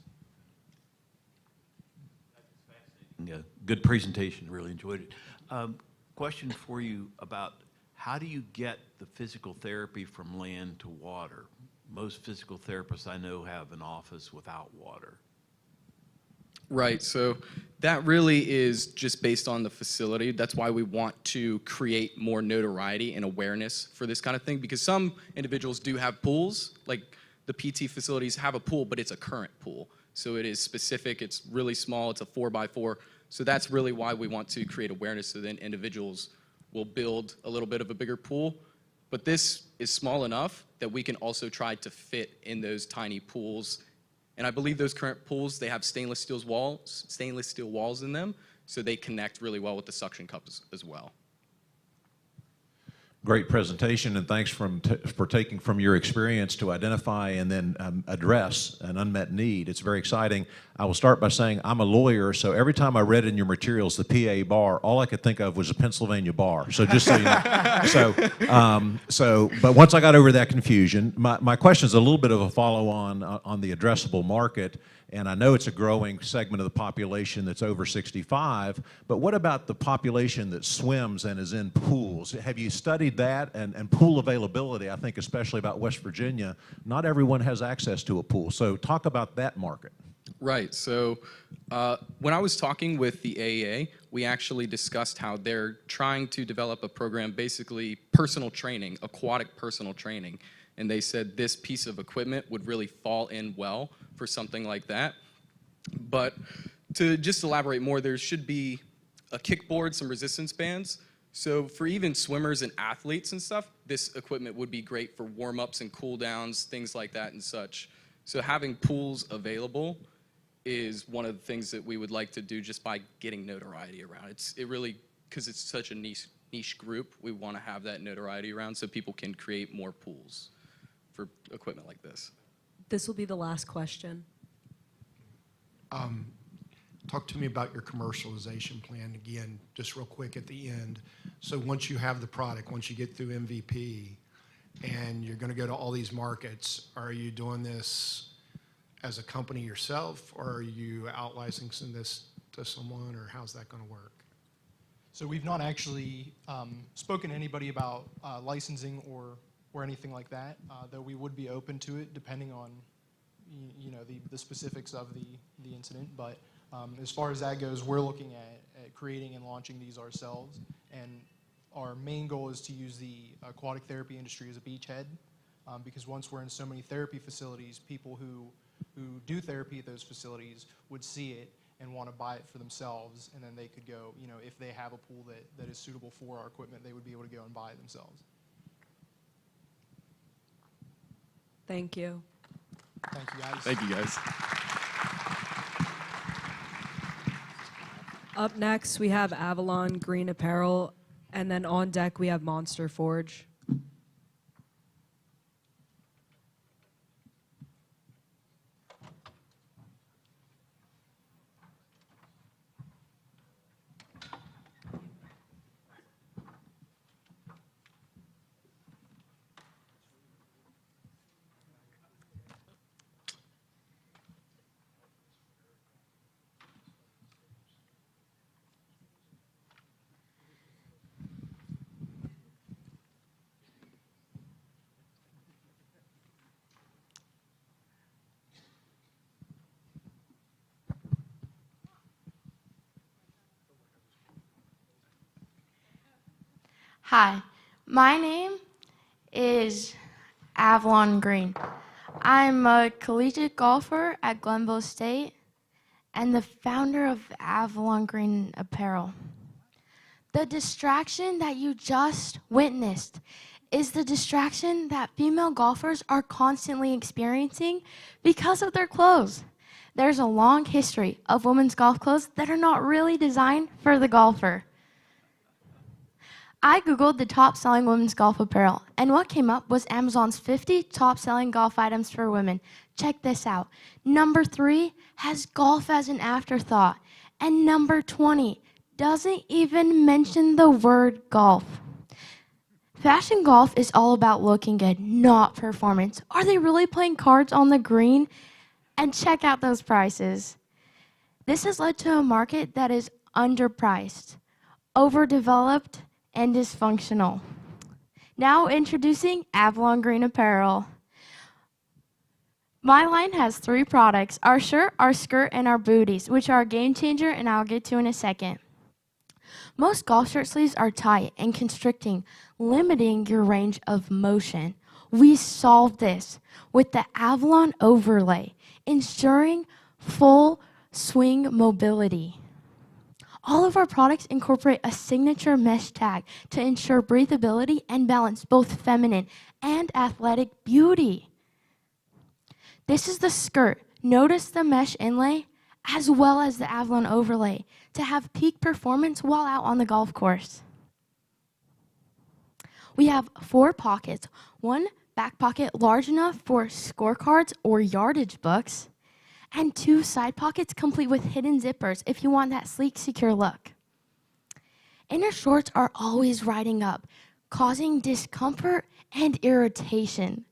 Yeah, good presentation, really enjoyed it. Question for you about how do you get the physical therapy from land to water? Most physical therapists I know have an office without water. Right, so that really is just based on the facility. That's why we want to create more notoriety and awareness for this kind of thing, because some individuals do have pools, like the PT facilities have a pool, but it's a current pool. So it is specific, it's really small, it's a 4x4. So that's really why we want to create awareness, so then individuals will build a little bit of a bigger pool. But this is small enough that we can also try to fit in those tiny pools. And I believe those current pools, they have stainless steel walls in them, so they connect really well with the suction cups as well. Great presentation, and thanks for taking from your experience to identify and then address an unmet need. It's very exciting. I will start by saying I'm a lawyer, so every time I read in your materials the PA bar, all I could think of was a Pennsylvania bar. So just so you know. But once I got over that confusion, my question is a little bit of a follow-on on the addressable market. And I know it's a growing segment of the population that's over 65, but what about the population that swims and is in pools? Have you studied that? And pool availability, I think especially about West Virginia, not everyone has access to a pool. So talk about that market. Right. So when I was talking with the AEA, we actually discussed how they're trying to develop a program, basically personal training, aquatic personal training. And they said this piece of equipment would really fall in well for something like that. But to just elaborate more, there should be a kickboard, some resistance bands. So for even swimmers and athletes and stuff, this equipment would be great for warm-ups and cool-downs, things like that and such. So having pools available is one of the things that we would like to do just by getting notoriety around. It really, because it's such a niche group, we want to have that notoriety around so people can create more pools for equipment like this. This will be the last question. Talk to me about your commercialization plan again, just real quick at the end. So once you have the product, once you get through MVP, and you're going to go to all these markets, are you doing this as a company yourself, or are you out licensing this to someone, or how's that going to work? So we've not actually spoken to anybody about licensing or anything like that, though we would be open to it depending on the specifics of the incident. But as far as that goes, we're looking at creating and launching these ourselves, and our main goal is to use the aquatic therapy industry as a beachhead, because once we're in so many therapy facilities, people who do therapy at those facilities would see it and want to buy it for themselves, and then they could go, if they have a pool that is suitable for our equipment, they would be able to go and buy it themselves. Thank you. Thank you, guys. Thank you, guys. Up next, we have Avalon Green Apparel, and then on deck, we have Monster Forge. Hi, my name is Avalon Green. I'm a collegiate golfer at Glenville State and the founder of Avalon Green Apparel. The distraction that you just witnessed is the distraction that female golfers are constantly experiencing because of their clothes. There's a long history of women's golf clothes that are not really designed for the golfer. I Googled the top selling women's golf apparel, and what came up was Amazon's 50 top selling golf items for women. Check this out. Number 3 has golf as an afterthought, and number 20 doesn't even mention the word golf. Fashion golf is all about looking good, not performance. Are they really playing cards on the green? And check out those prices. This has led to a market that is underpriced, overdeveloped, and dysfunctional. Now introducing Avalon Green Apparel. My line has 3 products, our shirt, our skirt, and our booties, which are a game changer and I'll get to in a second. Most golf shirt sleeves are tight and constricting, limiting your range of motion. We solved this with the Avalon overlay, ensuring full swing mobility. All of our products incorporate a signature mesh tag to ensure breathability and balance, both feminine and athletic beauty. This is the skirt. Notice the mesh inlay as well as the Avalon overlay to have peak performance while out on the golf course. We have 4 pockets, 1 back pocket large enough for scorecards or yardage books, and 2 side pockets complete with hidden zippers if you want that sleek, secure look. Inner shorts are always riding up, causing discomfort and irritation.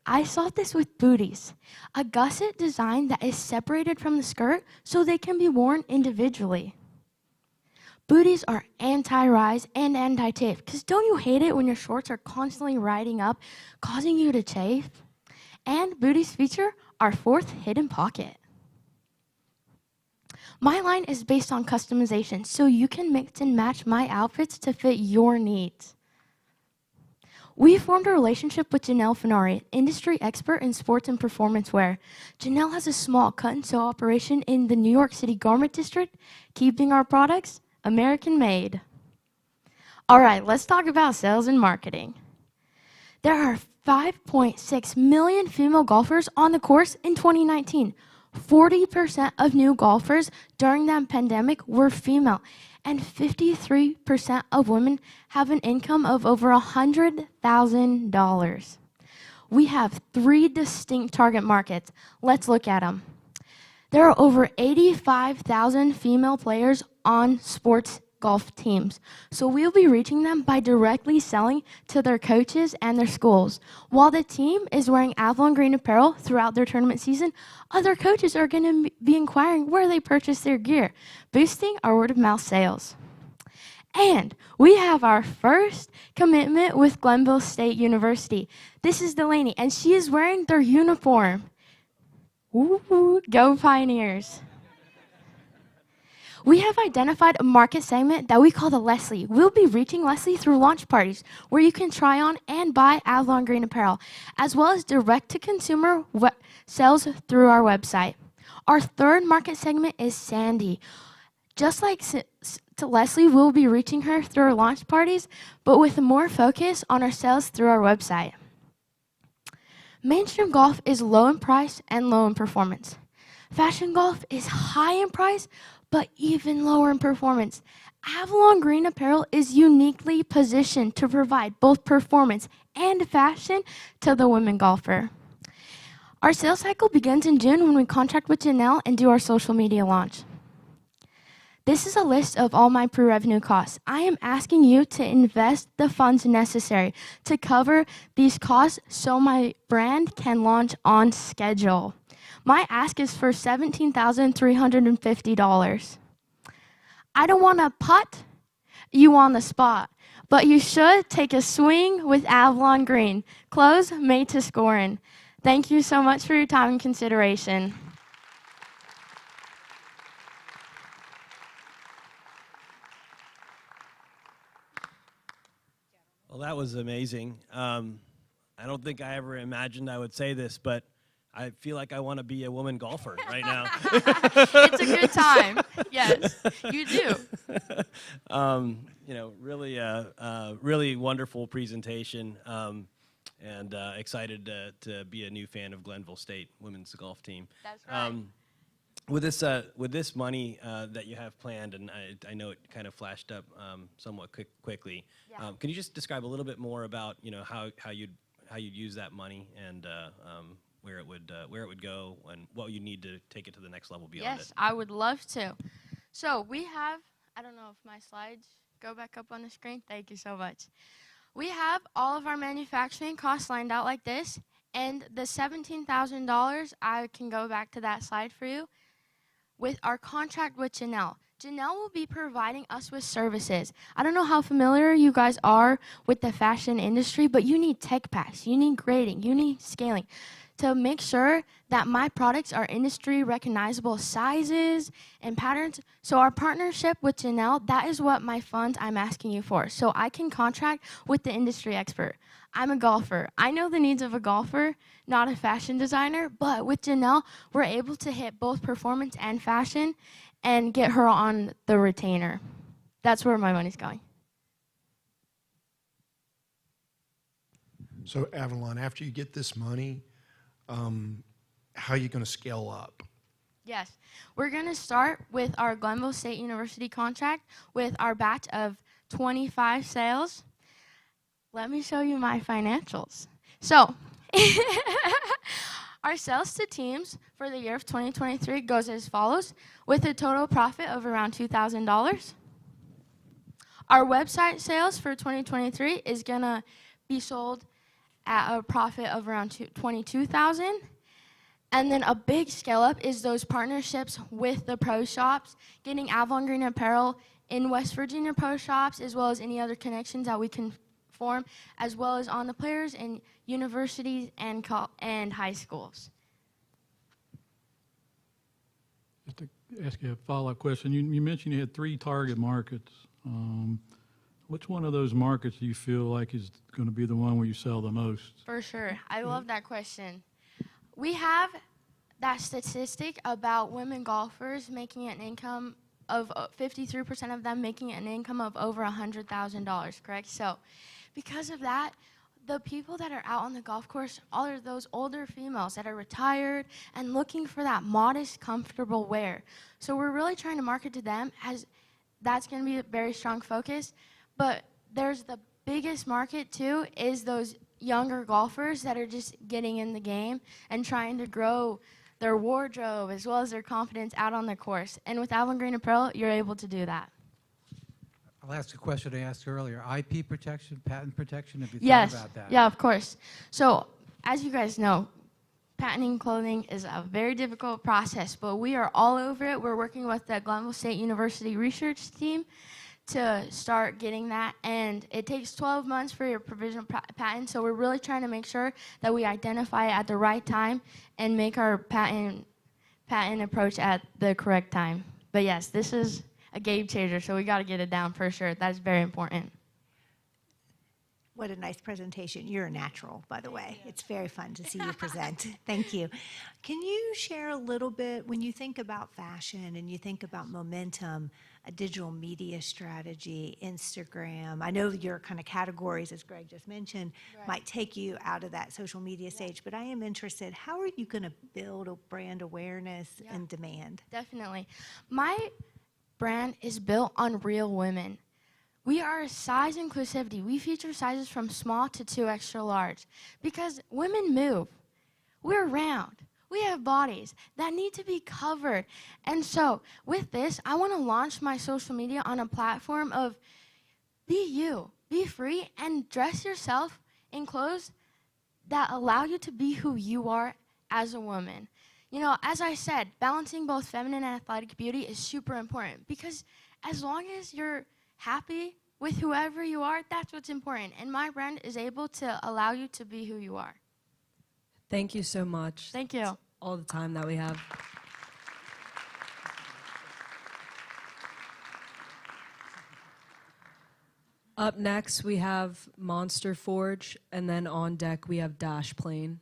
I solved this with booties, a gusset design that is separated from the skirt so they can be worn individually. Booties are anti-rise and anti-chafe, because don't you hate it when your shorts are constantly riding up, causing you to chafe? And booties feature our 4th hidden pocket. My line is based on customization, so you can mix and match my outfits to fit your needs. We formed a relationship with Janelle Finari, industry expert in sports and performance wear. Janelle has a small cut-and-sew operation in the New York City Garment District, keeping our products American-made. All right, let's talk about sales and marketing. There are 5.6 million female golfers on the course in 2019. 40% of new golfers during that pandemic were female, and 53% of women have an income of over $100,000. We have 3 distinct target markets. Let's look at them. There are over 85,000 female players on sports golf teams, so we'll be reaching them by directly selling to their coaches and their schools. While the team is wearing Avalon Green apparel throughout their tournament season, other coaches are going to be inquiring where they purchase their gear, boosting our word-of-mouth sales. And we have our first commitment with Glenville State University. This is Delaney, and she is wearing their uniform. Ooh, go Pioneers. We have identified a market segment that we call the Leslie. We'll be reaching Leslie through launch parties where you can try on and buy Avalon Green apparel, as well as direct-to-consumer sales through our website. Our third market segment is Sandy. Just like to Leslie, we'll be reaching her through our launch parties, but with more focus on our sales through our website. Mainstream golf is low in price and low in performance. Fashion golf is high in price, but even lower in performance. Avalon Green apparel is uniquely positioned to provide both performance and fashion to the women golfer. Our sales cycle begins in June when we contract with Janelle and do our social media launch. This is a list of all my pre-revenue costs. I am asking you to invest the funds necessary to cover these costs so my brand can launch on schedule. My ask is for $17,350. I don't want to putt you on the spot, but you should take a swing with Avalon Green. Close made to scoring. Thank you so much for your time and consideration. Well, that was amazing. I don't think I ever imagined I would say this, but I feel like I want to be a woman golfer right now. It's a good time. Yes, you do. You know, really, really wonderful presentation, and excited to be a new fan of Glenville State women's golf team. That's right. With this money that you have planned, and I know it kind of flashed up somewhat quickly. Yeah. Can you just describe a little bit more about how you'd use that money and where it would go and what you need to take it to the next level beyond it? Yes, I would love to. So we have, I don't know if my slides go back up on the screen. Thank you so much. We have all of our manufacturing costs lined out like this, and the $17,000, I can go back to that slide for you, with our contract with Janelle. Janelle will be providing us with services. I don't know how familiar you guys are with the fashion industry, but you need tech packs, you need grading, you need scaling to make sure that my products are industry recognizable sizes and patterns. So our partnership with Janelle, that is what my funds I'm asking you for. So I can contract with the industry expert. I'm a golfer. I know the needs of a golfer, not a fashion designer, but with Janelle, we're able to hit both performance and fashion and get her on the retainer. That's where my money's going. So Avalon, after you get this money, how are you going to scale up? Yes, we're going to start with our Glenville State University contract with our batch of 25 sales. Let me show you my financials. So, our sales to teams for the year of 2023 goes as follows, with a total profit of around $2,000. Our website sales for 2023 is going to be sold at a profit of around $22,000. And then a big scale up is those partnerships with the pro shops, getting Avalon Green apparel in West Virginia pro shops, as well as any other connections that we can form, as well as on the players in universities and high schools. ask you a follow-up question. You mentioned you had 3 target markets. Which one of those markets do you feel like is going to be the one where you sell the most? For sure. I love that question. We have that statistic about women golfers making an income of 53% of them making an income of over $100,000, correct? So because of that, the people that are out on the golf course are those older females that are retired and looking for that modest, comfortable wear. So we're really trying to market to them as that's going to be a very strong focus. But there's the biggest market too is those younger golfers that are just getting in the game and trying to grow their wardrobe as well as their confidence out on the course. And with Alvin Green Apparel, you're able to do that. I'll ask a question I asked earlier. IP protection, patent protection, have you Yes. thought about that? Yeah, of course. So as you guys know, patenting clothing is a very difficult process, but we are all over it. We're working with the Glenville State University research team to start getting that, and it takes 12 months for your provisional patent, so we're really trying to make sure that we identify it at the right time and make our patent approach at the correct time. But yes, this is a game changer, so we got to get it down for sure. That's very important. What a nice presentation. You're a natural, by the way. It's very fun to see you present. Thank you. Can you share a little bit, when you think about fashion and you think about momentum, a digital media strategy, Instagram, I know your kind of categories, as Greg just mentioned, might take you out of that social media stage, but I am interested, how are you going to build a brand awareness and demand? Definitely. My brand is built on real women. We are size inclusivity. We feature sizes from small to 2 extra large because women move. We're round. We have bodies that need to be covered. And so with this, I want to launch my social media on a platform of be you, be free, and dress yourself in clothes that allow you to be who you are as a woman. You know, as I said, balancing both feminine and athletic beauty is super important because as long as you're happy with whoever you are, that's what's important. And my brand is able to allow you to be who you are. Thank you so much. Thank you. That's all the time that we have. Up next, we have Monster Forge, and then on deck, we have Dash Plane.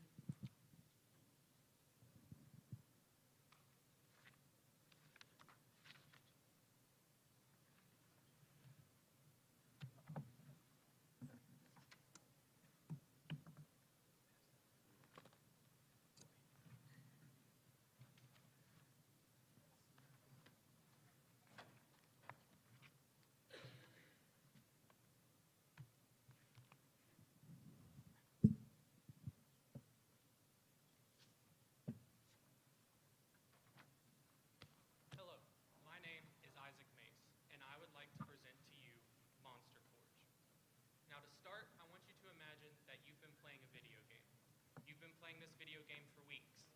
This video game for weeks.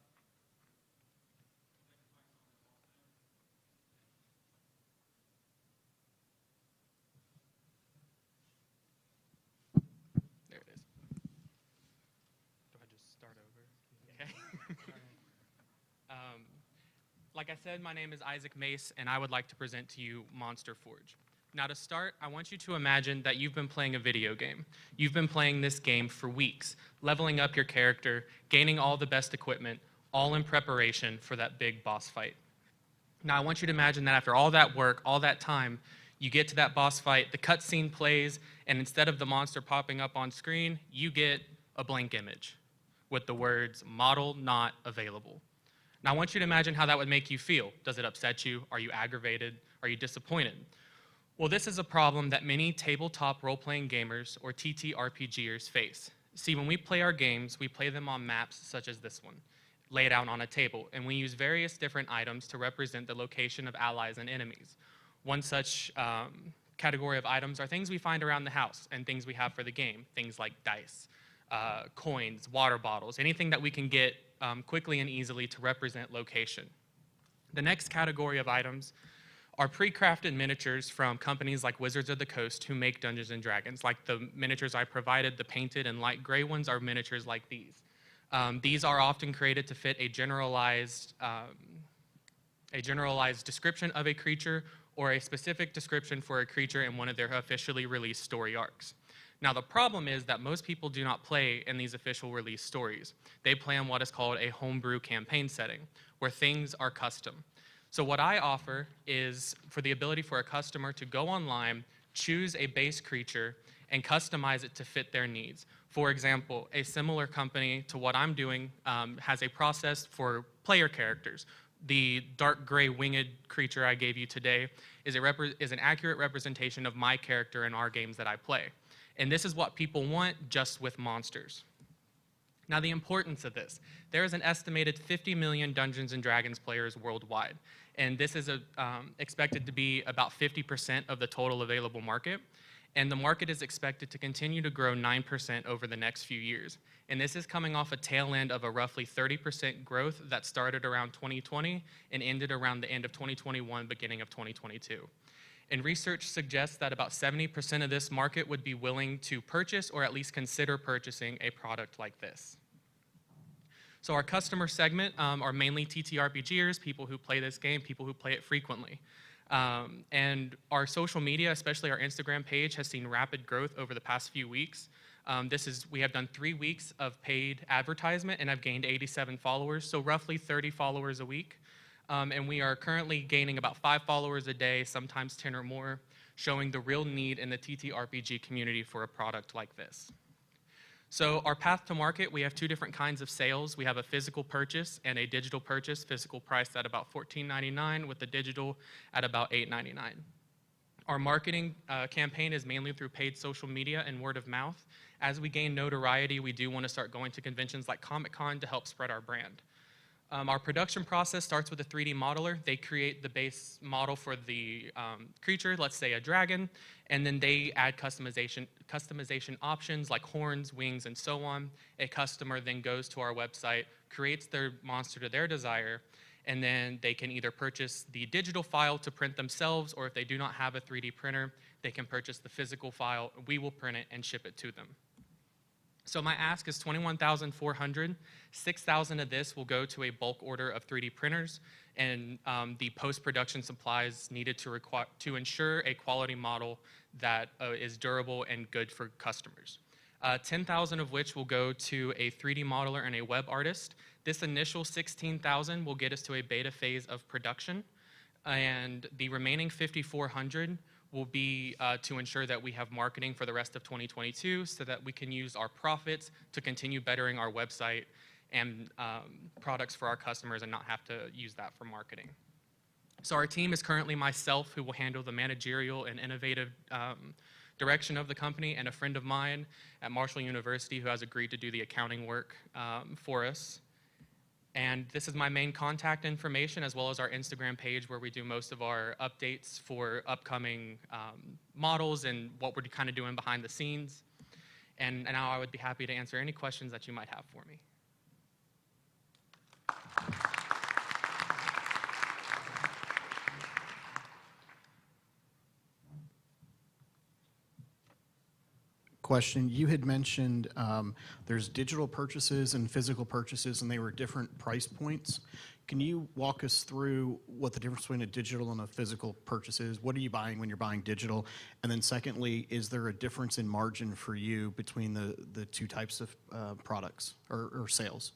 There it is. Do I just start over? Okay. Like I said, my name is Isaac Mace, and I would like to present to you Monster Forge. Now to start, I want you to imagine that you've been playing a video game. You've been playing this game for weeks, leveling up your character, gaining all the best equipment, all in preparation for that big boss fight. Now I want you to imagine that after all that work, all that time, you get to that boss fight, the cutscene plays, and instead of the monster popping up on screen, you get a blank image with the words, "Model not available." Now I want you to imagine how that would make you feel. Does it upset you? Are you aggravated? Are you disappointed? Well, this is a problem that many tabletop role-playing gamers or TTRPGers face. See, when we play our games, we play them on maps such as this one, laid out on a table, and we use various different items to represent the location of allies and enemies. One such category of items are things we find around the house and things we have for the game, things like dice, coins, water bottles, anything that we can get quickly and easily to represent location. The next category of items are pre-crafted miniatures from companies like Wizards of the Coast who make Dungeons & Dragons. Like the miniatures I provided, the painted and light gray ones are miniatures like these. These are often created to fit a generalized a generalized description of a creature, or a specific description for a creature in one of their officially released story arcs. Now, the problem is that most people do not play in these official release stories. They play in what is called a homebrew campaign setting, where things are custom. So what I offer is for the ability for a customer to go online, choose a base creature, and customize it to fit their needs. For example, a similar company to what I'm doing has a process for player characters. The dark gray winged creature I gave you today is an accurate representation of my character in our games that I play. And this is what people want just with monsters. Now, the importance of this. There is an estimated 50 million Dungeons & Dragons players worldwide, and this is expected to be about 50% of the total available market, and the market is expected to continue to grow 9% over the next few years. And this is coming off a tail end of a roughly 30% growth that started around 2020 and ended around the end of 2021, beginning of 2022. And research suggests that about 70% of this market would be willing to purchase or at least consider purchasing a product like this. So our customer segment are mainly TTRPGers, people who play this game, people who play it frequently. And our social media, especially our Instagram page, has seen rapid growth over the past few weeks. We have done 3 weeks of paid advertisement, and I've gained 87 followers, so roughly 30 followers a week. And we are currently gaining about 5 followers a day, sometimes 10 or more, showing the real need in the TTRPG community for a product like this. So our path to market, we have 2 different kinds of sales. We have a physical purchase and a digital purchase, physical priced at about $14.99 with the digital at about $8.99. Our marketing campaign is mainly through paid social media and word of mouth. As we gain notoriety, we do want to start going to conventions like Comic-Con to help spread our brand. Our production process starts with a 3D modeler. They create the base model for the creature, let's say a dragon, and then they add customization options like horns, wings, and so on. A customer then goes to our website, creates their monster to their desire, and then they can either purchase the digital file to print themselves, or if they do not have a 3D printer, they can purchase the physical file. We will print it and ship it to them. So my ask is $21,400. $6,000 of this will go to a bulk order of 3D printers and the post-production supplies needed to ensure a quality model that is durable and good for customers. $10,000 of which will go to a 3D modeler and a web artist. This initial $16,000 will get us to a beta phase of production, and the remaining $5,400 will be to ensure that we have marketing for the rest of 2022 so that we can use our profits to continue bettering our website and products for our customers and not have to use that for marketing. So our team is currently myself, who will handle the managerial and innovative direction of the company, and a friend of mine at Marshall University who has agreed to do the accounting work for us. And this is my main contact information, as well as our Instagram page where we do most of our updates for upcoming models and what we're kind of doing behind the scenes. And now I would be happy to answer any questions that you might have for me. Question, you had mentioned there's digital purchases and physical purchases, and they were different price points. Can you walk us through what the difference between a digital and a physical purchase is? What are you buying when you're buying digital? And then secondly, is there a difference in margin for you between the 2 types of products or sales?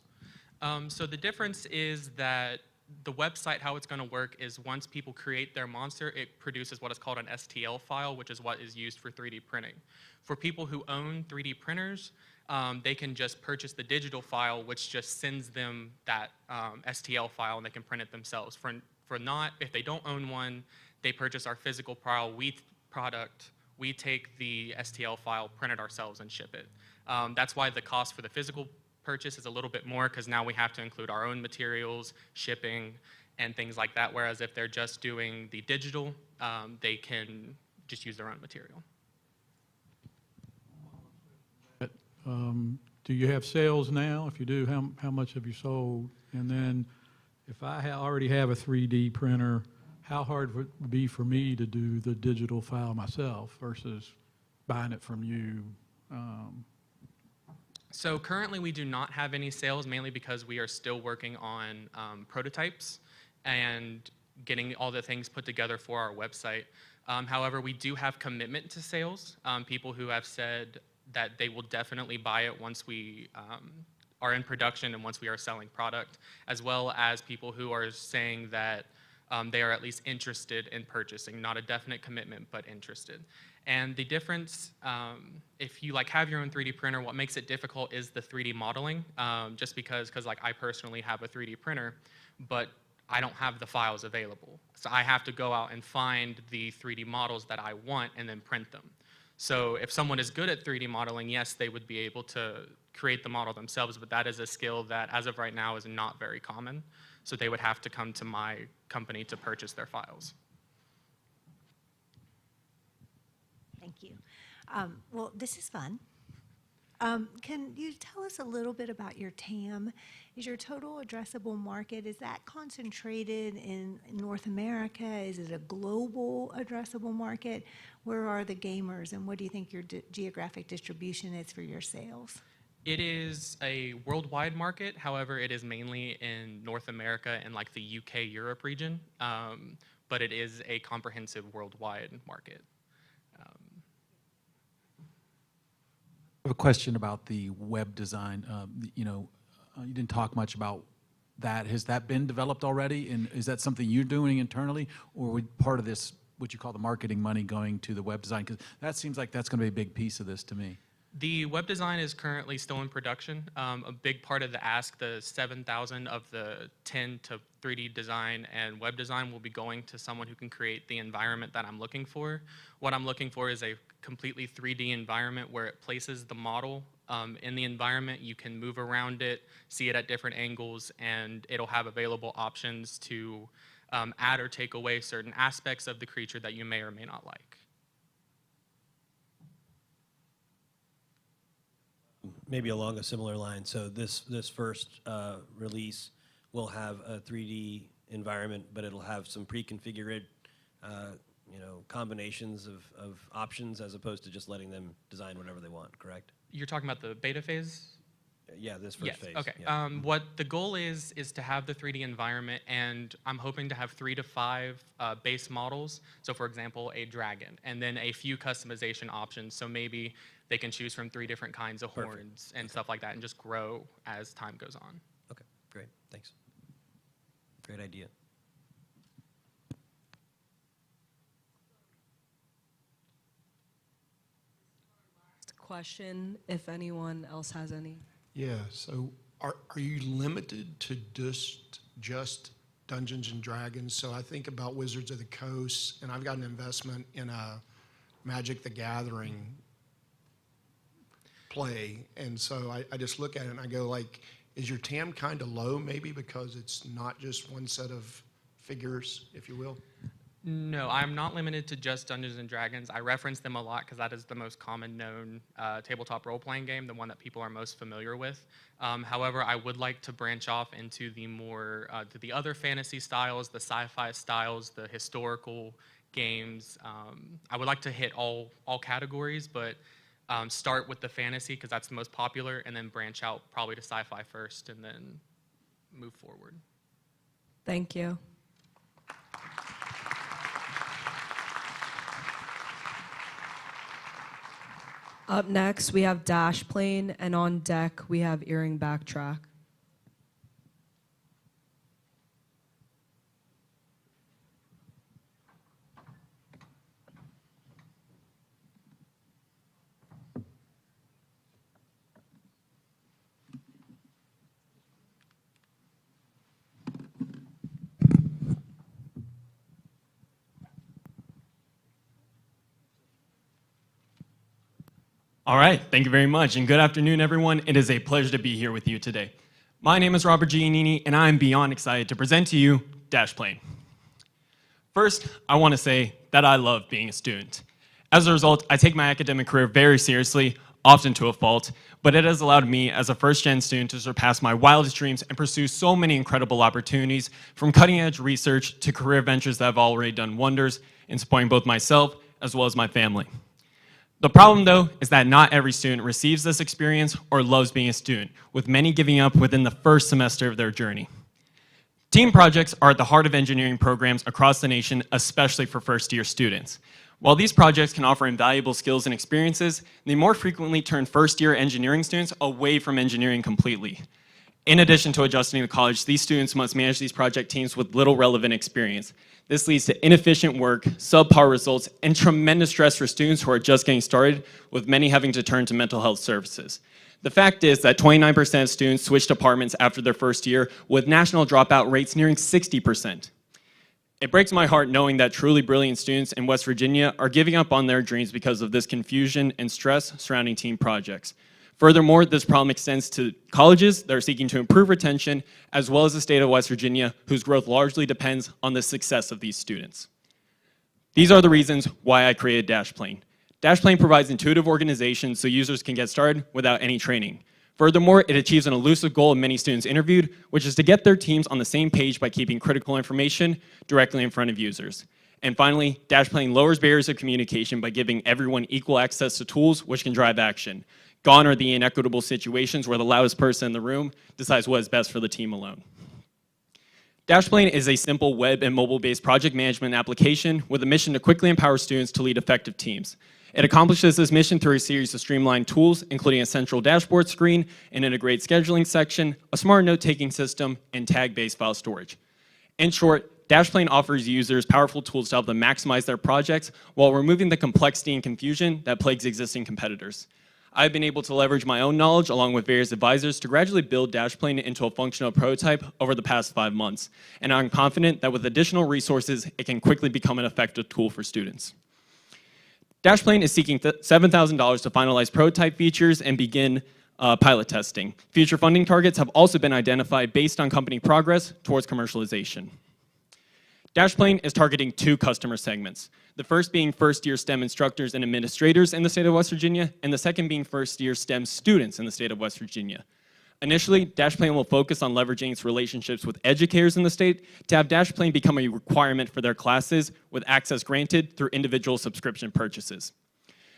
So the difference is that the website, how it's going to work is once people create their monster, it produces what is called an STL file, which is what is used for 3D printing. For people who own 3D printers, they can just purchase the digital file, which just sends them that STL file, and they can print it themselves. If they don't own one, they purchase our physical product. We take the STL file, print it ourselves, and ship it. That's why the cost for the physical purchase is a little bit more, because now we have to include our own materials, shipping, and things like that, whereas if they're just doing the digital, they can just use their own material. Do you have sales now? If you do, how much have you sold? And then if I already have a 3D printer, how hard would it be for me to do the digital file myself versus buying it from you? So currently we do not have any sales, mainly because we are still working on prototypes, and getting all the things put together for our website. However, we do have commitment to sales, people who have said that they will definitely buy it once we are in production and once we are selling product, as well as people who are saying that they are at least interested in purchasing, not a definite commitment, but interested. And the difference, if you have your own 3D printer, what makes it difficult is the 3D modeling, just because I personally have a 3D printer, but I don't have the files available. So I have to go out and find the 3D models that I want and then print them. So if someone is good at 3D modeling, yes, they would be able to create the model themselves, but that is a skill that, as of right now, is not very common. So they would have to come to my company to purchase their files. Thank you. Well, this is fun. Can you tell us a little bit about your TAM? Is your total addressable market, is that concentrated in North America? Is it a global addressable market? Where are the gamers, and what do you think your geographic distribution is for your sales? It is a worldwide market. However, it is mainly in North America and the UK, Europe region, but it is a comprehensive worldwide market. I have a question about the web design. You didn't talk much about that. Has that been developed already? And is that something you're doing internally, or would part of this, what you call the marketing money, going to the web design? Because that seems like that's going to be a big piece of this to me. The web design is currently still in production. A big part of the ask, the 7,000 of the 10 to 3D design and web design, will be going to someone who can create the environment that I'm looking for. What I'm looking for is a completely 3D environment where it places the model in the environment. You can move around it, see it at different angles, and it'll have available options to add or take away certain aspects of the creature that you may or may not like. Maybe along a similar line. So this first release will have a 3D environment, but it'll have some pre-configured combinations of options, as opposed to just letting them design whatever they want, correct? You're talking about the beta phase? Yeah, this first phase. Okay. Yeah. What the goal is to have the 3D environment, and I'm hoping to have 3 to 5 base models. So for example, a dragon, and then a few customization options. So maybe they can choose from 3 different kinds of horns and stuff like that, and just grow as time goes on. Okay, great, thanks. Great idea. Question, if anyone else has any. Yeah, so are you limited to just Dungeons and Dragons? So I think about Wizards of the Coast, and I've got an investment in a Magic the Gathering play, and so I just look at it and I go, is your TAM kind of low maybe because it's not just one set of figures, if you will? No, I'm not limited to just Dungeons and Dragons. I reference them a lot because that is the most common known tabletop role-playing game, the one that people are most familiar with. However, I would like to branch off into the more, to the other fantasy styles, the sci-fi styles, the historical games. I would like to hit all categories, but start with the fantasy because that's the most popular, and then branch out probably to sci-fi first, and then move forward. Thank you. Up next, we have Dash Plane, and on deck, we have Earring Backtrack. All right, thank you very much, and good afternoon, everyone. It is a pleasure to be here with you today. My name is Robert Giannini, and I am beyond excited to present to you Dash Plane. First, I want to say that I love being a student. As a result, I take my academic career very seriously, often to a fault, but it has allowed me as a first-gen student to surpass my wildest dreams and pursue so many incredible opportunities, from cutting-edge research to career ventures that have already done wonders in supporting both myself as well as my family. The problem, though, is that not every student receives this experience or loves being a student, with many giving up within the first semester of their journey. Team projects are at the heart of engineering programs across the nation, especially for first-year students. While these projects can offer invaluable skills and experiences, they more frequently turn first-year engineering students away from engineering completely. In addition to adjusting to college, these students must manage these project teams with little relevant experience. This leads to inefficient work, subpar results, and tremendous stress for students who are just getting started, with many having to turn to mental health services. The fact is that 29% of students switch departments after their first year, with national dropout rates nearing 60%. It breaks my heart knowing that truly brilliant students in West Virginia are giving up on their dreams because of this confusion and stress surrounding team projects. Furthermore, this problem extends to colleges that are seeking to improve retention, as well as the state of West Virginia, whose growth largely depends on the success of these students. These are the reasons why I created DashPlane. DashPlane provides intuitive organization so users can get started without any training. Furthermore, it achieves an elusive goal of many students interviewed, which is to get their teams on the same page by keeping critical information directly in front of users. And finally, DashPlane lowers barriers of communication by giving everyone equal access to tools which can drive action. Gone are the inequitable situations where the loudest person in the room decides what is best for the team alone. DashPlane is a simple web and mobile-based project management application with a mission to quickly empower students to lead effective teams. It accomplishes this mission through a series of streamlined tools, including a central dashboard screen, an integrated scheduling section, a smart note-taking system, and tag-based file storage. In short, DashPlane offers users powerful tools to help them maximize their projects while removing the complexity and confusion that plagues existing competitors. I've been able to leverage my own knowledge along with various advisors to gradually build DashPlane into a functional prototype over the past 5 months, and I'm confident that with additional resources, it can quickly become an effective tool for students. DashPlane is seeking $7,000 to finalize prototype features and begin pilot testing. Future funding targets have also been identified based on company progress towards commercialization. DashPlane is targeting 2 customer segments, the first being first-year STEM instructors and administrators in the state of West Virginia, and the second being first-year STEM students in the state of West Virginia. Initially, DashPlane will focus on leveraging its relationships with educators in the state to have DashPlane become a requirement for their classes with access granted through individual subscription purchases.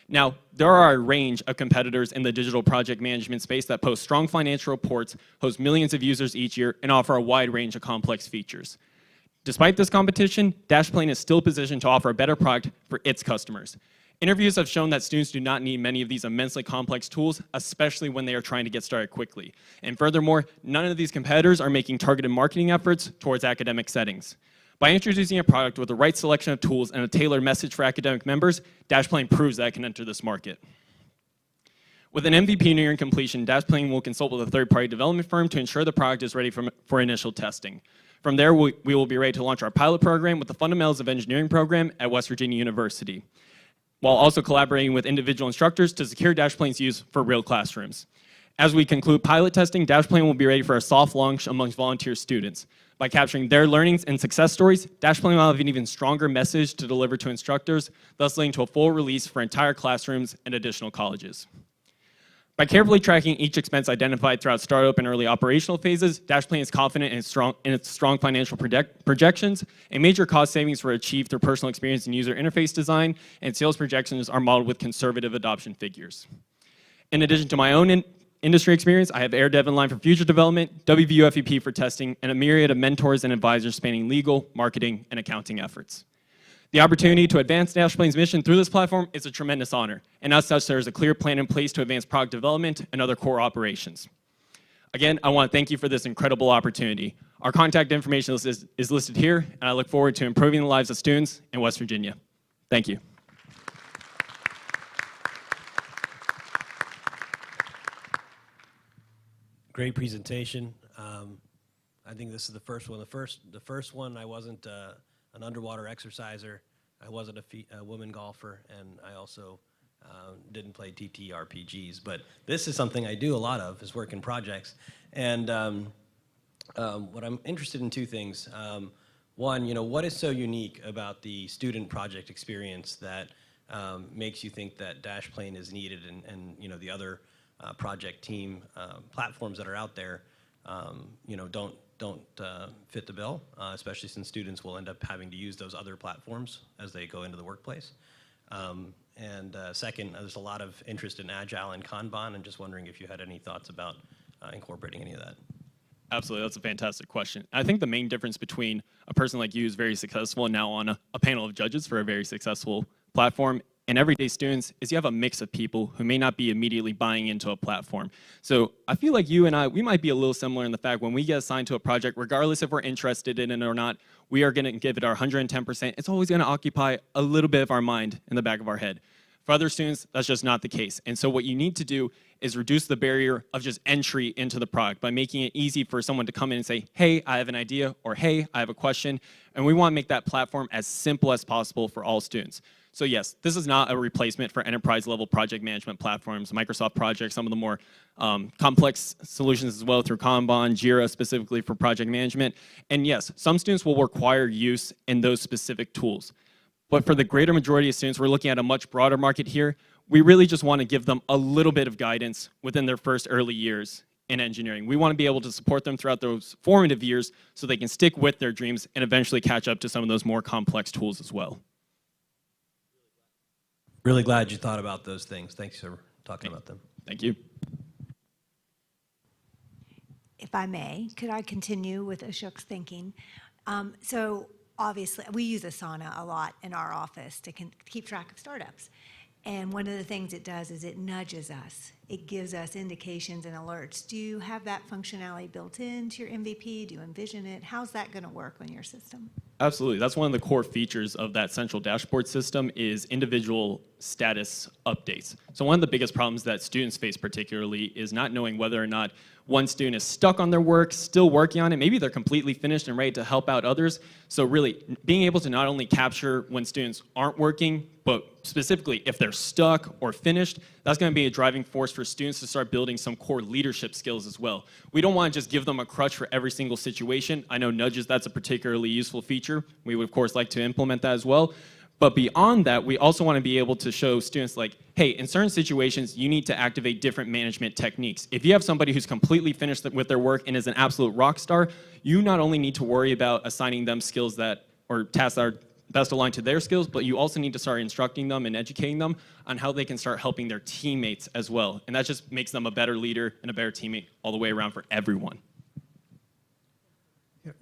Now, there are a range of competitors in the digital project management space that post strong financial reports, host millions of users each year, and offer a wide range of complex features. Despite this competition, DashPlane is still positioned to offer a better product for its customers. Interviews have shown that students do not need many of these immensely complex tools, especially when they are trying to get started quickly. And furthermore, none of these competitors are making targeted marketing efforts towards academic settings. By introducing a product with the right selection of tools and a tailored message for academic members, DashPlane proves that it can enter this market. With an MVP nearing completion, DashPlane will consult with a third-party development firm to ensure the product is ready for initial testing. From there, we will be ready to launch our pilot program with the Fundamentals of Engineering program at West Virginia University, while also collaborating with individual instructors to secure DashPlane's use for real classrooms. As we conclude pilot testing, DashPlane will be ready for a soft launch amongst volunteer students. By capturing their learnings and success stories, DashPlane will have an even stronger message to deliver to instructors, thus leading to a full release for entire classrooms and additional colleges. By carefully tracking each expense identified throughout startup and early operational phases, DashPlane is confident in its strong financial projections, and major cost savings were achieved through personal experience in user interface design, and sales projections are modeled with conservative adoption figures. In addition to my own industry experience, I have Air Dev in line for future development, WVU FEP for testing, and a myriad of mentors and advisors spanning legal, marketing, and accounting efforts. The opportunity to advance DashPlane's mission through this platform is a tremendous honor, and as such, there is a clear plan in place to advance product development and other core operations. Again, I want to thank you for this incredible opportunity. Our contact information is listed here, and I look forward to improving the lives of students in West Virginia. Thank you. Great presentation. I think this is the first one. The first one, I wasn't an underwater exerciser. I wasn't a woman golfer, and I also didn't play TTRPGs. But this is something I do a lot of, is work in projects. And what I'm interested in 2 things. One, what is so unique about the student project experience that makes you think that DashPlane is needed, and the other project team platforms that are out there, don't fit the bill, especially since students will end up having to use those other platforms as they go into the workplace. And second, there's a lot of interest in Agile and Kanban, and just wondering if you had any thoughts about incorporating any of that. Absolutely, that's a fantastic question. I think the main difference between a person like you who's very successful and now on a panel of judges for a very successful platform and everyday students is you have a mix of people who may not be immediately buying into a platform. So I feel like you and I, we might be a little similar in the fact when we get assigned to a project, regardless if we're interested in it or not, we are gonna give it our 110%. It's always gonna occupy a little bit of our mind in the back of our head. For other students, that's just not the case. And so what you need to do is reduce the barrier of just entry into the product by making it easy for someone to come in and say, hey, I have an idea, or hey, I have a question. And we want to make that platform as simple as possible for all students. So yes, this is not a replacement for enterprise level project management platforms, Microsoft projects, some of the more complex solutions as well through Kanban, Jira specifically for project management. And yes, some students will require use in those specific tools. But for the greater majority of students, we're looking at a much broader market here. We really just want to give them a little bit of guidance within their first early years in engineering. We want to be able to support them throughout those formative years so they can stick with their dreams and eventually catch up to some of those more complex tools as well. Really glad you thought about those things. Thanks for talking about them. Thank you. If I may, could I continue with Ashok's thinking? So obviously, we use Asana a lot in our office to keep track of startups. And one of the things it does is it nudges us. It gives us indications and alerts. Do you have that functionality built into your MVP? Do you envision it? How's that going to work on your system? Absolutely. That's one of the core features of that central dashboard system is individual status updates. So one of the biggest problems that students face particularly is not knowing whether or not one student is stuck on their work, still working on it. Maybe they're completely finished and ready to help out others. So really being able to not only capture when students aren't working, but specifically if they're stuck or finished, that's going to be a driving force for students to start building some core leadership skills as well. We don't want to just give them a crutch for every single situation. I know nudges, that's a particularly useful feature. We would of course like to implement that as well. But beyond that, we also want to be able to show students like, hey, in certain situations, you need to activate different management techniques. If you have somebody who's completely finished with their work and is an absolute rock star, you not only need to worry about assigning them skills that, or tasks that are best aligned to their skills, but you also need to start instructing them and educating them on how they can start helping their teammates as well. And that just makes them a better leader and a better teammate all the way around for everyone.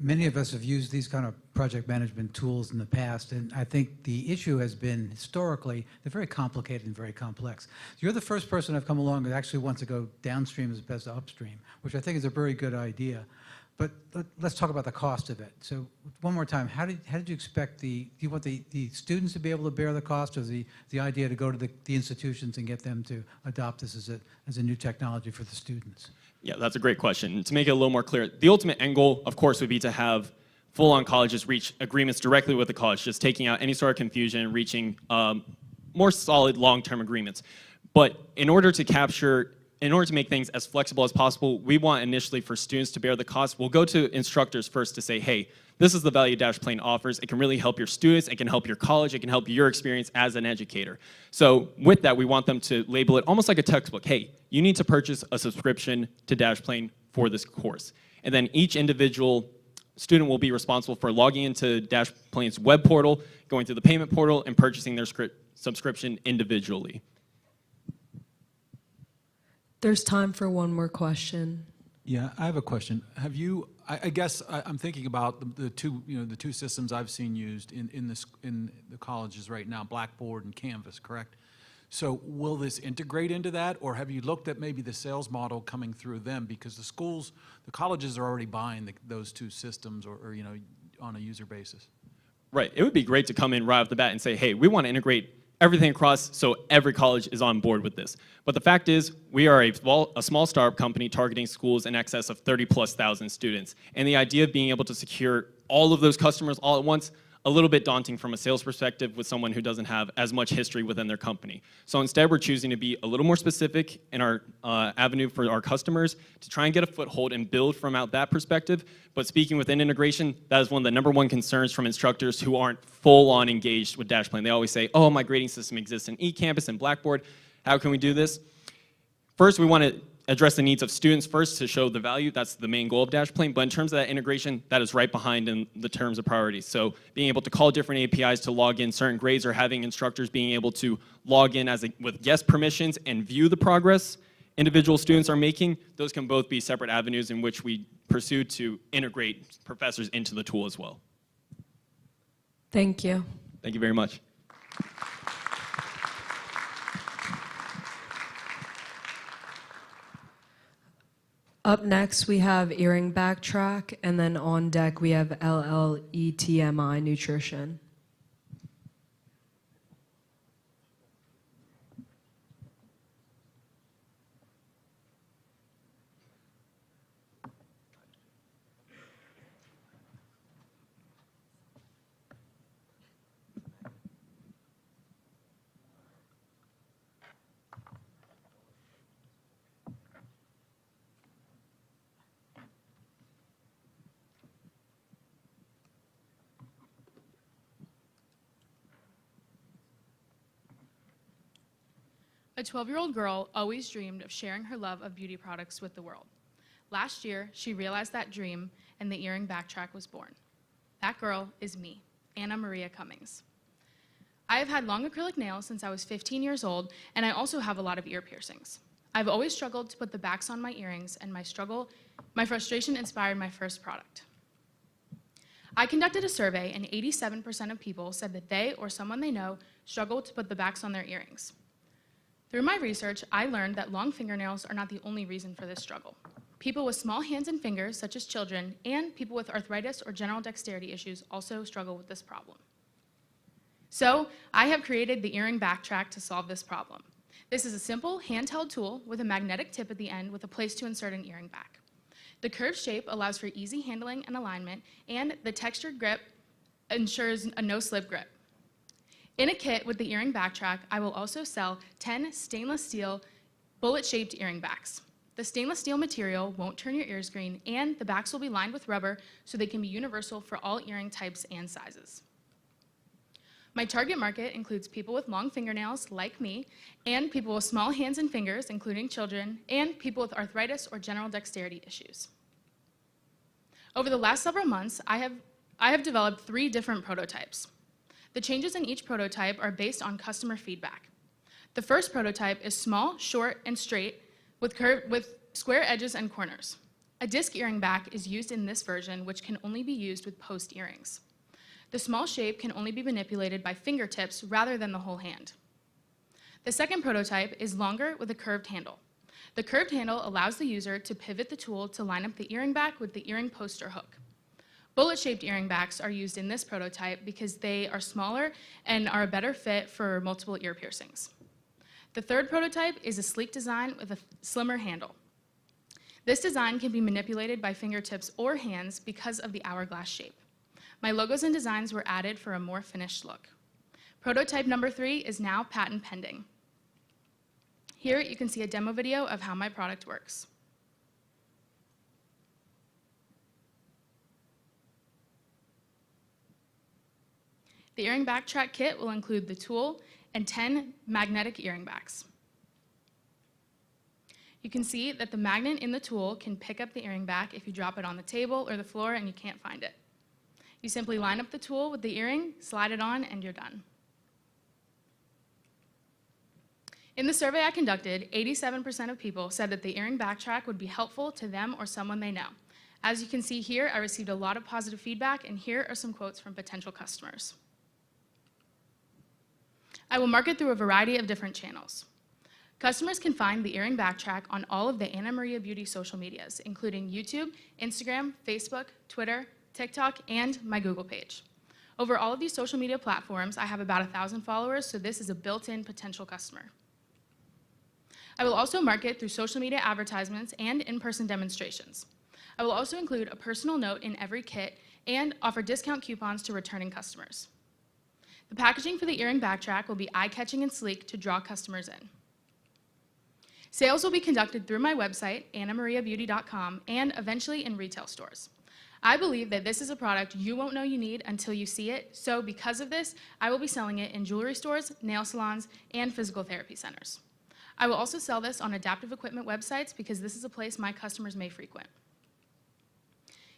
Many of us have used these kind of project management tools in the past, and I think the issue has been historically they're very complicated and very complex. So you're the first person I've come along that actually wants to go downstream as opposed to upstream, which I think is a very good idea. But let's talk about the cost of it. So one more time, how did you expect do you want the students to be able to bear the cost, or the idea to go to the institutions and get them to adopt this as a new technology for the students? Yeah, that's a great question. To make it a little more clear, the ultimate end goal, of course, would be to have full-on colleges reach agreements directly with the college, just taking out any sort of confusion and reaching more solid long-term agreements. But in order to make things as flexible as possible, we want initially for students to bear the cost. We'll go to instructors first to say, hey, this is the value Dashplane offers. It can really help your students, it can help your college, it can help your experience as an educator. So with that, we want them to label it almost like a textbook. Hey, you need to purchase a subscription to Dashplane for this course. And then each individual student will be responsible for logging into Dashplane's web portal, going through the payment portal, and purchasing their subscription individually. There's time for one more question. Yeah, I have a question. Have you? I guess I'm thinking about the two systems I've seen used in the colleges right now, Blackboard and Canvas, correct? So will this integrate into that, or have you looked at maybe the sales model coming through them? Because the colleges are already buying those two systems, or on a user basis. Right. It would be great to come in right off the bat and say, hey, we want to integrate everything across so every college is on board with this. But the fact is, we are a small startup company targeting schools in excess of 30,000+ students. And the idea of being able to secure all of those customers all at once, a little bit daunting from a sales perspective with someone who doesn't have as much history within their company. So instead, we're choosing to be a little more specific in our avenue for our customers to try and get a foothold and build from out that perspective. But speaking within integration, that is one of the #1 concerns from instructors who aren't full-on engaged with Dashplane. They always say, oh, my grading system exists in eCampus and Blackboard. How can we do this? First, we want to address the needs of students first to show the value. That's the main goal of Dashplane. But in terms of that integration, that is right behind in the terms of priorities. So being able to call different APIs to log in certain grades, or having instructors being able to log in with guest permissions and view the progress, individual students are making, those can both be separate avenues in which we pursue to integrate professors into the tool as well. Thank you. Thank you very much. Up next, we have earring backtrack, and then on deck, we have LLETMI nutrition. A 12-year-old girl always dreamed of sharing her love of beauty products with the world. Last year, she realized that dream, and the earring backtrack was born. That girl is me, Anna Maria Cummings. I have had long acrylic nails since I was 15 years old, and I also have a lot of ear piercings. I've always struggled to put the backs on my earrings, and my frustration inspired my first product. I conducted a survey, and 87% of people said that they or someone they know struggle to put the backs on their earrings. Through my research, I learned that long fingernails are not the only reason for this struggle. People with small hands and fingers, such as children, and people with arthritis or general dexterity issues also struggle with this problem. So, I have created the earring backtrack to solve this problem. This is a simple handheld tool with a magnetic tip at the end with a place to insert an earring back. The curved shape allows for easy handling and alignment, and the textured grip ensures a no-slip grip. In a kit with the earring backtrack, I will also sell 10 stainless steel bullet-shaped earring backs. The stainless steel material won't turn your ears green, and the backs will be lined with rubber so they can be universal for all earring types and sizes. My target market includes people with long fingernails, like me, and people with small hands and fingers, including children, and people with arthritis or general dexterity issues. Over the last several months, I have developed 3 different prototypes. The changes in each prototype are based on customer feedback. The first prototype is small, short, and straight with square edges and corners. A disc earring back is used in this version, which can only be used with post earrings. The small shape can only be manipulated by fingertips rather than the whole hand. The second prototype is longer with a curved handle. The curved handle allows the user to pivot the tool to line up the earring back with the earring post or hook. Bullet-shaped earring backs are used in this prototype because they are smaller and are a better fit for multiple ear piercings. The third prototype is a sleek design with a slimmer handle. This design can be manipulated by fingertips or hands because of the hourglass shape. My logos and designs were added for a more finished look. Prototype number 3 is now patent pending. Here you can see a demo video of how my product works. The earring backtrack kit will include the tool and 10 magnetic earring backs. You can see that the magnet in the tool can pick up the earring back if you drop it on the table or the floor and you can't find it. You simply line up the tool with the earring, slide it on, and you're done. In the survey I conducted, 87% of people said that the earring backtrack would be helpful to them or someone they know. As you can see here, I received a lot of positive feedback, and here are some quotes from potential customers. I will market through a variety of different channels. Customers can find the earring backtrack on all of the Anna Maria Beauty social medias, including YouTube, Instagram, Facebook, Twitter, TikTok, and my Google page. Over all of these social media platforms, I have about 1,000 followers, so this is a built-in potential customer. I will also market through social media advertisements and in-person demonstrations. I will also include a personal note in every kit and offer discount coupons to returning customers. The packaging for the earring backtrack will be eye-catching and sleek to draw customers in. Sales will be conducted through my website, annamariabeauty.com, and eventually in retail stores. I believe that this is a product you won't know you need until you see it, so because of this, I will be selling it in jewelry stores, nail salons, and physical therapy centers. I will also sell this on adaptive equipment websites because this is a place my customers may frequent.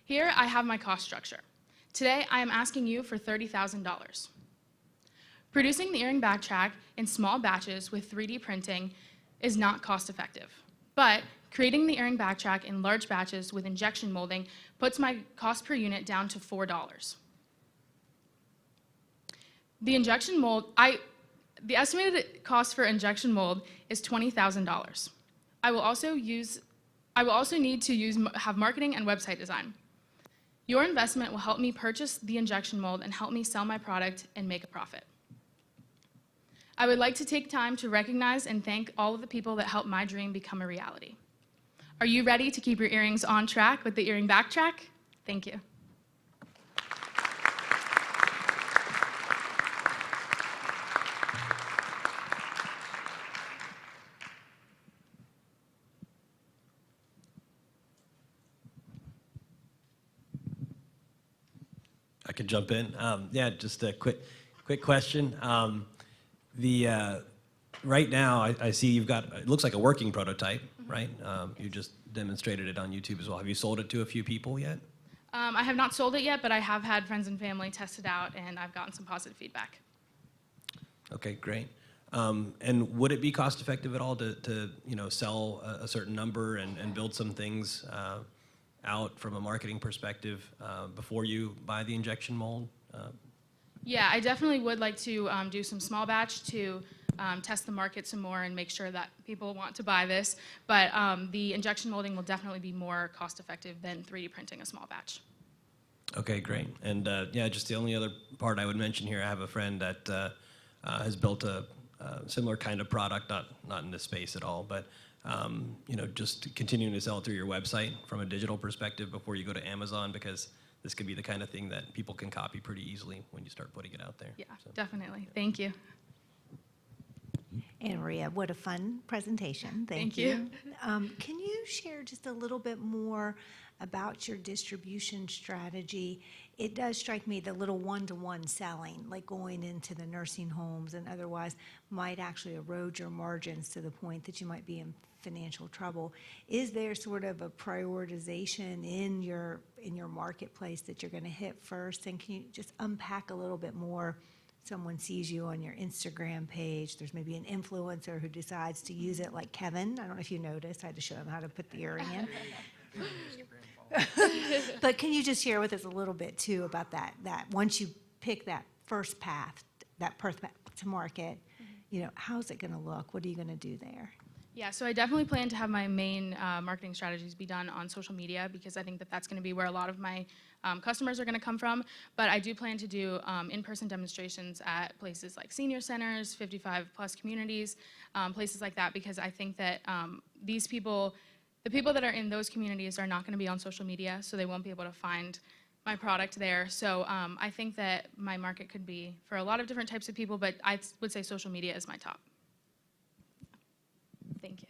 Here I have my cost structure. Today I am asking you for $30,000. Producing the earring backtrack in small batches with 3D printing is not cost effective. But creating the earring backtrack in large batches with injection molding puts my cost per unit down to $4. The injection mold, the estimated cost for injection mold is $20,000. I will also need to have marketing and website design. Your investment will help me purchase the injection mold and help me sell my product and make a profit. I would like to take time to recognize and thank all of the people that helped my dream become a reality. Are you ready to keep your earrings on track with the earring backtrack? Thank you. I could jump in. Yeah, just a quick question. Right now, I see you've got, it looks like a working prototype, right? You just demonstrated it on YouTube as well. Have you sold it to a few people yet? I have not sold it yet, but I have had friends and family test it out, and I've gotten some positive feedback. Okay, great. And would it be cost effective at all to sell a certain number and build some things out from a marketing perspective before you buy the injection mold? Yeah, I definitely would like to do some small batch to test the market some more and make sure that people want to buy this. But the injection molding will definitely be more cost effective than 3D printing a small batch. Okay, great. And yeah, just the only other part I would mention here, I have a friend that has built a similar kind of product, not in this space at all, but just continuing to sell it through your website from a digital perspective before you go to Amazon, because this could be the kind of thing that people can copy pretty easily when you start putting it out there. Yeah, definitely. Thank you. And Maria, what a fun presentation. Thank you. Can you share just a little bit more about your distribution strategy? It does strike me the little one-to-one selling, like going into the nursing homes and otherwise, might actually erode your margins to the point that you might be in financial trouble. Is there sort of a prioritization in your marketplace that you're going to hit first? And can you just unpack a little bit more? Someone sees you on your Instagram page. There's maybe an influencer who decides to use it, like Kevin. I don't know if you noticed. I had to show him how to put the earring in. But can you just share with us a little bit too about that once you pick that first path to market, how's it going to look? What are you going to do there? Yeah, so I definitely plan to have my main marketing strategies be done on social media, because I think that that's going to be where a lot of my customers are going to come from. But I do plan to do in-person demonstrations at places like senior centers, 55-plus communities, places like that, because I think that the people that are in those communities are not going to be on social media, so they won't be able to find my product there. So I think that my market could be for a lot of different types of people, but I would say social media is my top. Thank you.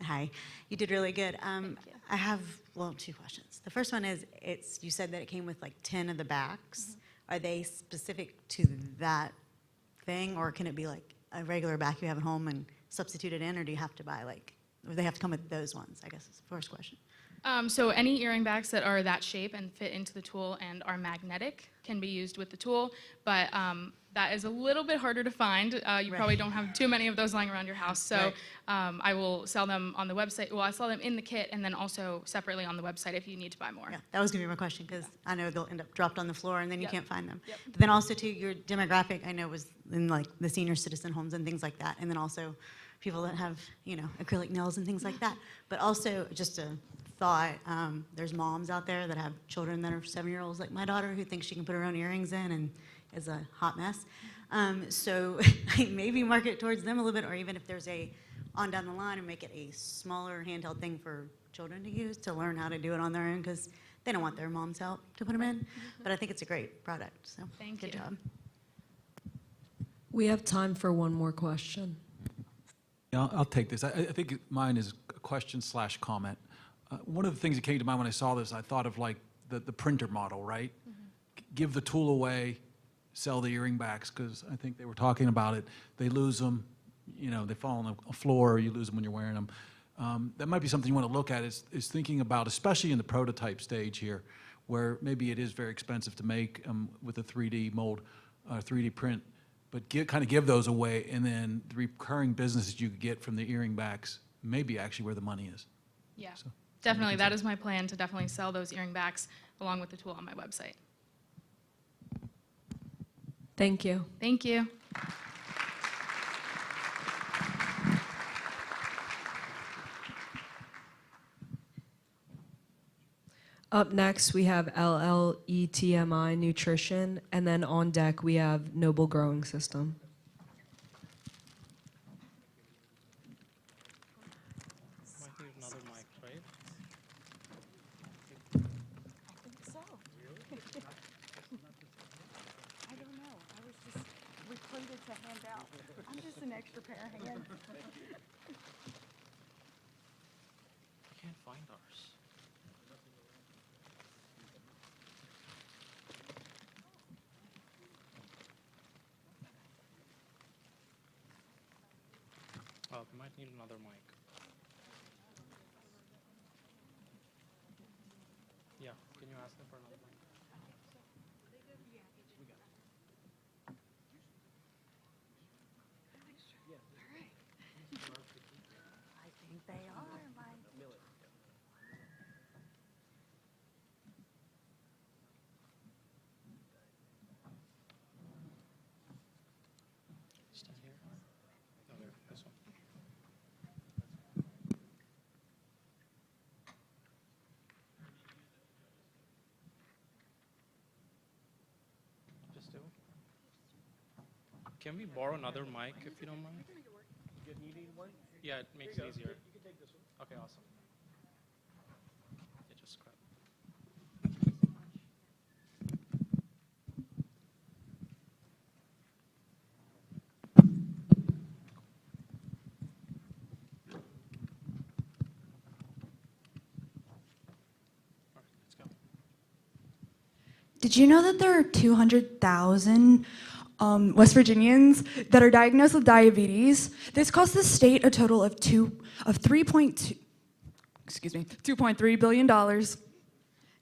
Hi, you did really good. I have, two questions. The first one is, you said that it came with like 10 of the backs. Mm-hmm. Are they specific to that thing, or can it be like a regular back you have at home and substitute it in, or do you have to buy or they have to come with those ones, I guess is the first question. So any earring backs that are that shape and fit into the tool and are magnetic can be used with the tool, but that is a little bit harder to find. You probably don't have too many of those lying around your house, so I will sell them on the website. Well, I sell them in the kit and then also separately on the website if you need to buy more. Yeah, that was going to be my question, because I know they'll end up dropped on the floor and then you can't find them. Yep. But then also, too, your demographic, I know, was in like the senior citizen homes and things like that, and then also people that have, acrylic nails and things like that. But also, just a thought, there's moms out there that have children that are 7-year-olds like my daughter who thinks she can put her own earrings in and is a hot mess. So maybe market towards them a little bit, or even if there's on down the line, and make it a smaller handheld thing for children to use to learn how to do it on their own, because they don't want their mom's help to put them in. But I think it's a great product, so good job. We have time for one more question. Yeah, I'll take this. I think mine is a question/comment. One of the things that came to mind when I saw this, I thought of like the printer model, right? Mm-hmm. Give the tool away, sell the earring backs, because I think they were talking about it. They lose them, they fall on the floor, or you lose them when you're wearing them. That might be something you want to look at, is thinking about, especially in the prototype stage here, where maybe it is very expensive to make with a 3D mold, 3D print. but kind of give those away, and then the recurring businesses you could get from the earring backs may be actually where the money is. Yeah, So, definitely. That is my plan, to definitely sell those earring backs along with the tool on my website. Thank you. Thank you. Up next, we have LLETMI Nutrition, and then on deck, we have Noble Growing System. Might need another mic, right? I think so. I don't know. I was just recruited to hand out. I'm just an extra pair of hands. I can't find ours. We might need another mic. Yeah, can you ask them for another mic? I think they are, Mike. Stand here. No, there, this one. Just do. Can we borrow another mic if you don't mind? You need one? Yeah, it makes it easier. You can take this one. Okay, awesome. Yeah, just grab. Did you know that there are 200,000 West Virginians that are diagnosed with diabetes? This costs the state a total of $2.3 billion.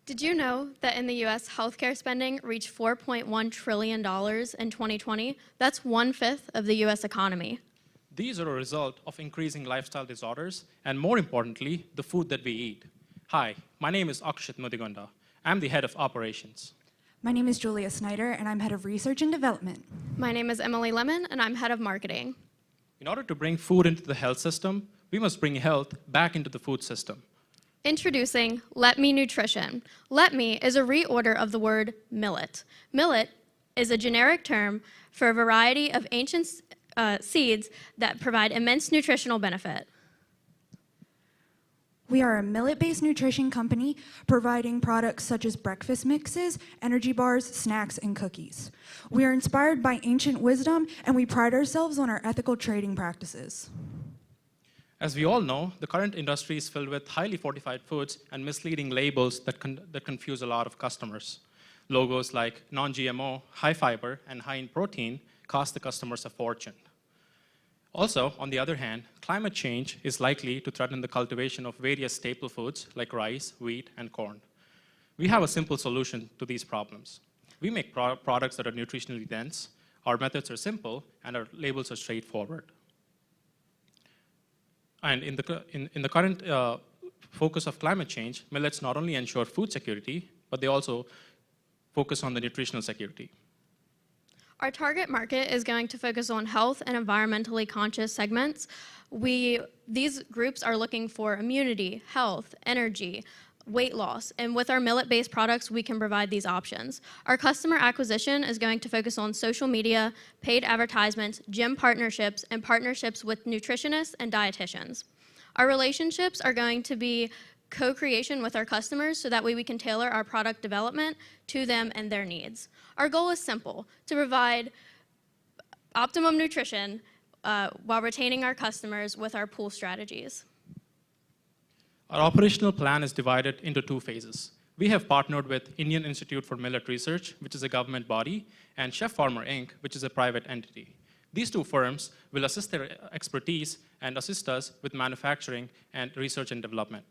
Did you know that in the U.S., healthcare spending reached $4.1 trillion in 2020? That's 1/5 of the U.S. economy. These are a result of increasing lifestyle disorders and, more importantly, the food that we eat. Hi, my name is Akshat Mudigonda. I'm the head of operations. My name is Julia Snyder, and I'm head of research and development. My name is Emily Lemon, and I'm head of marketing. In order to bring food into the health system, we must bring health back into the food system. Introducing Let Me Nutrition. Let Me is a reorder of the word millet. Millet is a generic term for a variety of ancient seeds that provide immense nutritional benefit. We are a millet-based nutrition company providing products such as breakfast mixes, energy bars, snacks, and cookies. We are inspired by ancient wisdom, and we pride ourselves on our ethical trading practices. As we all know, the current industry is filled with highly fortified foods and misleading labels that confuse a lot of customers. Logos like non-GMO, high fiber, and high in protein cost the customers a fortune. Also, on the other hand, climate change is likely to threaten the cultivation of various staple foods like rice, wheat, and corn. We have a simple solution to these problems. We make products that are nutritionally dense, our methods are simple, and our labels are straightforward. And in the current focus of climate change, millets not only ensure food security, but they also focus on the nutritional security. Our target market is going to focus on health and environmentally conscious segments. These groups are looking for immunity, health, energy, weight loss, and with our millet-based products, we can provide these options. Our customer acquisition is going to focus on social media, paid advertisements, gym partnerships, and partnerships with nutritionists and dietitians. Our relationships are going to be co-creation with our customers so that way we can tailor our product development to them and their needs. Our goal is simple, to provide optimum nutrition while retaining our customers with our pool strategies. Our operational plan is divided into two phases. We have partnered with Indian Institute for Millet Research, which is a government body, and Chef Farmer Inc., which is a private entity. These two firms will assist their expertise and assist us with manufacturing and research and development.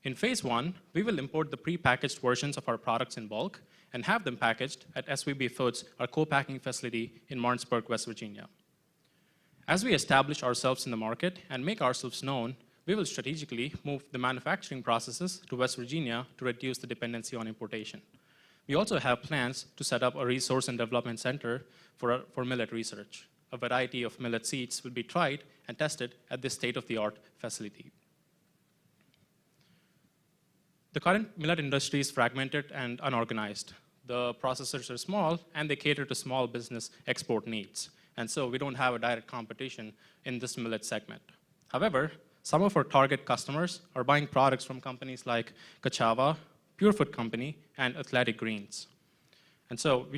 In phase 1, we will import the pre-packaged versions of our products in bulk and have them packaged at SVB Foods, our co-packing facility in Martinsburg, West Virginia. As we establish ourselves in the market and make ourselves known, we will strategically move the manufacturing processes to West Virginia to reduce the dependency on importation. We also have plans to set up a resource and development center for millet research. A variety of millet seeds will be tried and tested at this state-of-the-art facility. The current millet industry is fragmented and unorganized. The processors are small, and they cater to small business export needs. And so we don't have a direct competition in this millet segment. However, some of our target customers are buying products from companies like Kachava, Pure Food Company, and Athletic Greens. And so we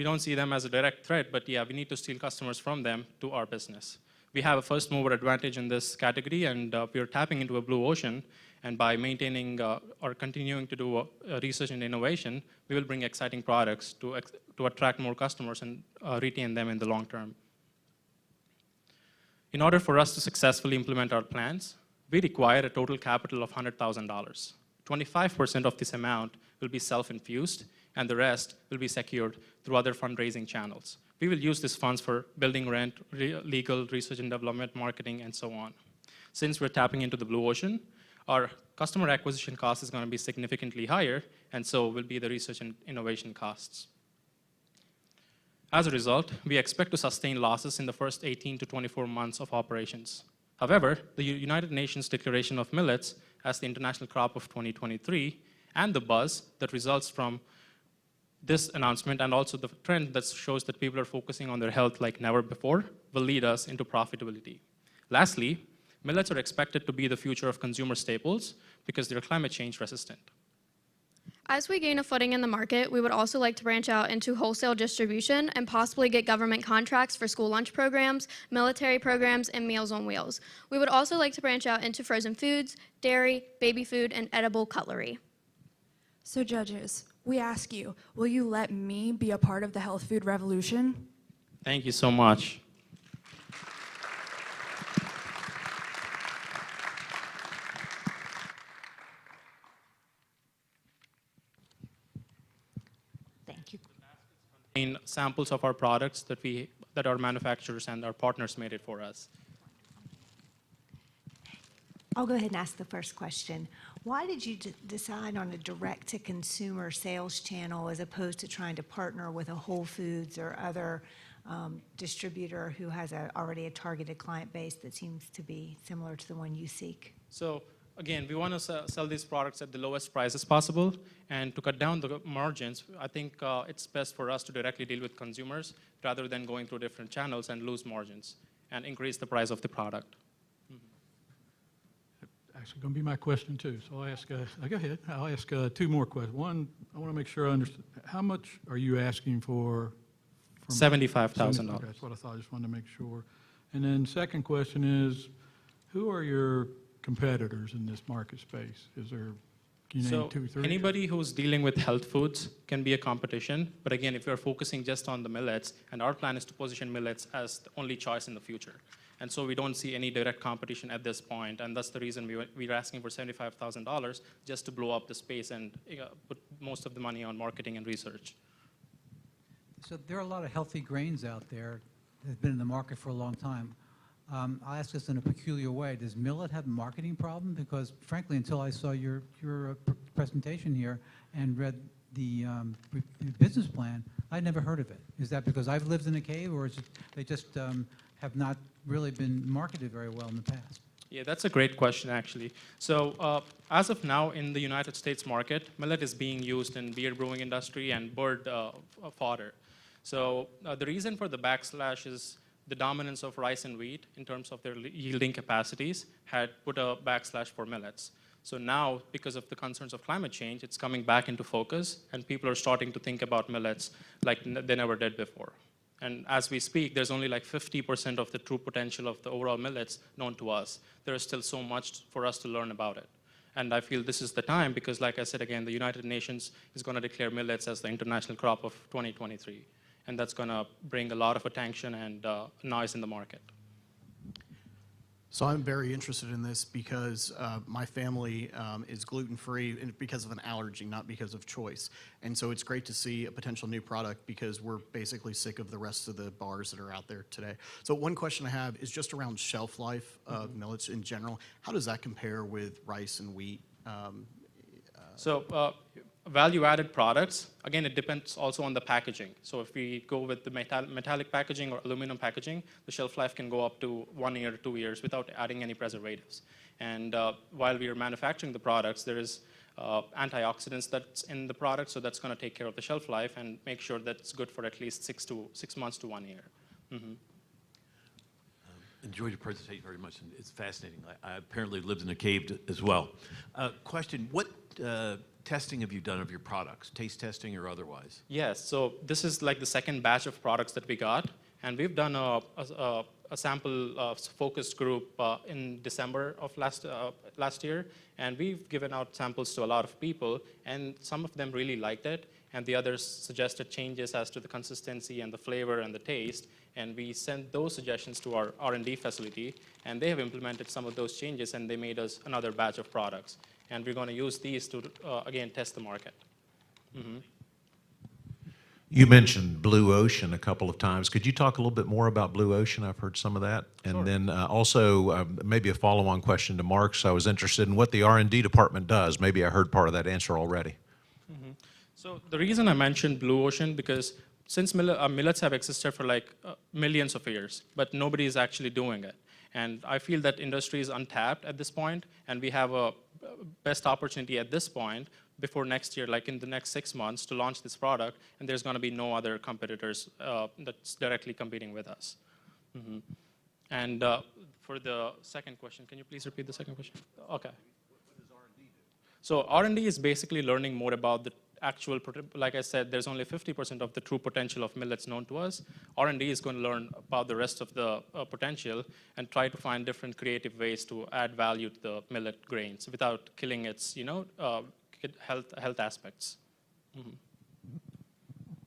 don't see them as a direct threat, but yeah, we need to steal customers from them to our business. We have a first mover advantage in this category, and we are tapping into a blue ocean. And by maintaining or continuing to do research and innovation, we will bring exciting products to attract more customers and retain them in the long term. In order for us to successfully implement our plans, we require a total capital of $100,000. 25% of this amount will be self-infused, and the rest will be secured through other fundraising channels. We will use these funds for building rent, legal, research and development, marketing, and so on. Since we're tapping into the blue ocean, our customer acquisition cost is going to be significantly higher, and so will be the research and innovation costs. As a result, we expect to sustain losses in the first 18 to 24 months of operations. However, the United Nations Declaration of Millets as the international crop of 2023 and the buzz that results from this announcement, and also the trend that shows that people are focusing on their health like never before, will lead us into profitability. Lastly, millets are expected to be the future of consumer staples because they're climate change resistant. As we gain a footing in the market, we would also like to branch out into wholesale distribution and possibly get government contracts for school lunch programs, military programs, and Meals on Wheels. We would also like to branch out into frozen foods, dairy, baby food, and edible cutlery. So judges, we ask you, will you let me be a part of the health food revolution? Thank you so much. Thank you. In samples of our products that our manufacturers and our partners made it for us. I'll go ahead and ask the first question. Why did you decide on a direct-to-consumer sales channel as opposed to trying to partner with a Whole Foods or other distributor who has already a targeted client base that seems to be similar to the one you seek? So again, we want to sell these products at the lowest prices possible, and to cut down the margins, I think it's best for us to directly deal with consumers rather than going through different channels and lose margins and increase the price of the product. Actually, going to be my question too. So I'll ask. Go ahead. I'll ask 2 more questions. One, I want to make sure I understand. How much are you asking for? $75,000. Okay, that's what I thought. I just wanted to make sure. And then second question is, who are your competitors in this market space? Is there? Can you name 2 or 3? Anybody who's dealing with health foods can be a competition. But again, if you're focusing just on the millets, and our plan is to position millets as the only choice in the future. And so we don't see any direct competition at this point, and that's the reason we're asking for $75,000 just to blow up the space and put most of the money on marketing and research. So there are a lot of healthy grains out there that have been in the market for a long time. I'll ask this in a peculiar way. Does millet have a marketing problem? Because frankly, until I saw your presentation here and read the business plan, I'd never heard of it. Is that because I've lived in a cave, or is it they just have not really been marketed very well in the past? Yeah, that's a great question, actually. So as of now, in the United States market, millet is being used in beer brewing industry and bird fodder. So the reason for the backslash is the dominance of rice and wheat in terms of their yielding capacities had put a backslash for millets. So now, because of the concerns of climate change, it's coming back into focus, and people are starting to think about millets like they never did before. And as we speak, there's only like 50% of the true potential of the overall millets known to us. There is still so much for us to learn about it. And I feel this is the time because, like I said again, the United Nations is going to declare millets as the international crop of 2023. And that's going to bring a lot of attention and noise in the market. So I'm very interested in this because my family is gluten-free and because of an allergy, not because of choice. And so it's great to see a potential new product because we're basically sick of the rest of the bars that are out there today. So one question I have is just around shelf life of millets in general. How does that compare with rice and wheat? Value-added products, again, it depends also on the packaging. So if we go with the metallic packaging or aluminum packaging, the shelf life can go up to 1 year, 2 years without adding any preservatives. And while we are manufacturing the products, there is antioxidants that's in the product, so that's going to take care of the shelf life and make sure that it's good for at least 6 months to 1 year. Enjoyed your presentation very much, and it's fascinating. I apparently lived in a cave as well. Question, what testing have you done of your products, taste testing or otherwise? Yes, so this is like the second batch of products that we got, and we've done a sample focus group in December of last year, and we've given out samples to a lot of people, and some of them really liked it, and the others suggested changes as to the consistency and the flavor and the taste, and we sent those suggestions to our R&D facility, and they have implemented some of those changes, and they made us another batch of products. And we're going to use these to, again, test the market. You mentioned Blue Ocean a couple of times. Could you talk a little bit more about Blue Ocean? I've heard some of that. And Sure. then also maybe a follow-on question to Mark's. I was interested in what the R&D department does. Maybe I heard part of that answer already. So the reason I mentioned Blue Ocean, because since millets have existed for like millions of years, but nobody is actually doing it. And I feel that industry is untapped at this point, and we have a best opportunity at this point before next year, like in the next 6 months, to launch this product, and there's going to be no other competitors that's directly competing with us. And for the second question, can you please repeat the second question? Okay. So R&D is basically learning more about the actual, like I said, there's only 50% of the true potential of millets known to us. R&D is going to learn about the rest of the potential and try to find different creative ways to add value to the millet grains without killing its, health aspects.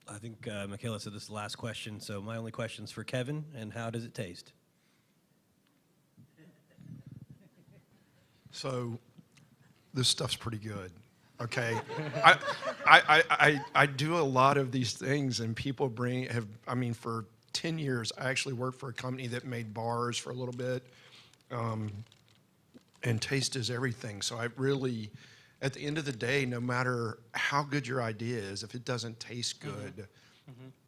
I think Michaela said this is the last question, so my only question is for Kevin, and how does it taste? So this stuff's pretty good. Okay, I do a lot of these things, and people for 10 years, I actually worked for a company that made bars for a little bit, and taste is everything. So I really, at the end of the day, no matter how good your idea is, if it doesn't taste good,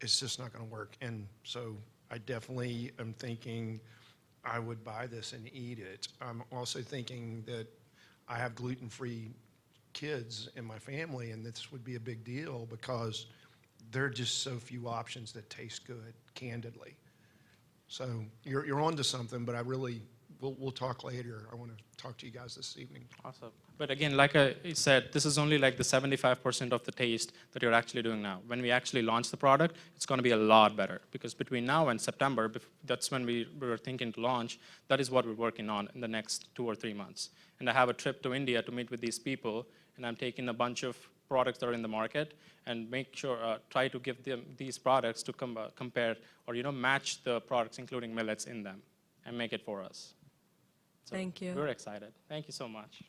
it's just not going to work. And so I definitely am thinking I would buy this and eat it. I'm also thinking that I have gluten-free kids in my family, and this would be a big deal because there are just so few options that taste good, candidly. So you're onto something, but we'll talk later. I want to talk to you guys this evening. Awesome. But again, like I said, this is only like the 75% of the taste that you're actually doing now. When we actually launch the product, it's going to be a lot better, because between now and September, that's when we were thinking to launch. That is what we're working on in the next 2 or 3 months. And I have a trip to India to meet with these people, and I'm taking a bunch of products that are in the market and make sure, try to give them these products to compare or match the products, including millets in them, and make it for us. So Thank you. We're excited. Thank you so much.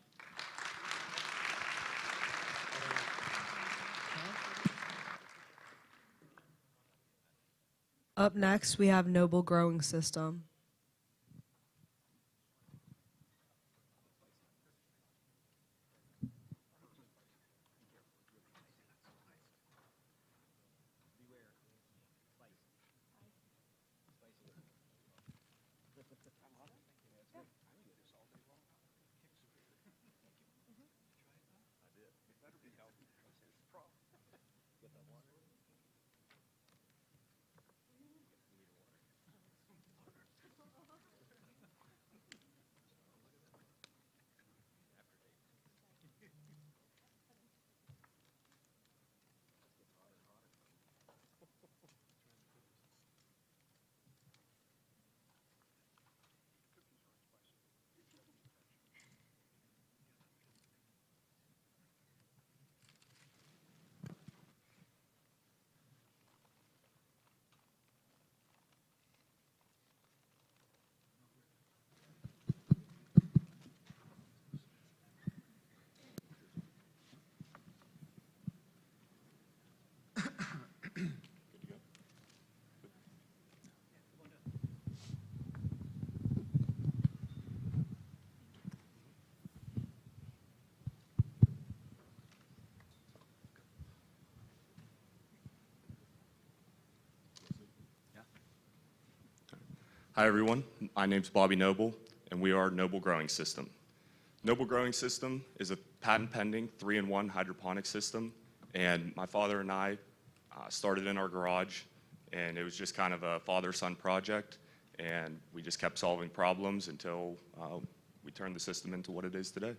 Up next, we have Noble Growing System. Hi everyone, my name's Bobby Noble, and we are Noble Growing System. Noble Growing System is a patent-pending 3-in-1 hydroponic system, and my father and I started in our garage, and it was just kind of a father-son project, and we just kept solving problems until we turned the system into what it is today.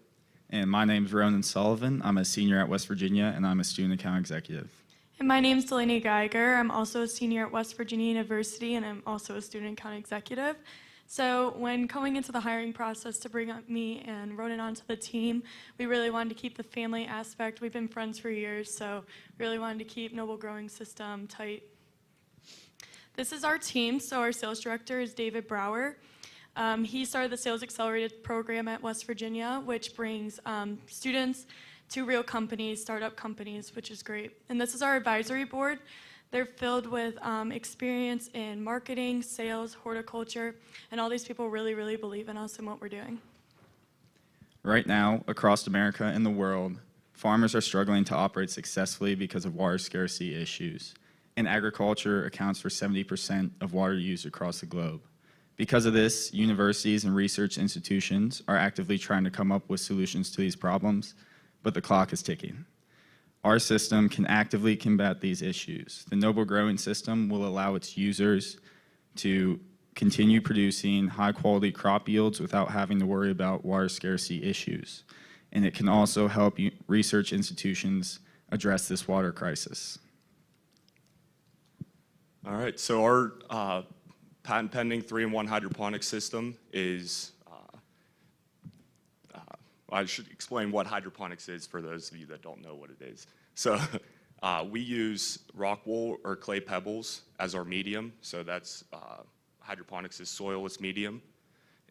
And my name's Ronan Sullivan. I'm a senior at West Virginia, and I'm a student account executive. And my name's Delaney Geiger. I'm also a senior at West Virginia University, and I'm also a student account executive. So when going into the hiring process to bring up me and Ronan onto the team, we really wanted to keep the family aspect. We've been friends for years, so really wanted to keep Noble Growing System tight. This is our team. So our sales director is David Brower. He started the Sales Accelerated program at West Virginia, which brings students to real companies, startup companies, which is great. And this is our advisory board. They're filled with experience in marketing, sales, horticulture, and all these people really, really believe in us and what we're doing. Right now, across America and the world, farmers are struggling to operate successfully because of water scarcity issues. And agriculture accounts for 70% of water used across the globe. Because of this, universities and research institutions are actively trying to come up with solutions to these problems, but the clock is ticking. Our system can actively combat these issues. The Noble Growing System will allow its users to continue producing high-quality crop yields without having to worry about water scarcity issues. And it can also help research institutions address this water crisis. All right, so our patent-pending 3-in-1 hydroponic system is, I should explain what hydroponics is for those of you that don't know what it is. So we use rock wool or clay pebbles as our medium, so that's hydroponics is soilless medium.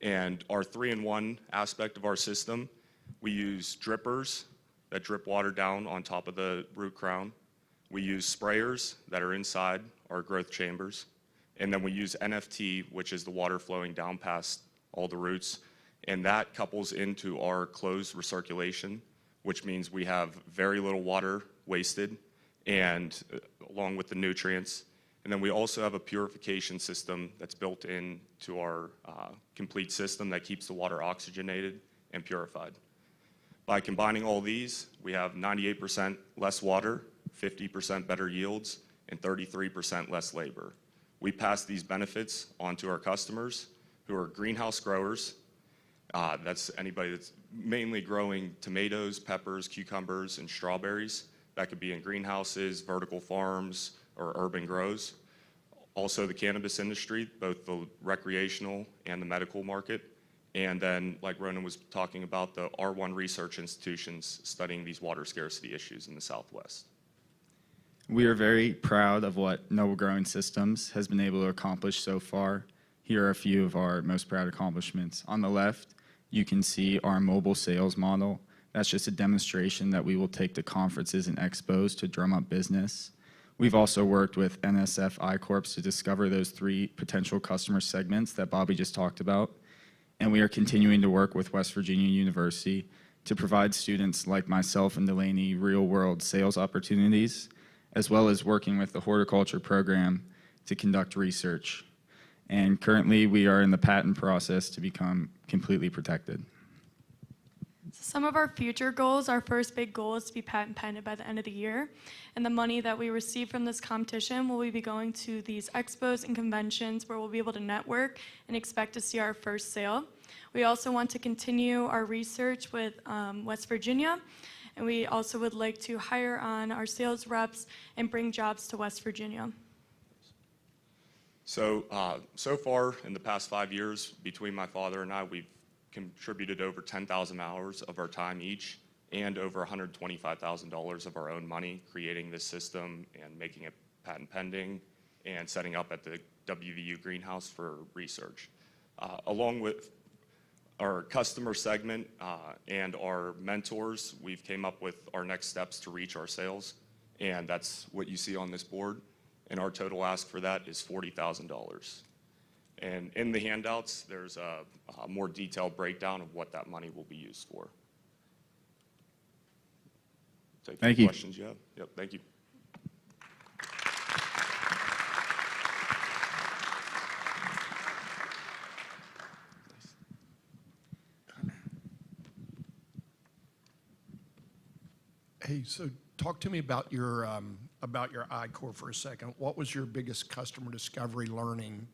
And our 3-in-1 aspect of our system, we use drippers that drip water down on top of the root crown. We use sprayers that are inside our growth chambers. And then we use NFT, which is the water flowing down past all the roots. And that couples into our closed recirculation, which means we have very little water wasted, and along with the nutrients. And then we also have a purification system that's built into our complete system that keeps the water oxygenated and purified. By combining all these, we have 98% less water, 50% better yields, and 33% less labor. We pass these benefits on to our customers who are greenhouse growers. That's anybody that's mainly growing tomatoes, peppers, cucumbers, and strawberries. That could be in greenhouses, vertical farms, or urban grows. Also the cannabis industry, both the recreational and the medical market. And then, like Ronan was talking about, the R1 research institutions studying these water scarcity issues in the Southwest. We are very proud of what Noble Growing Systems has been able to accomplish so far. Here are a few of our most proud accomplishments. On the left, you can see our mobile sales model. That's just a demonstration that we will take to conferences and expos to drum up business. We've also worked with NSF I-Corps to discover those 3 potential customer segments that Bobby just talked about. And we are continuing to work with West Virginia University to provide students like myself and Delaney real-world sales opportunities, as well as working with the horticulture program to conduct research. And currently, we are in the patent process to become completely protected. Some of our future goals, our first big goal is to be patent pending by the end of the year. And the money that we receive from this competition will be going to these expos and conventions where we'll be able to network and expect to see our first sale. We also want to continue our research with West Virginia. And we also would like to hire on our sales reps and bring jobs to West Virginia. So, so far in the past 5 years, between my father and I, we've contributed over 10,000 hours of our time each and over $125,000 of our own money creating this system and making it patent pending and setting up at the WVU greenhouse for research. Along with our customer segment and our mentors, we've came up with our next steps to reach our sales, and that's what you see on this board. And our total ask for that is $40,000. And in the handouts, there's a more detailed breakdown of what that money will be used for. Take any questions you have. Yep, thank you. Hey, so talk to me about your iCore for a second. What was your biggest customer discovery learning,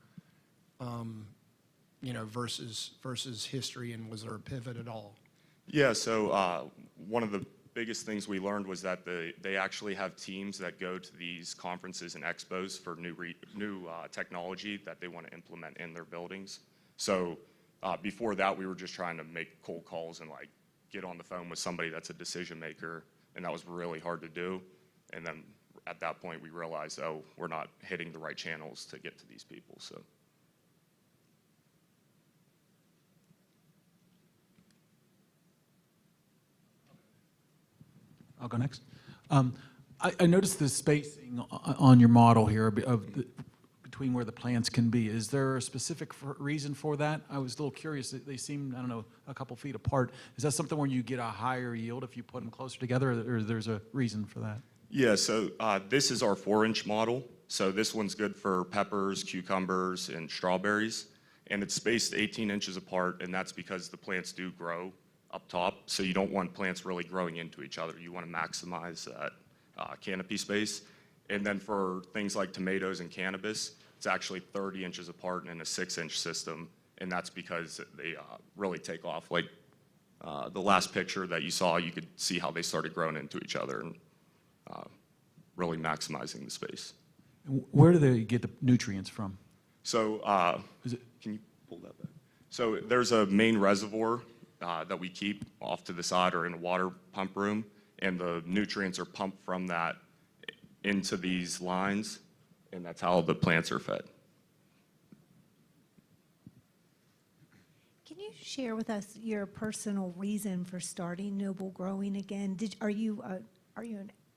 versus history, and was there a pivot at all? Yeah, so one of the biggest things we learned was that they actually have teams that go to these conferences and expos for new technology that they want to implement in their buildings. So before that, we were just trying to make cold calls and like get on the phone with somebody that's a decision maker, and that was really hard to do. And then at that point, we realized, oh, we're not hitting the right channels to get to these people. So. I'll go next. I noticed the spacing on your model here between where the plants can be. Is there a specific reason for that? I was a little curious. They seem, I don't know, a couple feet apart. Is that something where you get a higher yield if you put them closer together, or there's a reason for that? Yeah, so this is our 4-inch model. So this one's good for peppers, cucumbers, and strawberries. And it's spaced 18 inches apart, and that's because the plants do grow up top. So you don't want plants really growing into each other. You want to maximize that canopy space. And then for things like tomatoes and cannabis, it's actually 30 inches apart in a 6-inch system. And that's because they really take off. Like the last picture that you saw, you could see how they started growing into each other and really maximizing the space. Where do they get the nutrients from? So can you pull that back? So there's a main reservoir that we keep off to the side or in a water pump room, and the nutrients are pumped from that into these lines, and that's how the plants are fed. Can you share with us your personal reason for starting Noble Growing again? Are you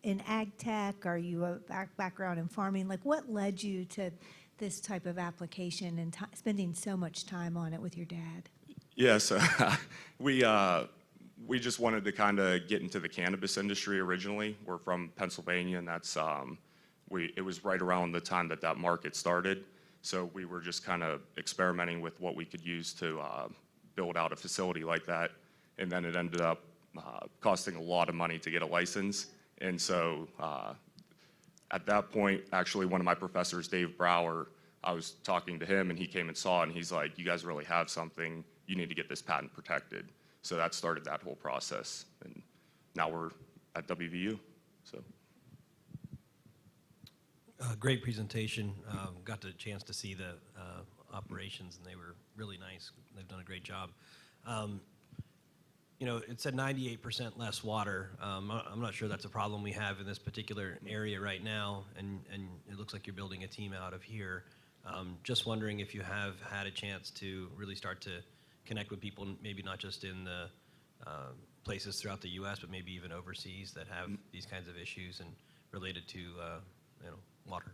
in ag tech? Are you a background in farming? Like, what led you to this type of application and spending so much time on it with your dad? Yeah, so we just wanted to kind of get into the cannabis industry originally. We're from Pennsylvania, and that's it was right around the time that market started. So we were just kind of experimenting with what we could use to build out a facility like that. And then it ended up costing a lot of money to get a license. And so at that point, actually, one of my professors, Dave Brower, I was talking to him, and he came and saw it, and he's like, you guys really have something. You need to get this patent protected. So that started that whole process. And now we're at WVU. So. Great presentation. Got the chance to see the operations, and they were really nice. They've done a great job. It said 98% less water. I'm not sure that's a problem we have in this particular area right now, and it looks like you're building a team out of here. Just wondering if you have had a chance to really start to connect with people, maybe not just in the places throughout the U.S., but maybe even overseas that have these kinds of issues and related to water.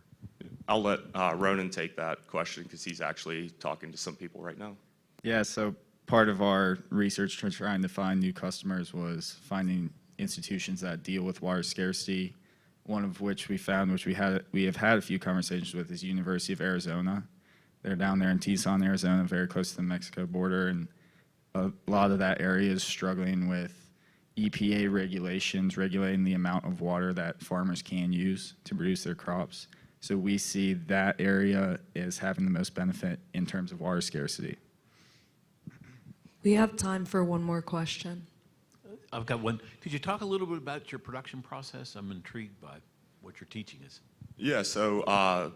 I'll let Ronan take that question because he's actually talking to some people right now. Yeah, so part of our research to trying to find new customers was finding institutions that deal with water scarcity. One of which we found, which we have had a few conversations with, is University of Arizona. They're down there in Tucson, Arizona, very close to the Mexico border, and a lot of that area is struggling with EPA regulations, regulating the amount of water that farmers can use to produce their crops. So we see that area as having the most benefit in terms of water scarcity. We have time for one more question. I've got one. Could you talk a little bit about your production process? I'm intrigued by what you're teaching us. Yeah, so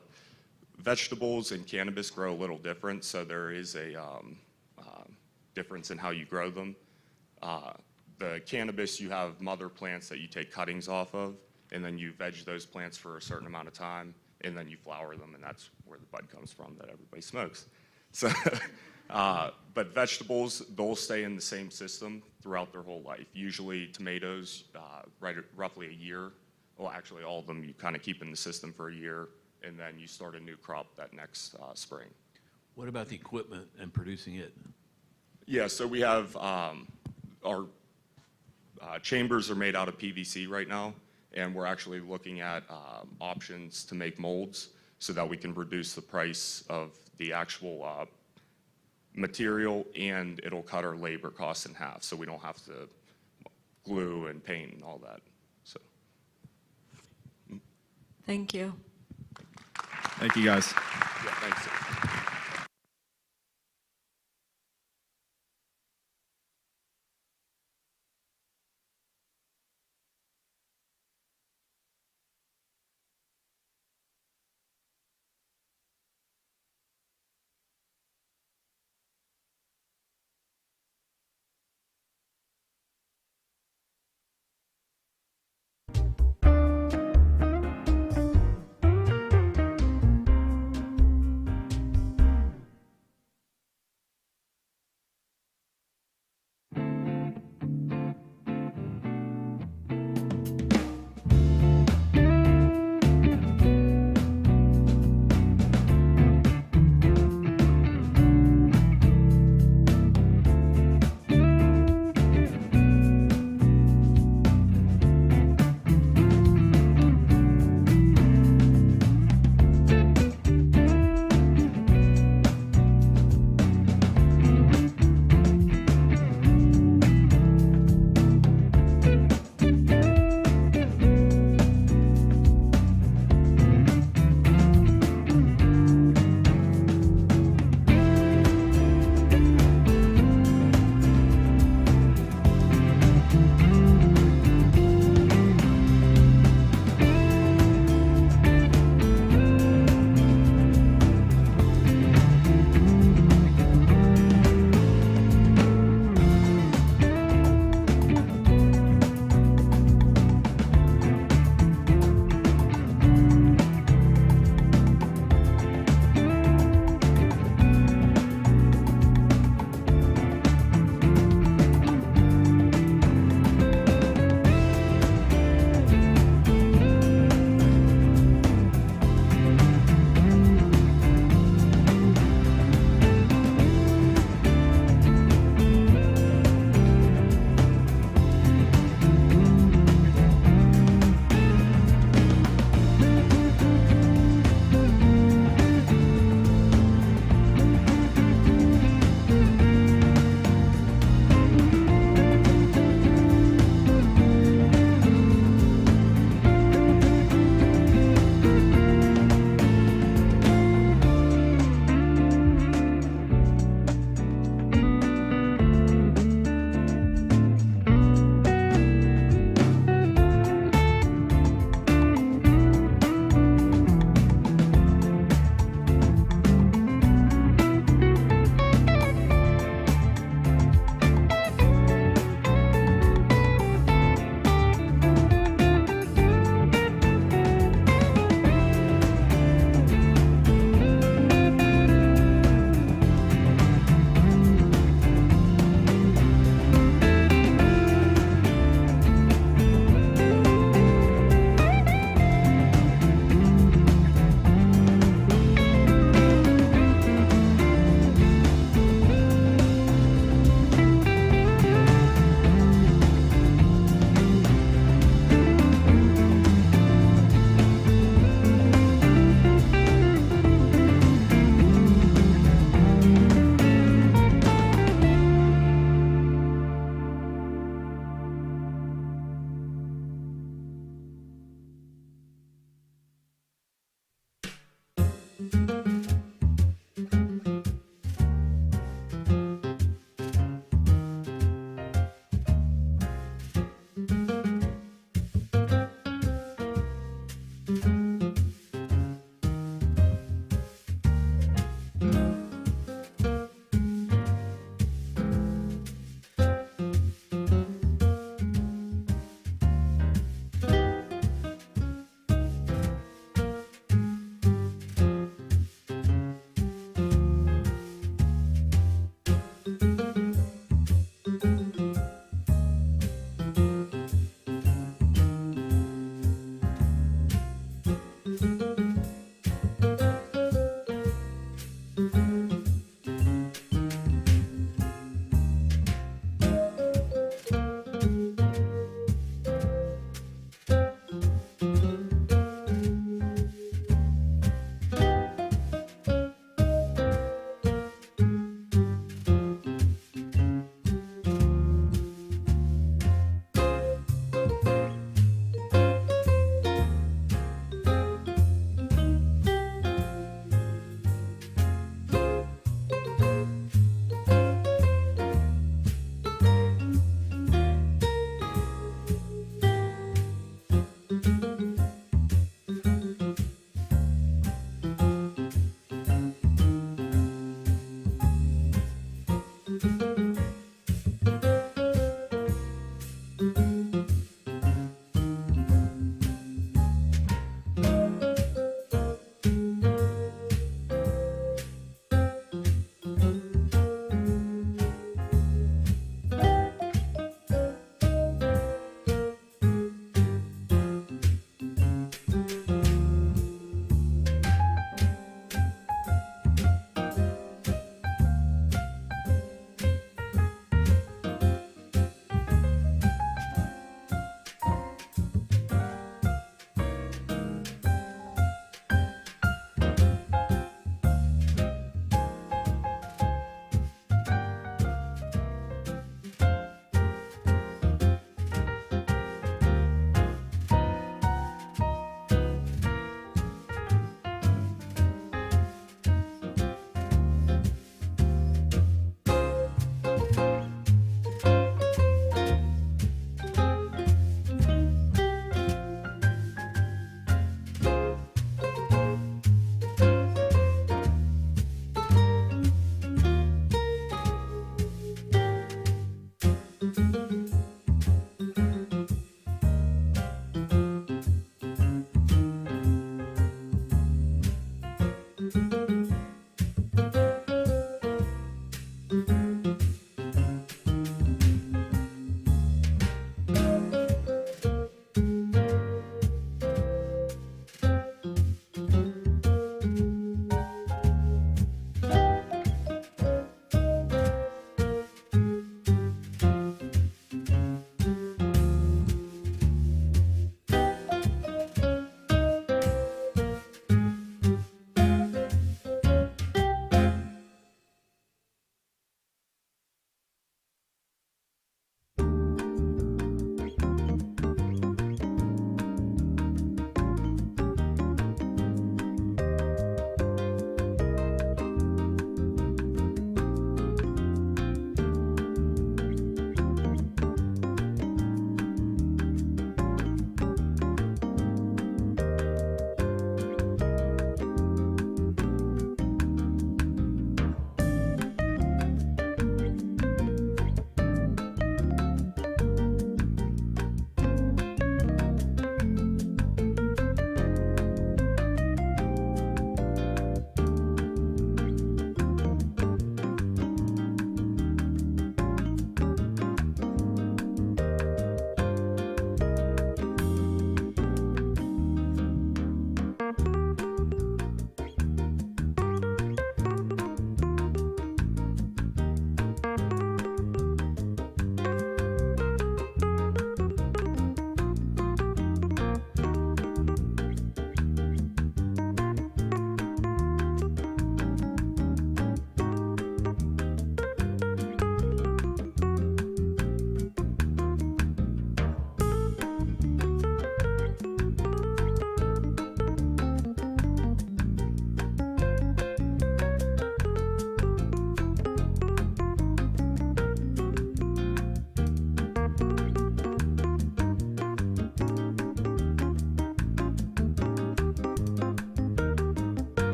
vegetables and cannabis grow a little different, so there is a difference in how you grow them. The cannabis, you have mother plants that you take cuttings off of, and then you veg those plants for a certain amount of time, and then you flower them, and that's where the bud comes from that everybody smokes. So, but vegetables, they'll stay in the same system throughout their whole life. Usually tomatoes, roughly a year. Well, actually all of them you kind of keep in the system for a year, and then you start a new crop that next spring. What about the equipment and producing it? Yeah, so we have our chambers are made out of PVC right now, and we're actually looking at options to make molds so that we can reduce the price of the actual material, and it'll cut our labor costs in half, so we don't have to glue and paint and all that. So. Thank you. Thank you, guys. Yeah, thanks.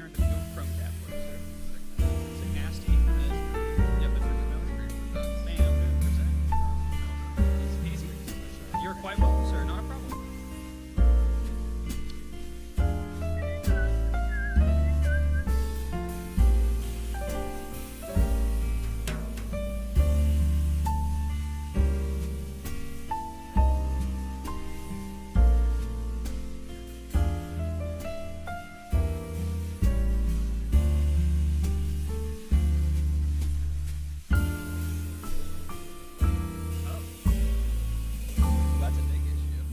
parent of a young Chrome cat for us, sir. Is it nasty? Yeah, but ma'am, it's easy. You're quite welcome, sir. Not a problem. That's a big issue.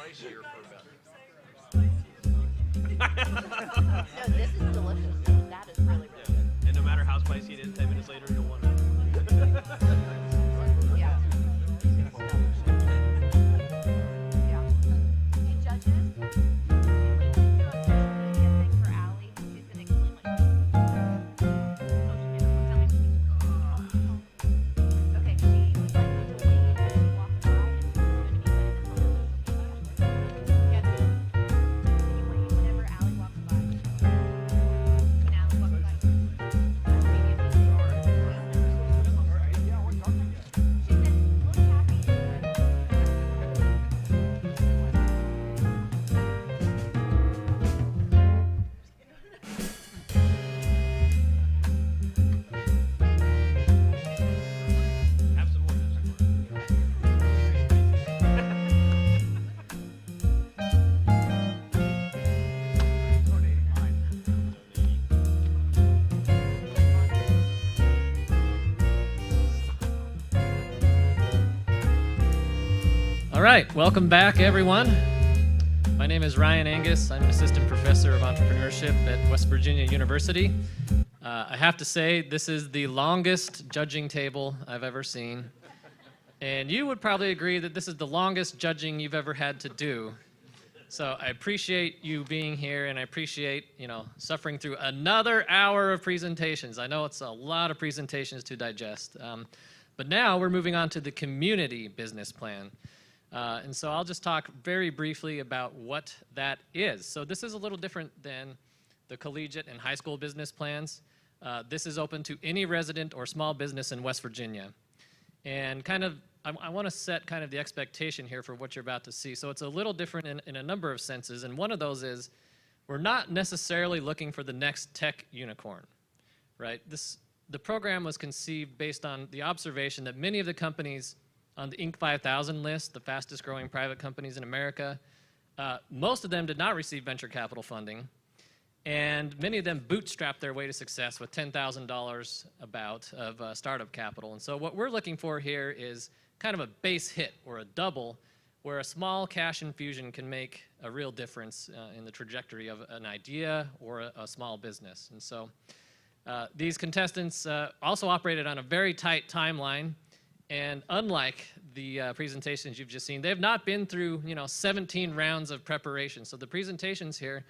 spicier for about. No, this is delicious. That is really, really good. And no matter how spicy it is, 10 minutes later, you'll want it. Yeah. Yeah. Hey, judges. For Allie. She's been extremely okay, she would like me to wait as she walks by and she's going to be letting us know. Yeah, whenever Allie walks by. When Allie walks by. Have some more. All right, welcome back, everyone. My name is Ryan Angus. I'm an assistant professor of entrepreneurship at West Virginia University. I have to say, this is the longest judging table I've ever seen. And you would probably agree that this is the longest judging you've ever had to do. So I appreciate you being here, and I appreciate, suffering through another hour of presentations. I know it's a lot of presentations to digest. But now we're moving on to the community business plan. And so I'll just talk very briefly about what that is. So this is a little different than the collegiate and high school business plans. This is open to any resident or small business in West Virginia. And I want to set kind of the expectation here for what you're about to see. So it's a little different in a number of senses, and one of those is we're not necessarily looking for the next tech unicorn, right? The program was conceived based on the observation that many of the companies on the Inc. 5000 list, the fastest growing private companies in America, most of them did not receive venture capital funding, and many of them bootstrapped their way to success with $10,000 about of startup capital. And so what we're looking for here is kind of a base hit or a double where a small cash infusion can make a real difference in the trajectory of an idea or a small business. And so these contestants also operated on a very tight timeline. And unlike the presentations you've just seen, they've not been through 17 rounds of preparation. So the presentations here,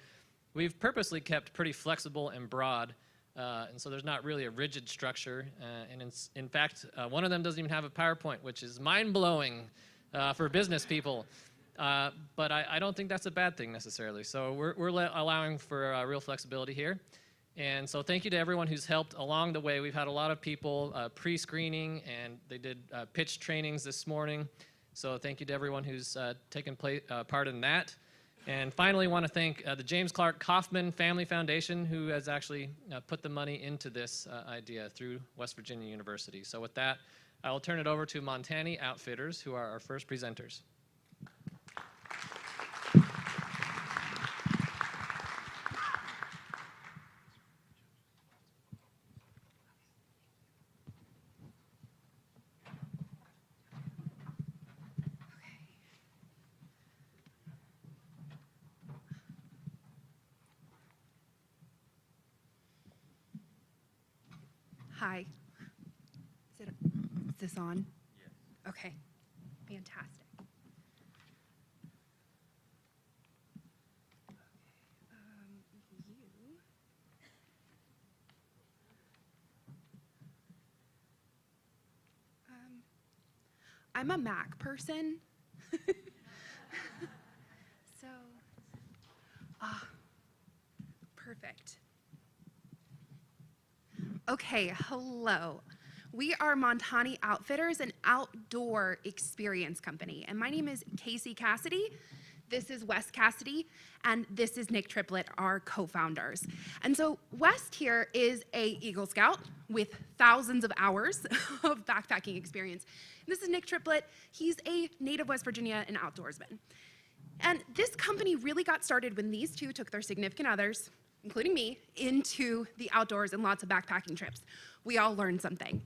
we've purposely kept pretty flexible and broad. And so there's not really a rigid structure. And in fact, one of them doesn't even have a PowerPoint, which is mind-blowing for business people. But I don't think that's a bad thing necessarily. So we're allowing for real flexibility here. And so thank you to everyone who's helped along the way. We've had a lot of people pre-screening, and they did pitch trainings this morning. So thank you to everyone who's taken part in that. And finally, want to thank the James Clark Kaufman Family Foundation, who has actually put the money into this idea through West Virginia University. So with that, I will turn it over to Montani Outfitters, who are our first presenters. Hi. Is this on? Yes. Okay. Fantastic. I'm a Mac person. So, perfect. Okay, hello. We are Montani Outfitters, an outdoor experience company. And my name is Casey Cassidy. This is Wes Cassidy. And this is Nick Triplett, our co-founders. And so West here is a Eagle Scout with thousands of hours of backpacking experience. And this is Nick Triplett. He's a native West Virginia and outdoorsman. And this company really got started when these two took their significant others, including me, into the outdoors and lots of backpacking trips. We all learned something.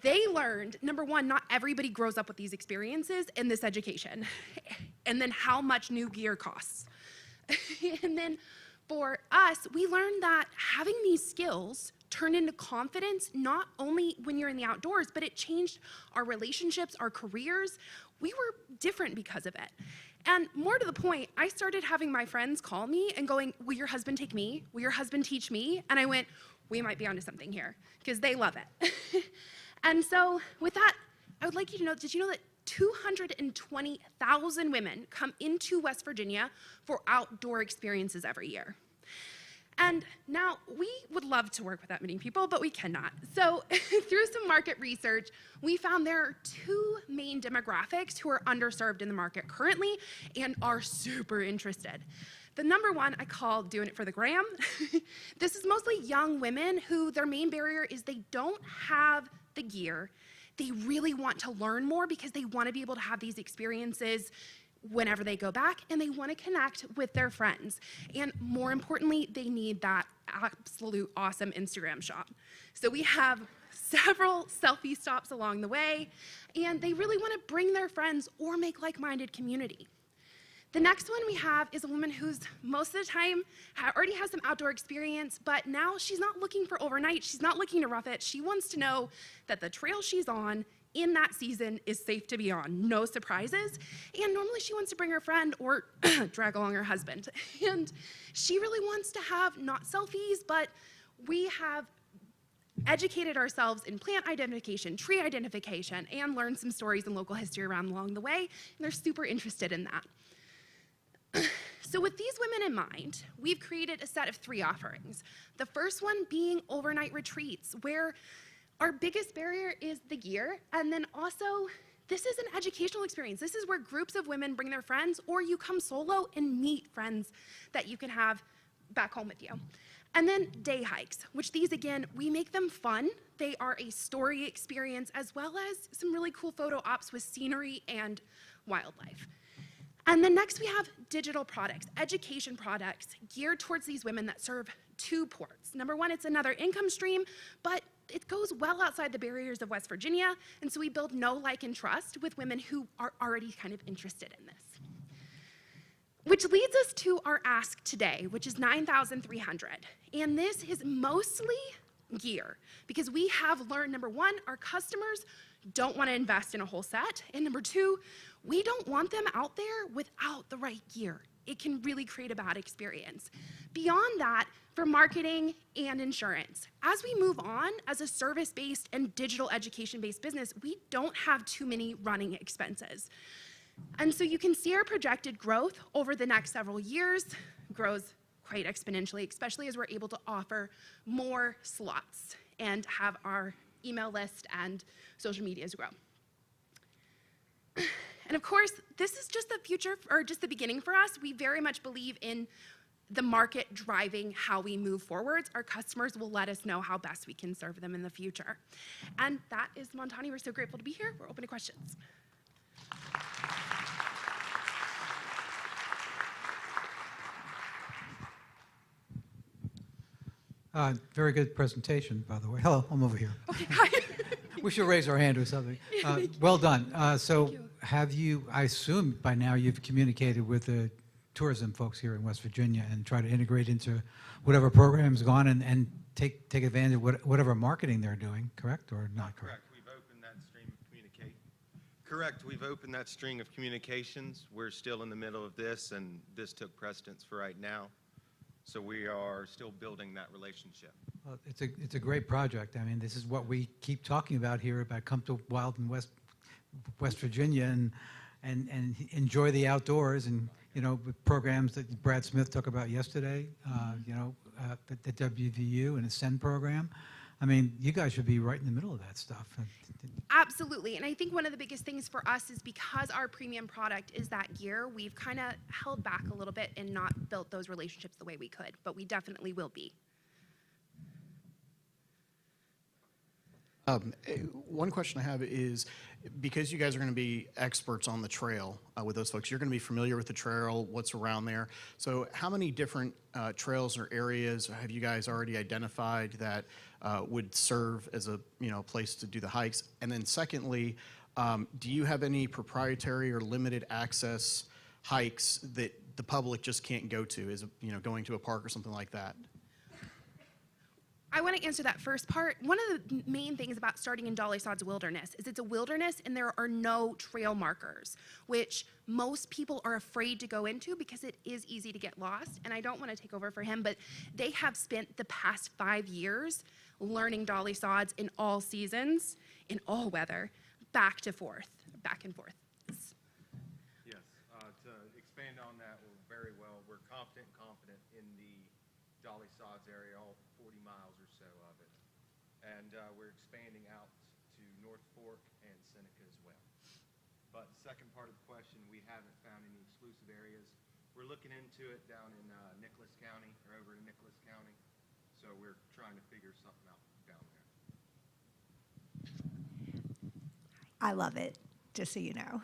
They learned, number one, not everybody grows up with these experiences and this education, and then how much new gear costs. And then for us, we learned that having these skills turned into confidence, not only when you're in the outdoors, but it changed our relationships, our careers. We were different because of it. And more to the point, I started having my friends call me and going, will your husband take me? Will your husband teach me? And I went, we might be onto something here, because they love it. And so with that, I would like you to know, did you know that 220,000 women come into West Virginia for outdoor experiences every year? And now, we would love to work with that many people, but we cannot. So through some market research, we found there are two main demographics who are underserved in the market currently and are super interested. The number one I call doing it for the gram. This is mostly young women who their main barrier is they don't have the gear. They really want to learn more because they want to be able to have these experiences whenever they go back, and they want to connect with their friends. And more importantly, they need that absolute awesome Instagram shot. So we have several selfie stops along the way, and they really want to bring their friends or make like-minded community. The next one we have is a woman who's most of the time already has some outdoor experience, but now she's not looking for overnight. She's not looking to rough it. She wants to know that the trail she's on in that season is safe to be on, no surprises. And normally she wants to bring her friend or drag along her husband. And she really wants to have not selfies, but we have educated ourselves in plant identification, tree identification, and learned some stories and local history around along the way, and they're super interested in that. So with these women in mind, we've created a set of 3 offerings. The first one being overnight retreats, where our biggest barrier is the gear, and then also this is an educational experience. This is where groups of women bring their friends, or you come solo and meet friends that you can have back home with you. And then day hikes, which these, again, we make them fun. They are a story experience as well as some really cool photo ops with scenery and wildlife. And then next we have digital products, education products geared towards these women that serve 2 ports. Number one, it's another income stream, but it goes well outside the barriers of West Virginia, and so we build know, like, and trust with women who are already kind of interested in this. Which leads us to our ask today, which is $9,300. And this is mostly gear, because we have learned, number one, our customers don't want to invest in a whole set, and number 2, we don't want them out there without the right gear. It can really create a bad experience. Beyond that, for marketing and insurance, as we move on as a service-based and digital education-based business, we don't have too many running expenses. And so you can see our projected growth over the next several years grows quite exponentially, especially as we're able to offer more slots and have our email list and social medias grow. And of course, this is just the future, or just the beginning for us. We very much believe in the market driving how we move forwards. Our customers will let us know how best we can serve them in the future. And that is Montani. We're so grateful to be here. We're open to questions. Very good presentation, by the way. Hello, I'm over here. Okay, hi. We should raise our hand or something. Well done. So have you, I assume by now you've communicated with the tourism folks here in West Virginia and try to integrate into whatever program's gone and take advantage of whatever marketing they're doing, correct or not correct? We've opened that stream of communication. Correct. We've opened that string of communications. We're still in the middle of this, and this took precedence for right now. So we are still building that relationship. Well, it's a great project. I mean, this is what we keep talking about here, about come to Wild in West Virginia and enjoy the outdoors, and with programs that Brad Smith talked about yesterday, the WVU and Ascend program. I mean, you guys should be right in the middle of that stuff. Absolutely, and I think one of the biggest things for us is because our premium product is that gear, we've kind of held back a little bit and not built those relationships the way we could, but we definitely will be. One question I have is, because you guys are going to be experts on the trail with those folks, you're going to be familiar with the trail, what's around there. So how many different trails or areas have you guys already identified that would serve as a place to do the hikes? And then secondly, do you have any proprietary or limited access hikes that the public just can't go to, is going to a park or something like that? I want to answer that first part. One of the main things about starting in Dolly Sod's Wilderness is it's a wilderness and there are no trail markers, which most people are afraid to go into because it is easy to get lost. And I don't want to take over for him, but they have spent the past 5 years learning Dolly Sods in all seasons, in all weather, back and forth. Yes, to expand on that very well, we're confident in the Dolly Sods area, all 40 miles or so of it. And we're expanding out to North Fork and Seneca as well. But the second part of the question, we haven't found any exclusive areas. We're looking into it down in Nicholas County, or over in Nicholas County. So we're trying to figure something out down there. I love it, just so you know.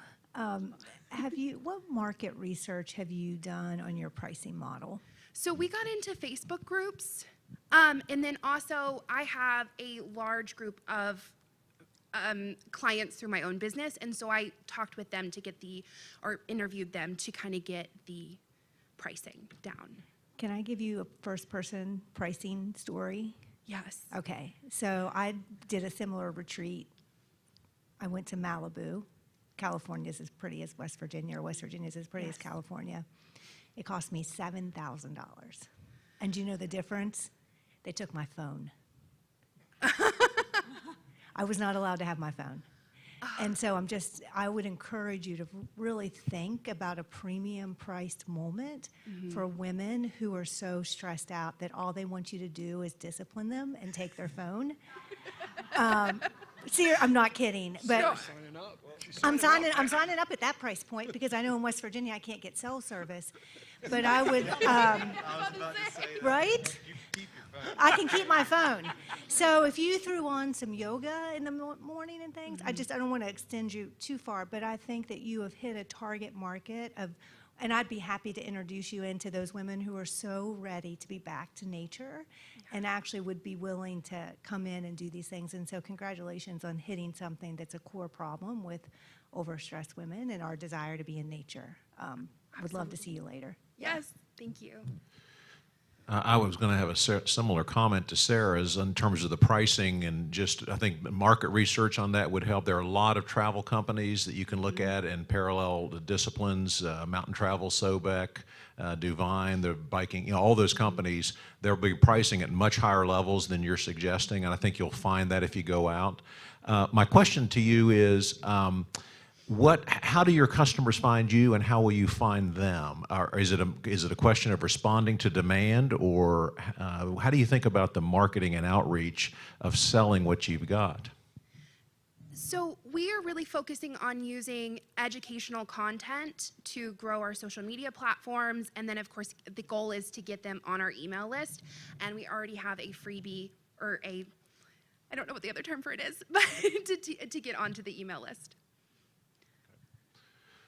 What market research have you done on your pricing model? So we got into Facebook groups, and then also I have a large group of clients through my own business, and so I talked with them to get or interviewed them to kind of get the pricing down. Can I give you a first-person pricing story? Yes. Okay, so I did a similar retreat. I went to Malibu. California's as pretty as West Virginia, or West Virginia's as pretty as California. It cost me $7,000. And do you know the difference? They took my phone. I was not allowed to have my phone. And so I would encourage you to really think about a premium priced moment for women who are so stressed out that all they want you to do is discipline them and take their phone. See, I'm not kidding, but I'm signing up at that price point because I know in West Virginia I can't get cell service. But I would, right? I can keep my phone. So if you threw on some yoga in the morning and things, I don't want to extend you too far, but I think that you have hit a target market of, and I'd be happy to introduce you into those women who are so ready to be back to nature and actually would be willing to come in and do these things. And so congratulations on hitting something that's a core problem with overstressed women and our desire to be in nature. I would love to see you later. Yes, thank you. I was going to have a similar comment to Sarah's in terms of the pricing and just, I think market research on that would help. There are a lot of travel companies that you can look at in parallel disciplines, Mountain Travel, Sobeck, Duvine, the biking, all those companies, they'll be pricing at much higher levels than you're suggesting, and I think you'll find that if you go out. My question to you is, how do your customers find you, and how will you find them? Or is it a question of responding to demand, or how do you think about the marketing and outreach of selling what you've got? So we are really focusing on using educational content to grow our social media platforms, and then of course the goal is to get them on our email list. And we already have a freebie, or I don't know what the other term for it is, but to get onto the email list.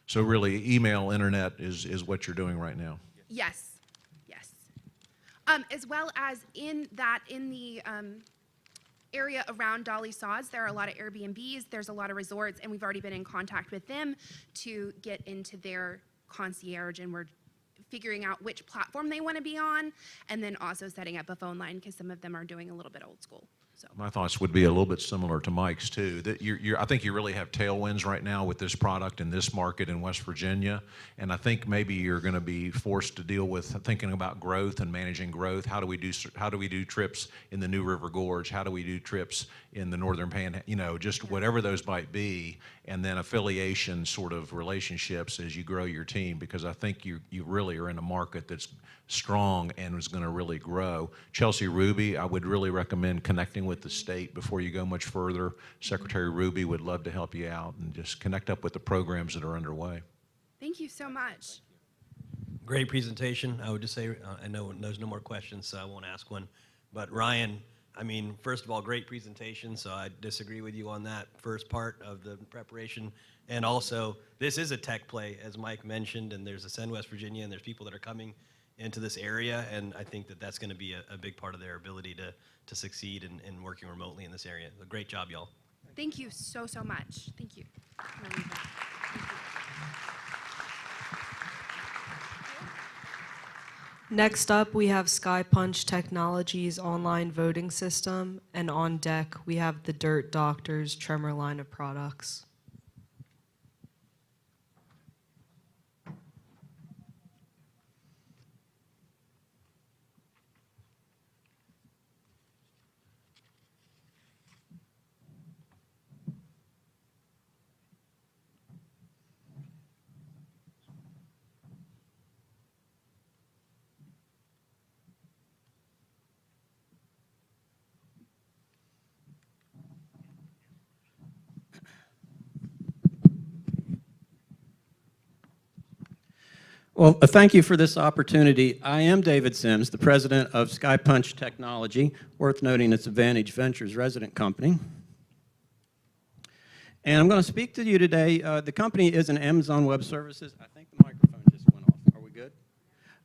So really, email, internet is what you're doing right now? Yes, yes. As well as in the area around Dolly Sods, there are a lot of Airbnbs, there's a lot of resorts, and we've already been in contact with them to get into their concierge, and we're figuring out which platform they want to be on, and then also setting up a phone line because some of them are doing a little bit old school. So. My thoughts would be a little bit similar to Mike's too. That I think you really have tailwinds right now with this product in this market in West Virginia, and I think maybe you're going to be forced to deal with thinking about growth and managing growth. How do we do trips in the New River Gorge? How do we do trips in the Northern Panhandle? Just whatever those might be, and then affiliation sort of relationships as you grow your team. Because I think you really are in a market that's strong and is going to really grow. Chelsea Ruby, I would really recommend connecting with the state before you go much further. Secretary Ruby would love to help you out and just connect up with the programs that are underway. Thank you so much. Great presentation. I would just say, I know there's no more questions, so I won't ask one. But Ryan, I mean, first of all, great presentation, so I disagree with you on that first part of the preparation. And also, this is a tech play, as Mike mentioned, and there's Ascend West Virginia, and there's people that are coming into this area, and I think that that's going to be a big part of their ability to succeed in working remotely in this area. So great job, y'all. Thank you so much. Thank you. Next up, we have SkyPunch Technologies online voting system, and on deck, we have the Dirt Doctors Tremor line of products. Well, thank you for this opportunity. I am David Sims, the president of SkyPunch Technology, worth noting it's a Vantage Ventures resident company. And I'm going to speak to you today. The company is an Amazon Web Services. I think the microphone just went off. Are we good?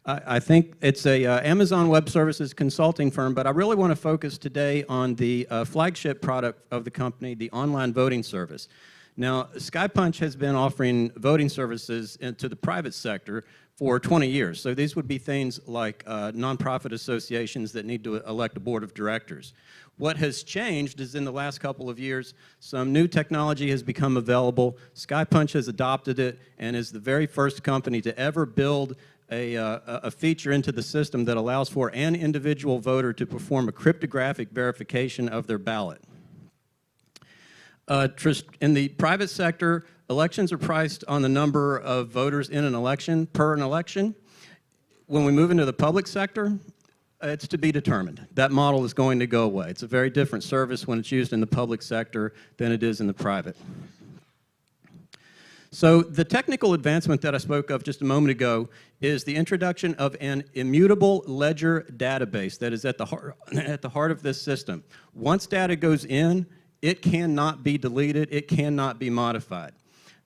I think it's a Amazon Web Services consulting firm, but I really want to focus today on the flagship product of the company, the online voting service. Now, SkyPunch has been offering voting services to the private sector for 20 years. So these would be things like nonprofit associations that need to elect a board of directors. What has changed is in the last couple of years, some new technology has become available. SkyPunch has adopted it and is the very first company to ever build a feature into the system that allows for an individual voter to perform a cryptographic verification of their ballot. In the private sector, elections are priced on the number of voters in an election per an election. When we move into the public sector, it's to be determined. That model is going to go away. It's a very different service when it's used in the public sector than it is in the private. So the technical advancement that I spoke of just a moment ago is the introduction of an immutable ledger database that is at the heart of this system. Once data goes in, it cannot be deleted, it cannot be modified.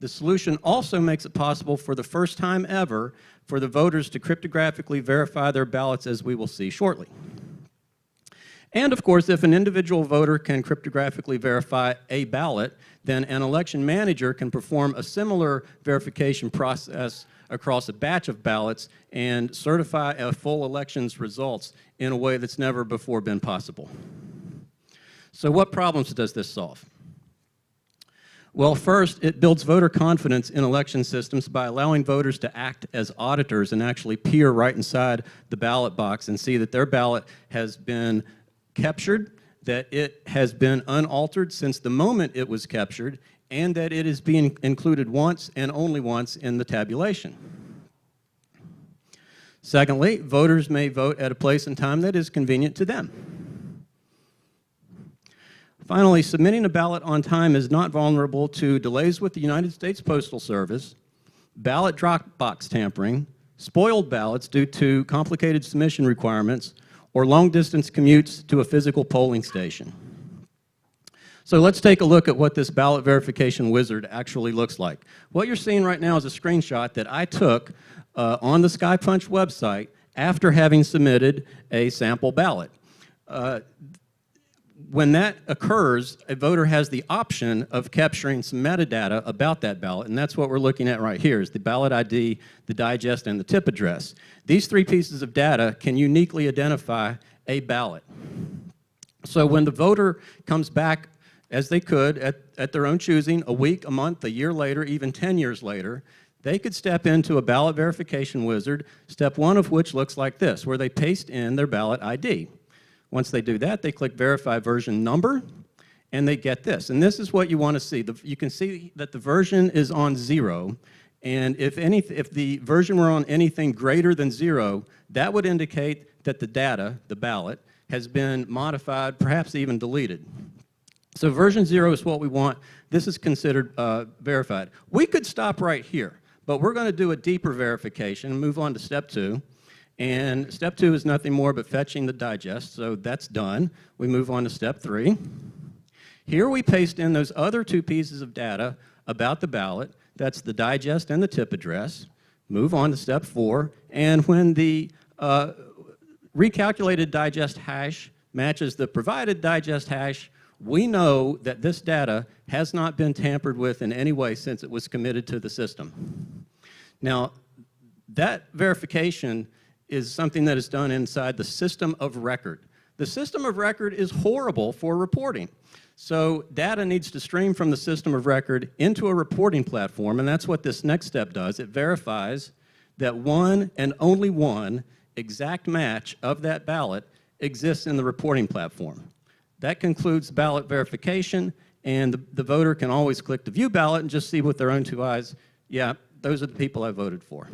The solution also makes it possible for the first time ever for the voters to cryptographically verify their ballots, as we will see shortly. And of course, if an individual voter can cryptographically verify a ballot, then an election manager can perform a similar verification process across a batch of ballots and certify a full election's results in a way that's never before been possible. So what problems does this solve? Well, first, it builds voter confidence in election systems by allowing voters to act as auditors and actually peer right inside the ballot box and see that their ballot has been captured, that it has been unaltered since the moment it was captured, and that it is being included once and only once in the tabulation. Secondly, voters may vote at a place and time that is convenient to them. Finally, submitting a ballot on time is not vulnerable to delays with the United States Postal Service, ballot drop box tampering, spoiled ballots due to complicated submission requirements, or long-distance commutes to a physical polling station. So let's take a look at what this ballot verification wizard actually looks like. What you're seeing right now is a screenshot that I took on the SkyPunch website after having submitted a sample ballot. When that occurs, a voter has the option of capturing some metadata about that ballot, and that's what we're looking at right here, is the ballot ID, the digest, and the tip address. These three pieces of data can uniquely identify a ballot. So when the voter comes back, as they could, at their own choosing, a week, a month, a year later, even 10 years later, they could step into a ballot verification wizard, step one of which looks like this, where they paste in their ballot ID. Once they do that, they click Verify Version Number, and they get this. And this is what you want to see. You can see that the version is on 0, and if the version were on anything greater than 0, that would indicate that the data, the ballot, has been modified, perhaps even deleted. So version 0 is what we want. This is considered verified. We could stop right here, but we're going to do a deeper verification and move on to step 2. And step 2 is nothing more but fetching the digest, so that's done. We move on to step 3. Here we paste in those other two pieces of data about the ballot. That's the digest and the tip address. Move on to step 4, and when the recalculated digest hash matches the provided digest hash, we know that this data has not been tampered with in any way since it was committed to the system. Now, that verification is something that is done inside the system of record. The system of record is horrible for reporting. So data needs to stream from the system of record into a reporting platform, and that's what this next step does. It verifies that one and only one exact match of that ballot exists in the reporting platform. That concludes ballot verification, and the voter can always click the View Ballot and just see with their own two eyes, yeah, those are the people I voted for.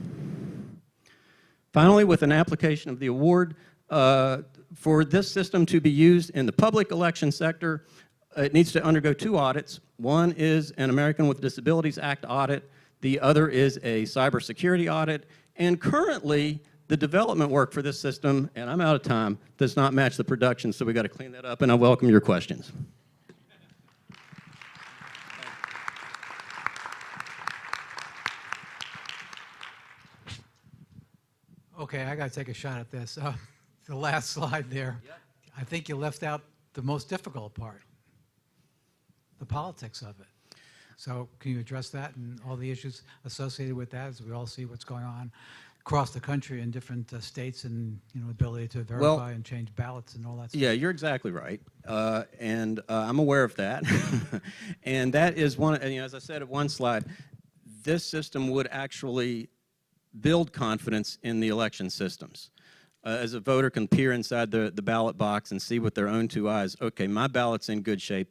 Finally, with an application of the award, for this system to be used in the public election sector, it needs to undergo 2 audits. One is an American with Disabilities Act audit. The other is a cybersecurity audit. And currently, the development work for this system, and I'm out of time, does not match the production, so we got to clean that up, and I welcome your questions. Okay, I got to take a shot at this. The last slide there, I think you left out the most difficult part, the politics of it. So can you address that and all the issues associated with that as we all see what's going on across the country in different states and ability to verify and change ballots and all that stuff? Yeah, you're exactly right. And I'm aware of that. And that is one, as I said at one slide, this system would actually build confidence in the election systems. As a voter can peer inside the ballot box and see with their own two eyes, okay, my ballot's in good shape,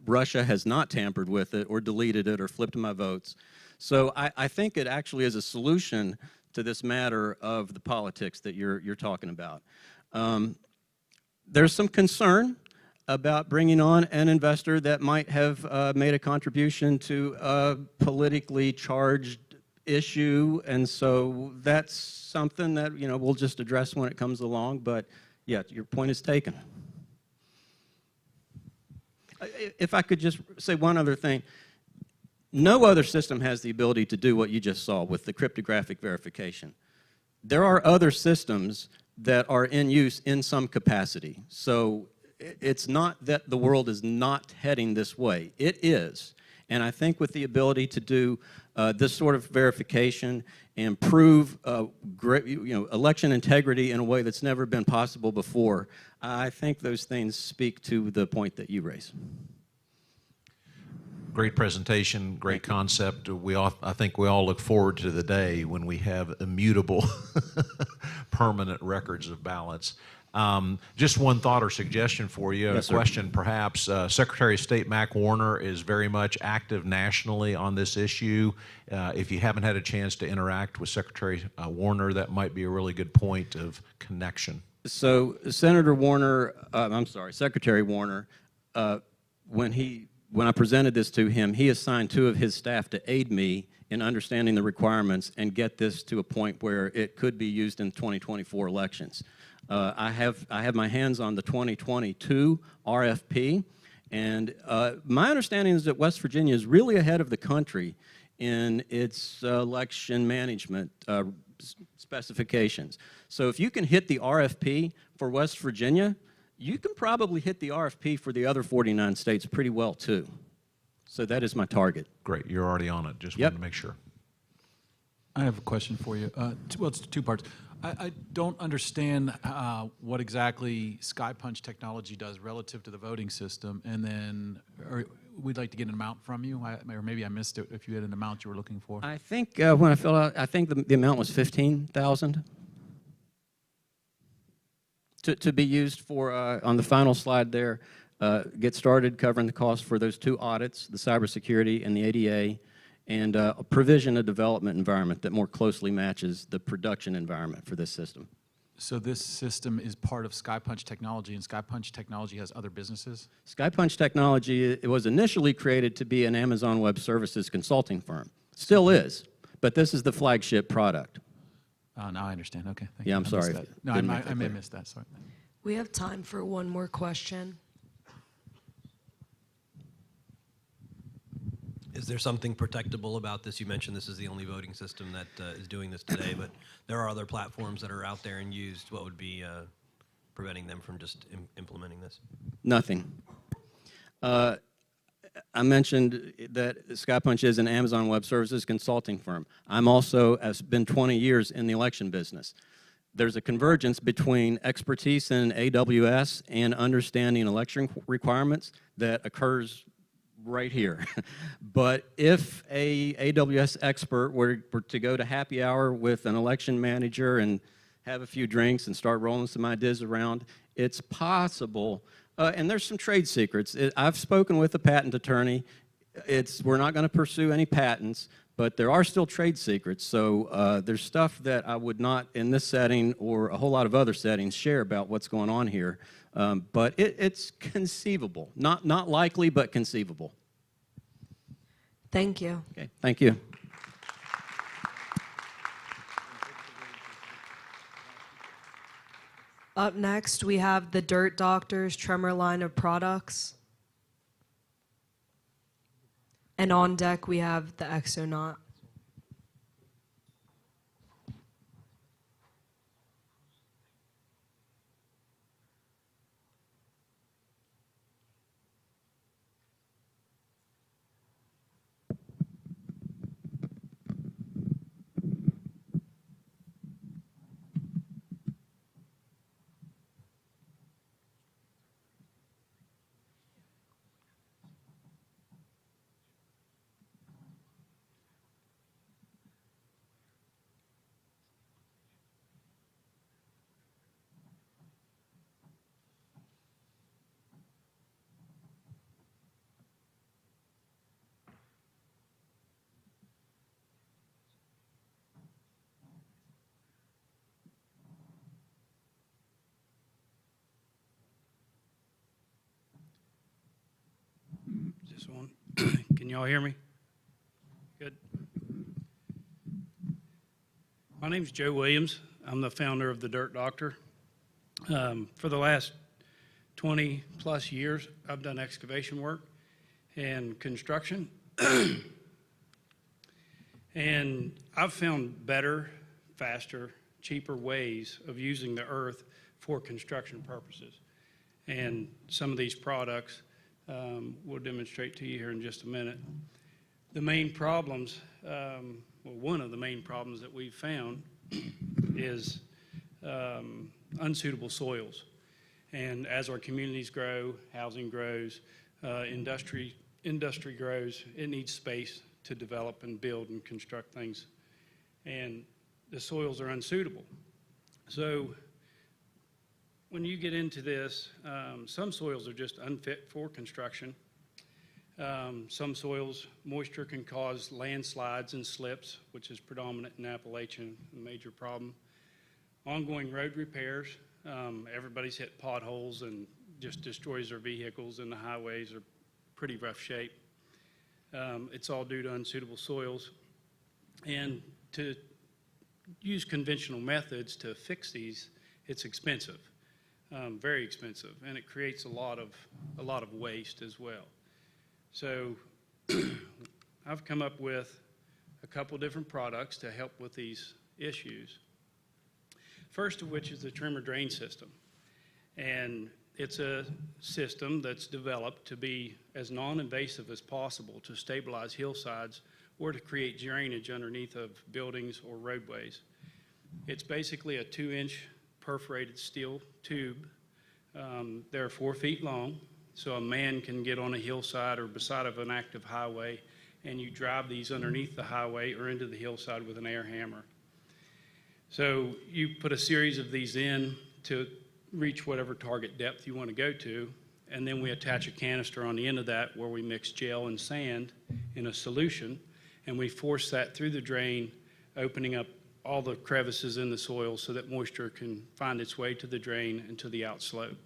Russia has not tampered with it or deleted it or flipped my votes. So I think it actually is a solution to this matter of the politics that you're talking about. There's some concern about bringing on an investor that might have made a contribution to a politically charged issue, and so that's something that we'll just address when it comes along. But yeah, your point is taken. If I could just say one other thing. No other system has the ability to do what you just saw with the cryptographic verification. There are other systems that are in use in some capacity. So it's not that the world is not heading this way. It is. And I think with the ability to do this sort of verification and prove election integrity in a way that's never been possible before, I think those things speak to the point that you raise. Great presentation, great concept. I think we all look forward to the day when we have immutable, permanent records of ballots. Just one thought or suggestion for you, Yes, a question perhaps. Secretary of State Mac Warner is very much active nationally on this issue. If you haven't had a chance to interact with Secretary Warner, that might be a really good point of connection. So Secretary Warner, when I presented this to him, he assigned 2 of his staff to aid me in understanding the requirements and get this to a point where it could be used in 2024 elections. I have my hands on the 2022 RFP, and my understanding is that West Virginia is really ahead of the country in its election management specifications. So if you can hit the RFP for West Virginia, you can probably hit the RFP for the other 49 states pretty well too. So that is my target. Great, you're already on it. Just wanted to make sure. I have a question for you. Well, it's 2 parts. I don't understand what exactly SkyPunch technology does relative to the voting system, and then we'd like to get an amount from you, or maybe I missed it if you had an amount you were looking for. I think when I filled out, I think the amount was $15,000 to be used for, on the final slide there, get started covering the cost for those 2 audits, the cybersecurity and the ADA, and provision a development environment that more closely matches the production environment for this system. So this system is part of SkyPunch technology, and SkyPunch technology has other businesses? SkyPunch technology, it was initially created to be an Amazon Web Services consulting firm. Still is, but this is the flagship product. Now I understand. Okay. Thank Yeah, you. I'm sorry. No, I may have missed that. Sorry. We have time for one more question. Is there something protectable about this? You mentioned this is the only voting system that is doing this today, but there are other platforms that are out there and used. What would be preventing them from just implementing this? Nothing. I mentioned that SkyPunch is an Amazon Web Services consulting firm. I'm also, has been 20 years in the election business. There's a convergence between expertise in AWS and understanding election requirements that occurs right here. But if a AWS expert were to go to happy hour with an election manager and have a few drinks and start rolling some ideas around, it's possible. And there's some trade secrets. I've spoken with a patent attorney. We're not going to pursue any patents, but there are still trade secrets. So there's stuff that I would not, in this setting or a whole lot of other settings, share about what's going on here. But it's conceivable. Not likely, but conceivable. Thank you. Okay, thank you. Up next, we have the Dirt Doctors Tremor line of products. And on deck, we have the Exonaut. y'all hear me? Good. My name's Joe Williams. I'm the founder of The Dirt Doctor. For the last 20 plus years, I've done excavation work and construction. And I've found better, faster, cheaper ways of using the earth for construction purposes. And some of these products we'll demonstrate to you here in just a minute. The main problems, well, one of the main problems that we've found is unsuitable soils. And as our communities grow, housing grows, industry grows, it needs space to develop and build and construct things. And the soils are unsuitable. So when you get into this, some soils are just unfit for construction. Some soils, moisture can cause landslides and slips, which is predominant in Appalachia, a major problem. Ongoing road repairs, everybody's hit potholes and just destroys their vehicles, and the highways are pretty rough shape. It's all due to unsuitable soils. And to use conventional methods to fix these, it's expensive, very expensive, and it creates a lot of waste as well. So I've come up with a couple different products to help with these issues. First of which is the trimmer drain system. And it's a system that's developed to be as non-invasive as possible to stabilize hillsides or to create drainage underneath of buildings or roadways. It's basically a 2-inch perforated steel tube. They're 4 feet long, so a man can get on a hillside or beside of an active highway, and you drive these underneath the highway or into the hillside with an air hammer. So you put a series of these in to reach whatever target depth you want to go to, and then we attach a canister on the end of that where we mix gel and sand in a solution, and we force that through the drain, opening up all the crevices in the soil so that moisture can find its way to the drain and to the outslope.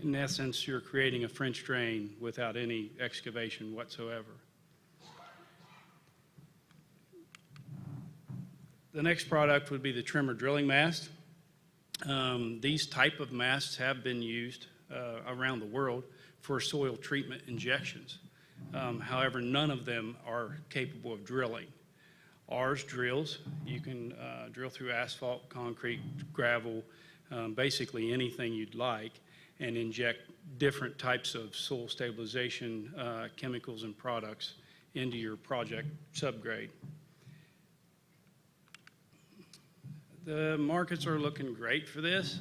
In essence, you're creating a French drain without any excavation whatsoever. The next product would be the trimmer drilling mast. These type of masts have been used around the world for soil treatment injections. However, none of them are capable of drilling. Ours drills. You can drill through asphalt, concrete, gravel, basically anything you'd like, and inject different types of soil stabilization chemicals and products into your project subgrade. The markets are looking great for this.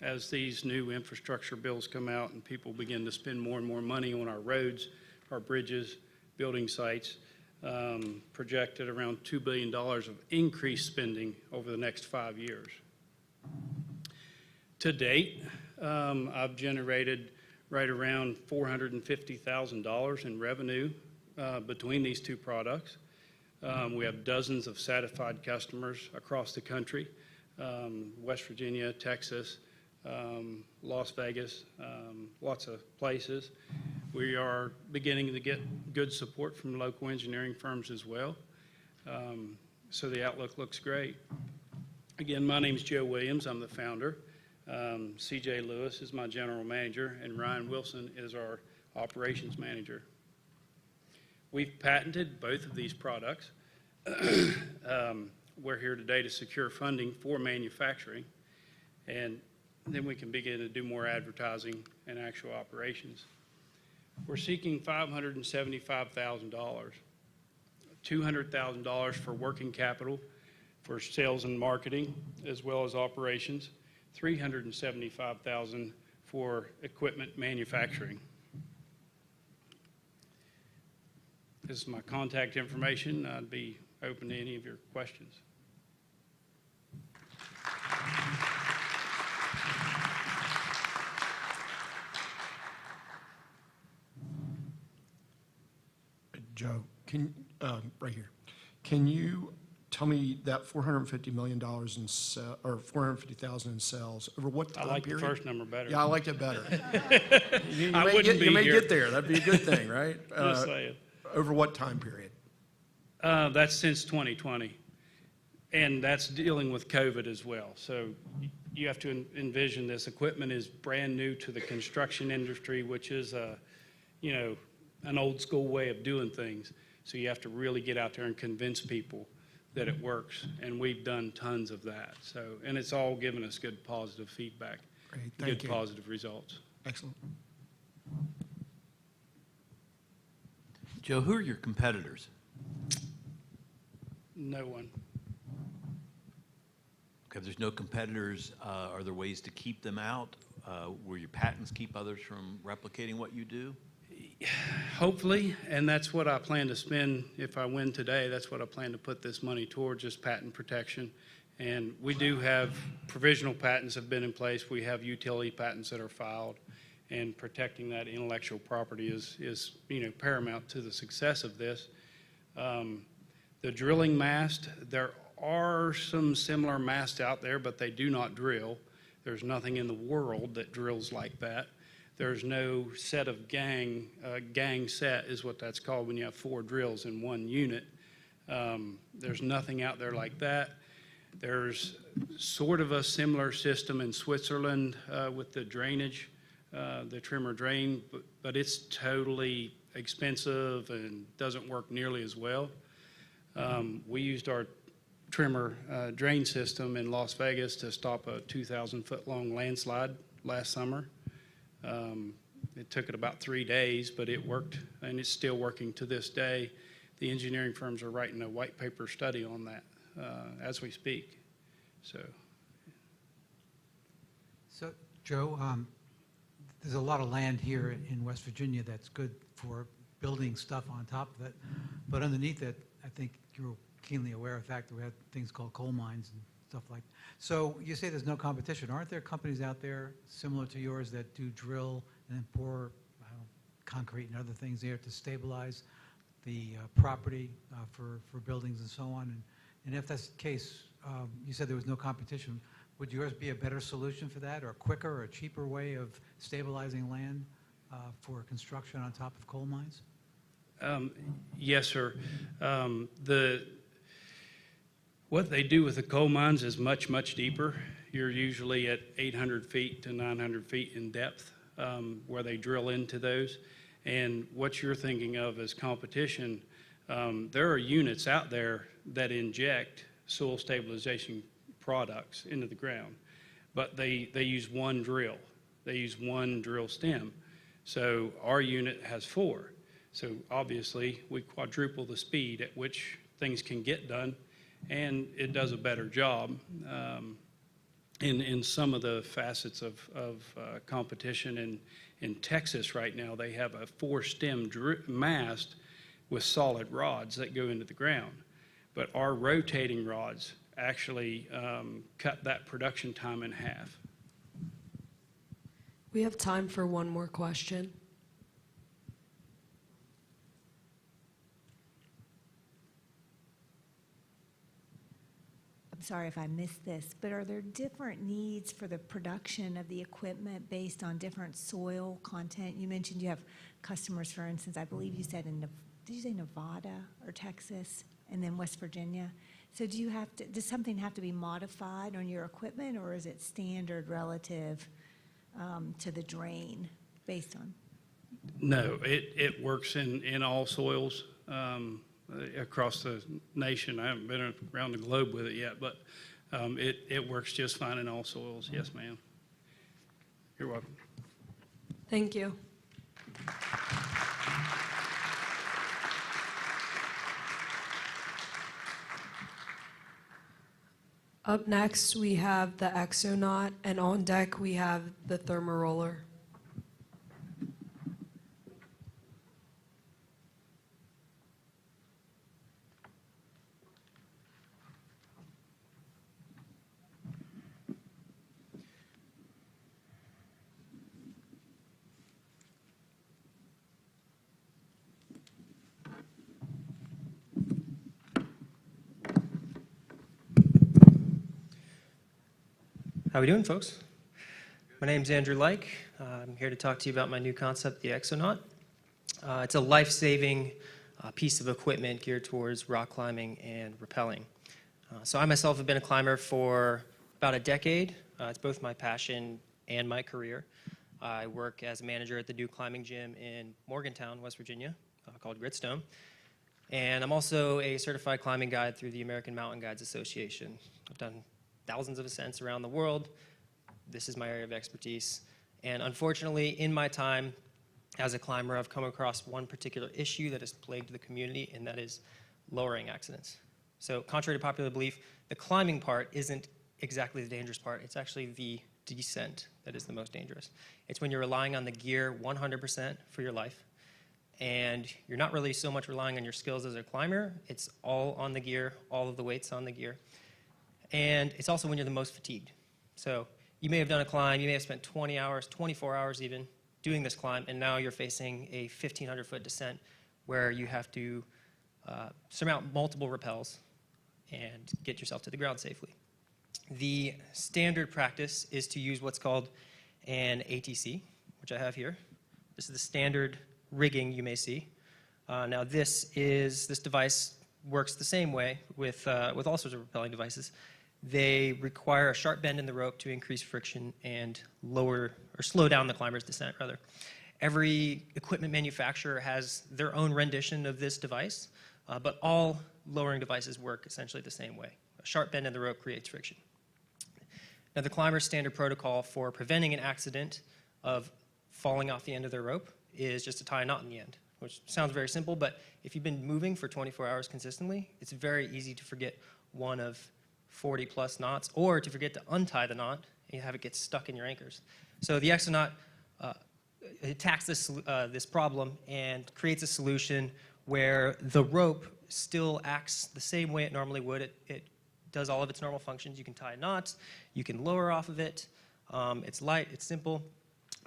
As these new infrastructure bills come out and people begin to spend more and more money on our roads, our bridges, building sites, projected around $2 billion of increased spending over the next 5 years. To date, I've generated right around $450,000 in revenue between these two products. We have dozens of satisfied customers across the country, West Virginia, Texas, Las Vegas, lots of places. We are beginning to get good support from local engineering firms as well. So the outlook looks great. Again, my name is Joe Williams. I'm the founder. CJ Lewis is my general manager, and Ryan Wilson is our operations manager. We've patented both of these products. We're here today to secure funding for manufacturing, and then we can begin to do more advertising and actual operations. We're seeking $575,000, $200,000 for working capital for sales and marketing, as well as operations, $375,000 for equipment manufacturing. This is my contact information. I'd be open to any of your questions. Joe, right here, can you tell me that $450 million in or $450,000 in sales over what time I like period? the first number better. Yeah, I liked it better. you I may wouldn't be you may here. get there. That'd be a good thing, right? Just saying. Over what time period? That's since 2020, and that's dealing with COVID as well. So you have to envision this equipment is brand new to the construction industry, which is an old school way of doing things. So you have to really get out there and convince people that it works, and we've done tons of that. So, and it's all given us good positive feedback, Great, thank good you. positive results. Excellent. Joe, who are your competitors? No one. Okay, if there's no competitors, are there ways to keep them out? Will your patents keep others from replicating what you do? Hopefully, and that's what I plan to spend if I win today. That's what I plan to put this money towards, is patent protection. And we do have provisional patents have been in place. We have utility patents that are filed, and protecting that intellectual property is paramount to the success of this. The drilling mast, there are some similar masts out there, but they do not drill. There's nothing in the world that drills like that. There's no set of gang set is what that's called when you have 4 drills in one unit. There's nothing out there like that. There's sort of a similar system in Switzerland with the drainage, the trimmer drain, but it's totally expensive and doesn't work nearly as well. We used our trimmer drain system in Las Vegas to stop a 2,000-foot long landslide last summer. It took it about 3 days, but it worked, and it's still working to this day. The engineering firms are writing a white paper study on that as we speak. So Joe, there's a lot of land here in West Virginia that's good for building stuff on top of it, but underneath it, I think you're keenly aware of the fact that we have things called coal mines and stuff like that. So you say there's no competition. Aren't there companies out there similar to yours that do drill and then pour concrete and other things there to stabilize the property for buildings and so on? And if that's the case, you said there was no competition. Would yours be a better solution for that, or a quicker or cheaper way of stabilizing land for construction on top of coal mines? Yes, sir. What they do with the coal mines is much, much deeper. You're usually at 800 feet to 900 feet in depth where they drill into those. And what you're thinking of as competition, there are units out there that inject soil stabilization products into the ground, but they use one drill. They use one drill stem. So our unit has 4. So obviously we quadruple the speed at which things can get done, and it does a better job in some of the facets of competition. In Texas right now, they have a 4-stem mast with solid rods that go into the ground. But our rotating rods actually cut that production time in half. We have time for one more question. I'm sorry if I missed this, but are there different needs for the production of the equipment based on different soil content? You mentioned you have customers, for instance, I believe you said did you say Nevada or Texas, and then West Virginia? So does something have to be modified on your equipment, or is it standard relative to the drain based on? No, it works in all soils across the nation. I haven't been around the globe with it yet, but it works just fine in all soils. Yes, ma'am. You're welcome. Thank you. Up next, we have the Exonaut, and on deck, we have the Thermaroller. How we doing, folks? My name's Andrew Like. I'm here to talk to you about my new concept, the Exonaut. It's a life-saving piece of equipment geared towards rock climbing and rappelling. So I myself have been a climber for about a decade. It's both my passion and my career. I work as a manager at the new climbing gym in Morgantown, West Virginia, called Gritstone. And I'm also a certified climbing guide through the American Mountain Guides Association. I've done thousands of ascents around the world. This is my area of expertise. And unfortunately, in my time as a climber, I've come across one particular issue that has plagued the community, and that is lowering accidents. So contrary to popular belief, the climbing part isn't exactly the dangerous part. It's actually the descent that is the most dangerous. It's when you're relying on the gear 100% for your life, and you're not really so much relying on your skills as a climber. It's all on the gear, all of the weights on the gear. And it's also when you're the most fatigued. So you may have done a climb, you may have spent 20 hours, 24 hours even, doing this climb, and now you're facing a 1,500-foot descent where you have to surmount multiple rappels and get yourself to the ground safely. The standard practice is to use what's called an ATC, which I have here. This is the standard rigging you may see. Now this device works the same way with all sorts of rappelling devices. They require a sharp bend in the rope to increase friction and slow down the climber's descent, rather. Every equipment manufacturer has their own rendition of this device, but all lowering devices work essentially the same way. A sharp bend in the rope creates friction. Now, the climber's standard protocol for preventing an accident of falling off the end of their rope is just to tie a knot in the end, which sounds very simple, but if you've been moving for 24 hours consistently, it's very easy to forget one of 40+ knots, or to forget to untie the knot and have it get stuck in your anchors. So the Exonaut attacks this problem and creates a solution where the rope still acts the same way it normally would. It does all of its normal functions. You can tie knots, you can lower off of it. It's light, it's simple,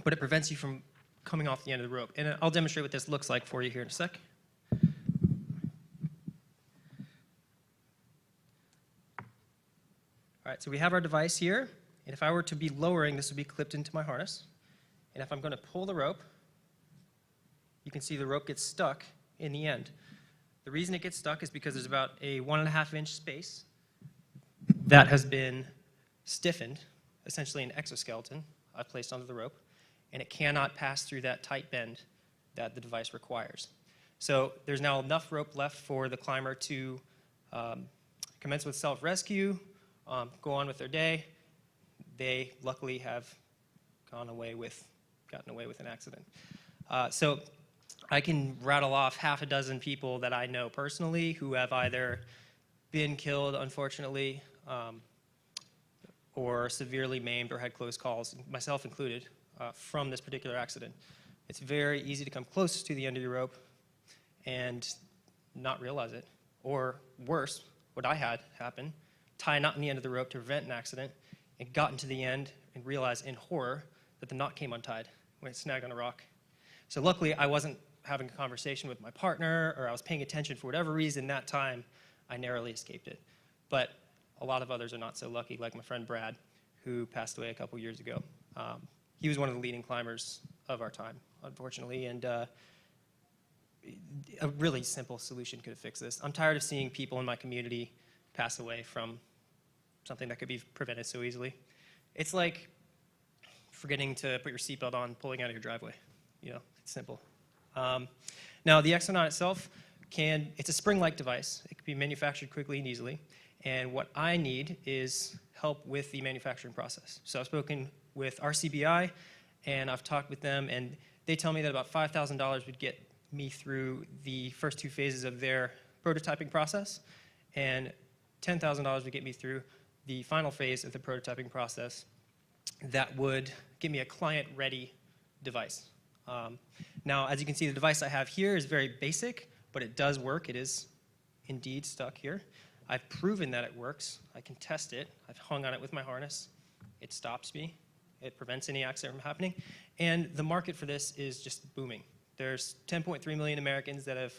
but it prevents you from coming off the end of the rope. And I'll demonstrate what this looks like for you here in a sec. All right, so we have our device here, and if I were to be lowering, this would be clipped into my harness. And if I'm going to pull the rope, you can see the rope gets stuck in the end. The reason it gets stuck is because there's about a 1.5-inch space that has been stiffened, essentially an exoskeleton I've placed onto the rope, and it cannot pass through that tight bend that the device requires. So there's now enough rope left for the climber to commence with self-rescue, go on with their day. They luckily have gotten away with an accident. So I can rattle off half a dozen people that I know personally who have either been killed, unfortunately, or severely maimed or had close calls, myself included, from this particular accident. It's very easy to come close to the end of your rope and not realize it. Or worse, what I had happen, tie a knot in the end of the rope to prevent an accident, and got into the end and realized in horror that the knot came untied when it snagged on a rock. So luckily, I wasn't having a conversation with my partner, or I was paying attention for whatever reason that time, I narrowly escaped it. But a lot of others are not so lucky, like my friend Brad, who passed away a couple years ago. He was one of the leading climbers of our time, unfortunately, and a really simple solution could have fixed this. I'm tired of seeing people in my community pass away from something that could be prevented so easily. It's like forgetting to put your seatbelt on, pulling out of your driveway. You know, it's simple. Now, the Exonaut itself it's a spring-like device. It can be manufactured quickly and easily. And what I need is help with the manufacturing process. So I've spoken with RCBI, and I've talked with them, and they tell me that about $5,000 would get me through the first 2 phases of their prototyping process, and $10,000 would get me through the final phase of the prototyping process that would give me a client-ready device. Now, as you can see, the device I have here is very basic, but it does work. It is indeed stuck here. I've proven that it works. I can test it. I've hung on it with my harness. It stops me. It prevents any accident from happening. And the market for this is just booming. There's 10.3 million Americans that have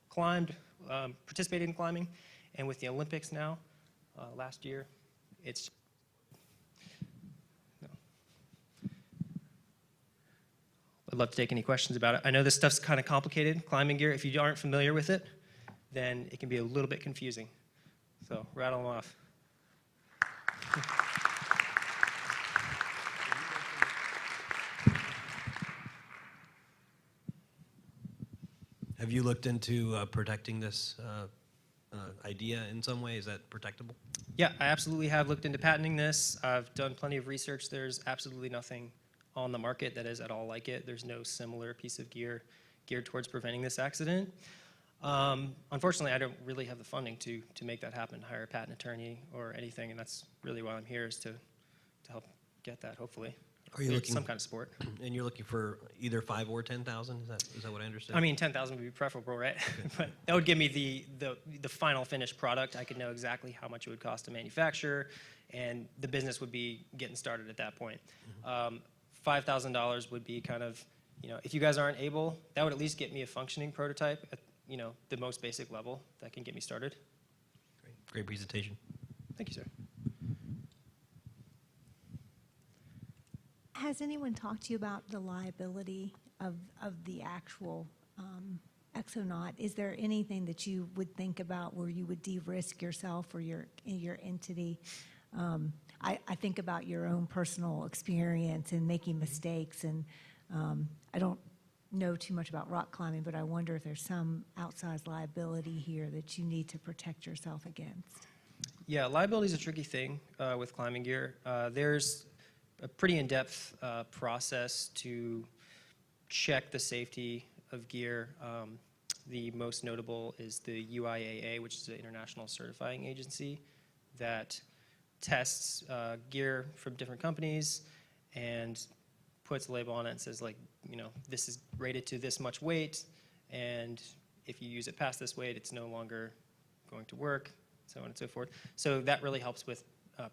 climbed, participated in climbing, and with the Olympics now, last year, it's would love to take any questions about it. I know this stuff's kind of complicated, climbing gear. If you aren't familiar with it, then it can be a little bit confusing. So rattle them off. Have you looked into protecting this idea in some way? Is that protectable? Yeah, I absolutely have looked into patenting this. I've done plenty of research. There's absolutely nothing on the market that is at all like it. There's no similar piece of gear geared towards preventing this accident. Unfortunately, I don't really have the funding to make that happen, hire a patent attorney or anything, and that's really why I'm here, is to help get that, hopefully. Are you looking some kind of support? And you're looking for either 5 or 10,000? Is that what I understand? I mean, 10,000 would be preferable, right? But that would give me the final finished product. I could know exactly how much it would cost to manufacture, and the business would be getting started at that point. $5,000 would be kind of, if you guys aren't able, that would at least get me a functioning prototype at, the most basic level that can get me started. Great presentation. Thank you, sir. Has anyone talked to you about the liability of the actual exonaut? Is there anything that you would think about where you would de-risk yourself or your entity? I think about your own personal experience in making mistakes, and I don't know too much about rock climbing, but I wonder if there's some outsized liability here that you need to protect yourself against. Yeah, liability is a tricky thing with climbing gear. There's a pretty in-depth process to check the safety of gear. The most notable is the UIAA, which is an international certifying agency that tests gear from different companies and puts a label on it and says, like, this is rated to this much weight, and if you use it past this weight, it's no longer going to work, so on and so forth. So that really helps with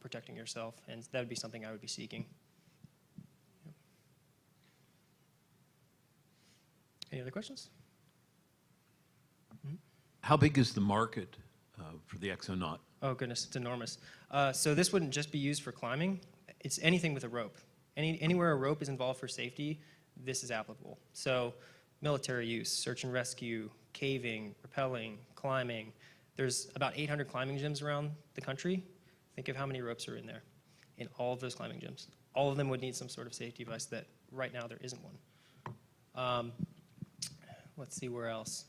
protecting yourself, and that would be something I would be seeking. Yep. Any other questions? How big is the market for the exonaut? Oh goodness, it's enormous. So this wouldn't just be used for climbing. It's anything with a rope. Anywhere a rope is involved for safety, this is applicable. So military use, search and rescue, caving, rappelling, climbing. There's about 800 climbing gyms around the country. Think of how many ropes are in there in all of those climbing gyms. All of them would need some sort of safety device that right now there isn't one. Let's see where else.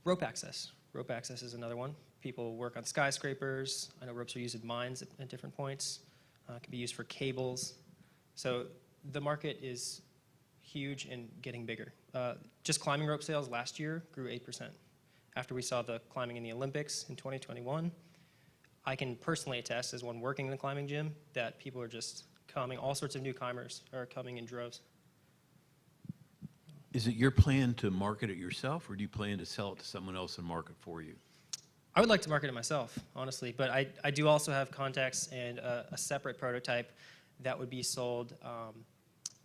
Rope access. Rope access is another one. People work on skyscrapers. I know ropes are used in mines at different points. It can be used for cables. So the market is huge and getting bigger. Just climbing rope sales last year grew 8%. After we saw the climbing in the Olympics in 2021, I can personally attest, as one working in the climbing gym, that people are just coming. All sorts of new climbers are coming in droves. Is it your plan to market it yourself, or do you plan to sell it to someone else and market for you? I would like to market it myself, honestly, but I do also have contacts and a separate prototype that would be sold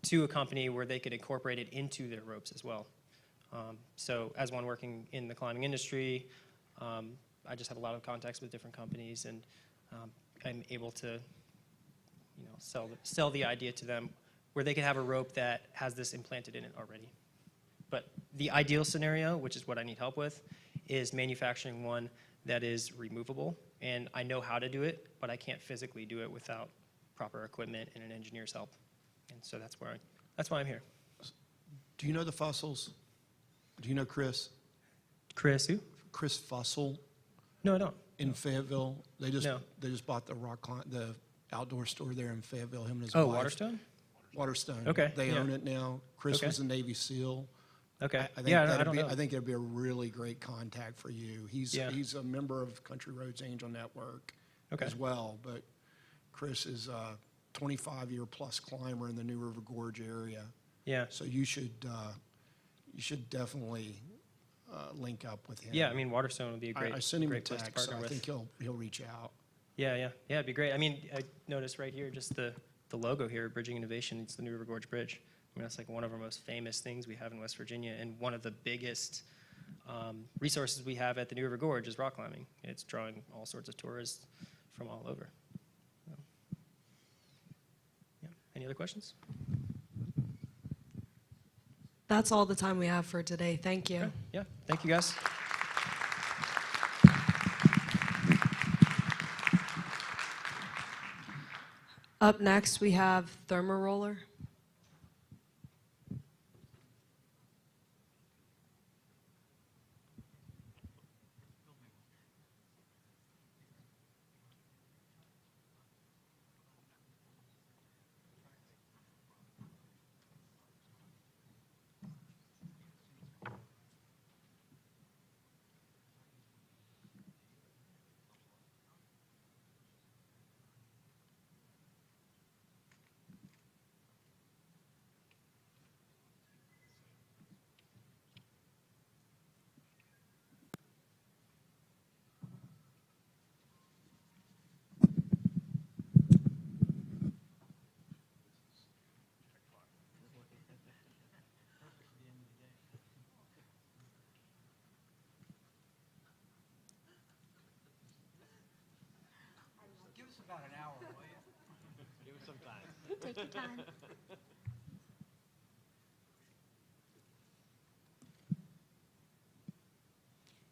to a company where they could incorporate it into their ropes as well. So as one working in the climbing industry, I just have a lot of contacts with different companies, and I'm able to sell the idea to them where they could have a rope that has this implanted in it already. But the ideal scenario, which is what I need help with, is manufacturing one that is removable. And I know how to do it, but I can't physically do it without proper equipment and an engineer's help. And so that's why I'm here. Do you know the Fossils? Do you know Chris? Chris who? Chris Fussell. No, I don't. In Fayetteville. They just bought the outdoor store there in Fayetteville, him and his wife. Oh, Waterstone? Waterstone. Okay. They yeah. own it now. Chris Okay. was a Navy SEAL. Okay. I think I don't know. I think it'd be a really great contact for you. He's a member of Country Roads Angel Network as well. But Chris is a 25-year plus climber in the New River Gorge area. Yeah. So you should definitely link up with him. Yeah, I mean Waterstone would be a great. I sent him a great place to text, so partner I with. think he'll reach out. Yeah, it'd be great. I mean, I noticed right here just the logo here, Bridging Innovation. It's the New River Gorge Bridge. I mean, that's like one of our most famous things we have in West Virginia, and one of the biggest resources we have at the New River Gorge is rock climbing. It's drawing all sorts of tourists from all over. So, yeah. Any other questions? That's all the time we have for today. Thank you. Okay. Yeah, thank you guys. Up next, we have Thermaroller. Give us about an hour, will you? Give it some time. Take your time.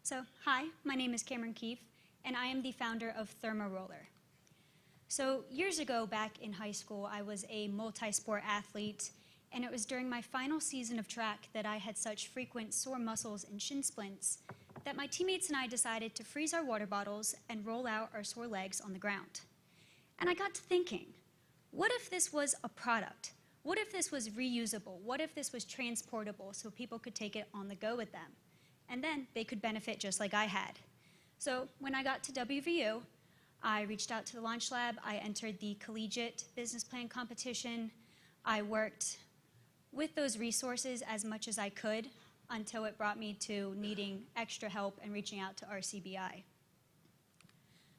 So, hi, my name is Cameron Keefe, and I am the founder of Thermaroller. So, years ago, back in high school, I was a multi-sport athlete, and it was during my final season of track that I had such frequent sore muscles and shin splints that my teammates and I decided to freeze our water bottles and roll out our sore legs on the ground. And I got to thinking, what if this was a product? What if this was reusable? What if this was transportable so people could take it on the go with them? And then they could benefit just like I had. So when I got to WVU, I reached out to the Launch Lab. I entered the collegiate business plan competition. I worked with those resources as much as I could until it brought me to needing extra help and reaching out to RCBI.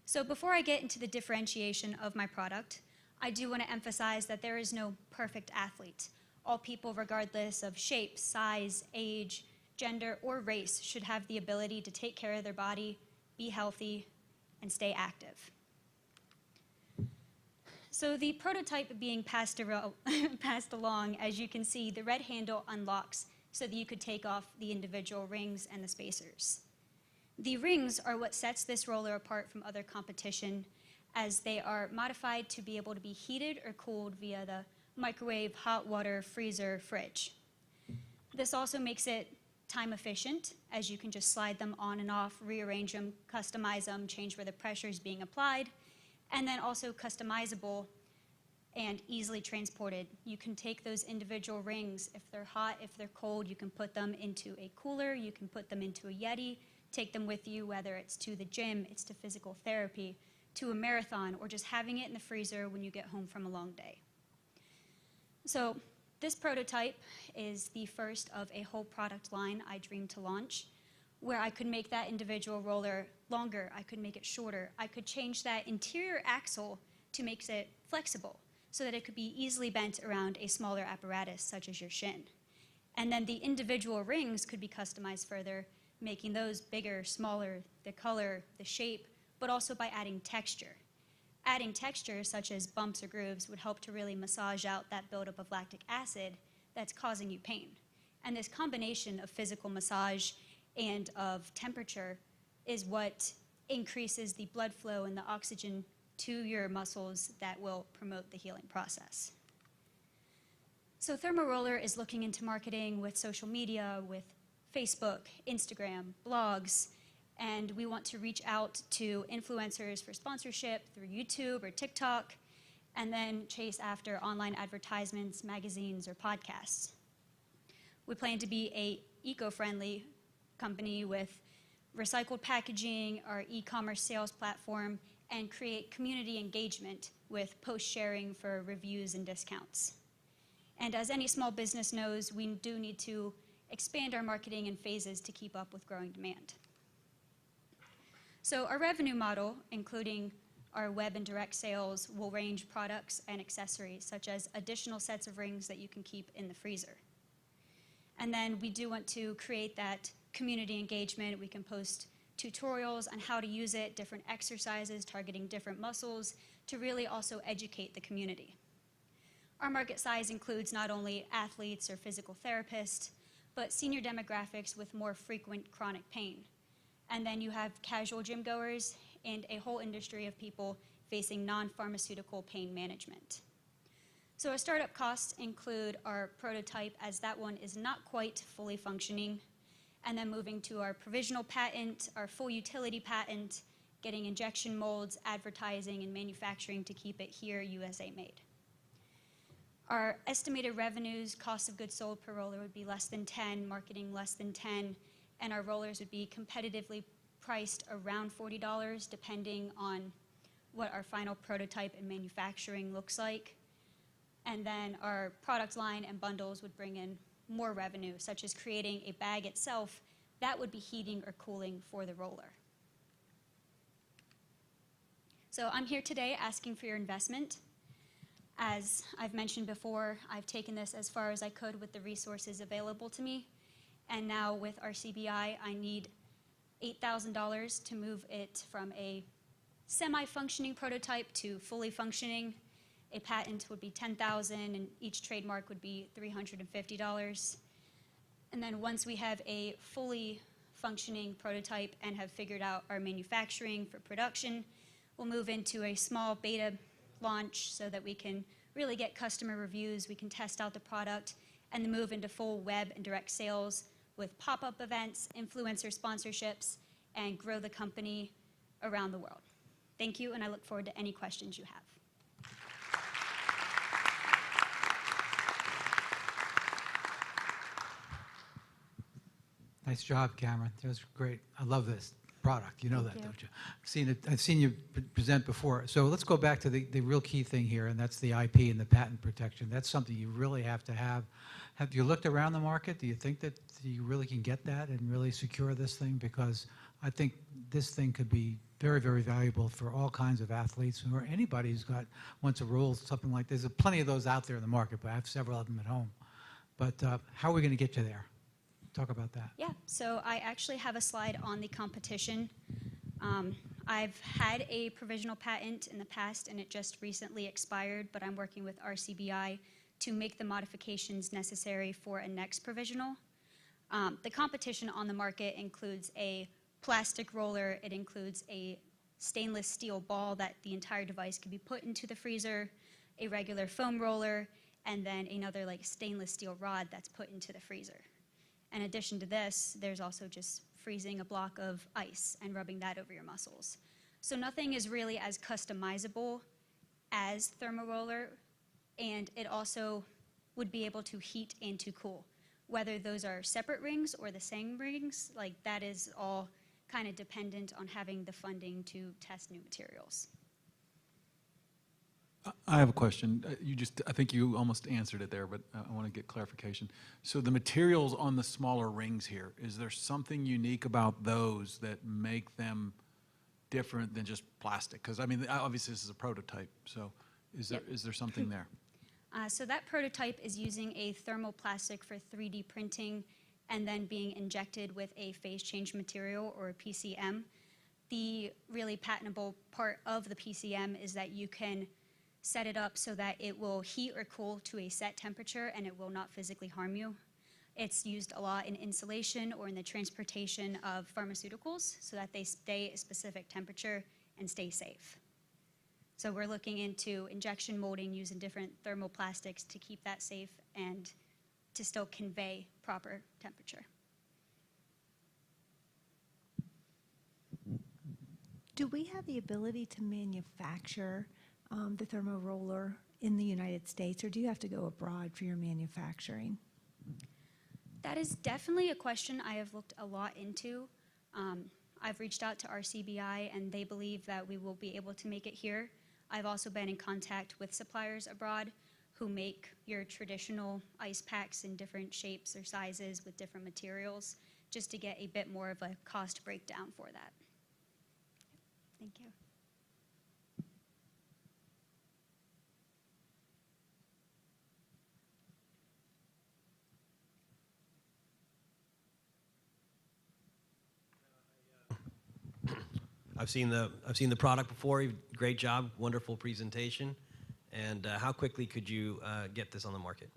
So before I get into the differentiation of my product, I do want to emphasize that there is no perfect athlete. All people, regardless of shape, size, age, gender, or race, should have the ability to take care of their body, be healthy, and stay active. So the prototype being passed along, as you can see, the red handle unlocks so that you could take off the individual rings and the spacers. The rings are what sets this roller apart from other competition, as they are modified to be able to be heated or cooled via the microwave, hot water, freezer, fridge. This also makes it time efficient, as you can just slide them on and off, rearrange them, customize them, change where the pressure is being applied, and then also customizable and easily transported. You can take those individual rings, if they're hot, if they're cold, you can put them into a cooler, you can put them into a Yeti, take them with you, whether it's to the gym, it's to physical therapy, to a marathon, or just having it in the freezer when you get home from a long day. So this prototype is the first of a whole product line I dreamed to launch, where I could make that individual roller longer, I could make it shorter, I could change that interior axle to make it flexible so that it could be easily bent around a smaller apparatus such as your shin. And then the individual rings could be customized further, making those bigger, smaller, the color, the shape, but also by adding texture. Adding texture, such as bumps or grooves, would help to really massage out that buildup of lactic acid that's causing you pain. And this combination of physical massage and of temperature is what increases the blood flow and the oxygen to your muscles that will promote the healing process. So Thermaroller is looking into marketing with social media, with Facebook, Instagram, blogs, and we want to reach out to influencers for sponsorship through YouTube or TikTok, and then chase after online advertisements, magazines, or podcasts. We plan to be an eco-friendly company with recycled packaging, our e-commerce sales platform, and create community engagement with post-sharing for reviews and discounts. And as any small business knows, we do need to expand our marketing in phases to keep up with growing demand. So our revenue model, including our web and direct sales, will range products and accessories, such as additional sets of rings that you can keep in the freezer. And then we do want to create that community engagement. We can post tutorials on how to use it, different exercises targeting different muscles, to really also educate the community. Our market size includes not only athletes or physical therapists, but senior demographics with more frequent chronic pain. And then you have casual gym goers and a whole industry of people facing non-pharmaceutical pain management. So our startup costs include our prototype, as that one is not quite fully functioning, and then moving to our provisional patent, our full utility patent, getting injection molds, advertising, and manufacturing to keep it here USA made. Our estimated revenues, cost of goods sold per roller would be less than 10, marketing less than 10, and our rollers would be competitively priced around $40, depending on what our final prototype and manufacturing looks like. And then our product line and bundles would bring in more revenue, such as creating a bag itself that would be heating or cooling for the roller. So I'm here today asking for your investment. As I've mentioned before, I've taken this as far as I could with the resources available to me. And now with RCBI, I need $8,000 to move it from a semi-functioning prototype to fully functioning. A patent would be $10,000, and each trademark would be $350. And then once we have a fully functioning prototype and have figured out our manufacturing for production, we'll move into a small beta launch so that we can really get customer reviews, we can test out the product, and then move into full web and direct sales with pop-up events, influencer sponsorships, and grow the company around the world. Thank you, and I look forward to any questions you have. Nice job, Cameron. That was great. I love this product. You know Thank that, you. don't you? I've seen you present before. So let's go back to the real key thing here, and that's the IP and the patent protection. That's something you really have to have. Have you looked around the market? Do you think that you really can get that and really secure this thing? Because I think this thing could be very, very valuable for all kinds of athletes or anybody who's wants to roll something like this. There's plenty of those out there in the market, but I have several of them at home. But how are we going to get you there? Talk about that. Yeah, so I actually have a slide on the competition. I've had a provisional patent in the past, and it just recently expired, but I'm working with RCBI to make the modifications necessary for a next provisional. The competition on the market includes a plastic roller, it includes a stainless steel ball that the entire device can be put into the freezer, a regular foam roller, and then another stainless steel rod that's put into the freezer. In addition to this, there's also just freezing a block of ice and rubbing that over your muscles. So nothing is really as customizable as thermo-roller, and it also would be able to heat and to cool. Whether those are separate rings or the same rings, that is all kind of dependent on having the funding to test new materials. I have a question. I think you almost answered it there, but I want to get clarification. So the materials on the smaller rings here, is there something unique about those that make them different than just plastic? Because, I mean, obviously this is a prototype, so is there something there? So that prototype is using a thermoplastic for 3D printing and then being injected with a phase change material, or a PCM. The really patentable part of the PCM is that you can set it up so that it will heat or cool to a set temperature and it will not physically harm you. It's used a lot in insulation or in the transportation of pharmaceuticals so that they stay a specific temperature and stay safe. So we're looking into injection molding using different thermoplastics to keep that safe and to still convey proper temperature. Do we have the ability to manufacture the thermo roller in the United States, or do you have to go abroad for your manufacturing? That is definitely a question I have looked a lot into. I've reached out to RCBI, and they believe that we will be able to make it here. I've also been in contact with suppliers abroad who make your traditional ice packs in different shapes or sizes with different materials, just to get a bit more of a cost breakdown for that. Thank you. I've seen the product before. Great job, wonderful presentation. And how quickly could you get this on the market?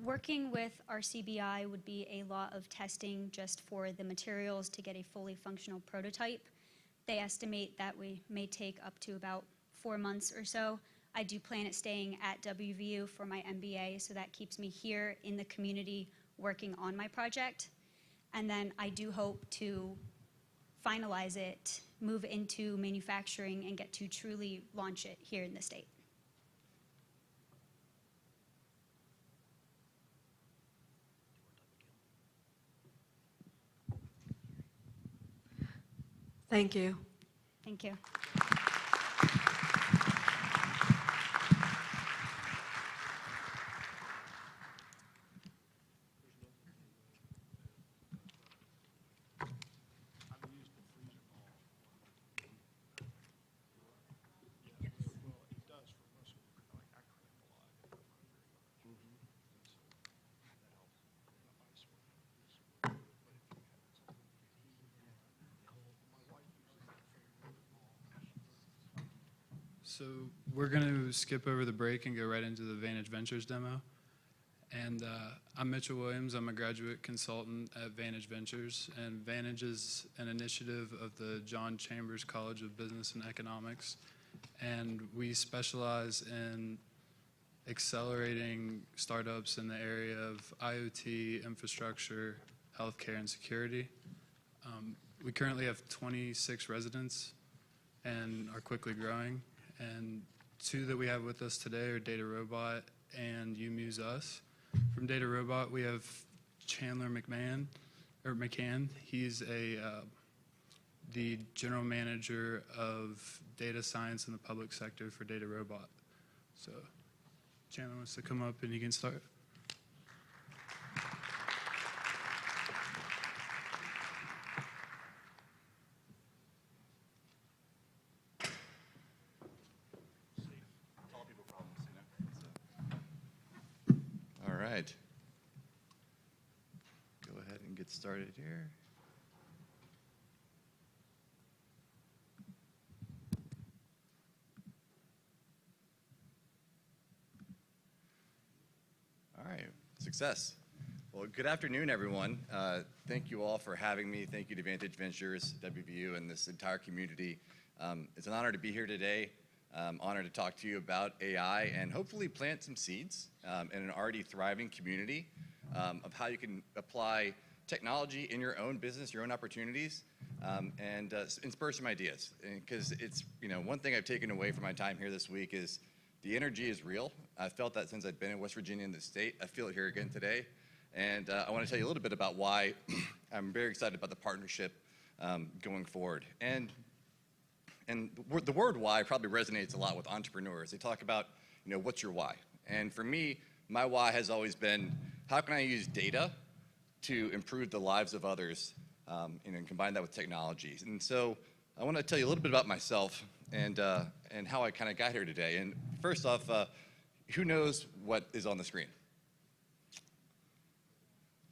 Working with RCBI would be a lot of testing just for the materials to get a fully functional prototype. They estimate that we may take up to about 4 months or so. I do plan at staying at WVU for my MBA, so that keeps me here in the community working on my project. And then I do hope to finalize it, move into manufacturing, and get to truly launch it here in the state. Thank you. Thank you. So we're going to skip over the break and go right into the Vantage Ventures demo. And I'm Mitchell Williams. I'm a graduate consultant at Vantage Ventures. And Vantage is an initiative of the John Chambers College of Business and Economics. And we specialize in accelerating startups in the area of IoT, infrastructure, healthcare, and security. We currently have 26 residents and are quickly growing. And 2 that we have with us today are Data Robot and You Muse Us. From Data Robot, we have Chandler McCann. He's the general manager of data science in the public sector for Data Robot. So Chandler wants to come up and you can start. All right. Go ahead and get started here. All right, success. Well, good afternoon, everyone. Thank you all for having me. Thank you to Vantage Ventures, WVU, and this entire community. It's an honor to be here today. Honored to talk to you about AI and hopefully plant some seeds in an already thriving community of how you can apply technology in your own business, your own opportunities, and inspire some ideas. Because it's, one thing I've taken away from my time here this week is the energy is real. I've felt that since I've been in West Virginia in the state. I feel it here again today. And I want to tell you a little bit about why I'm very excited about the partnership going forward. And the word why probably resonates a lot with entrepreneurs. They talk about, what's your why? And for me, my why has always been, how can I use data to improve the lives of others and combine that with technology? And so I want to tell you a little bit about myself and how I kind of got here today. And first off, who knows what is on the screen?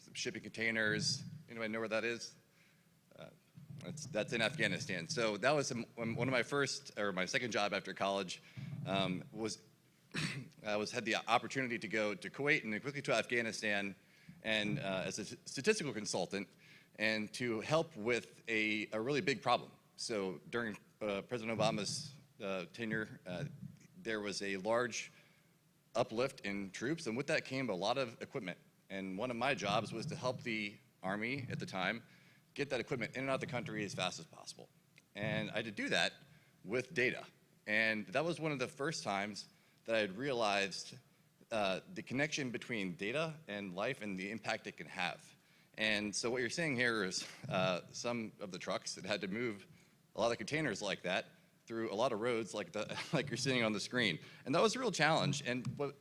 Some shipping containers. Anybody know where that is? That's in Afghanistan. So that was one of my second job after college had the opportunity to go to Kuwait and then quickly to Afghanistan and as a statistical consultant and to help with a really big problem. So during President Obama's tenure, there was a large uplift in troops, and with that came a lot of equipment. And one of my jobs was to help the Army at the time get that equipment in and out of the country as fast as possible. And I had to do that with data. And that was one of the first times that I had realized the connection between data and life and the impact it can have. And so what you're seeing here is some of the trucks that had to move a lot of containers like that through a lot of roads like you're seeing on the screen. And that was a real challenge. And one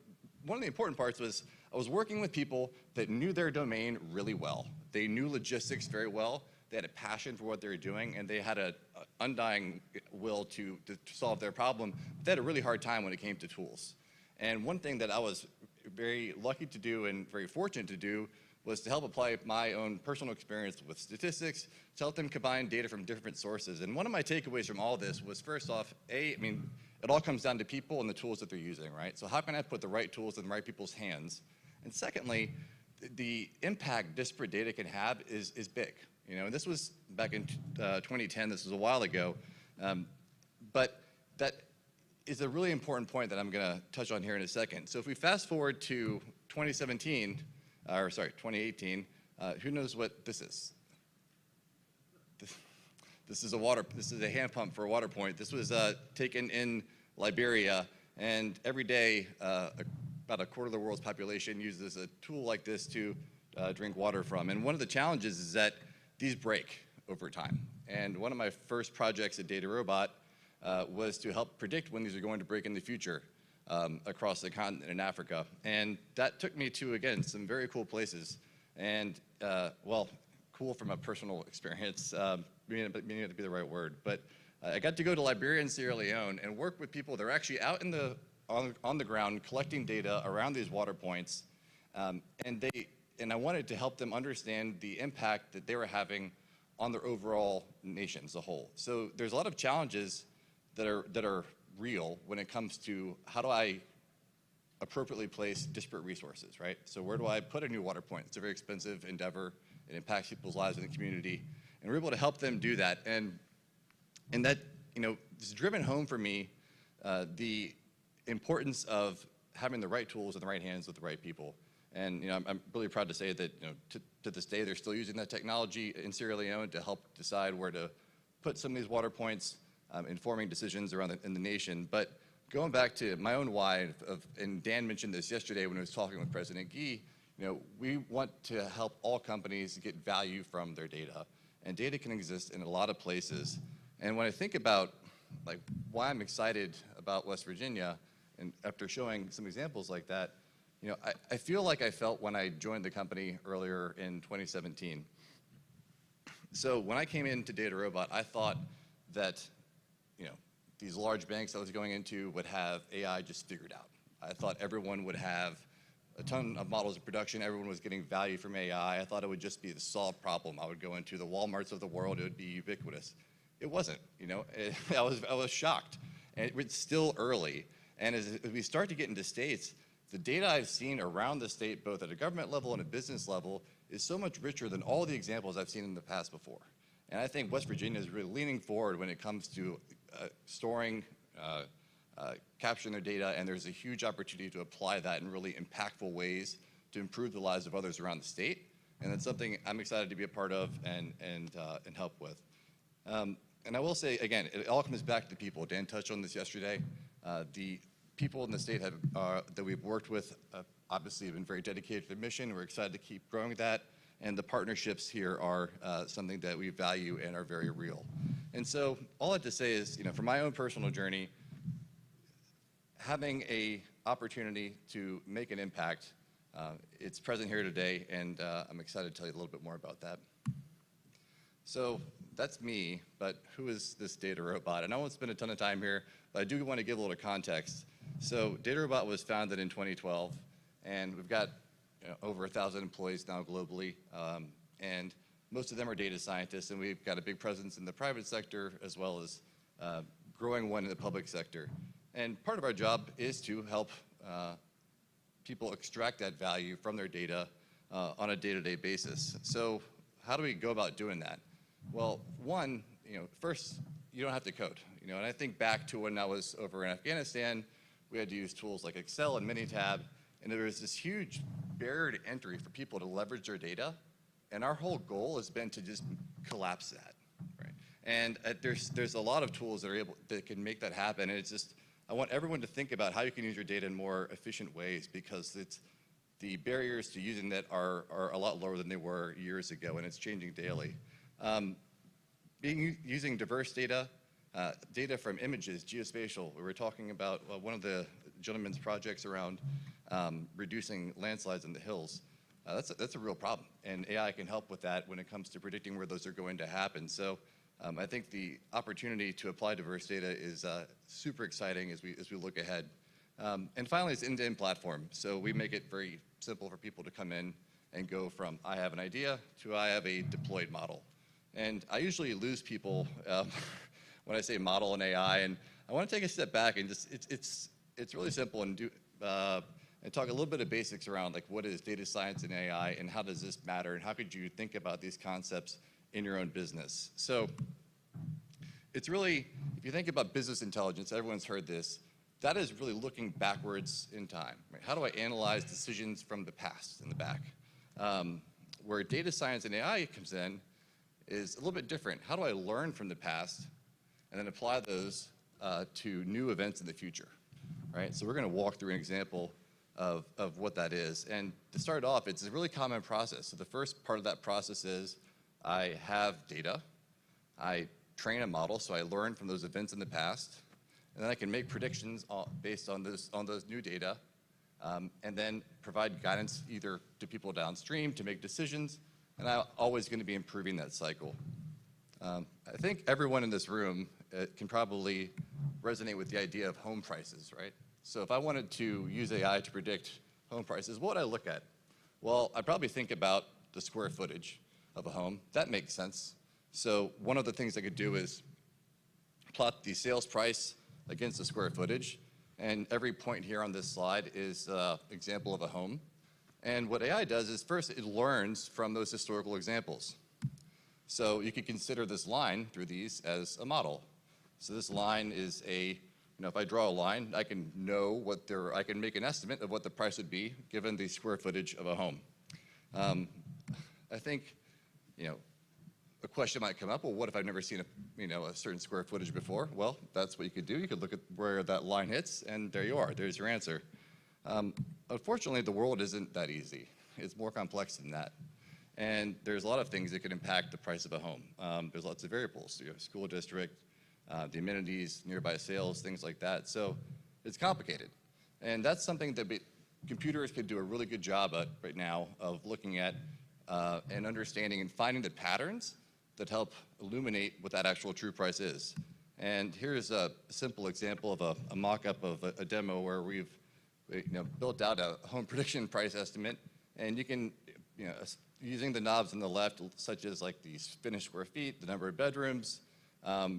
of the important parts was I was working with people that knew their domain really well. They knew logistics very well. They had a passion for what they were doing, and they had an undying will to solve their problem. But they had a really hard time when it came to tools. And one thing that I was very lucky to do and very fortunate to do was to help apply my own personal experience with statistics to help them combine data from different sources. And one of my takeaways from all this was, first off, it all comes down to people and the tools that they're using, right? So how can I put the right tools in the right people's hands And secondly, the impact disparate data can have is big. You know, and this was back in 2010. This was a while ago, but that is a really important point that I'm going to touch on here in a second. So if we fast forward to 2017, or sorry, 2018, who knows what this is? This is a hand pump for a water point. This was taken in Liberia, and every day about a quarter of the world's population uses a tool like this to drink water from. And one of the challenges is that these break over time. And one of my first projects at DataRobot was to help predict when these are going to break in the future across the continent in Africa. And that took me to, again, some very cool places. And, well, cool from a personal experience, may not be the right word, but I got to go to Liberia and Sierra Leone and work with people that are actually out in on the ground collecting data around these water points. And I wanted to help them understand the impact that they were having on their overall nation as a whole. So there's a lot of challenges that are real when it comes to how do I appropriately place disparate resources, right? So where do I put a new water point? It's a very expensive endeavor. It impacts people's lives in the community. And we're able to help them do that. And that, you know, it's driven home for me the importance of having the right tools in the right hands with the right people. And, you know, I'm really proud to say that, you know, to this day, they're still using that technology in Sierra Leone to help decide where to put some of these water points, informing decisions around in the nation. But going back to my own why, and Dan mentioned this yesterday when he was talking with President Gee, you know, we want to help all companies get value from their data. And data can exist in a lot of places. And when I think about, like, why I'm excited about West Virginia, and after showing some examples like that, you know, I feel like I felt when I joined the company earlier in 2017. So when I came into DataRobot, I thought that, you know, these large banks I was going into would have AI just figured out. I thought everyone would have a ton of models in production. Everyone was getting value from AI. I thought it would just be the solved problem. I would go into the Walmarts of the world. It would be ubiquitous. It wasn't, you know. I was shocked. And it's still early. And as we start to get into states, the data I've seen around the state, both at a government level and a business level, is so much richer than all the examples I've seen in the past before. And I think West Virginia is really leaning forward when it comes to storing, capturing their data, and there's a huge opportunity to apply that in really impactful ways to improve the lives of others around the state. And that's something I'm excited to be a part of and help with. And I will say, again, it all comes back to the people. Dan touched on this yesterday. The people in the state that we've worked with obviously have been very dedicated to the mission. We're excited to keep growing that. And the partnerships here are something that we value and are very real. And so all I have to say is, you know, for my own personal journey, having an opportunity to make an impact, it's present here today, and I'm excited to tell you a little bit more about that. So that's me, but who is this DataRobot? And I won't spend a ton of time here, but I do want to give a little context. So DataRobot was founded in 2012, and we've got, you know, over 1,000 employees now globally, and most of them are data scientists, and we've got a big presence in the private sector as well as growing one in the public sector. And part of our job is to help people extract that value from their data on a day-to-day basis. So how do we go about doing that? Well, one, you know, first, you don't have to code. You know, and I think back to when I was over in Afghanistan, we had to use tools like Excel and Minitab, and there was this huge barrier to entry for people to leverage their data. And our whole goal has been to just collapse that, right? And there's a lot of tools that can make that happen. And it's just, I want everyone to think about how you can use your data in more efficient ways, because the barriers to using that are a lot lower than they were years ago, and it's changing daily. Using diverse data, data from images, geospatial. We were talking about one of the gentleman's projects around reducing landslides in the hills. That's a real problem, and AI can help with that when it comes to predicting where those are going to happen. So I think the opportunity to apply diverse data is super exciting as we look ahead. And finally, it's end-to-end platform. So we make it very simple for people to come in and go from I have an idea to I have a deployed model. And I usually lose people when I say model and AI, and I want to take a step back and just it's really simple and and talk a little bit of basics around like what is data science and AI and how does this matter and how could you think about these concepts in your own business. So it's really, if you think about business intelligence, everyone's heard this, that is really looking backwards in time. Right? How do I analyze decisions from the past in the back? Where data science and AI comes in is a little bit different. How do I learn from the past and then apply those to new events in the future? Right? So we're going to walk through an example of what that is. And to start off, it's a really common process. So the first part of that process is I have data, I train a model, so I learn from those events in the past, and then I can make predictions based on those new data, and then provide guidance either to people downstream to make decisions, and I'm always going to be improving that cycle. I think everyone in this room can probably resonate with the idea of home prices, right? So if I wanted to use AI to predict home prices, what would I look at? Well, I'd probably think about the square footage of a home. That makes sense. So one of the things I could do is plot the sales price against the square footage, and every point here on this slide is an example of a home. And what AI does is first it learns from those historical examples. So you could consider this line through these as a model. So this line is if I draw a line, I can know I can make an estimate of what the price would be given the square footage of a home. I think, a question might come up, well, what if I've never seen a certain square footage before? Well, that's what you could do. You could look at where that line hits, and there you are. There's your answer. Unfortunately, the world isn't that easy. It's more complex than that. And there's a lot of things that could impact the price of a home. There's lots of variables, school district, the amenities, nearby sales, things like that. So it's complicated. And that's something that computers could do a really good job at right now of looking at and understanding and finding the patterns that help illuminate what that actual true price is. And here's a simple example of a mock-up of a demo where we've built out a home prediction price estimate. And you can, using the knobs on the left, such as like the finished square feet, the number of bedrooms,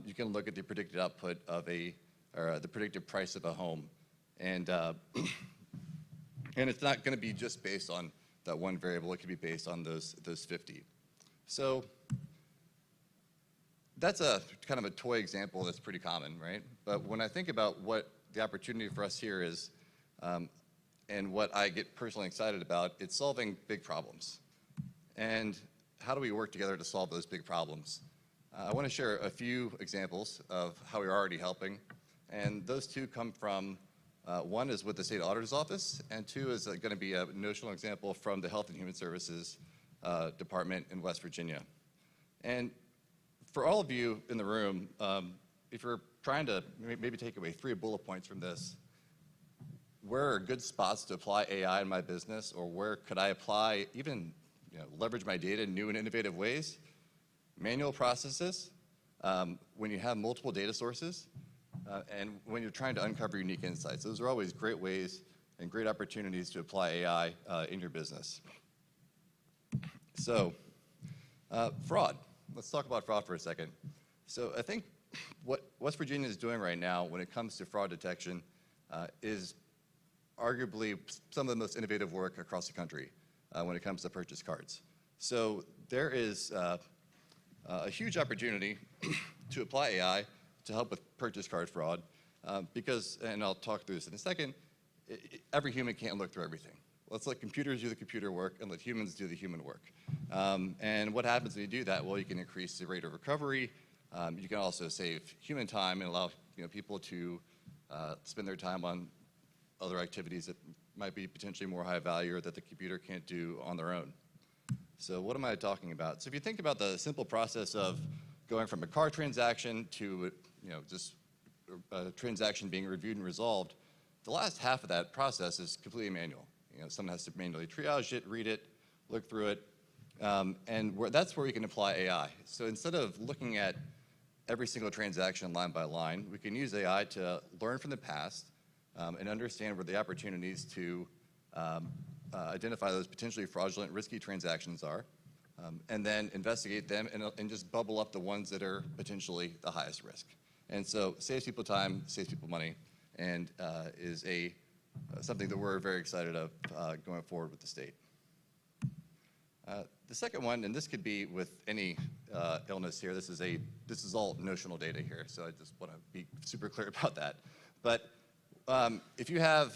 you can look at the predicted output of the predicted price of a home. And it's not going to be just based on that one variable. It could be based on those 50. So that's a kind of a toy example that's pretty common, right? But when I think about what the opportunity for us here is, and what I get personally excited about, it's solving big problems. And how do we work together to solve those big problems? I want to share a few examples of how we're already helping. And those two come from, one is with the State Auditor's Office, and two is going to be a notional example from the Health and Human Services Department in West Virginia. And for all of you in the room, if you're trying to maybe take away 3 bullet points from this, where are good spots to apply AI in my business, or where could I apply, even leverage my data in new and innovative ways? Manual processes, when you have multiple data sources, and when you're trying to uncover unique insights. Those are always great ways and great opportunities to apply AI in your business. So, fraud. Let's talk about fraud for a second. So I think what West Virginia is doing right now when it comes to fraud detection is arguably some of the most innovative work across the country when it comes to purchase cards. So there is a huge opportunity to apply AI to help with purchase card fraud because, and I'll talk through this in a second, every human can't look through everything. Let's let computers do the computer work and let humans do the human work. And what happens when you do that? Well, you can increase the rate of recovery. You can also save human time and allow people to spend their time on other activities that might be potentially more high value or that the computer can't do on their own. So what am I talking about? So if you think about the simple process of going from a car transaction to just a transaction being reviewed and resolved, the last half of that process is completely manual. Someone has to manually triage it, read it, look through it, and that's where we can apply AI. So instead of looking at every single transaction line by line, we can use AI to learn from the past and understand where the opportunities to identify those potentially fraudulent, risky transactions are, and then investigate them and just bubble up the ones that are potentially the highest risk. And so saves people time, saves people money, and is a something that we're very excited of going forward with the state. The second one, and this could be with any illness here. This is all notional data here, so I just want to be super clear about that. But if you have,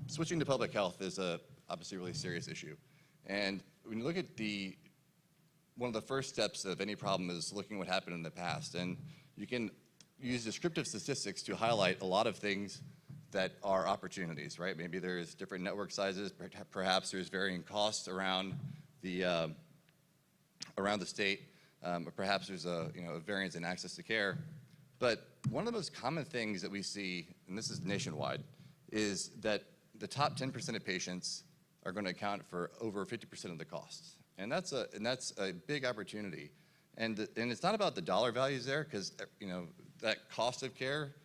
switching to public health is obviously a really serious issue, and when you look at one of the first steps of any problem is looking what happened in the past, and you can use descriptive statistics to highlight a lot of things that are opportunities, right? Maybe there's different network sizes, perhaps there's varying costs around the state, or perhaps there's a variance in access to care. But one of the most common things that we see, and this is nationwide, is that the top 10% of patients are going to account for over 50% of the costs, and that's a big opportunity. And it's not about the dollar values there, because that cost of care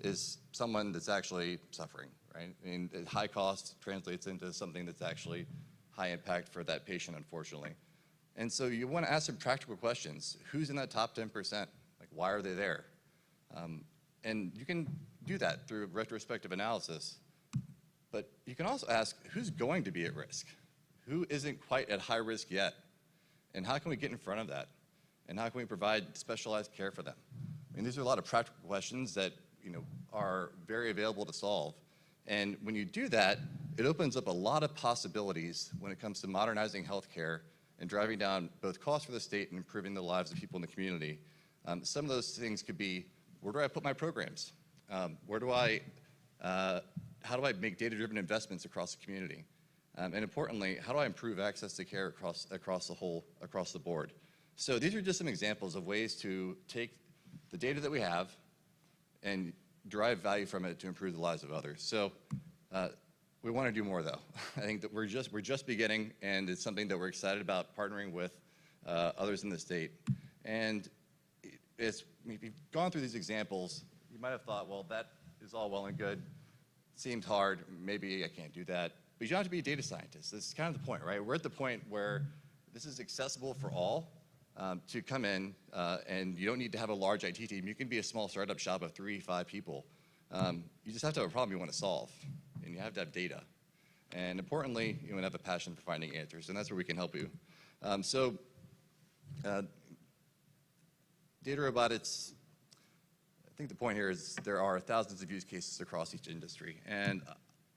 is someone that's actually suffering, right? I mean, high cost translates into something that's actually high impact for that patient, unfortunately. And so you want to ask some practical questions. Who's in that top 10%? Like, why are they there? And you can do that through retrospective analysis. But you can also ask, who's going to be at risk? Who isn't quite at high risk yet? And how can we get in front of that? And how can we provide specialized care for them? I mean, these are a lot of practical questions that are very available to solve. And when you do that, it opens up a lot of possibilities when it comes to modernizing healthcare and driving down both costs for the state and improving the lives of people in the community. Some of those things could be, where do I put my programs? How do I make data-driven investments across the community? And importantly, how do I improve access to care across the board? So these are just some examples of ways to take the data that we have and derive value from it to improve the lives of others. So we want to do more, though. I think that we're just beginning, and it's something that we're excited about partnering with others in the state. And if you've gone through these examples, you might have thought, well, that is all well and good. Seemed hard. Maybe I can't do that. But you don't have to be a data scientist. This is kind of the point, right? We're at the point where this is accessible for all to come in, and you don't need to have a large IT team. You can be a small startup shop of 3, 5 people. You just have to have a problem you want to solve, and you have to have data. And importantly, you want to have a passion for finding answers, and that's where we can help you. Data robotics, I think the point here is there are thousands of use cases across each industry. And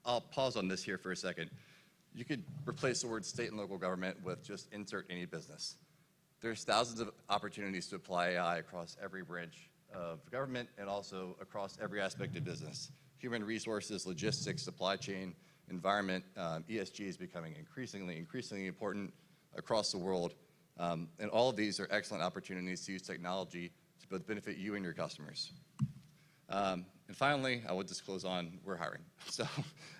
I'll pause on this here for a second. You could replace the word state and local government with just insert any business. There's thousands of opportunities to apply AI across every branch of government and also across every aspect of business. Human resources, logistics, supply chain, environment, ESG is becoming increasingly important across the world. And all of these are excellent opportunities to use technology to both benefit you and your customers. And finally, I would just close on, we're hiring. So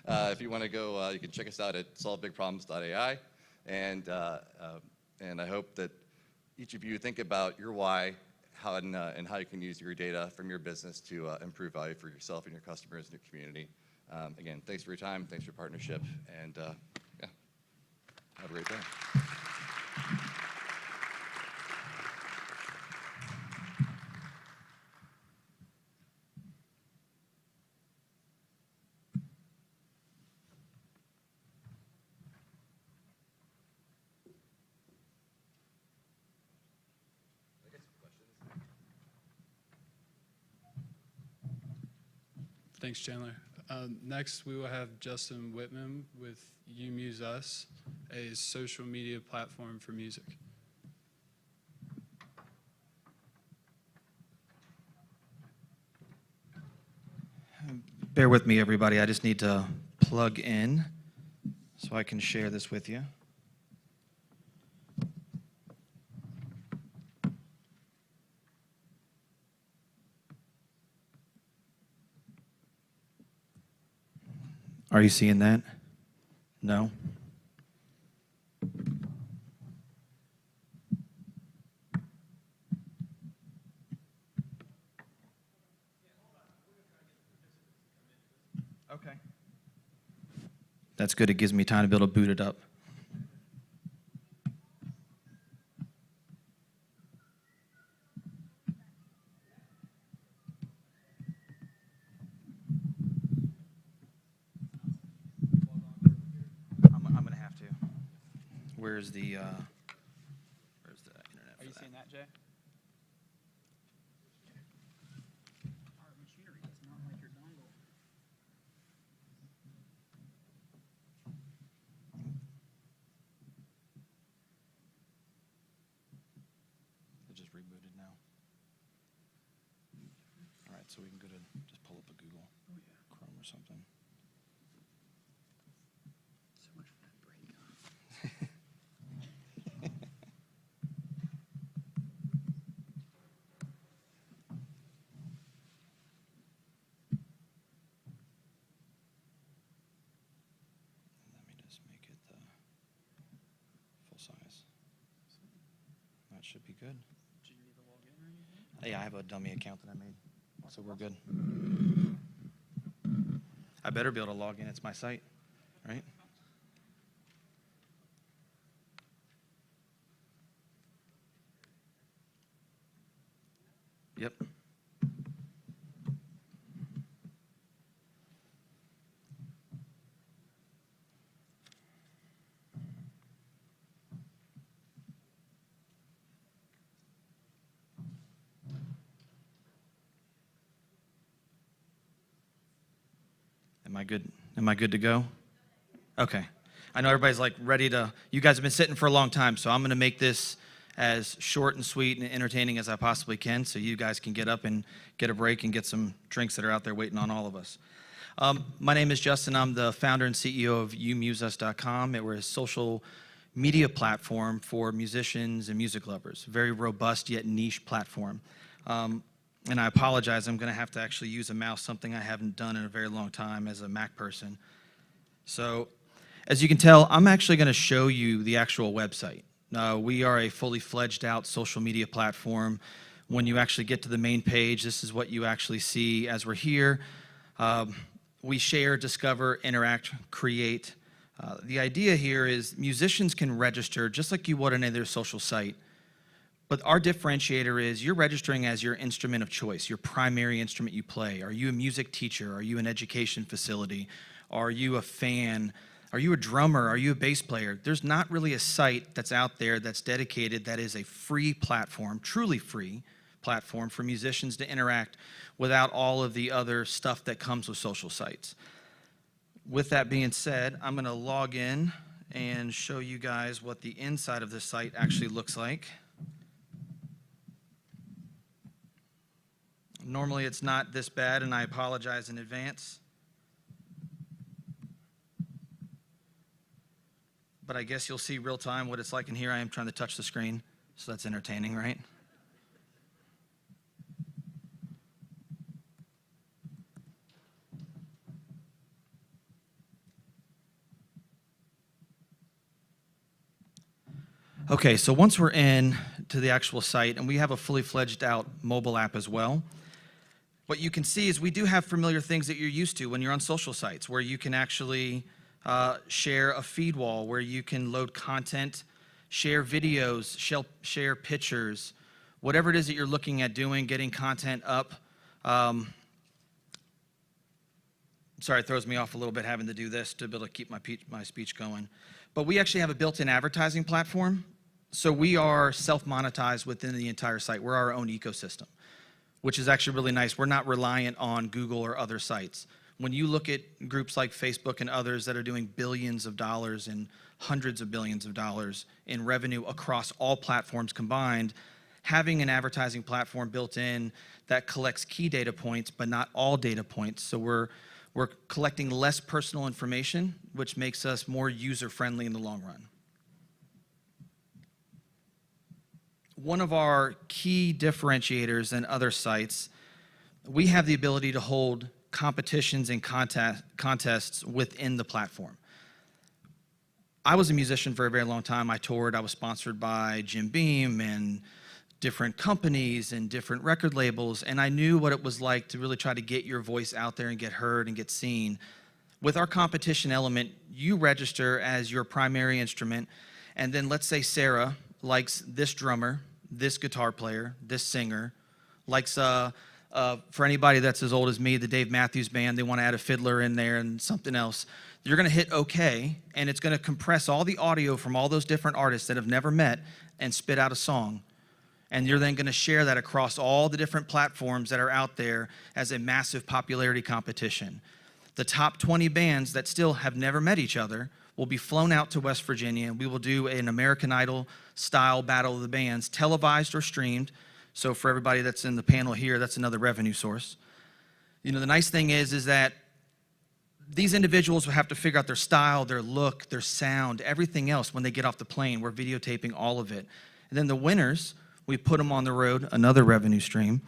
if you want to go, you can check us out at solvebigproblems.ai. And I hope that each of you think about your why, and how you can use your data from your business to improve value for yourself and your customers and your community. Again, thanks for your time, thanks for your partnership, and yeah, have a great day. Thanks, Chandler. Next, we will have Justin Whitman with You Muse Us, a social media platform for music. Bear with me, everybody. I just need to plug in so I can share this with you. Are you seeing that? No? Okay. That's good. It gives me time to be able to boot it up. where's the internet Are you for that? seeing that, Jay? It just rebooted now. All right, so we can go to, just pull up a Google Chrome or something. So much for that break. Let me just make it the full size. That should be good. Did you need to log in or anything? Yeah, I have a dummy account that I made, so we're good. I better be able to log in. It's my site, right? Yep. Am I good? Am I good to go? Okay. I know everybody's like ready to, you guys have been sitting for a long time, so I'm going to make this as short and sweet and entertaining as I possibly can so you guys can get up and get a break and get some drinks that are out there waiting on all of us. My name is Justin. I'm the founder and CEO of YouMuseUs.com. We're a social media platform for musicians and music lovers. Very robust yet niche platform. And I apologize, I'm going to have to actually use a mouse, something I haven't done in a very long time as a Mac person. So, as you can tell, I'm actually going to show you the actual website. We are a fully fledged out social media platform. When you actually get to the main page, this is what you actually see as we're here. We share, discover, interact, create. The idea here is musicians can register just like you would on any other social site. But our differentiator is you're registering as your instrument of choice, your primary instrument you play. Are you a music teacher? Are you an education facility? Are you a fan? Are you a drummer? Are you a bass player? There's not really a site that's out there that's dedicated that is a free platform, truly free platform for musicians to interact without all of the other stuff that comes with social sites. With that being said, I'm going to log in and show you guys what the inside of this site actually looks like. Normally it's not this bad, and I apologize in advance. But I guess you'll see real time what it's like in here. I am trying to touch the screen, so that's entertaining, right? Okay, so once we're in to the actual site, and we have a fully fledged out mobile app as well, what you can see is we do have familiar things that you're used to when you're on social sites, where you can actually share a feed wall, where you can load content, share videos, share pictures, whatever it is that you're looking at doing, getting content up. Sorry, it throws me off a little bit having to do this to be able to keep my speech going. But we actually have a built-in advertising platform. So we are self-monetized within the entire site. We're our own ecosystem, which is actually really nice. We're not reliant on Google or other sites. When you look at groups like Facebook and others that are doing billions of dollars and hundreds of billions of dollars in revenue across all platforms combined, having an advertising platform built in that collects key data points, but not all data points. So we're collecting less personal information, which makes us more user-friendly in the long run. One of our key differentiators than other sites, we have the ability to hold competitions and contests within the platform. I was a musician for a very long time. I toured. I was sponsored by Jim Beam and different companies and different record labels, and I knew what it was like to really try to get your voice out there and get heard and get seen. With our competition element, you register as your primary instrument, and then let's say Sarah likes this drummer, this guitar player, this singer, likes, for anybody that's as old as me, the Dave Matthews Band, they want to add a fiddler in there and something else. You're going to hit OK, and it's going to compress all the audio from all those different artists that have never met and spit out a song. And you're then going to share that across all the different platforms that are out there as a massive popularity competition. The top 20 bands that still have never met each other will be flown out to West Virginia, and we will do an American Idol style battle of the bands, televised or streamed. So for everybody that's in the panel here, that's another revenue source. You know, the nice thing is that these individuals will have to figure out their style, their look, their sound, everything else when they get off the plane. We're videotaping all of it. And then the winners, we put them on the road, another revenue stream.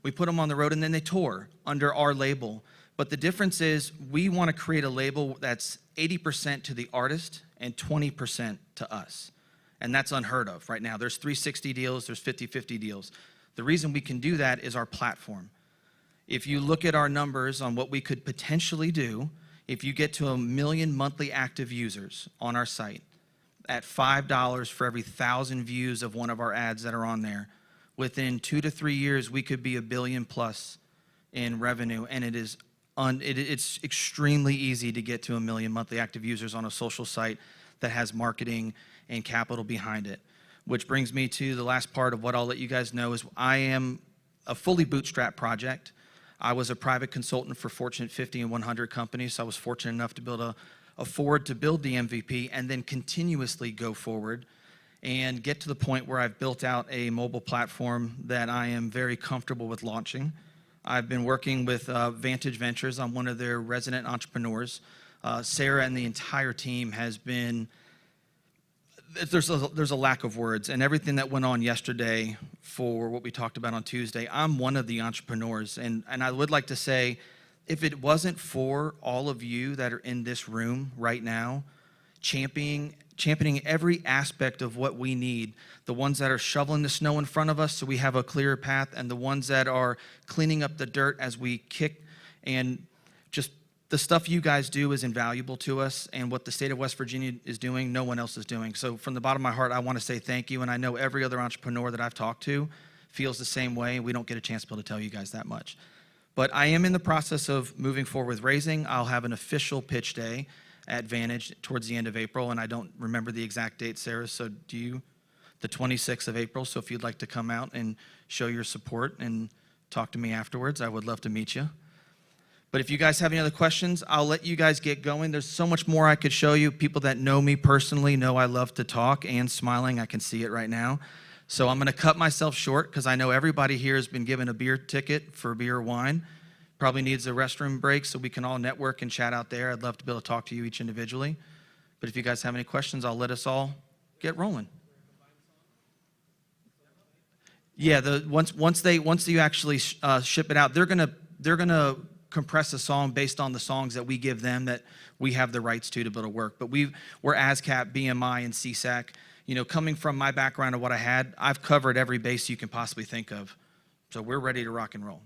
We put them on the road, and then they tour under our label. But the difference is we want to create a label that's 80% to the artist and 20% to us. And that's unheard of right now. There's 360 deals, there's 50-50 deals. The reason we can do that is our platform. If you look at our numbers on what we could potentially do, if you get to 1 million monthly active users on our site at $5 for every 1,000 views of one of our ads that are on there, within 2 to 3 years, we could be $1 billion plus in revenue, and it's extremely easy to get to 1 million monthly active users on a social site that has marketing and capital behind it. Which brings me to the last part of what I'll let you guys know is I am a fully bootstrapped project. I was a private consultant for Fortune 50 and 100 companies, so I was fortunate enough to afford to build the MVP and then continuously go forward and get to the point where I've built out a mobile platform that I am very comfortable with launching. I've been working with Vantage Ventures. I'm one of their resident entrepreneurs. Sarah and the entire team has been, there's a lack of words, and everything that went on yesterday for what we talked about on Tuesday, I'm one of the entrepreneurs, and I would like to say, if it wasn't for all of you that are in this room right now, championing every aspect of what we need, the ones that are shoveling the snow in front of us so we have a clearer path, and the ones that are cleaning up the dirt as we kick, and just the stuff you guys do is invaluable to us, and what the state of West Virginia is doing, no one else is doing. So from the bottom of my heart, I want to say thank you, and I know every other entrepreneur that I've talked to feels the same way. We don't get a chance to be able to tell you guys that much. But I am in the process of moving forward with raising. I'll have an official pitch day at Vantage towards the end of April, and I don't remember the exact date, Sarah, so do you? The 26th of April, so if you'd like to come out and show your support and talk to me afterwards, I would love to meet you. But if you guys have any other questions, I'll let you guys get going. There's so much more I could show you. People that know me personally know I love to talk, and smiling, I can see it right now. So I'm gonna cut myself short because I know everybody here has been given a beer ticket for beer or wine. Probably needs a restroom break so we can all network and chat out there. I'd love to be able to talk to you each individually. But if you guys have any questions, I'll let us all get rolling. Yeah, once you actually ship it out, they're gonna compress a song based on the songs that we give them that we have the rights to be able to work. But we're ASCAP, BMI, and CSAC. You know, coming from my background of what I had, I've covered every base you can possibly think of. So we're ready to rock and roll.